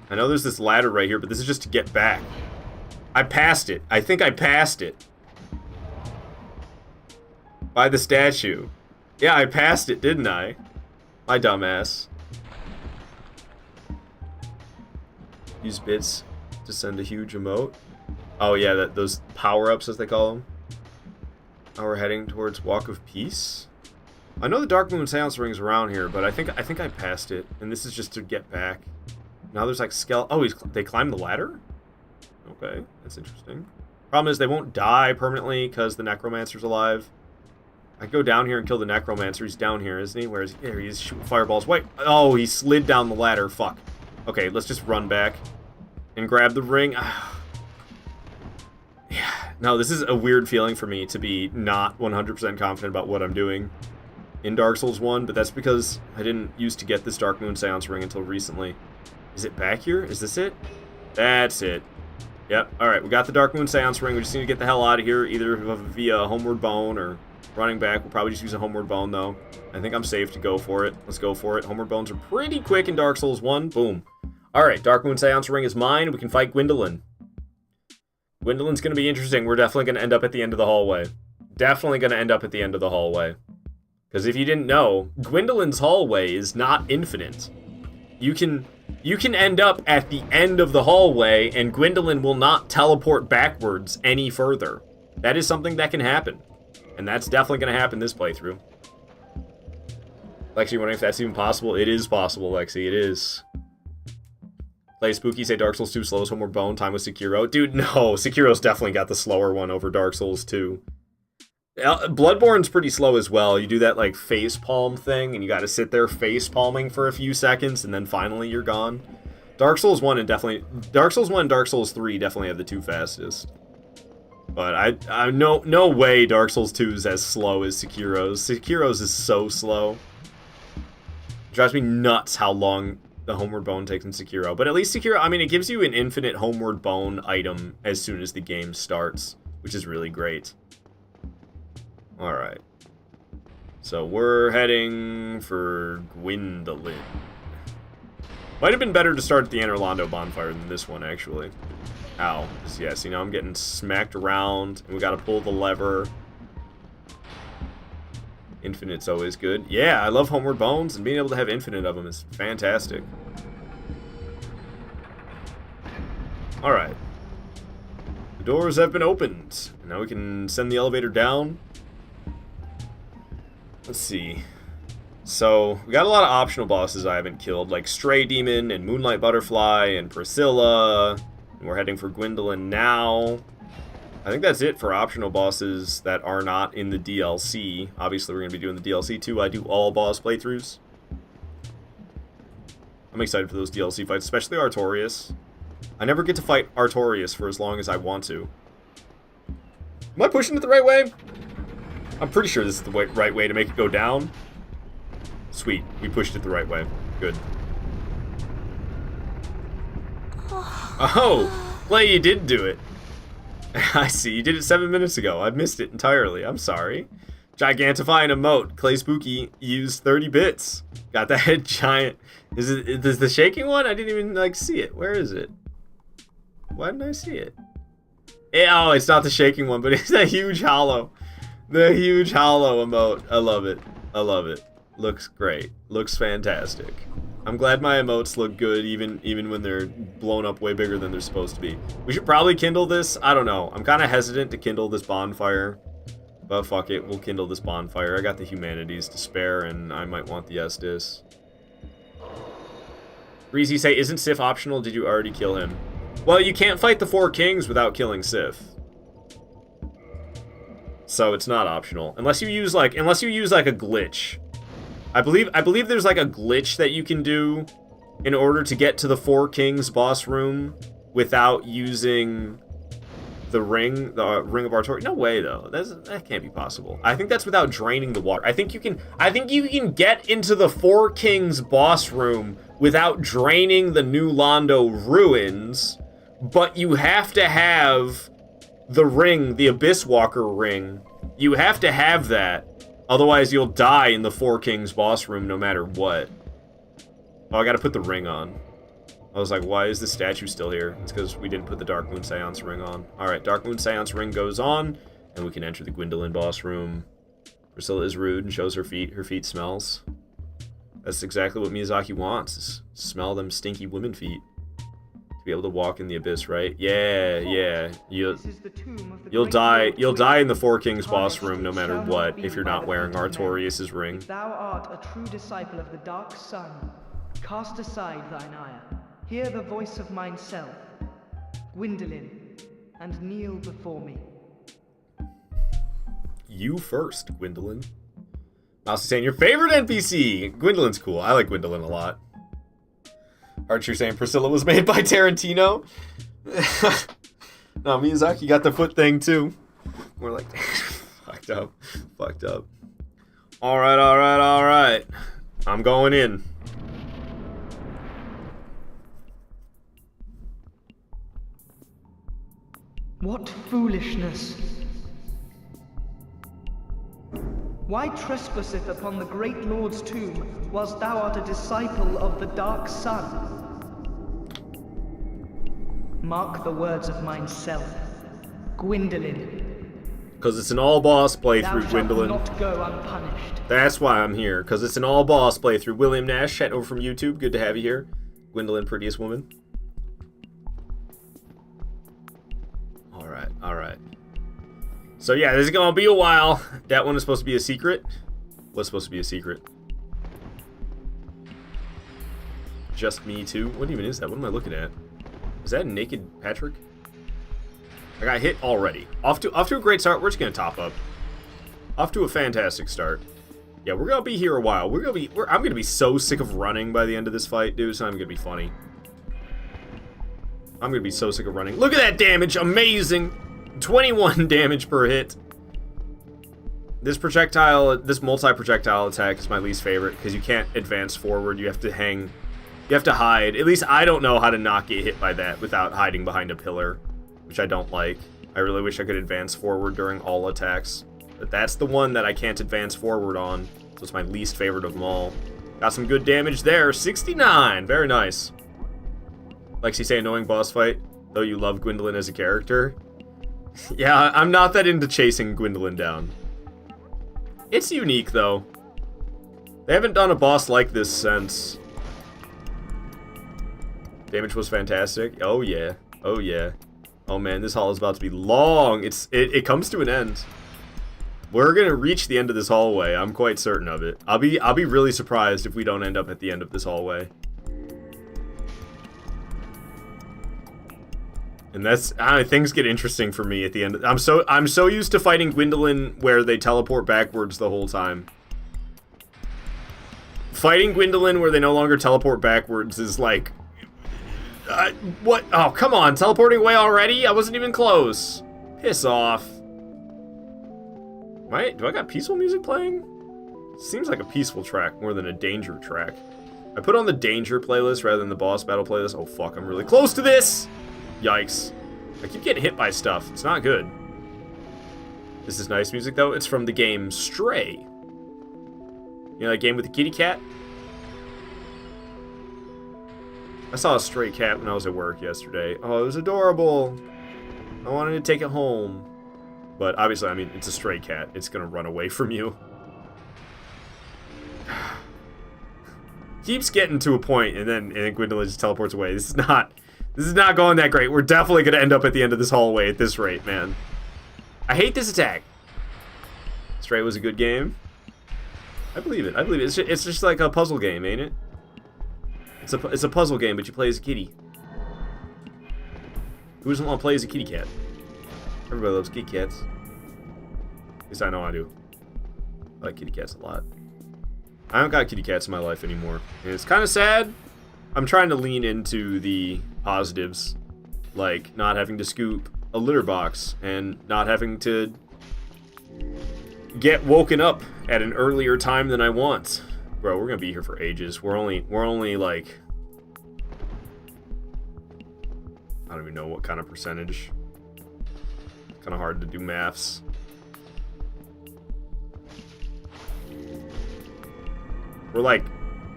I know there's this ladder right here, but this is just to get back. I passed it. I think I passed it. By the statue. Yeah, I passed it, didn't I? My dumbass. Use bits to send a huge emote. Oh yeah, those power-ups as they call them. Now we're heading towards Walk of Peace. I know the Dark Moon Seance ring's around here, but I think I passed it, and this is just to get back. Now there's like Oh, they climbed the ladder? Okay, that's interesting. Problem is they won't die permanently because the Necromancer's alive. I go down here and kill the Necromancer. He's down here, isn't he? Where is he? There he is, shooting fireballs. Wait. Oh, he slid down the ladder. Fuck. Okay, let's just run back and grab the ring. Yeah. No, this is a weird feeling for me to be not 100% confident about what I'm doing in Dark Souls 1, but that's because I didn't used to get this Dark Moon Seance ring until recently. Is it back here? Is this it? That's it. Yep. Alright, we got the Dark Moon Seance ring. We just need to get the hell out of here, either via Homeward Bone or... running back. We'll probably just use a Homeward Bone, though. I think I'm safe to go for it. Let's go for it. Homeward Bones are pretty quick in Dark Souls 1. Boom. Alright, Dark Moon Seance ring is mine. We can fight Gwendolyn. Gwendolyn's going to be interesting. We're definitely going to end up at the end of the hallway. Definitely going to end up at the end of the hallway. Because if you didn't know, Gwendolyn's hallway is not infinite. You can end up at the end of the hallway, and Gwendolyn will not teleport backwards any further. That is something that can happen. And that's definitely going to happen this playthrough. Lexi, wondering if that's even possible? It is possible, Lexi. It is. Play Spooky, say Dark Souls 2 slowest Homeward Bone. Time with Sekiro. Dude, no. Sekiro's definitely got the slower one over Dark Souls 2. Bloodborne's pretty slow as well. You do that, like, face palm thing, and you gotta sit there face palming for a few seconds, and then finally you're gone. Dark Souls 1 and Dark Souls 1 and Dark Souls 3 definitely have the two fastest. But no way Dark Souls 2 is as slow as Sekiro's. Sekiro's is so slow. It drives me nuts how long the Homeward Bone takes in Sekiro. But at least Sekiro, I mean, it gives you an infinite Homeward Bone item as soon as the game starts, which is really great. Alright. So we're heading for Gwendolyn. Might have been better to start at the Anorlando bonfire than this one, actually. Ow. Yeah, see, now I'm getting smacked around, and we gotta pull the lever. Infinite's always good. Yeah, I love Homeward Bones, and being able to have infinite of them is fantastic. Alright. The doors have been opened. Now we can send the elevator down. Let's see. So, we got a lot of optional bosses I haven't killed, like Stray Demon and Moonlight Butterfly and Priscilla. And we're heading for Gwendolyn now. I think that's it for optional bosses that are not in the DLC. Obviously, we're going to be doing the DLC too. I do all boss playthroughs. I'm excited for those DLC fights, especially Artorias. I never get to fight Artorias for as long as I want to. Am I pushing it the right way? I'm pretty sure this is the right way to make it go down. Sweet, we pushed it the right way. Good. Oh, Clay, you did do it. I see, you did it 7 minutes ago. I missed it entirely. I'm sorry. Gigantify an emote. Clay Spooky used 30 bits. Got that giant... Is the shaking one? I didn't even, like, see it. Where is it? Why didn't I see it? Oh, it's not the shaking one, but it's that huge hollow. The huge hollow emote. I love it. I love it. Looks great. Looks fantastic. I'm glad my emotes look good, even when they're blown up way bigger than they're supposed to be. We should probably kindle this. I don't know. I'm kind of hesitant to kindle this bonfire. But fuck it. We'll kindle this bonfire. I got the humanities to spare, and I might want the Estus. Breezy say, isn't Sif optional? Did you already kill him? Well, you can't fight the 4 kings without killing Sif. So it's not optional. Unless you use like a glitch. I believe there's like a glitch that you can do in order to get to the 4 kings boss room without using the ring of Artorias. No way though. That can't be possible. I think that's without draining the water. I think you can get into the 4 kings boss room without draining the New Londo ruins, but you have to have the ring, the Abyss Walker ring. You have to have that. Otherwise, you'll die in the 4 kings boss room no matter what. Oh, I gotta put the ring on. I was like, why is the statue still here? It's because we didn't put the Dark Moon Seance ring on. Alright, Dark Moon Seance ring goes on, and we can enter the Gwendolyn boss room. Priscilla is rude and shows her feet. Her feet smells. That's exactly what Miyazaki wants, is smell them stinky women feet. To be able to walk in the abyss, right? Yeah. You'll die in the 4 kings boss room no matter what if you're not wearing Artorias' ring. Thou art a true disciple of the dark sun. Cast aside thine ire. Hear the voice of mine self, Gwendolyn, and kneel before me. You first, Gwendolyn. Mouse is saying your favorite NPC. Gwendolyn's cool. I like Gwendolyn a lot. Archer saying Priscilla was made by Tarantino. No, Miyazaki got the foot thing too. We're like, fucked up. All right. I'm going in. What foolishness! Why trespasseth upon the great Lord's tomb, whilst thou art a disciple of the dark sun? Mark the words of mine self, Gwendolyn. Because it's an all-boss playthrough, Gwendolyn. Thou shalt not go unpunished. That's why I'm here, because it's an all-boss playthrough. William Nash, chatting over from YouTube. Good to have you here. Gwendolyn, prettiest woman. Alright. So yeah, this is gonna be a while. That one is supposed to be a secret. What's supposed to be a secret? Just me too? What even is that? What am I looking at? Is that naked Patrick? I got hit already. Off to a great start. We're just gonna top up. Off to a fantastic start. Yeah, we're gonna be here a while. I'm gonna be so sick of running by the end of this fight, dude. It's not even gonna be funny. I'm gonna be so sick of running. Look at that damage! Amazing! 21 damage per hit. This multi-projectile attack is my least favorite because you can't advance forward. You have to hang. You have to hide. At least I don't know how to not get hit by that without hiding behind a pillar, which I don't like. I really wish I could advance forward during all attacks. But that's the one that I can't advance forward on, so it's my least favorite of them all. Got some good damage there. 69! Very nice. Lexi say annoying boss fight, though you love Gwendolyn as a character. Yeah, I'm not that into chasing Gwendolyn down. It's unique, though. They haven't done a boss like this since. Damage was fantastic. Oh, yeah. Oh, yeah. Oh, man, this hall is about to be long. It comes to an end. We're gonna reach the end of this hallway. I'm quite certain of it. I'll be really surprised if we don't end up at the end of this hallway. And that's things get interesting for me at the end. I'm so used to fighting Gwendolyn where they teleport backwards the whole time. Fighting Gwendolyn where they no longer teleport backwards is like, what? Oh, come on, teleporting away already? I wasn't even close. Piss off. Do I got peaceful music playing? Seems like a peaceful track more than a danger track. I put on the danger playlist rather than the boss battle playlist. Oh fuck, I'm really close to this! Yikes. I keep getting hit by stuff. It's not good. This is nice music though. It's from the game Stray. You know that game with the kitty cat? I saw a stray cat when I was at work yesterday. Oh, it was adorable. I wanted to take it home. But obviously, I mean, it's a stray cat. It's gonna run away from you. Keeps getting to a point, and then Gwendolyn just teleports away. This is not going that great. We're definitely gonna end up at the end of this hallway at this rate, man. I hate this attack. Stray was a good game. I believe it. I believe it. It's just like a puzzle game, ain't it? It's a puzzle game, but you play as a kitty. Who doesn't want to play as a kitty cat? Everybody loves kitty cats. At least I know I do. I like kitty cats a lot. I don't got kitty cats in my life anymore. And it's kind of sad. I'm trying to lean into the positives. Like not having to scoop a litter box and not having to get woken up at an earlier time than I want. Bro, we're gonna be here for ages. We're only like, I don't even know what kind of percentage. Kind of hard to do maths. We're like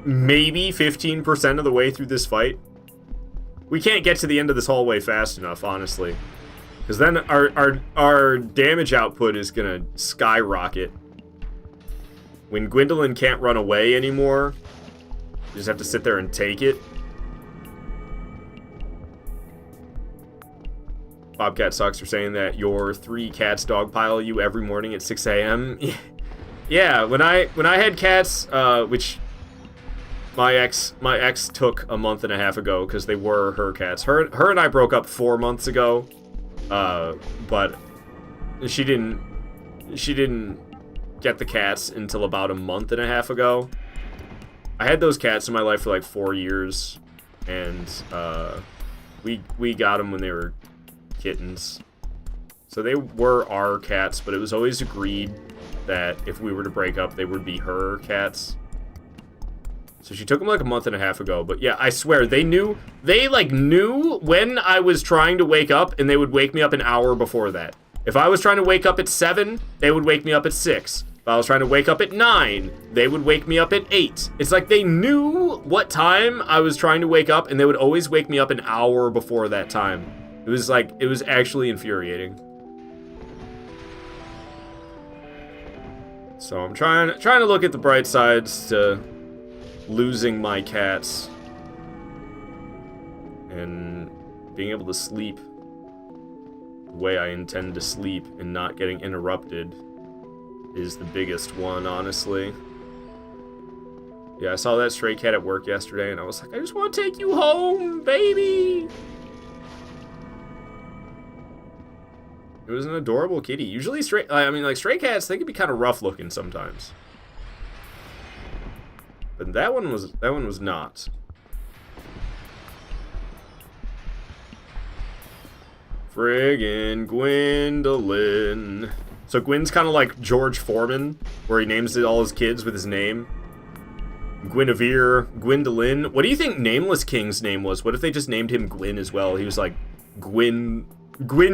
maybe 15% of the way through this fight. We can't get to the end of this hallway fast enough, honestly. Because then our damage output is gonna skyrocket. When Gwendolyn can't run away anymore, you just have to sit there and take it. Bobcat Sucks are saying that your 3 cats dogpile you every morning at 6 a.m. Yeah, when I had cats, which my ex took a month and a half ago because they were her cats. Her and I broke up 4 months ago, but she didn't get the cats until about a month and a half ago. I had those cats in my life for like 4 years, and we got them when they were kittens. So they were our cats, but it was always agreed that if we were to break up, they would be her cats. So she took them like a month and a half ago. But yeah, I swear, they knew when I was trying to wake up, and they would wake me up an hour before that. If I was trying to wake up at 7, they would wake me up at 6. If I was trying to wake up at 9, they would wake me up at 8. It's like they knew what time I was trying to wake up, and they would always wake me up an hour before that time. It was actually infuriating. So I'm trying to look at the bright sides to losing my cats and being able to sleep the way I intend to sleep and not getting interrupted is the biggest one, honestly. Yeah, I saw that stray cat at work yesterday, and I was like, I just want to take you home, baby! It was an adorable kitty. Usually stray cats, they can be kind of rough looking sometimes. But that one was not. Friggin' Gwendolyn. So Gwen's kind of like George Foreman, where he names all his kids with his name. Guinevere, Gwendolyn. What do you think Nameless King's name was? What if they just named him Gwyn as well? He was like Gwyn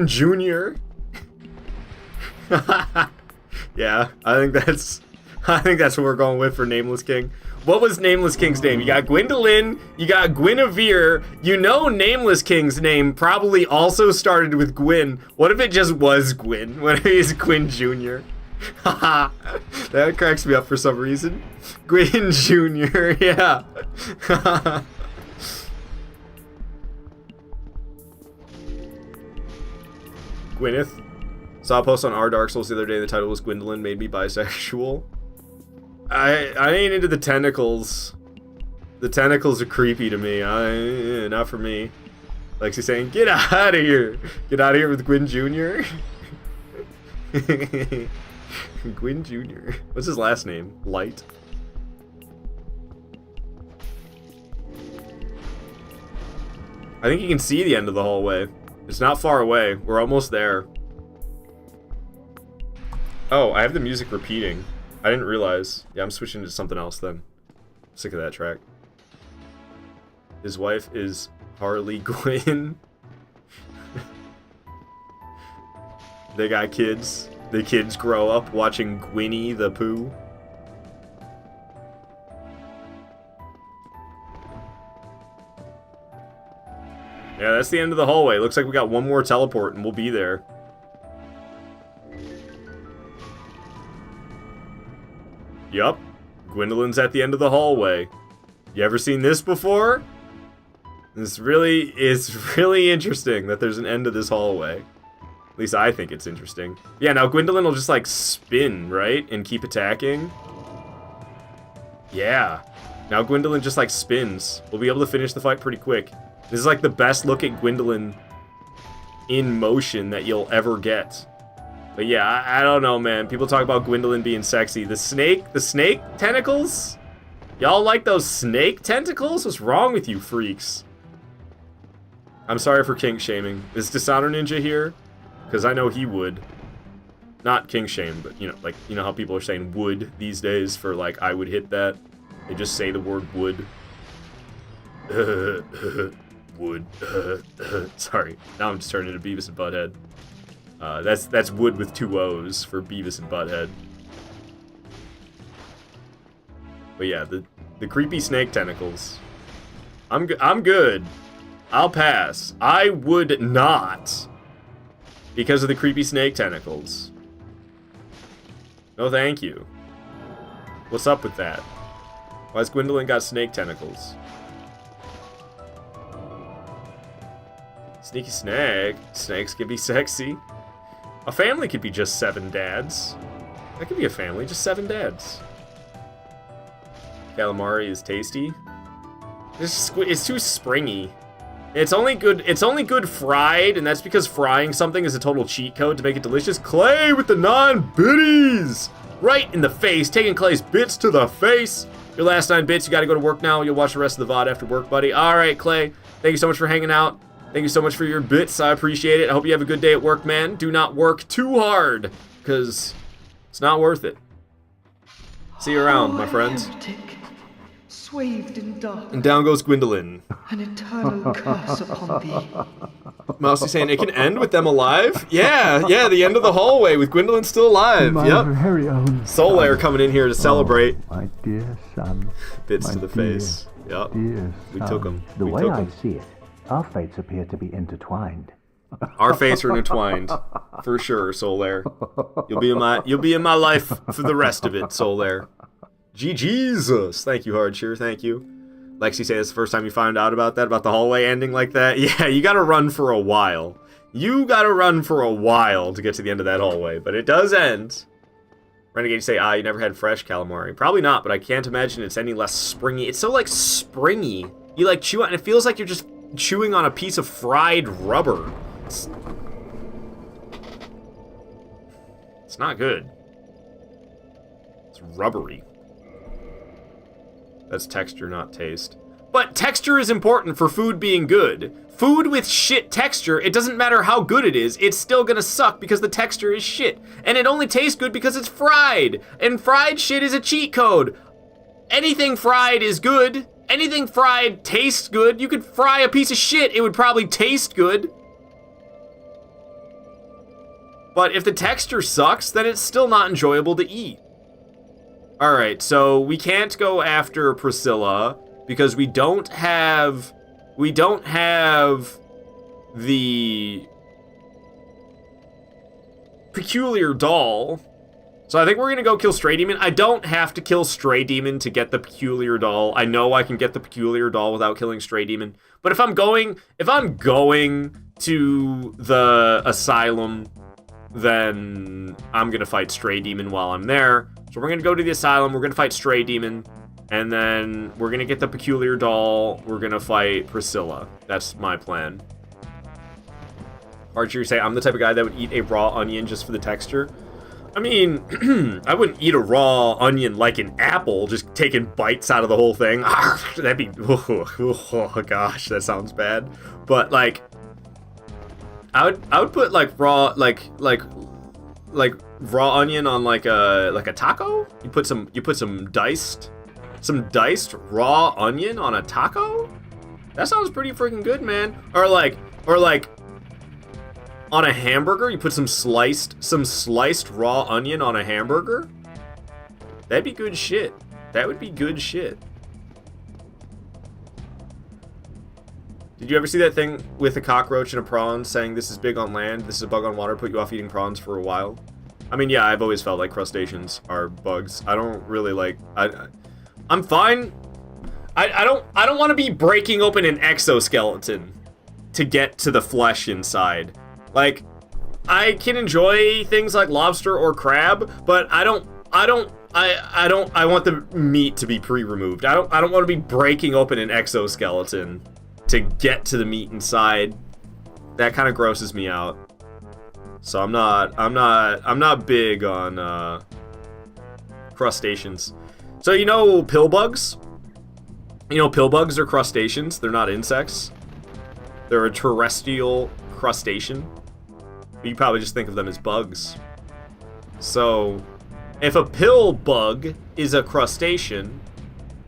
Jr. Yeah, I think that's what we're going with for Nameless King. What was Nameless King's name? You got Gwendolyn, you got Guinevere. You know Nameless King's name probably also started with Gwyn. What if it just was Gwyn? What if he's Gwyn Jr.? Haha. That cracks me up for some reason. Gwyn Jr., yeah. Gwyneth. Saw a post on our Dark Souls the other day. The title was Gwendolyn Made Me Bisexual. I ain't into the tentacles. The tentacles are creepy to me. Not for me. Like she's saying, get out of here. Get out of here with Gwyn Jr. Gwyn Jr. What's his last name? Light. I think you can see the end of the hallway. It's not far away. We're almost there. Oh, I have the music repeating. I didn't realize. Yeah, I'm switching to something else then. Sick of that track. His wife is Harley Quinn. They got kids. The kids grow up watching Gwynny the Pooh. Yeah, that's the end of the hallway. Looks like we got one more teleport and we'll be there. Yup. Gwendolyn's at the end of the hallway. You ever seen this before? It's really interesting that there's an end to this hallway. At least I think it's interesting. Yeah, now Gwendolyn will just like spin, right? And keep attacking. Yeah. Now Gwendolyn just like spins. We'll be able to finish the fight pretty quick. This is like the best look at Gwendolyn in motion that you'll ever get. But yeah, I don't know, man. People talk about Gwendolyn being sexy. The snake tentacles? Y'all like those snake tentacles? What's wrong with you freaks? I'm sorry for kink shaming. Is Dishonor Ninja here? Because I know he would. Not kink shame, but you know, like, you know how people are saying would these days for like, I would hit that? They just say the word would. Would. Sorry. Now I'm just turning into Beavis and Butthead. That's wood with 2 O's for Beavis and Butthead. But yeah, the creepy snake tentacles. I'm good. I'll pass. I would not. Because of the creepy snake tentacles. No thank you. What's up with that? Why's Gwendolyn got snake tentacles? Sneaky snake. Snakes can be sexy. A family could be just 7 dads. That could be a family, just 7 dads. Calamari is tasty. It's too springy. It's only good fried, and that's because frying something is a total cheat code to make it delicious. Clay with the non-biddies! Right in the face, taking Clay's bits to the face. Your last 9 bits, you gotta go to work now. You'll watch the rest of the VOD after work, buddy. Alright, Clay. Thank you so much for hanging out. Thank you so much for your bits. I appreciate it. I hope you have a good day at work, man. Do not work too hard, because it's not worth it. See you around, my friends. Swathed in dark, And down goes Gwendolyn. an eternal curse upon thee. Mousy saying it can end with them alive? Yeah, the end of the hallway with Gwendolyn still alive. My Yep. very own Solaire coming in here to celebrate. Oh, my dear son. Bits My to the dear, face. Yep. Dear We son. took 'em. The We way took I 'em. see it, our fates appear to be intertwined. Our fates are intertwined. For sure, Solaire. You'll be in my life for the rest of it, Solaire. Jesus. Thank you, Hardshire. Thank you. Lexi say it's the first time you found out about that, about the hallway ending like that. Yeah, you gotta run for a while. You gotta run for a while to get to the end of that hallway, but it does end. Renegade say, you never had fresh calamari. Probably not, but I can't imagine it's any less springy. It's so, like, springy. You, like, chew on it, and it feels like you're just chewing on a piece of fried rubber. It's not good. It's rubbery. That's texture, not taste. But texture is important for food being good. Food with shit texture, it doesn't matter how good it is, it's still gonna suck because the texture is shit. And it only tastes good because it's fried. And fried shit is a cheat code. Anything fried is good. Anything fried tastes good. You could fry a piece of shit, it would probably taste good. But if the texture sucks, then it's still not enjoyable to eat. Alright, so we can't go after Priscilla because we don't have the peculiar doll. So I think we're gonna go kill Stray Demon. I don't have to kill Stray Demon to get the Peculiar Doll. I know I can get the Peculiar Doll without killing Stray Demon. But if I'm going to the Asylum, then I'm gonna fight Stray Demon while I'm there. So we're gonna go to the Asylum, we're gonna fight Stray Demon, and then we're gonna get the Peculiar Doll, we're gonna fight Priscilla. That's my plan. Archer, you say, I'm the type of guy that would eat a raw onion just for the texture. I mean, I wouldn't eat a raw onion like an apple, just taking bites out of the whole thing. That'd be, oh gosh, that sounds bad. But like, I would put like raw, like raw onion on like a taco. You put some diced raw onion on a taco. That sounds pretty freaking good, man. Or like on a hamburger, you put some sliced raw onion on a hamburger. That'd be good shit. That would be good shit. Did you ever see that thing with a cockroach and a prawn saying this is big on land, this is a bug on water, put you off eating prawns for a while? I mean, yeah, I've always felt like crustaceans are bugs. I don't really like, I'm fine. I don't want to be breaking open an exoskeleton to get to the flesh inside. Like, I can enjoy things like lobster or crab, but I want the meat to be pre-removed. I don't want to be breaking open an exoskeleton to get to the meat inside. That kind of grosses me out. So I'm not big on crustaceans. So you know pill bugs? You know pill bugs are crustaceans, they're not insects. They're a terrestrial crustacean. But you probably just think of them as bugs. So if a pill bug is a crustacean,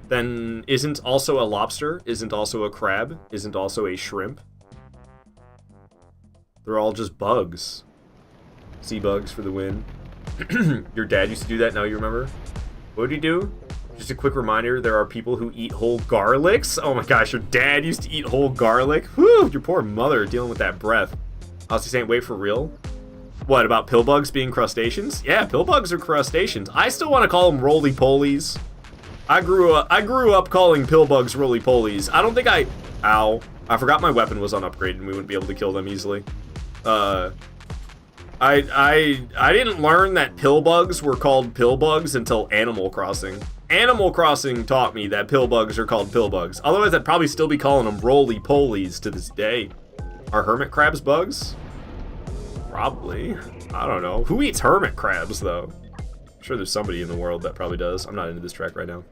then isn't also a lobster, isn't also a crab, isn't also a shrimp. They're all just bugs. Sea bugs for the win. Your dad used to do that, now you remember? What did he do? Just a quick reminder, there are people who eat whole garlics. Oh my gosh, your dad used to eat whole garlic? Whew, your poor mother dealing with that breath. I was saying, wait, for real? What, about pill bugs being crustaceans? Yeah, pill bugs are crustaceans. I still want to call them roly-polies. I grew up calling pill bugs roly-polies. I don't think ow. I forgot my weapon was unupgraded and we wouldn't be able to kill them easily. I didn't learn that pill bugs were called pill bugs until Animal Crossing. Animal Crossing taught me that pill bugs are called pill bugs. Otherwise, I'd probably still be calling them roly-polies to this day. Are hermit crabs bugs? Probably. I don't know. Who eats hermit crabs, though? I'm sure there's somebody in the world that probably does. I'm not into this track right now.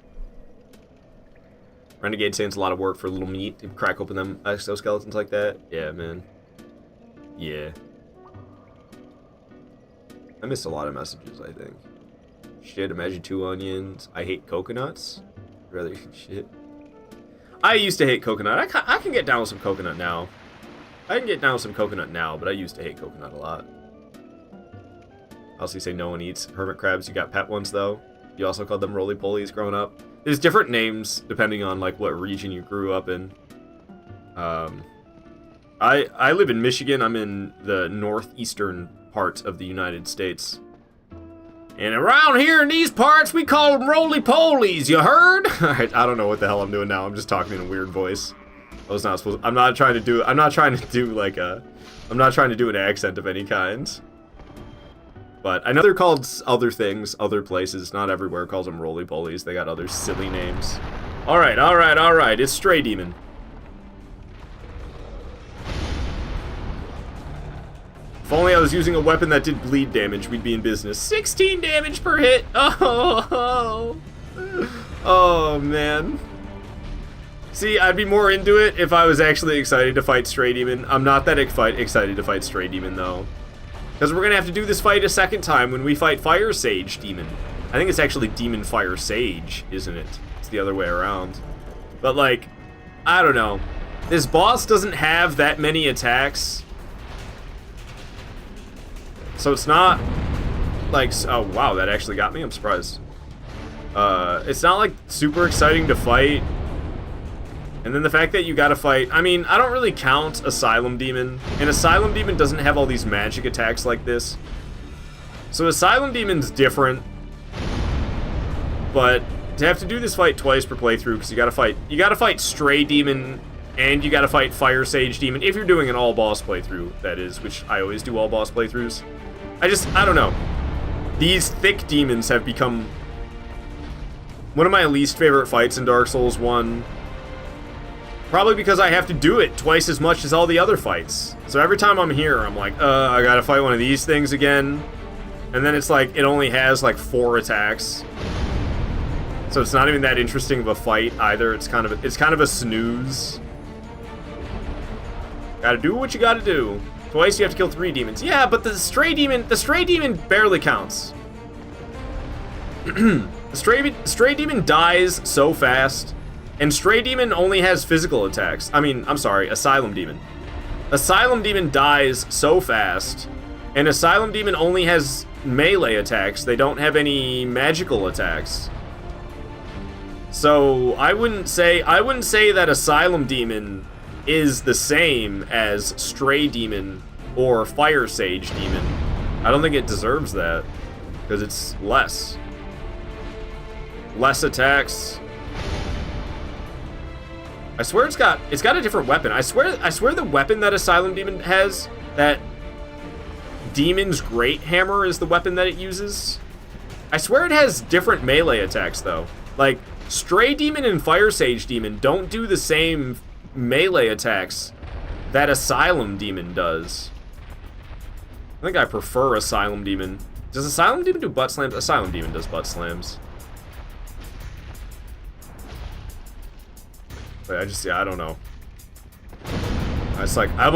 Renegade saying it's a lot of work for a little meat. To crack open them exoskeletons like that. Yeah, man. Yeah. I missed a lot of messages, I think. Shit, imagine 2 onions. I hate coconuts. I'd rather eat shit. I used to hate coconut. I can get down with some coconut now. I can get down with some coconut now, but I used to hate coconut a lot. I also say no one eats hermit crabs. You got pet ones, though. You also called them roly-polies growing up. There's different names depending on, like, what region you grew up in. I live in Michigan. I'm in the northeastern part of the United States. And around here in these parts, we call them roly-polies, you heard? Alright, I don't know what the hell I'm doing now. I'm just talking in a weird voice. I was not supposed to, I'm not trying to do an accent of any kind. But I know they're called other things, other places. Not everywhere calls them roly-polies. They got other silly names. Alright. It's Stray Demon. If only I was using a weapon that did bleed damage, we'd be in business. 16 damage per hit! Oh, man. See, I'd be more into it if I was actually excited to fight Stray Demon. I'm not that excited to fight Stray Demon, though. Because we're going to have to do this fight a second time when we fight Fire Sage Demon. I think it's actually Demon Fire Sage, isn't it? It's the other way around. But, like, I don't know. This boss doesn't have that many attacks. So it's not like, oh wow, that actually got me, I'm surprised. It's not like super exciting to fight. And then the fact that you gotta fight, I mean, I don't really count Asylum Demon. And Asylum Demon doesn't have all these magic attacks like this. So Asylum Demon's different, but to have to do this fight twice per playthrough, because you gotta fight Stray Demon and you gotta fight Fire Sage Demon, if you're doing an all-boss playthrough, that is, which I always do all-boss playthroughs. I don't know. These thick demons have become one of my least favorite fights in Dark Souls 1. Probably because I have to do it twice as much as all the other fights. So every time I'm here, I'm like, I gotta fight one of these things again. And then it's like, it only has like 4 attacks. So it's not even that interesting of a fight either. It's kind of a snooze. Gotta do what you gotta do. Twice you have to kill 3 demons. Yeah, but the stray demon barely counts. The stray demon dies so fast. And Stray Demon only has physical attacks. I'm sorry, Asylum Demon. Asylum Demon dies so fast, and Asylum Demon only has melee attacks. They don't have any magical attacks. So I wouldn't say that Asylum Demon is the same as Stray Demon or Fire Sage Demon. I don't think it deserves that, because it's less attacks. I swear it's got a different weapon. I swear the weapon that Asylum Demon has, that Demon's Great Hammer, is the weapon that it uses. I swear it has different melee attacks though. Like Stray Demon and Fire Sage Demon don't do the same melee attacks that Asylum Demon does. I think I prefer Asylum Demon. Does Asylum Demon do butt slams? Asylum Demon does butt slams. I don't know. It's like, I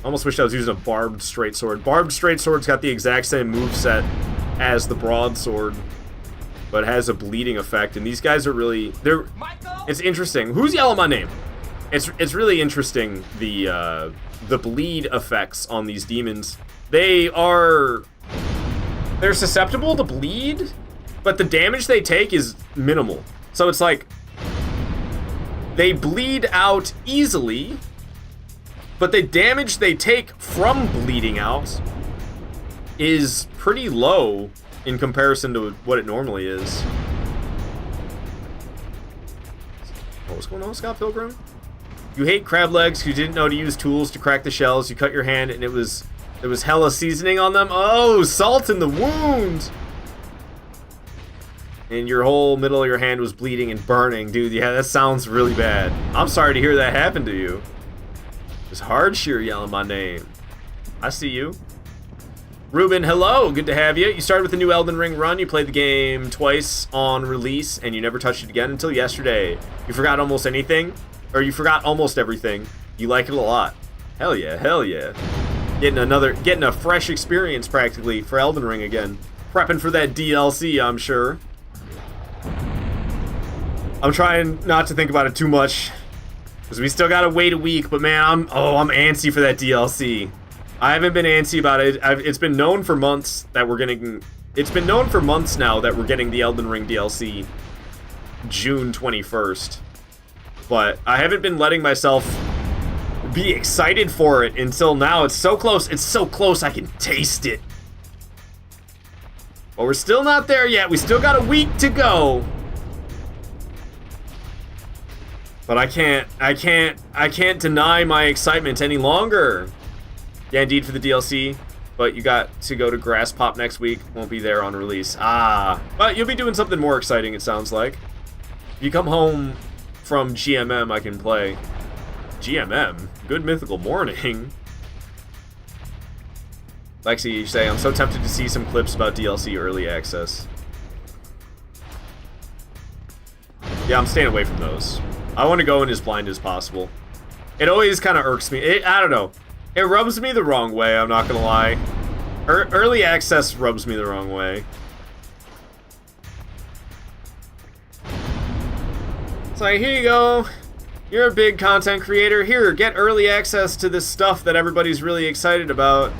almost wish I was using a barbed straight sword. Barbed straight sword's got the exact same moveset as the broadsword, but it has a bleeding effect, and these guys are really, it's interesting. Who's yelling my name? It's really interesting, the bleed effects on these demons. They're susceptible to bleed, but the damage they take is minimal. So it's like, they bleed out easily, but the damage they take from bleeding out is pretty low in comparison to what it normally is. What's going on, Scott Pilgrim? You hate crab legs, you didn't know to use tools to crack the shells, you cut your hand and it was hella seasoning on them. Oh, salt in the wound! And your whole middle of your hand was bleeding and burning. Dude, yeah, that sounds really bad. I'm sorry to hear that happened to you. It's Hardshear yelling my name. I see you. Ruben, hello. Good to have you. You started with a new Elden Ring run. You played the game twice on release, and you never touched it again until yesterday. You forgot almost anything? Or you forgot almost everything. You like it a lot. Hell yeah, hell yeah. Getting a fresh experience, practically, for Elden Ring again. Prepping for that DLC, I'm sure. I'm trying not to think about it too much, because we still gotta wait a week, but man, I'm antsy for that DLC. I haven't been antsy about it. It's been known for months that we're getting, it's been known for months now that we're getting the Elden Ring DLC June 21st, but I haven't been letting myself be excited for it until now. It's so close I can taste it. But we're still not there yet. We still got a week to go. But I can't deny my excitement any longer. Yeah, indeed, for the DLC. But you got to go to Grass Pop next week. Won't be there on release. But you'll be doing something more exciting, it sounds like. If you come home from GMM, I can play. GMM? Good Mythical Morning. Lexi, you say, I'm so tempted to see some clips about DLC early access. Yeah, I'm staying away from those. I want to go in as blind as possible. It always kind of irks me. I don't know. It rubs me the wrong way, I'm not going to lie. Early access rubs me the wrong way. It's like, here you go. You're a big content creator. Here, get early access to this stuff that everybody's really excited about.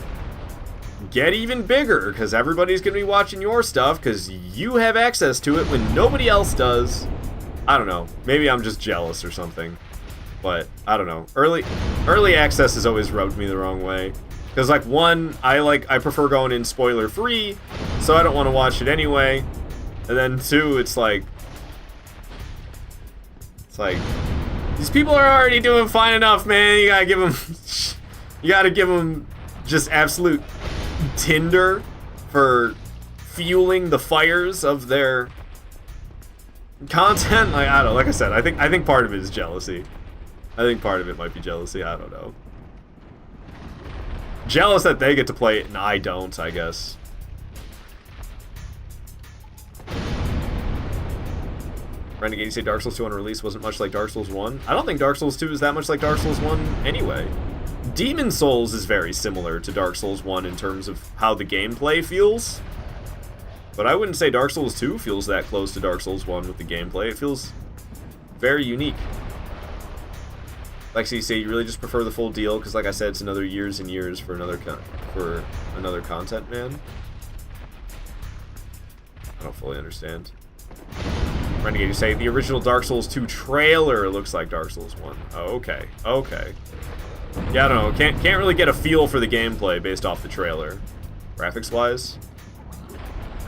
Get even bigger, because everybody's going to be watching your stuff, because you have access to it when nobody else does. I don't know. Maybe I'm just jealous or something. But, I don't know. Early access has always rubbed me the wrong way. Because, like, one, I prefer going in spoiler-free, so I don't want to watch it anyway. And then two, it's like, these people are already doing fine enough, man. You gotta give them just absolute tinder for fueling the fires of their content. Like, I don't know, like I said, I think part of it is jealousy. I think part of it might be jealousy, I don't know. Jealous that they get to play it and I don't, I guess. Renegade, you say Dark Souls 2 on release wasn't much like Dark Souls 1? I don't think Dark Souls 2 is that much like Dark Souls 1 anyway. Demon Souls is very similar to Dark Souls 1 in terms of how the gameplay feels. But I wouldn't say Dark Souls 2 feels that close to Dark Souls 1 with the gameplay. It feels very unique. Lexi, you say you really just prefer the full deal because, like I said, it's another years and years for another content, man. I don't fully understand. Renegade, you say the original Dark Souls 2 trailer looks like Dark Souls 1. Oh, okay, okay. Yeah, I don't know. Can't really get a feel for the gameplay based off the trailer, graphics-wise.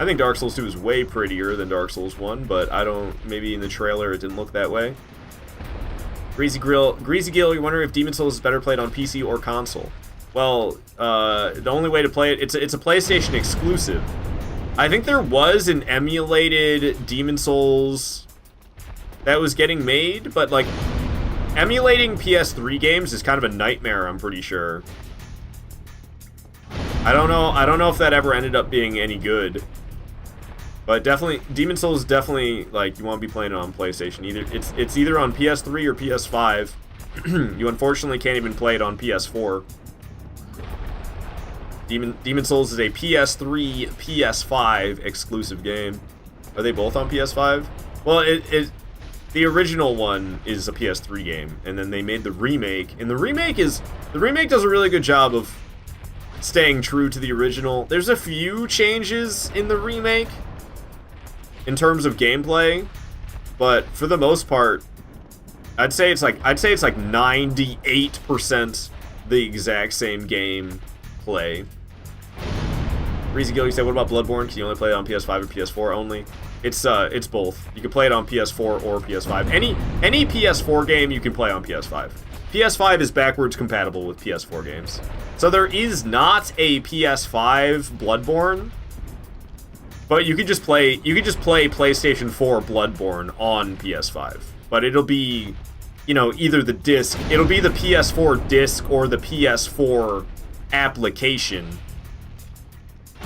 I think Dark Souls 2 is way prettier than Dark Souls 1, but I don't. Maybe in the trailer it didn't look that way. Greasy Gill, you're wondering if Demon Souls is better played on PC or console. Well, the only way to play it, it's a PlayStation exclusive. I think there was an emulated Demon Souls that was getting made, but like emulating PS3 games is kind of a nightmare, I'm pretty sure. I don't know if that ever ended up being any good. But definitely, Demon Souls definitely, like, you want to be playing it on PlayStation. It's either on PS3 or PS5. You unfortunately can't even play it on PS4. Demon Souls is a PS3, PS5 exclusive game. Are they both on PS5? Well, the original one is a PS3 game, and then they made the remake, and the remake does a really good job of staying true to the original. There's a few changes in the remake in terms of gameplay, but for the most part, I'd say it's like 98% the exact same game play. Breezy Gill, you say, what about Bloodborne? Can you only play it on PS5 or PS4 only? It's both. You can play it on PS4 or PS5. Any PS4 game you can play on PS5. PS5 is backwards compatible with PS4 games. So there is not a PS5 Bloodborne, but you could just play PlayStation 4 Bloodborne on PS5. But it'll be, you know, either the disc, it'll be the PS4 disc or the PS4 application.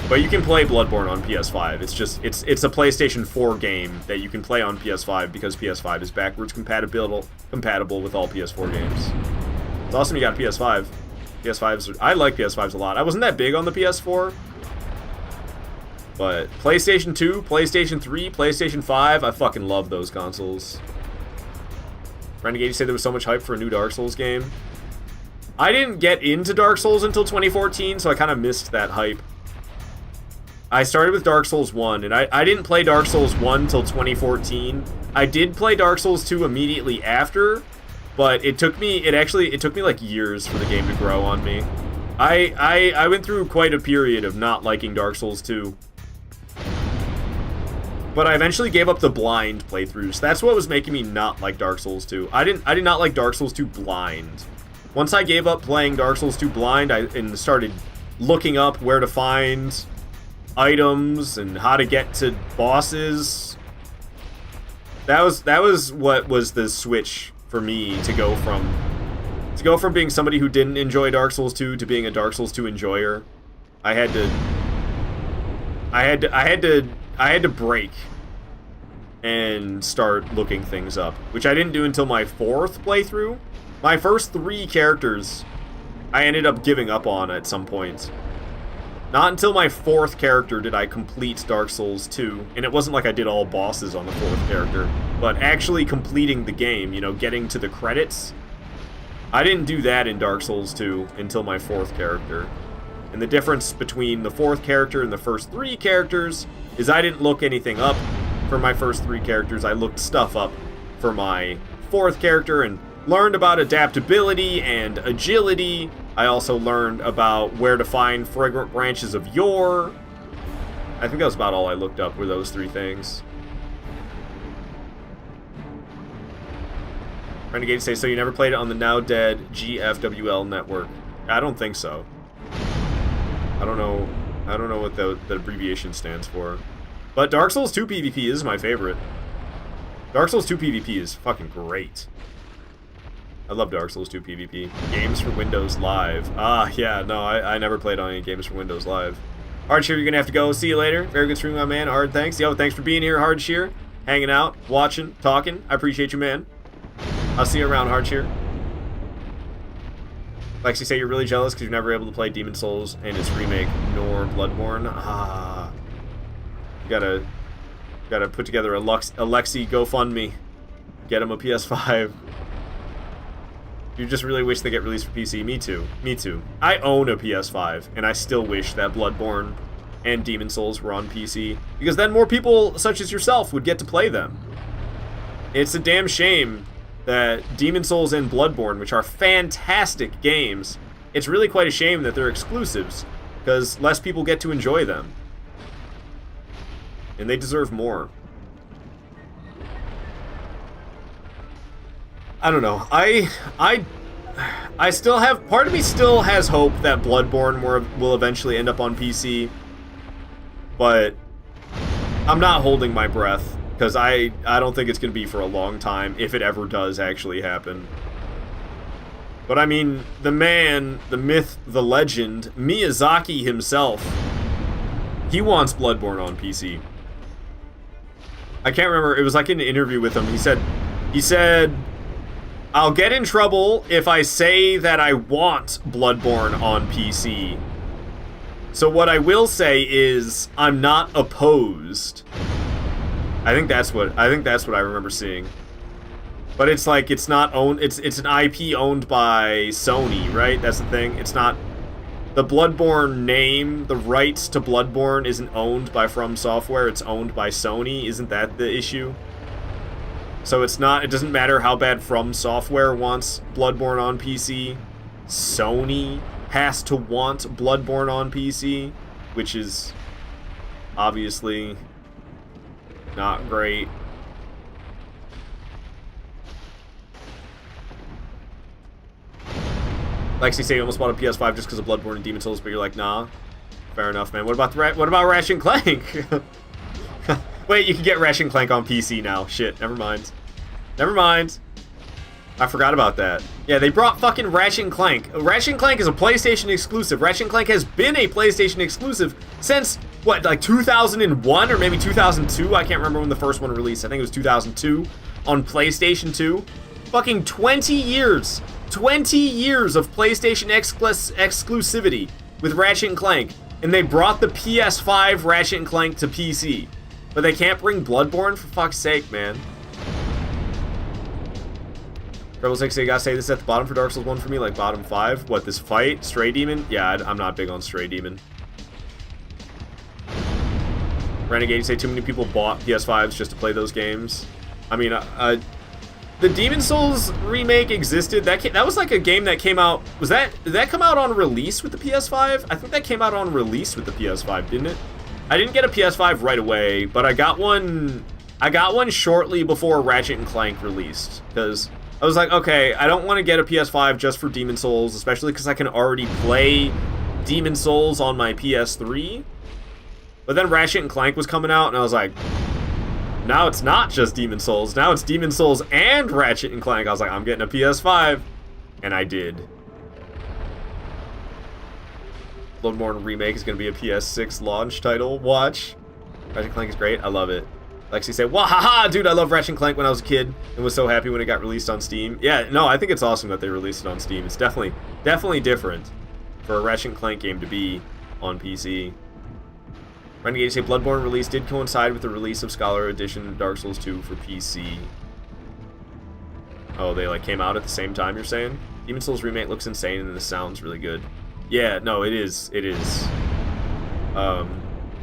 But you can play Bloodborne on PS5. It's just it's a PlayStation 4 game that you can play on PS5 because PS5 is backwards compatible with all PS4 games. It's awesome you got a PS5. I like PS5s a lot. I wasn't that big on the PS4. But PlayStation 2, PlayStation 3, PlayStation 5, I fucking love those consoles. Renegade said there was so much hype for a new Dark Souls game. I didn't get into Dark Souls until 2014, so I kind of missed that hype. I started with Dark Souls 1, and I didn't play Dark Souls 1 till 2014. I did play Dark Souls 2 immediately after, but it took me like years for the game to grow on me. I went through quite a period of not liking Dark Souls 2. But I eventually gave up the blind playthroughs. That's what was making me not like Dark Souls 2. I did not like Dark Souls 2 blind. Once I gave up playing Dark Souls 2 blind, and started looking up where to find items and how to get to bosses. That was what was the switch for me to go from being somebody who didn't enjoy Dark Souls 2 to being a Dark Souls 2 enjoyer. I had to break and start looking things up, which I didn't do until my 4th playthrough. My first 3 characters I ended up giving up on at some point. Not until my 4th character did I complete Dark Souls 2, and it wasn't like I did all bosses on the 4th character, but actually completing the game, you know, getting to the credits. I didn't do that in Dark Souls 2 until my 4th character. And the difference between the 4th character and the first 3 characters is I didn't look anything up for my first 3 characters. I looked stuff up for my 4th character and learned about adaptability and agility. I also learned about where to find fragrant branches of yore. I think that was about all I looked up, were those 3 things. Renegade say, so you never played it on the now dead GFWL network? I don't think so. I don't know what the abbreviation stands for. But Dark Souls 2 PvP is my favorite. Dark Souls 2 PvP is fucking great. I love Dark Souls 2 PvP. Games for Windows Live. Ah, yeah, no, I never played on any Games for Windows Live. Hardshear, you're gonna have to go. See you later. Very good stream, my man. Hard, thanks. Yo, thanks for being here, Hardshear. Hanging out, watching, talking. I appreciate you, man. I'll see you around, Hardshear. Lexi say you're really jealous because you're never able to play Demon Souls and its remake, nor Bloodborne. Ah. You gotta put together a Lexi GoFundMe. Get him a PS5. You just really wish they get released for PC. Me too. Me too. I own a PS5, and I still wish that Bloodborne and Demon Souls were on PC, because then more people such as yourself would get to play them. It's a damn shame that Demon Souls and Bloodborne, which are fantastic games, it's really quite a shame that they're exclusives, because less people get to enjoy them. And they deserve more. I don't know. I still have... Part of me still has hope that Bloodborne will eventually end up on PC. But I'm not holding my breath, because I don't think it's going to be for a long time, if it ever does actually happen. But I mean, the man, the myth, the legend, Miyazaki himself, he wants Bloodborne on PC. I can't remember, it was like in an interview with him, he said, I'll get in trouble if I say that I want Bloodborne on PC. So what I will say is, I'm not opposed. I think that's what I remember seeing. But it's like, it's not owned, it's an IP owned by Sony, right? That's the thing. It's not, the Bloodborne name, the rights to Bloodborne isn't owned by From Software, it's owned by Sony. Isn't that the issue? So it's not, it doesn't matter how bad From Software wants Bloodborne on PC, Sony has to want Bloodborne on PC, which is obviously not great. Lexi say you almost bought a PS5 just because of Bloodborne and Demon Souls, but you're like, nah. Fair enough, man. What about Ratchet and Clank? Wait, you can get Ratchet and Clank on PC now. Shit, never mind. Never mind. I forgot about that. Yeah, they brought fucking Ratchet and Clank. Ratchet and Clank is a PlayStation exclusive. Ratchet and Clank has been a PlayStation exclusive since, what, like 2001 or maybe 2002? I can't remember when the first one released. I think it was 2002 on PlayStation 2. Fucking 20 years. 20 years of PlayStation exclusivity with Ratchet and Clank. And they brought the PS5 Ratchet and Clank to PC. But they can't bring Bloodborne? For fuck's sake, man. Rebel 6, you gotta say this is at the bottom for Dark Souls 1 for me, like bottom 5. What, this fight? Stray Demon? Yeah, I'm not big on Stray Demon. Renegade, you say too many people bought PS5s just to play those games. I mean, the Demon Souls remake existed. That was like a game that came out... Did that come out on release with the PS5? I think that came out on release with the PS5, didn't it? I didn't get a PS5 right away, but I got one shortly before Ratchet and Clank released, because I was like, okay, I don't want to get a PS5 just for Demon Souls, especially because I can already play Demon Souls on my PS3. But then Ratchet and Clank was coming out, and I was like, now it's not just Demon Souls, now it's Demon Souls and Ratchet and Clank. I was like, I'm getting a PS5, and I did. Bloodborne Remake is going to be a PS6 launch title. Watch. Ratchet & Clank is great. I love it. Lexi said, wahaha, dude, I love Ratchet & Clank when I was a kid and was so happy when it got released on Steam. Yeah, no, I think it's awesome that they released it on Steam. It's definitely different for a Ratchet & Clank game to be on PC. Renegade say Bloodborne release did coincide with the release of Scholar Edition Dark Souls 2 for PC. Oh, they like came out at the same time, you're saying? Demon Souls Remake looks insane and this sounds really good. Yeah, no, it is. It is.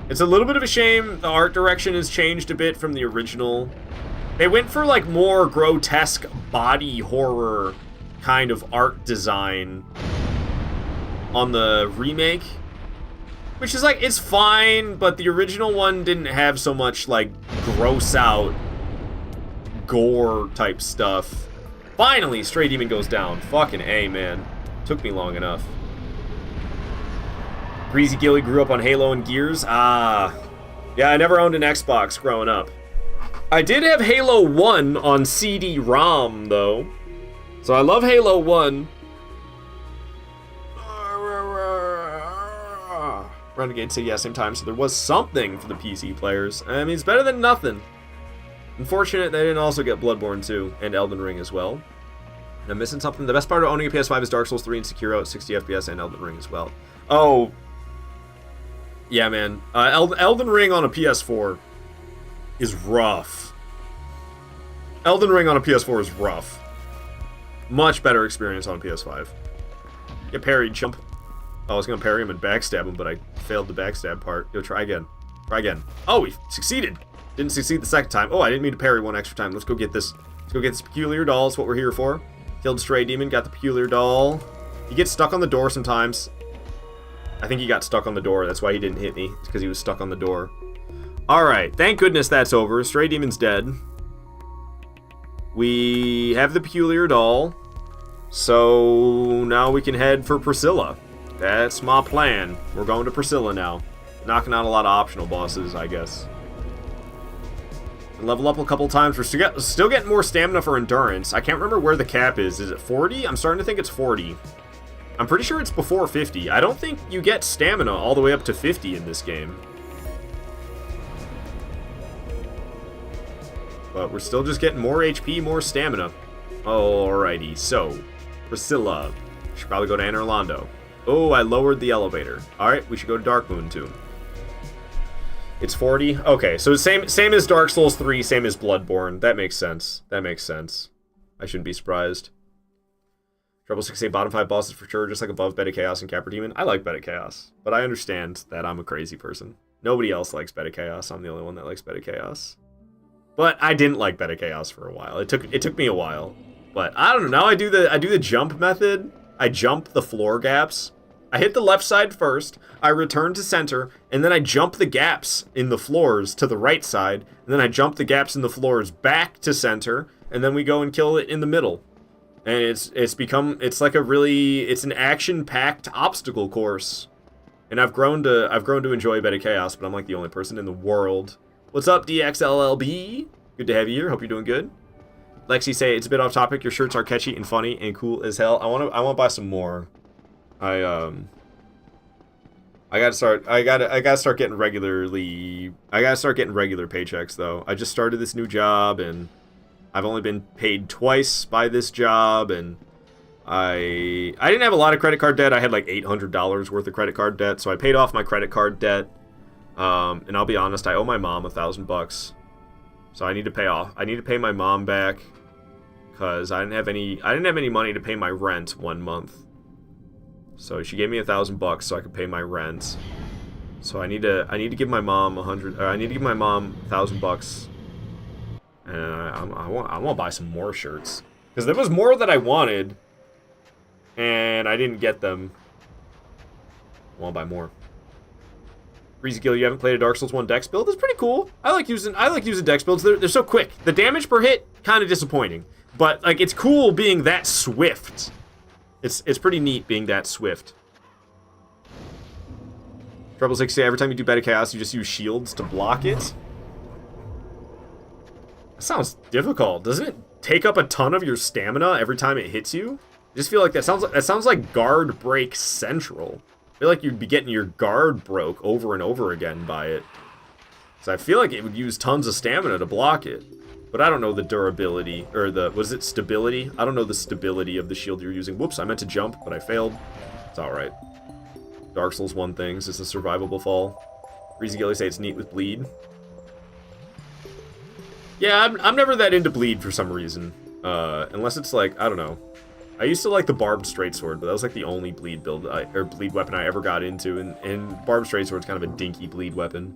It's a little bit of a shame the art direction has changed a bit from the original They went for like more grotesque body horror kind of art design on the remake, which is like, it's fine, but the original one didn't have so much like gross out gore type stuff. Finally, Stray Demon goes down. Fucking A, man. Took me long enough. Greasy Gilly grew up on Halo and Gears. Ah. Yeah, I never owned an Xbox growing up. I did have Halo 1 on CD-ROM, though. So I love Halo 1. Renegade City, yeah, same time, so there was something for the PC players. I mean, it's better than nothing. Unfortunate they didn't also get Bloodborne 2 and Elden Ring as well. And I'm missing something. The best part of owning a PS5 is Dark Souls 3 and Sekiro at 60 FPS and Elden Ring as well. Oh. Yeah, man. Elden Ring on a PS4 is rough. Elden Ring on a PS4 is rough. Much better experience on a PS5. Get parried, chump. Oh, I was gonna parry him and backstab him, but I failed the backstab part. Yo, try again. Try again. Oh, we succeeded. Didn't succeed the second time. Oh, I didn't mean to parry one extra time. Let's go get this. Let's go get this peculiar doll. That's what we're here for. Killed Stray Demon, got the peculiar doll. He gets stuck on the door sometimes. I think he got stuck on the door. That's why he didn't hit me. It's because he was stuck on the door. Alright, thank goodness that's over. Stray Demon's dead. We have the peculiar doll. So now we can head for Priscilla. That's my plan. We're going to Priscilla now. Knocking out a lot of optional bosses, I guess. Level up a couple times. We're still getting more stamina for endurance. I can't remember where the cap is. Is it 40? I'm starting to think it's 40. I'm pretty sure it's before 50. I don't think you get stamina all the way up to 50 in this game. But we're still just getting more HP, more stamina. Alrighty, so Priscilla. Should probably go to Anor Londo. Oh, I lowered the elevator. Alright, we should go to Darkmoon too. It's 40? Okay, so same as Dark Souls 3, same as Bloodborne. That makes sense. That makes sense. I shouldn't be surprised. Treble 6A bottom 5 bosses for sure, just like above Beta Chaos and Capra Demon. I like Beta Chaos, but I understand that I'm a crazy person. Nobody else likes Beta Chaos. I'm the only one that likes Beta Chaos. But I didn't like Beta Chaos for a while. It took me a while. But I don't know. Now I do the jump method. I jump the floor gaps. I hit the left side first, I return to center, and then I jump the gaps in the floors to the right side, and then I jump the gaps in the floors back to center, and then we go and kill it in the middle. And it's an action-packed obstacle course. And I've grown to enjoy Beta Chaos, but I'm like the only person in the world. What's up, DXLLB? Good to have you here. Hope you're doing good. Lexi say it's a bit off topic. Your shirts are catchy and funny and cool as hell. I want to buy some more. I gotta start getting regular paychecks though. I just started this new job and I've only been paid twice by this job, and I didn't have a lot of credit card debt. I had like $800 worth of credit card debt, so I paid off my credit card debt. And I'll be honest, I owe my mom $1,000. So I need to pay my mom back because I didn't have any money to pay my rent 1 month. So she gave me $1,000 so I could pay my rent. So I need to give my mom $1,000, and I want to buy some more shirts because there was more that I wanted, and I didn't get them. I want to buy more. Breezy Gill, you haven't played a Dark Souls 1 dex build? It's pretty cool. I like using dex builds. They're so quick. The damage per hit kind of disappointing, but like it's cool being that swift. It's pretty neat being that swift. Treble 6, every time you do Beta Chaos, you just use shields to block it. That sounds difficult. Doesn't it take up a ton of your stamina every time it hits you? I just feel like that sounds like guard break central. I feel like you'd be getting your guard broke over and over again by it. So I feel like it would use tons of stamina to block it. But I don't know the durability, or stability? I don't know the stability of the shield you're using. Whoops, I meant to jump, but I failed. It's alright. Dark Souls 1 things, it's a survivable fall. Breezy Gilly say it's neat with bleed. Yeah, I'm never that into bleed for some reason. Unless it's like, I don't know. I used to like the barbed straight sword, but that was like the only bleed bleed weapon I ever got into, and barbed straight sword's kind of a dinky bleed weapon.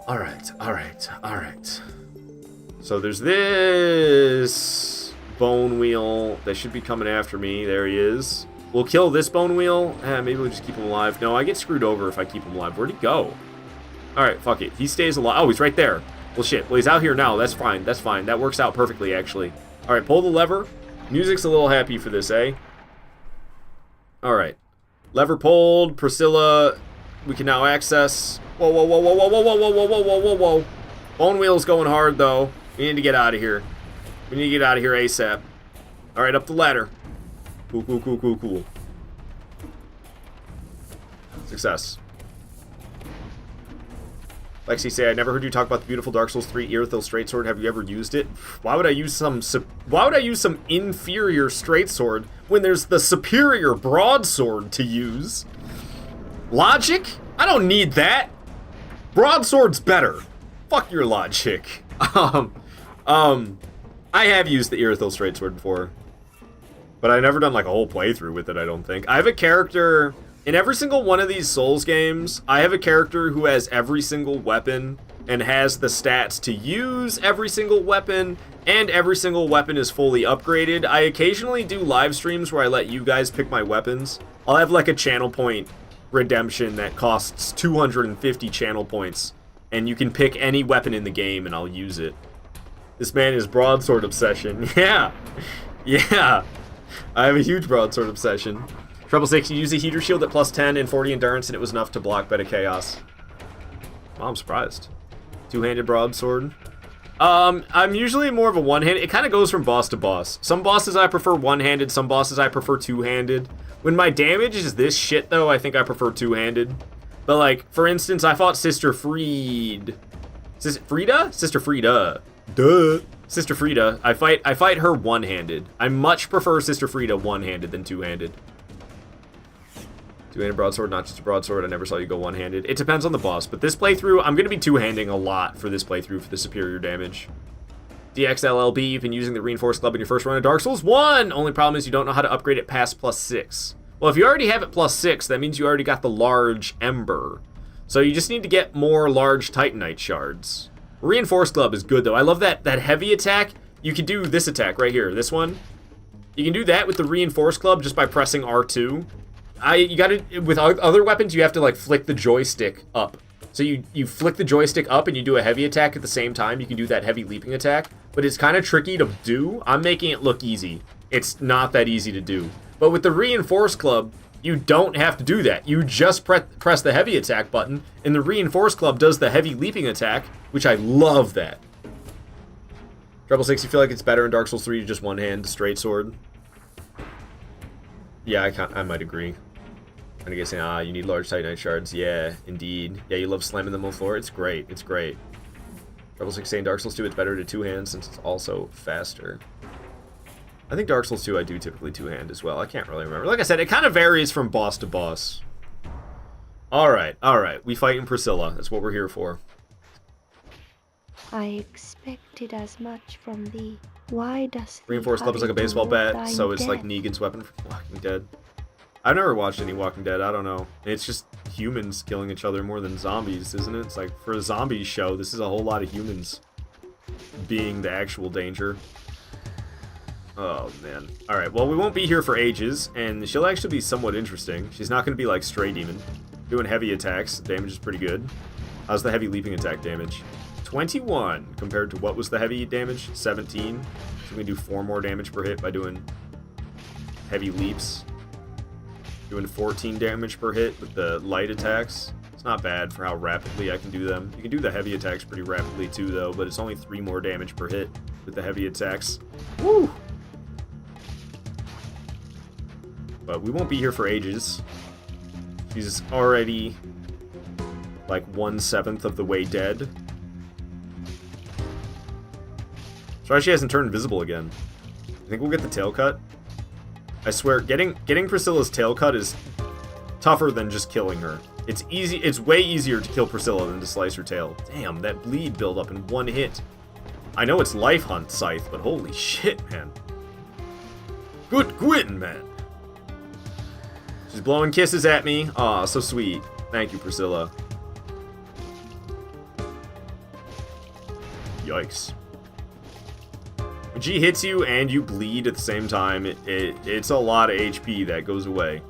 Alright, alright, alright. So there's this bone wheel that should be coming after me. There he is. We'll kill this bone wheel. Maybe we'll just keep him alive. No, I get screwed over if I keep him alive. Where'd he go? Alright, fuck it. He stays alive. Oh, he's right there. Well, shit. Well, he's out here now. That's fine. That's fine. That works out perfectly, actually. Alright, pull the lever. Music's a little happy for this, eh? Alright. Lever pulled. Priscilla, we can now access. Whoa, whoa, whoa, whoa, whoa, whoa, whoa, whoa, whoa, whoa, whoa, whoa. Bone wheel's going hard, though. We need to get out of here. We need to get out of here ASAP. Alright, up the ladder. Cool, cool, cool, cool, cool. Success. Lexi say, I never heard you talk about the beautiful Dark Souls 3 Irithyll straight sword. Have you ever used it? Why would I use some inferior straight sword when there's the superior broadsword to use? Logic? I don't need that. Broadsword's better. Fuck your logic. I have used the Irithyll straight sword before, but I've never done like a whole playthrough with it, I don't think. I have a character in every single one of these Souls games. I have a character who has every single weapon and has the stats to use every single weapon, and every single weapon is fully upgraded. I occasionally do live streams where I let you guys pick my weapons. I'll have like a channel point redemption that costs 250 channel points, and you can pick any weapon in the game and I'll use it. This man is broadsword obsession. Yeah. Yeah. I have a huge broadsword obsession. Treble 6, you use a heater shield at plus 10 and 40 endurance, and it was enough to block Bed of Chaos. Well, I'm surprised. Two-handed broadsword. I'm usually more of a one-handed. It kind of goes from boss to boss. Some bosses I prefer one-handed, some bosses I prefer two-handed. When my damage is this shit, though, I think I prefer two-handed. But, like, for instance, I fought Sister Fried. Frida? Sister Frida. Duh. Sister Frida. I fight her one-handed. I much prefer Sister Frida one-handed than two-handed. Two-handed broadsword, not just a broadsword. I never saw you go one-handed. It depends on the boss, but this playthrough, I'm going to be two-handing a lot for this playthrough for the superior damage. DXLLB, you've been using the Reinforced Club in your first run of Dark Souls 1! Only problem is you don't know how to upgrade it past plus 6. Well, if you already have it plus 6, that means you already got the large Ember. So you just need to get more large Titanite shards. Reinforced Club is good, though. I love that heavy attack. You can do this attack right here, this one. You can do that with the Reinforced Club just by pressing R2. You gotta, with other weapons, you have to, like, flick the joystick up. So you flick the joystick up and you do a heavy attack at the same time. You can do that heavy leaping attack. But it's kind of tricky to do. I'm making it look easy. It's not that easy to do. But with the Reinforced Club, you don't have to do that. You just press the heavy attack button, and the Reinforced Club does the heavy leaping attack, which I love that. Treble 6, you feel like it's better in Dark Souls 3 to just one-hand straight sword? Yeah, I might agree. I'm guessing, you need large Titanite shards. Yeah, indeed. Yeah, you love slamming them on the floor. It's great. It's great. Treble 6 saying Dark Souls 2, it's better to two-hand since it's also faster. I think Dark Souls 2 I do typically two-hand as well. I can't really remember. Like I said, it kind of varies from boss to boss. Alright, alright. We fight in Priscilla. That's what we're here for. I expected as much from thee. Why does Reinforced Club is like a baseball bat, so it's like Negan's weapon from Walking Dead. I've never watched any Walking Dead. I don't know. It's just humans killing each other more than zombies, isn't it? It's like, for a zombie show, this is a whole lot of humans being the actual danger. Oh, man. Alright, well, we won't be here for ages, and she'll actually be somewhat interesting. She's not going to be like Stray Demon. Doing heavy attacks. Damage is pretty good. How's the heavy leaping attack damage? 21 compared to what was the heavy damage? 17. So we can do 4 more damage per hit by doing heavy leaps. Doing 14 damage per hit with the light attacks. It's not bad for how rapidly I can do them. You can do the heavy attacks pretty rapidly too, though, but it's only 3 more damage per hit with the heavy attacks. Woo! But we won't be here for ages. She's already like 1/7 of the way dead. Sorry she hasn't turned invisible again. I think we'll get the tail cut. I swear, getting Priscilla's tail cut is tougher than just killing her. It's easy. It's way easier to kill Priscilla than to slice her tail. Damn, that bleed build up in 1 hit. I know it's Life Hunt Scythe, but holy shit, man. Good quitting, man. She's blowing kisses at me. Aw, so sweet. Thank you, Priscilla. Yikes. When G hits you and you bleed at the same time, it's a lot of HP that goes away.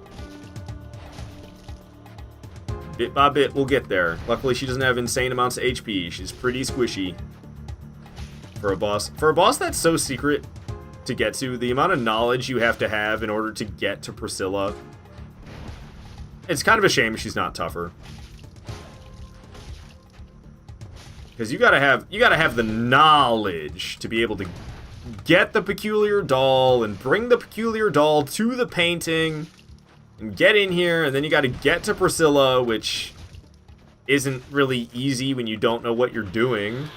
Bit by bit, we'll get there. Luckily, she doesn't have insane amounts of HP. She's pretty squishy for a boss. For a boss that's so secret to get to, the amount of knowledge you have to have in order to get to Priscilla, it's kind of a shame she's not tougher. Because you gotta have the knowledge to be able to get the peculiar doll and bring the peculiar doll to the painting and get in here, and then you gotta get to Priscilla, which isn't really easy when you don't know what you're doing.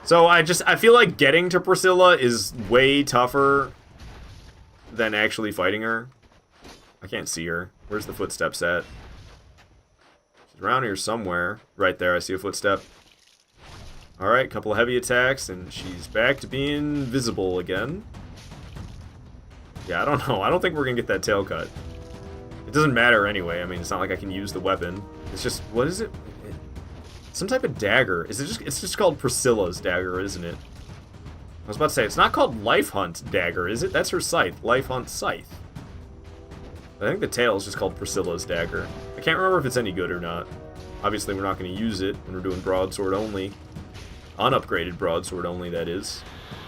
So I feel like getting to Priscilla is way tougher than actually fighting her. I can't see her. Where's the footsteps at? She's around here somewhere. Right there, I see a footstep. Alright, couple of heavy attacks, and she's back to being visible again. Yeah, I don't know. I don't think we're gonna get that tail cut. It doesn't matter anyway. I mean, it's not like I can use the weapon. It's just, what is it? Some type of dagger. Is it just? It's just called Priscilla's dagger, isn't it? I was about to say, it's not called Life Hunt dagger, is it? That's her scythe. Life Hunt scythe. I think the tail is just called Priscilla's dagger. I can't remember if it's any good or not. Obviously, we're not going to use it when we're doing broadsword only. Unupgraded broadsword only, that is.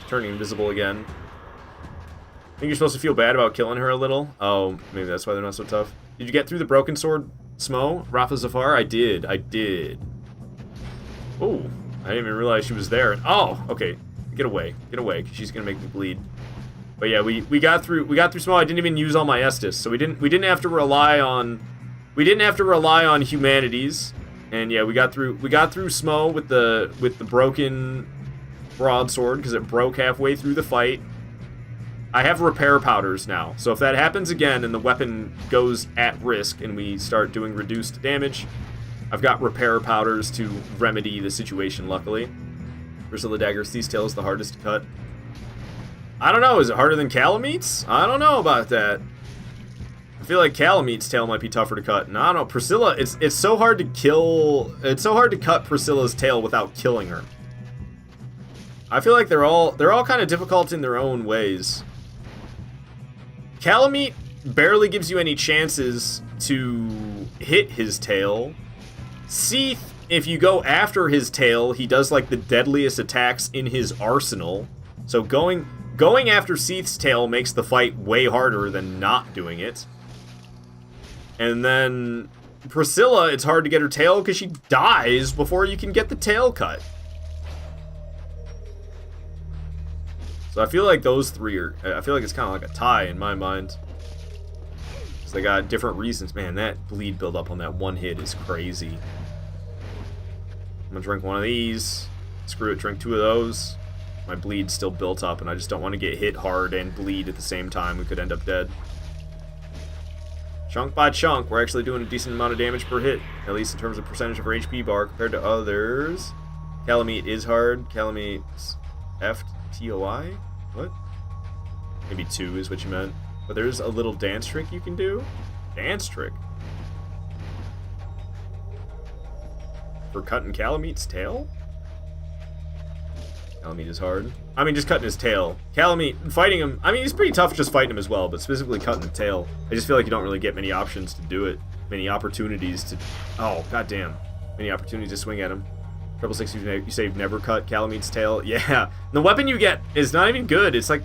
Turning invisible again. I think you're supposed to feel bad about killing her a little. Oh, maybe that's why they're not so tough. Did you get through the broken sword, Smo? Rafa Zafar? I did. Oh, I didn't even realize she was there. Oh, okay. Get away, because she's gonna make me bleed. But yeah, we got through Smo. I didn't even use all my Estus, so we didn't have to rely on humanities. And yeah, we got through Smo with the broken broadsword because it broke halfway through the fight. I have repair powders now, so if that happens again and the weapon goes at risk and we start doing reduced damage, I've got repair powders to remedy the situation, luckily. Priscilla Dagger's Thief's Tail is the hardest to cut. I don't know, is it harder than Calamete's? I don't know about that. I feel like Calamete's tail might be tougher to cut. No, I don't know, Priscilla, it's so hard to kill, it's so hard to cut Priscilla's tail without killing her. I feel like they're all kind of difficult in their own ways. Calamete barely gives you any chances to hit his tail. Seath, if you go after his tail, he does like the deadliest attacks in his arsenal. So going after Seath's tail makes the fight way harder than not doing it. And then Priscilla, it's hard to get her tail because she dies before you can get the tail cut. So I feel like those three are, I feel like it's kind of like a tie in my mind. So they got different reasons. Man, that bleed buildup on that one hit is crazy. I'm gonna drink one of these. Screw it, drink two of those. My bleed's still built up and I just don't want to get hit hard and bleed at the same time. We could end up dead. Chunk by chunk, we're actually doing a decent amount of damage per hit. At least in terms of percentage of her HP bar compared to others. Calamete is hard. Calamete's FTOI? What? Maybe 2 is what you meant. But there's a little dance trick you can do. Dance trick? For cutting Calamete's tail? Calamete is hard. I mean, just cutting his tail. Calamete, fighting him, I mean, he's pretty tough just fighting him as well, but specifically cutting the tail. I just feel like you don't really get many options to do it. Many opportunities to... Oh, goddamn. Many opportunities to swing at him. 666, you say you've never cut Calamete's tail? Yeah. The weapon you get is not even good. It's like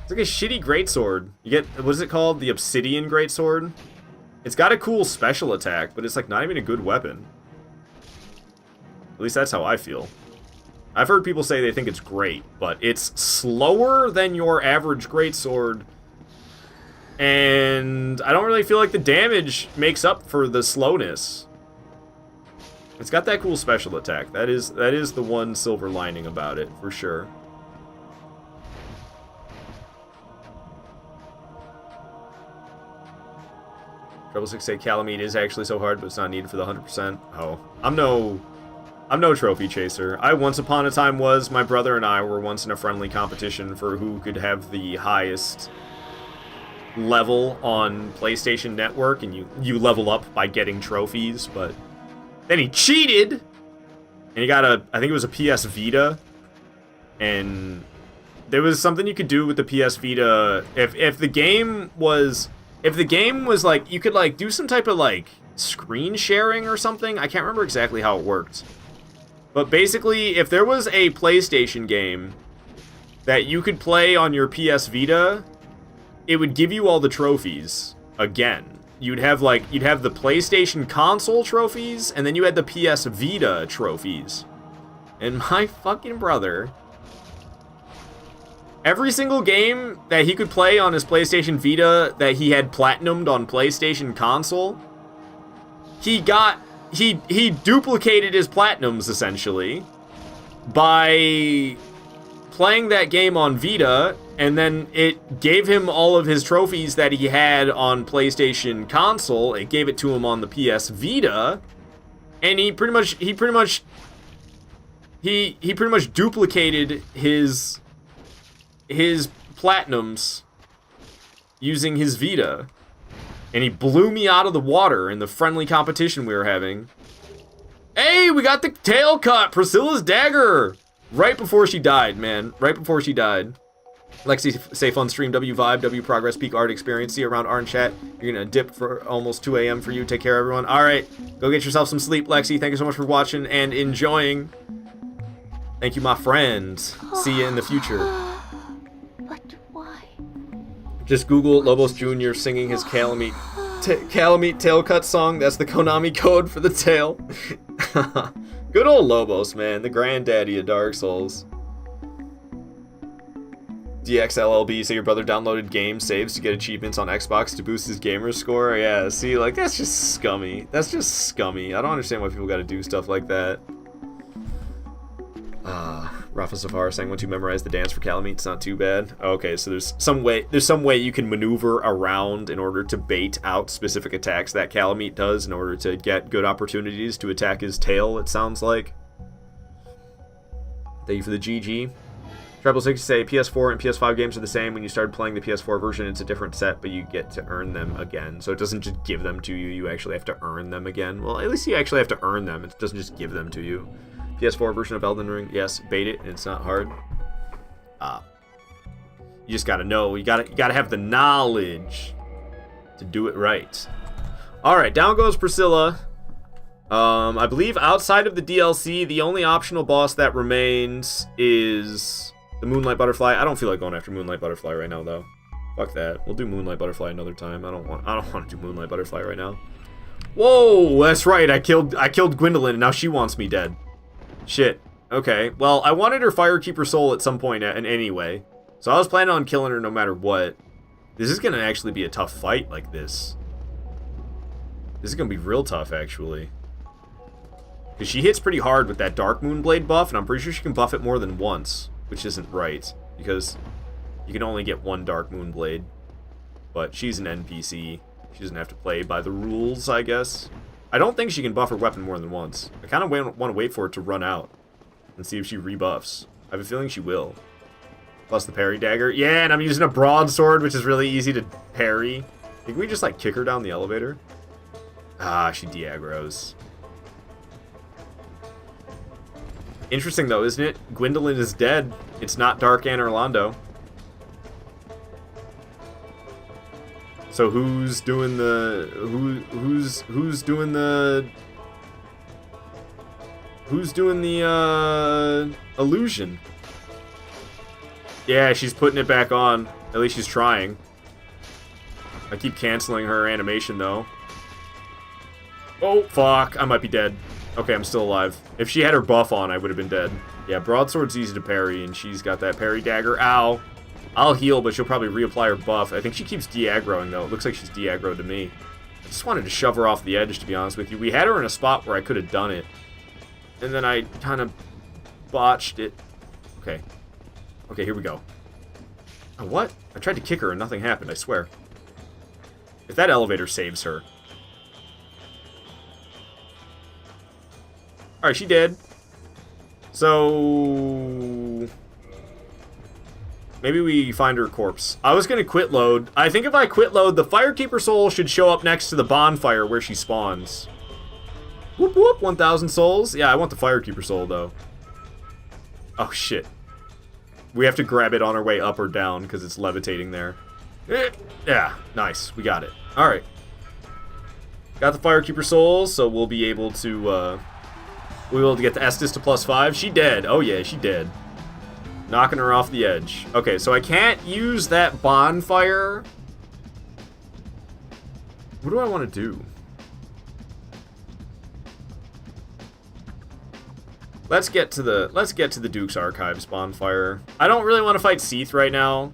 a shitty greatsword. You get, what is it called? The Obsidian Greatsword? It's got a cool special attack, but it's like not even a good weapon. At least that's how I feel. I've heard people say they think it's great, but it's slower than your average greatsword. And I don't really feel like the damage makes up for the slowness. It's got that cool special attack. That is the one silver lining about it, for sure. Treble 6 say Calamete is actually so hard, but it's not needed for the 100%. Oh, I'm no trophy chaser. I once upon a time was. My brother and I were once in a friendly competition for who could have the highest level on PlayStation Network, and you level up by getting trophies, but then he cheated, And he got I think it was a PS Vita. And there was something you could do with the PS Vita. If the game was like, you could like do some type of like screen sharing or something. I can't remember exactly how it worked. But basically, if there was a PlayStation game that you could play on your PS Vita, it would give you all the trophies again. You'd have the PlayStation console trophies, and then you had the PS Vita trophies. And my fucking brother, every single game that he could play on his PlayStation Vita that he had platinumed on PlayStation console, he duplicated his platinums, essentially, by playing that game on Vita, and then it gave him all of his trophies that he had on PlayStation console. It gave it to him on the PS Vita, and he pretty much duplicated his platinums using his Vita. And he blew me out of the water in the friendly competition we were having. Hey, we got the tail cut! Priscilla's dagger! Right before she died, man. Right before she died. Lexi, safe on stream. W vibe, W progress, peak art experience. See you around Arn chat. You're gonna dip for almost 2 a.m. for you. Take care, everyone. Alright, go get yourself some sleep, Lexi. Thank you so much for watching and enjoying. Thank you, my friends. See you in the future. But why? Just Google Lobos Jr. singing his Calamite tail cut song. That's the Konami code for the tail. Good old Lobos, man. The granddaddy of Dark Souls. DXLLB, say your brother downloaded game saves to get achievements on Xbox to boost his gamer score. Yeah, see, like, that's just scummy. That's just scummy. I don't understand why people gotta do stuff like that. Rafa Safar saying once you memorize the dance for Calamite, it's not too bad. Okay, so there's some way you can maneuver around in order to bait out specific attacks that Calamite does in order to get good opportunities to attack his tail, it sounds like. Thank you for the GG. Treble60 say PS4 and PS5 games are the same. When you started playing the PS4 version, it's a different set, but you get to earn them again. So it doesn't just give them to you, you actually have to earn them again. Well, at least you actually have to earn them. It doesn't just give them to you. PS4 version of Elden Ring, yes, bait it, and it's not hard. You just gotta know, you gotta have the knowledge to do it right. Alright, down goes Priscilla. I believe outside of the DLC, the only optional boss that remains is the Moonlight Butterfly. I don't feel like going after Moonlight Butterfly right now, though. Fuck that. We'll do Moonlight Butterfly another time. I don't want to do Moonlight Butterfly right now. Whoa, that's right. I killed Gwendolyn, and now she wants me dead. Shit. Okay. Well, I wanted her Firekeeper soul at some point anyway. So I was planning on killing her no matter what. This is going to actually be a tough fight like this. This is going to be real tough, actually. Because she hits pretty hard with that Dark Moonblade buff, and I'm pretty sure she can buff it more than once. Which isn't right. Because you can only get one Dark Moonblade. But she's an NPC. She doesn't have to play by the rules, I guess. I don't think she can buff her weapon more than once. I kind of want to wait for it to run out and see if she rebuffs. I have a feeling she will. Plus the parry dagger. Yeah, and I'm using a broadsword, which is really easy to parry. Can we just, like, kick her down the elevator? Ah, she de-aggros. Interesting, though, isn't it? Gwendolyn is dead. It's not Dark Anne Orlando. So who's doing the who's doing the illusion? Yeah, she's putting it back on. At least she's trying. I keep canceling her animation though. Oh fuck, I might be dead. Okay, I'm still alive. If she had her buff on, I would have been dead. Yeah, broadsword's easy to parry, and she's got that parry dagger. Ow. I'll heal, but she'll probably reapply her buff. I think she keeps de-aggroing, though. It looks like she's de-aggroed to me. I just wanted to shove her off the edge, to be honest with you. We had her in a spot where I could have done it. And then I kind of botched it. Okay. Okay, here we go. Oh, what? I tried to kick her and nothing happened, I swear. If that elevator saves her. Alright, she did. So... maybe we find her corpse. I was gonna quit load. I think if I quit load, the Firekeeper soul should show up next to the bonfire where she spawns. Whoop whoop, 1,000 souls. Yeah, I want the Firekeeper soul, though. Oh, shit. We have to grab it on our way up or down, because it's levitating there. Yeah, nice. We got it. Alright. Got the Firekeeper souls, so we'll be able to, we'll be able to get the Estes to +5. She dead. Oh, yeah, she dead. Knocking her off the edge. Okay, so I can't use that bonfire. What do I want to do? Let's get to the Duke's Archives bonfire. I don't really want to fight Seath right now,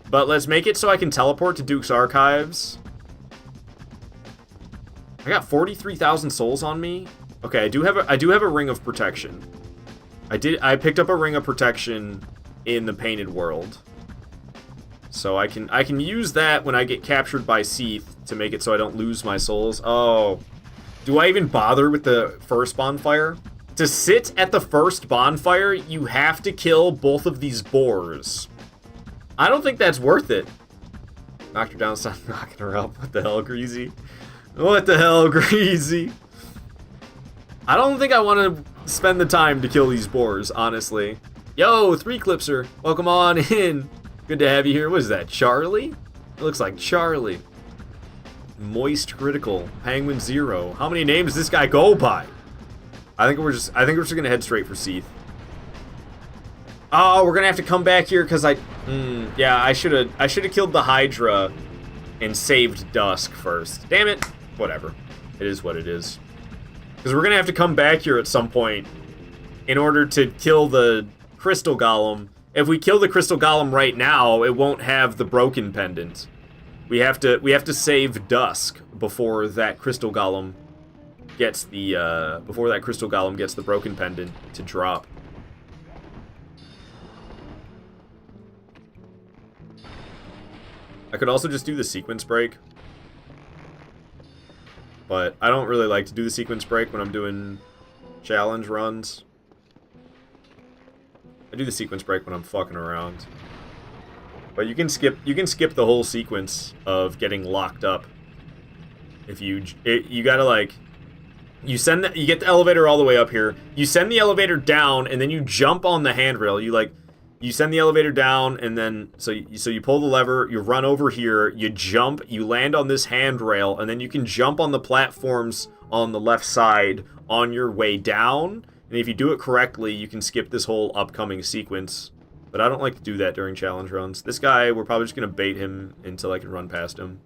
but let's make it so I can teleport to Duke's Archives. I got 43,000 souls on me. Okay, I do have a ring of protection. I picked up a ring of protection in the Painted World. So I can use that when I get captured by Seath to make it so I don't lose my souls. Oh. Do I even bother with the first bonfire? To sit at the first bonfire, you have to kill both of these boars. I don't think that's worth it. Knocked her down, stop knocking her up. What the hell, Greasy? What the hell, Greasy? I don't think I want to spend the time to kill these boars, honestly. Yo, 3Clipser, welcome on in. Good to have you here. What is that, Charlie? It looks like Charlie. Moist Critical, Penguin Zero. How many names does this guy go by? I think we're just gonna head straight for Seath. Oh, we're gonna have to come back here because yeah, I should have killed the Hydra and saved Dusk first. Damn it. Whatever. It is what it is. Because we're gonna have to come back here at some point in order to kill the Crystal Golem. If we kill the Crystal Golem right now, it won't have the broken pendant. We have to save Dusk before that Crystal Golem gets the broken pendant to drop. I could also just do the sequence break, but I don't really like to do the sequence break when I'm doing challenge runs. I do the sequence break when I'm fucking around. But you can skip the whole sequence of getting locked up. If you gotta like, you get the elevator all the way up here. You send the elevator down, and then you jump on the handrail. You send the elevator down, and then so you pull the lever. You run over here. You jump. You land on this handrail, and then you can jump on the platforms on the left side on your way down. And if you do it correctly, you can skip this whole upcoming sequence. But I don't like to do that during challenge runs. This guy, we're probably just gonna bait him until I can run past him.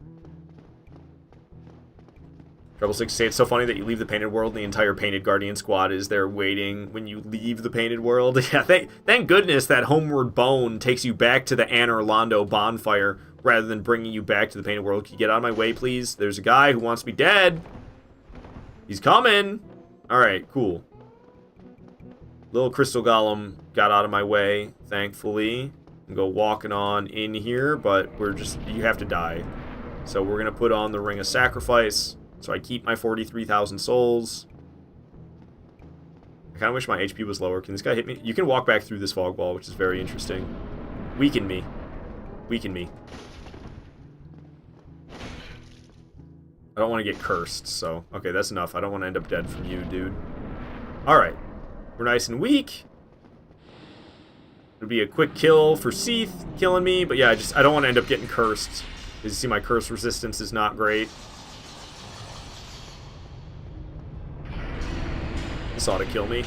Treble 6 say it's so funny that you leave the Painted World and the entire Painted Guardian squad is there waiting when you leave the Painted World. Yeah, thank goodness that Homeward Bone takes you back to the Anor Londo bonfire rather than bringing you back to the Painted World. Can you get out of my way, please? There's a guy who wants me dead. He's coming. Alright, cool. Little Crystal Golem got out of my way, thankfully. And go walking on in here, but you have to die. So we're gonna put on the Ring of Sacrifice. So I keep my 43,000 souls. I kind of wish my HP was lower. Can this guy hit me? You can walk back through this fog wall, which is very interesting. Weaken me. Weaken me. I don't want to get cursed, so... Okay, that's enough. I don't want to end up dead from you, dude. Alright. We're nice and weak. It'll be a quick kill for Seath killing me, but yeah, I don't want to end up getting cursed. As you see, my curse resistance is not great. This ought to kill me.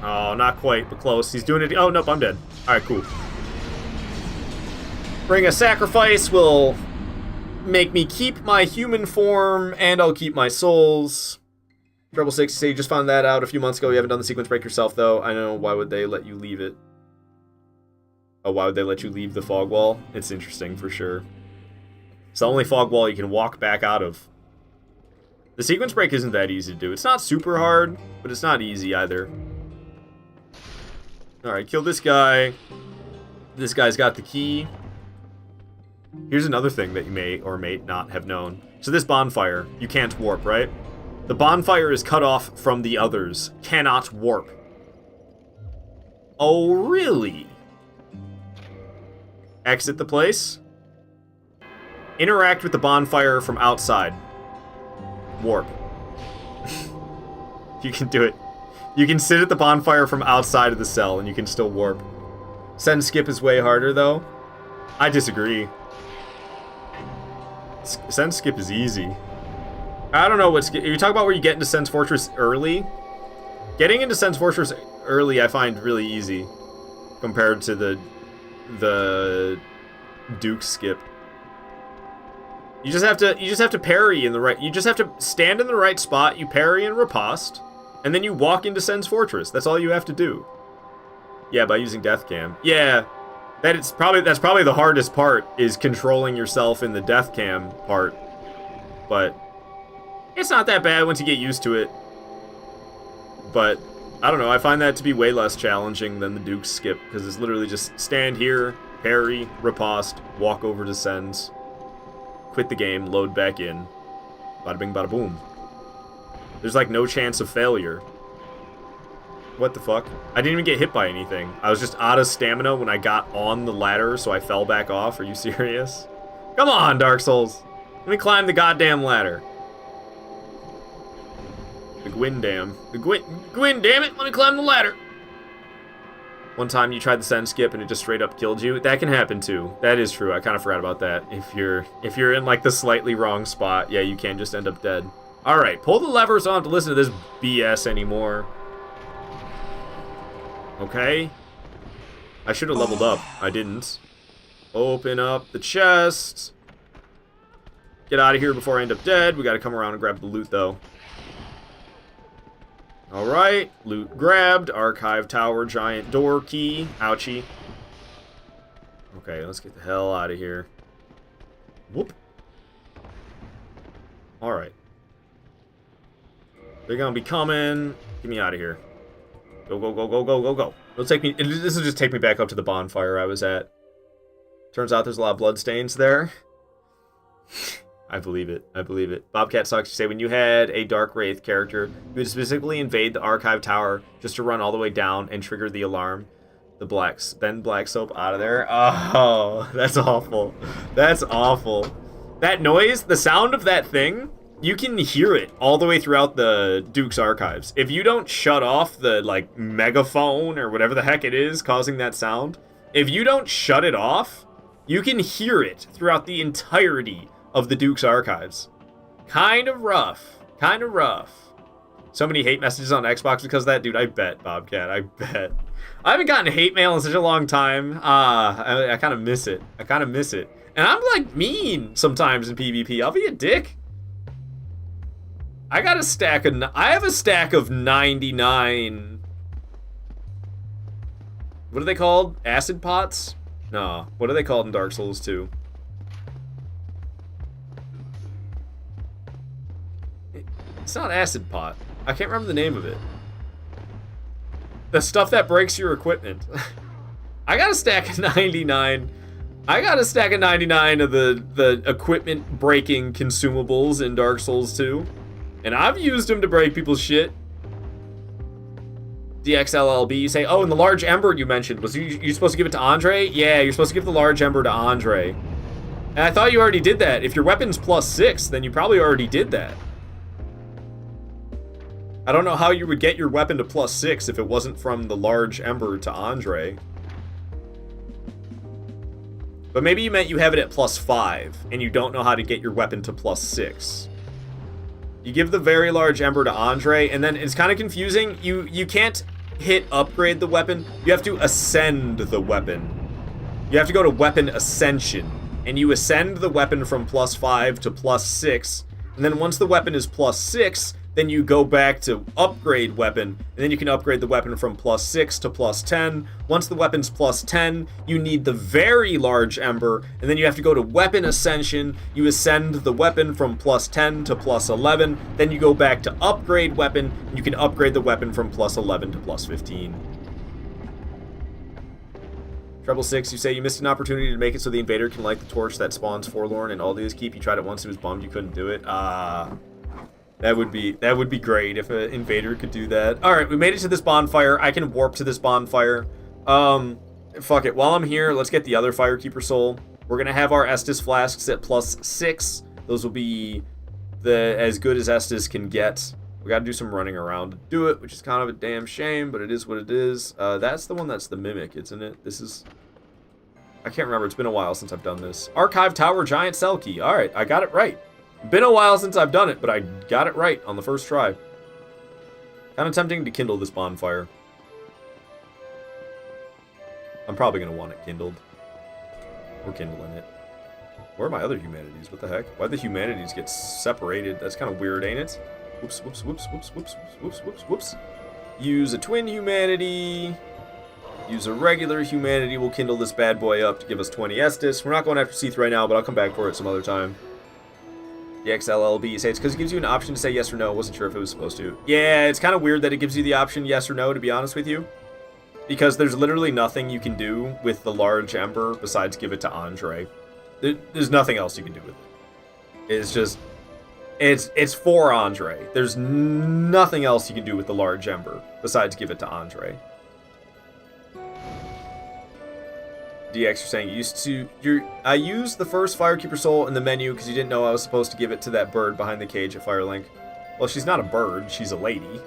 Oh, not quite, but close. He's doing it. Oh, nope, I'm dead. Alright, cool. Ring of Sacrifice will make me keep my human form, and I'll keep my souls. Treble 6, say you just found that out a few months ago. You haven't done the sequence break yourself, though. I know. Why would they let you leave it? Oh, why would they let you leave the fog wall? It's interesting, for sure. It's the only fog wall you can walk back out of. The sequence break isn't that easy to do. It's not super hard, but it's not easy either. Alright, kill this guy. This guy's got the key. Here's another thing that you may or may not have known. So this bonfire, you can't warp, right? The bonfire is cut off from the others. Cannot warp. Oh, really? Exit the place. Interact with the bonfire from outside. Warp. You can do it. You can sit at the bonfire from outside of the cell, and you can still warp. Send skip is way harder, though. I disagree. Send skip is easy. I don't know what skip... You talk about where you get into Sen's Fortress early? Getting into Sen's Fortress early I find really easy compared to the Duke skip. You just have to parry in the right... You just have to stand in the right spot, you parry and riposte, and then you walk into Sen's Fortress. That's all you have to do. Yeah, by using Death Cam. Yeah, that's probably the hardest part, is controlling yourself in the Death Cam part. But it's not that bad once you get used to it. But I don't know, I find that to be way less challenging than the Duke skip, because it's literally just stand here, parry, riposte, walk over to Sen's, quit the game, load back in. Bada bing, bada boom. There's like no chance of failure. What the fuck? I didn't even get hit by anything. I was just out of stamina when I got on the ladder, so I fell back off. Are you serious? Come on, Dark Souls. Let me climb the goddamn ladder. The Gwyn damn. The Gwyn, damn it! Let me climb the ladder! One time you tried the Sen skip and it just straight up killed you. That can happen too. That is true. I kind of forgot about that. If you're in like the slightly wrong spot, yeah, you can just end up dead. Alright, pull the levers on to listen to this BS anymore. Okay. I should have leveled up. I didn't. Open up the chest. Get out of here before I end up dead. We gotta come around and grab the loot though. Alright, loot grabbed. Archive tower, giant door key. Ouchie. Okay, let's get the hell out of here. Whoop. Alright. They're gonna be coming. Get me out of here. Go, go, go, go, go, go, go. This will just take me back up to the bonfire I was at. Turns out there's a lot of bloodstains there. I believe it. I believe it. Bobcat Sucks, you say, when you had a Dark Wraith character who would specifically invade the archive tower just to run all the way down and trigger the alarm, then black soap out of there. Oh, that's awful. That's awful. That noise, the sound of that thing, you can hear it all the way throughout the Duke's archives. If you don't shut off the, like, megaphone or whatever the heck it is causing that sound, if you don't shut it off, you can hear it throughout the entirety of the Duke's archives. Kind of rough. Kind of rough. So many hate messages on Xbox because of that? Dude, I bet, Bobcat. I bet. I haven't gotten hate mail in such a long time. I kind of miss it. I kind of miss it. And I'm, like, mean sometimes in PvP. I'll be a dick. I have a stack of 99... What are they called? Acid pots? No. What are they called in Dark Souls 2? It's not acid pot. I can't remember the name of it. The stuff that breaks your equipment. I got a stack of 99. I got a stack of 99 of the equipment breaking consumables in Dark Souls 2. And I've used them to break people's shit. DXLLB, you say, oh, and the large ember you mentioned, was you supposed to give it to Andre? Yeah, you're supposed to give the large ember to Andre. And I thought you already did that. If your weapon's +6, then you probably already did that. I don't know how you would get your weapon to +6 if it wasn't from the large ember to Andre. But maybe you meant you have it at +5, and you don't know how to get your weapon to +6. You give the very large ember to Andre, and then it's kind of confusing. You can't hit upgrade the weapon. You have to ascend the weapon. You have to go to weapon ascension, and you ascend the weapon from +5 to +6, and then once the weapon is +6, then you go back to upgrade weapon, and then you can upgrade the weapon from +6 to +10. Once the weapon's +10, you need the very large ember, and then you have to go to weapon ascension. You ascend the weapon from +10 to +11, then you go back to upgrade weapon, and you can upgrade the weapon from +11 to +15. Treble 6, you say you missed an opportunity to make it so the invader can light the torch that spawns Forlorn and Aldia's Keep. You tried it once, he was bummed you couldn't do it. That would be great if an invader could do that. Alright, we made it to this bonfire. I can warp to this bonfire. Fuck it. While I'm here, let's get the other Firekeeper soul. We're gonna have our Estus flasks at +6. Those will be as good as Estus can get. We got to do some running around to do it, which is kind of a damn shame, but it is what it is. That's the one that's the mimic, isn't it? This is... I can't remember. It's been a while since I've done this. Archive Tower Giant Cell Key. All right, I got it right. Been a while since I've done it, but I got it right on the first try. Kind of tempting to kindle this bonfire. I'm probably going to want it kindled. We're kindling it. Where are my other humanities? What the heck? Why'd the humanities get separated? That's kind of weird, ain't it? Whoops, whoops, whoops, whoops, whoops, whoops, whoops, whoops. Use a twin humanity. Use a regular humanity. We'll kindle this bad boy up to give us 20 Estus. We're not going after Seath right now, but I'll come back for it some other time. The XLLB. Say it's because it gives you an option to say yes or no. Wasn't sure if it was supposed to. Yeah, it's kind of weird that it gives you the option yes or no, to be honest with you. Because there's literally nothing you can do with the large ember besides give it to Andre. There's nothing else you can do with it. It's just... It's for Andre. There's nothing else you can do with the large ember besides give it to Andre. DX, you're saying I used the first Firekeeper soul in the menu because you didn't know I was supposed to give it to that bird behind the cage at Firelink. Well, she's not a bird, she's a lady.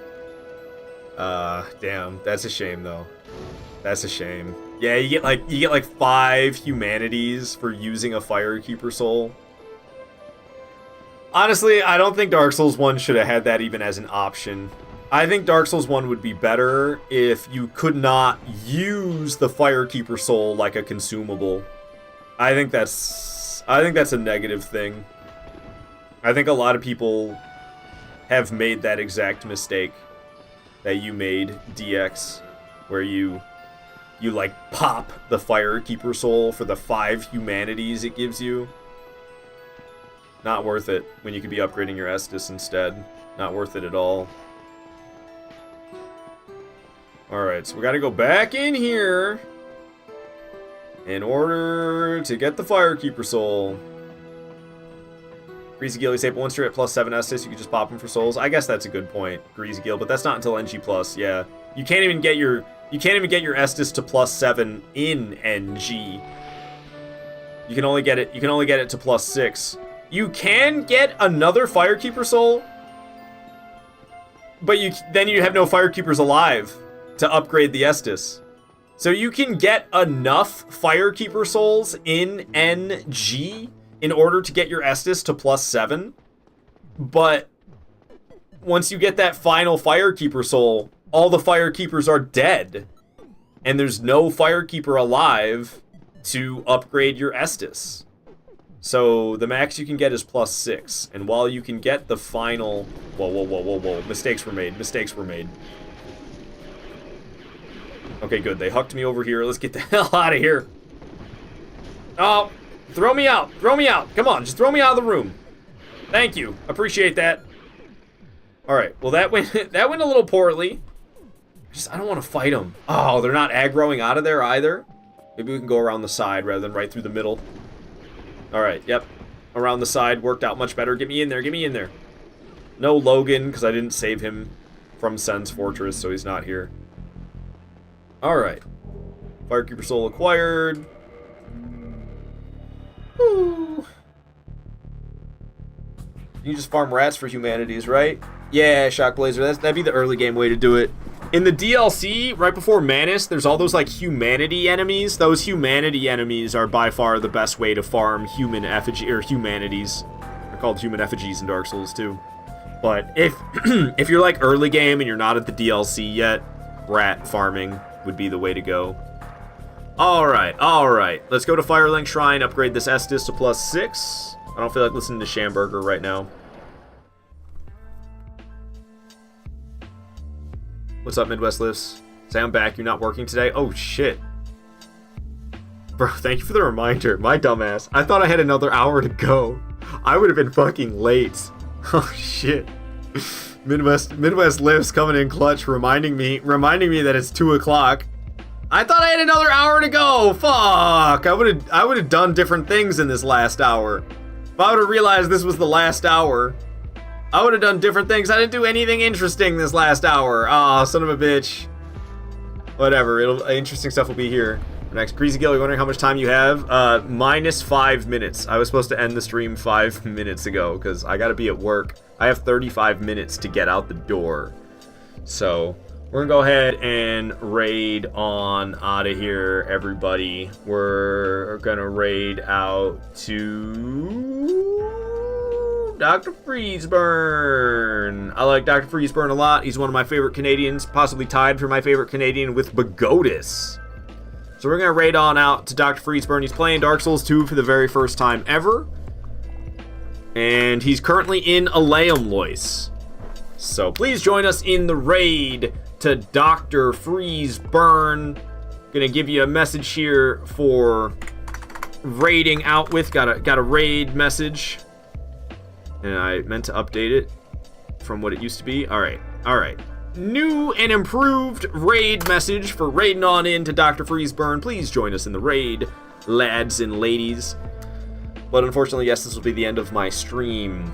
Damn, that's a shame though. That's a shame. Yeah, you get like 5 humanities for using a Firekeeper soul. Honestly, I don't think Dark Souls 1 should have had that even as an option. I think Dark Souls 1 would be better if you could not use the Firekeeper soul like a consumable. I think that's a negative thing. I think a lot of people have made that exact mistake that you made, DX, where you like pop the Firekeeper soul for the 5 humanities it gives you. Not worth it when you could be upgrading your Estus instead. Not worth it at all. Alright, so we gotta go back in here in order to get the Firekeeper soul. Greasy Gill, you say, but once you're at plus 7 Estus, you can just pop them for souls. I guess that's a good point, Greasy Gill, but that's not until NG+, yeah. You can't even get your Estus to plus 7 in NG. You can only get it to plus 6. You can get another Firekeeper soul, but then you have no Firekeepers alive to upgrade the Estus. So you can get enough Firekeeper souls in NG in order to get your Estus to plus 7, but once you get that final Firekeeper soul, all the Firekeepers are dead, and there's no Firekeeper alive to upgrade your Estus. So the max you can get is plus 6, and while you can get the final... Whoa. Mistakes were made. Okay, good. They hucked me over here. Let's get the hell out of here. Oh, throw me out. Come on, just throw me out of the room. Thank you. Appreciate that. Alright, well that went a little poorly. I don't want to fight them. Oh, they're not aggroing out of there either. Maybe we can go around the side rather than right through the middle. Alright, yep. Around the side worked out much better. Get me in there. No Logan, because I didn't save him from Sen's Fortress, so he's not here. Alright. Firekeeper soul acquired. Woo. You just farm rats for humanities, right? Yeah, Shockblazer, that'd be the early game way to do it. In the DLC, right before Manus, there's all those, like, humanity enemies. Those humanity enemies are by far the best way to farm human effigy, or humanities. They're called human effigies in Dark Souls, too. But if you're, like, early game and you're not at the DLC yet, rat farming would be the way to go. Alright. Let's go to Firelink Shrine, upgrade this Estus to plus 6. I don't feel like listening to Shamburger right now. What's up, Midwest Lifts? Say I'm back. You're not working today? Oh, shit. Bro, thank you for the reminder. My dumbass. I thought I had another hour to go. I would have been fucking late. Oh, shit. Midwest Lifts coming in clutch, reminding me that it's 2 o'clock. I thought I had another hour to go. Fuck. I would have done different things in this last hour. If I would have realized this was the last hour, I would have done different things. I didn't do anything interesting this last hour. Aw, son of a bitch. Whatever. Interesting stuff will be here. Next, Greasy Gill, you're wondering how much time you have? Minus 5 minutes. I was supposed to end the stream 5 minutes ago because I gotta be at work I have 35 minutes to get out the door. So we're gonna go ahead and raid on out of here, everybody. We're gonna raid out to Dr. Freezeburn. I like Dr. Freezeburn a lot. He's one of my favorite Canadians, possibly tied for my favorite Canadian with Bagotis. So we're gonna raid on out to Dr. Freezeburn. He's playing Dark Souls 2 for the very first time ever. And he's currently in Aleumlois. So please join us in the raid to Dr. Freezeburn. Gonna give you a message here for raiding out with. Got a raid message. And I meant to update it from what it used to be. Alright. New and improved raid message for raiding on in to Dr. Freezeburn. Please join us in the raid, lads and ladies. But unfortunately, yes, this will be the end of my stream.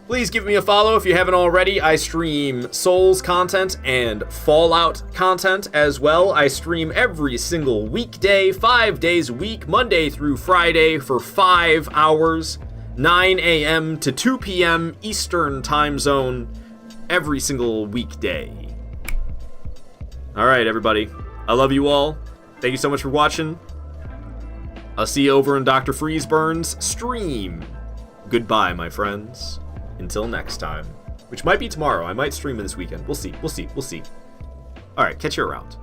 Please give me a follow if you haven't already. I stream Souls content and Fallout content as well. I stream every single weekday, 5 days a week, Monday through Friday for 5 hours, 9 a.m. to 2 p.m. Eastern time zone, every single weekday. Alright, everybody. I love you all. Thank you so much for watching. I'll see you over in Dr. Freezeburn's stream. Goodbye, my friends. Until next time. Which might be tomorrow. I might stream it this weekend. We'll see. Alright, catch you around.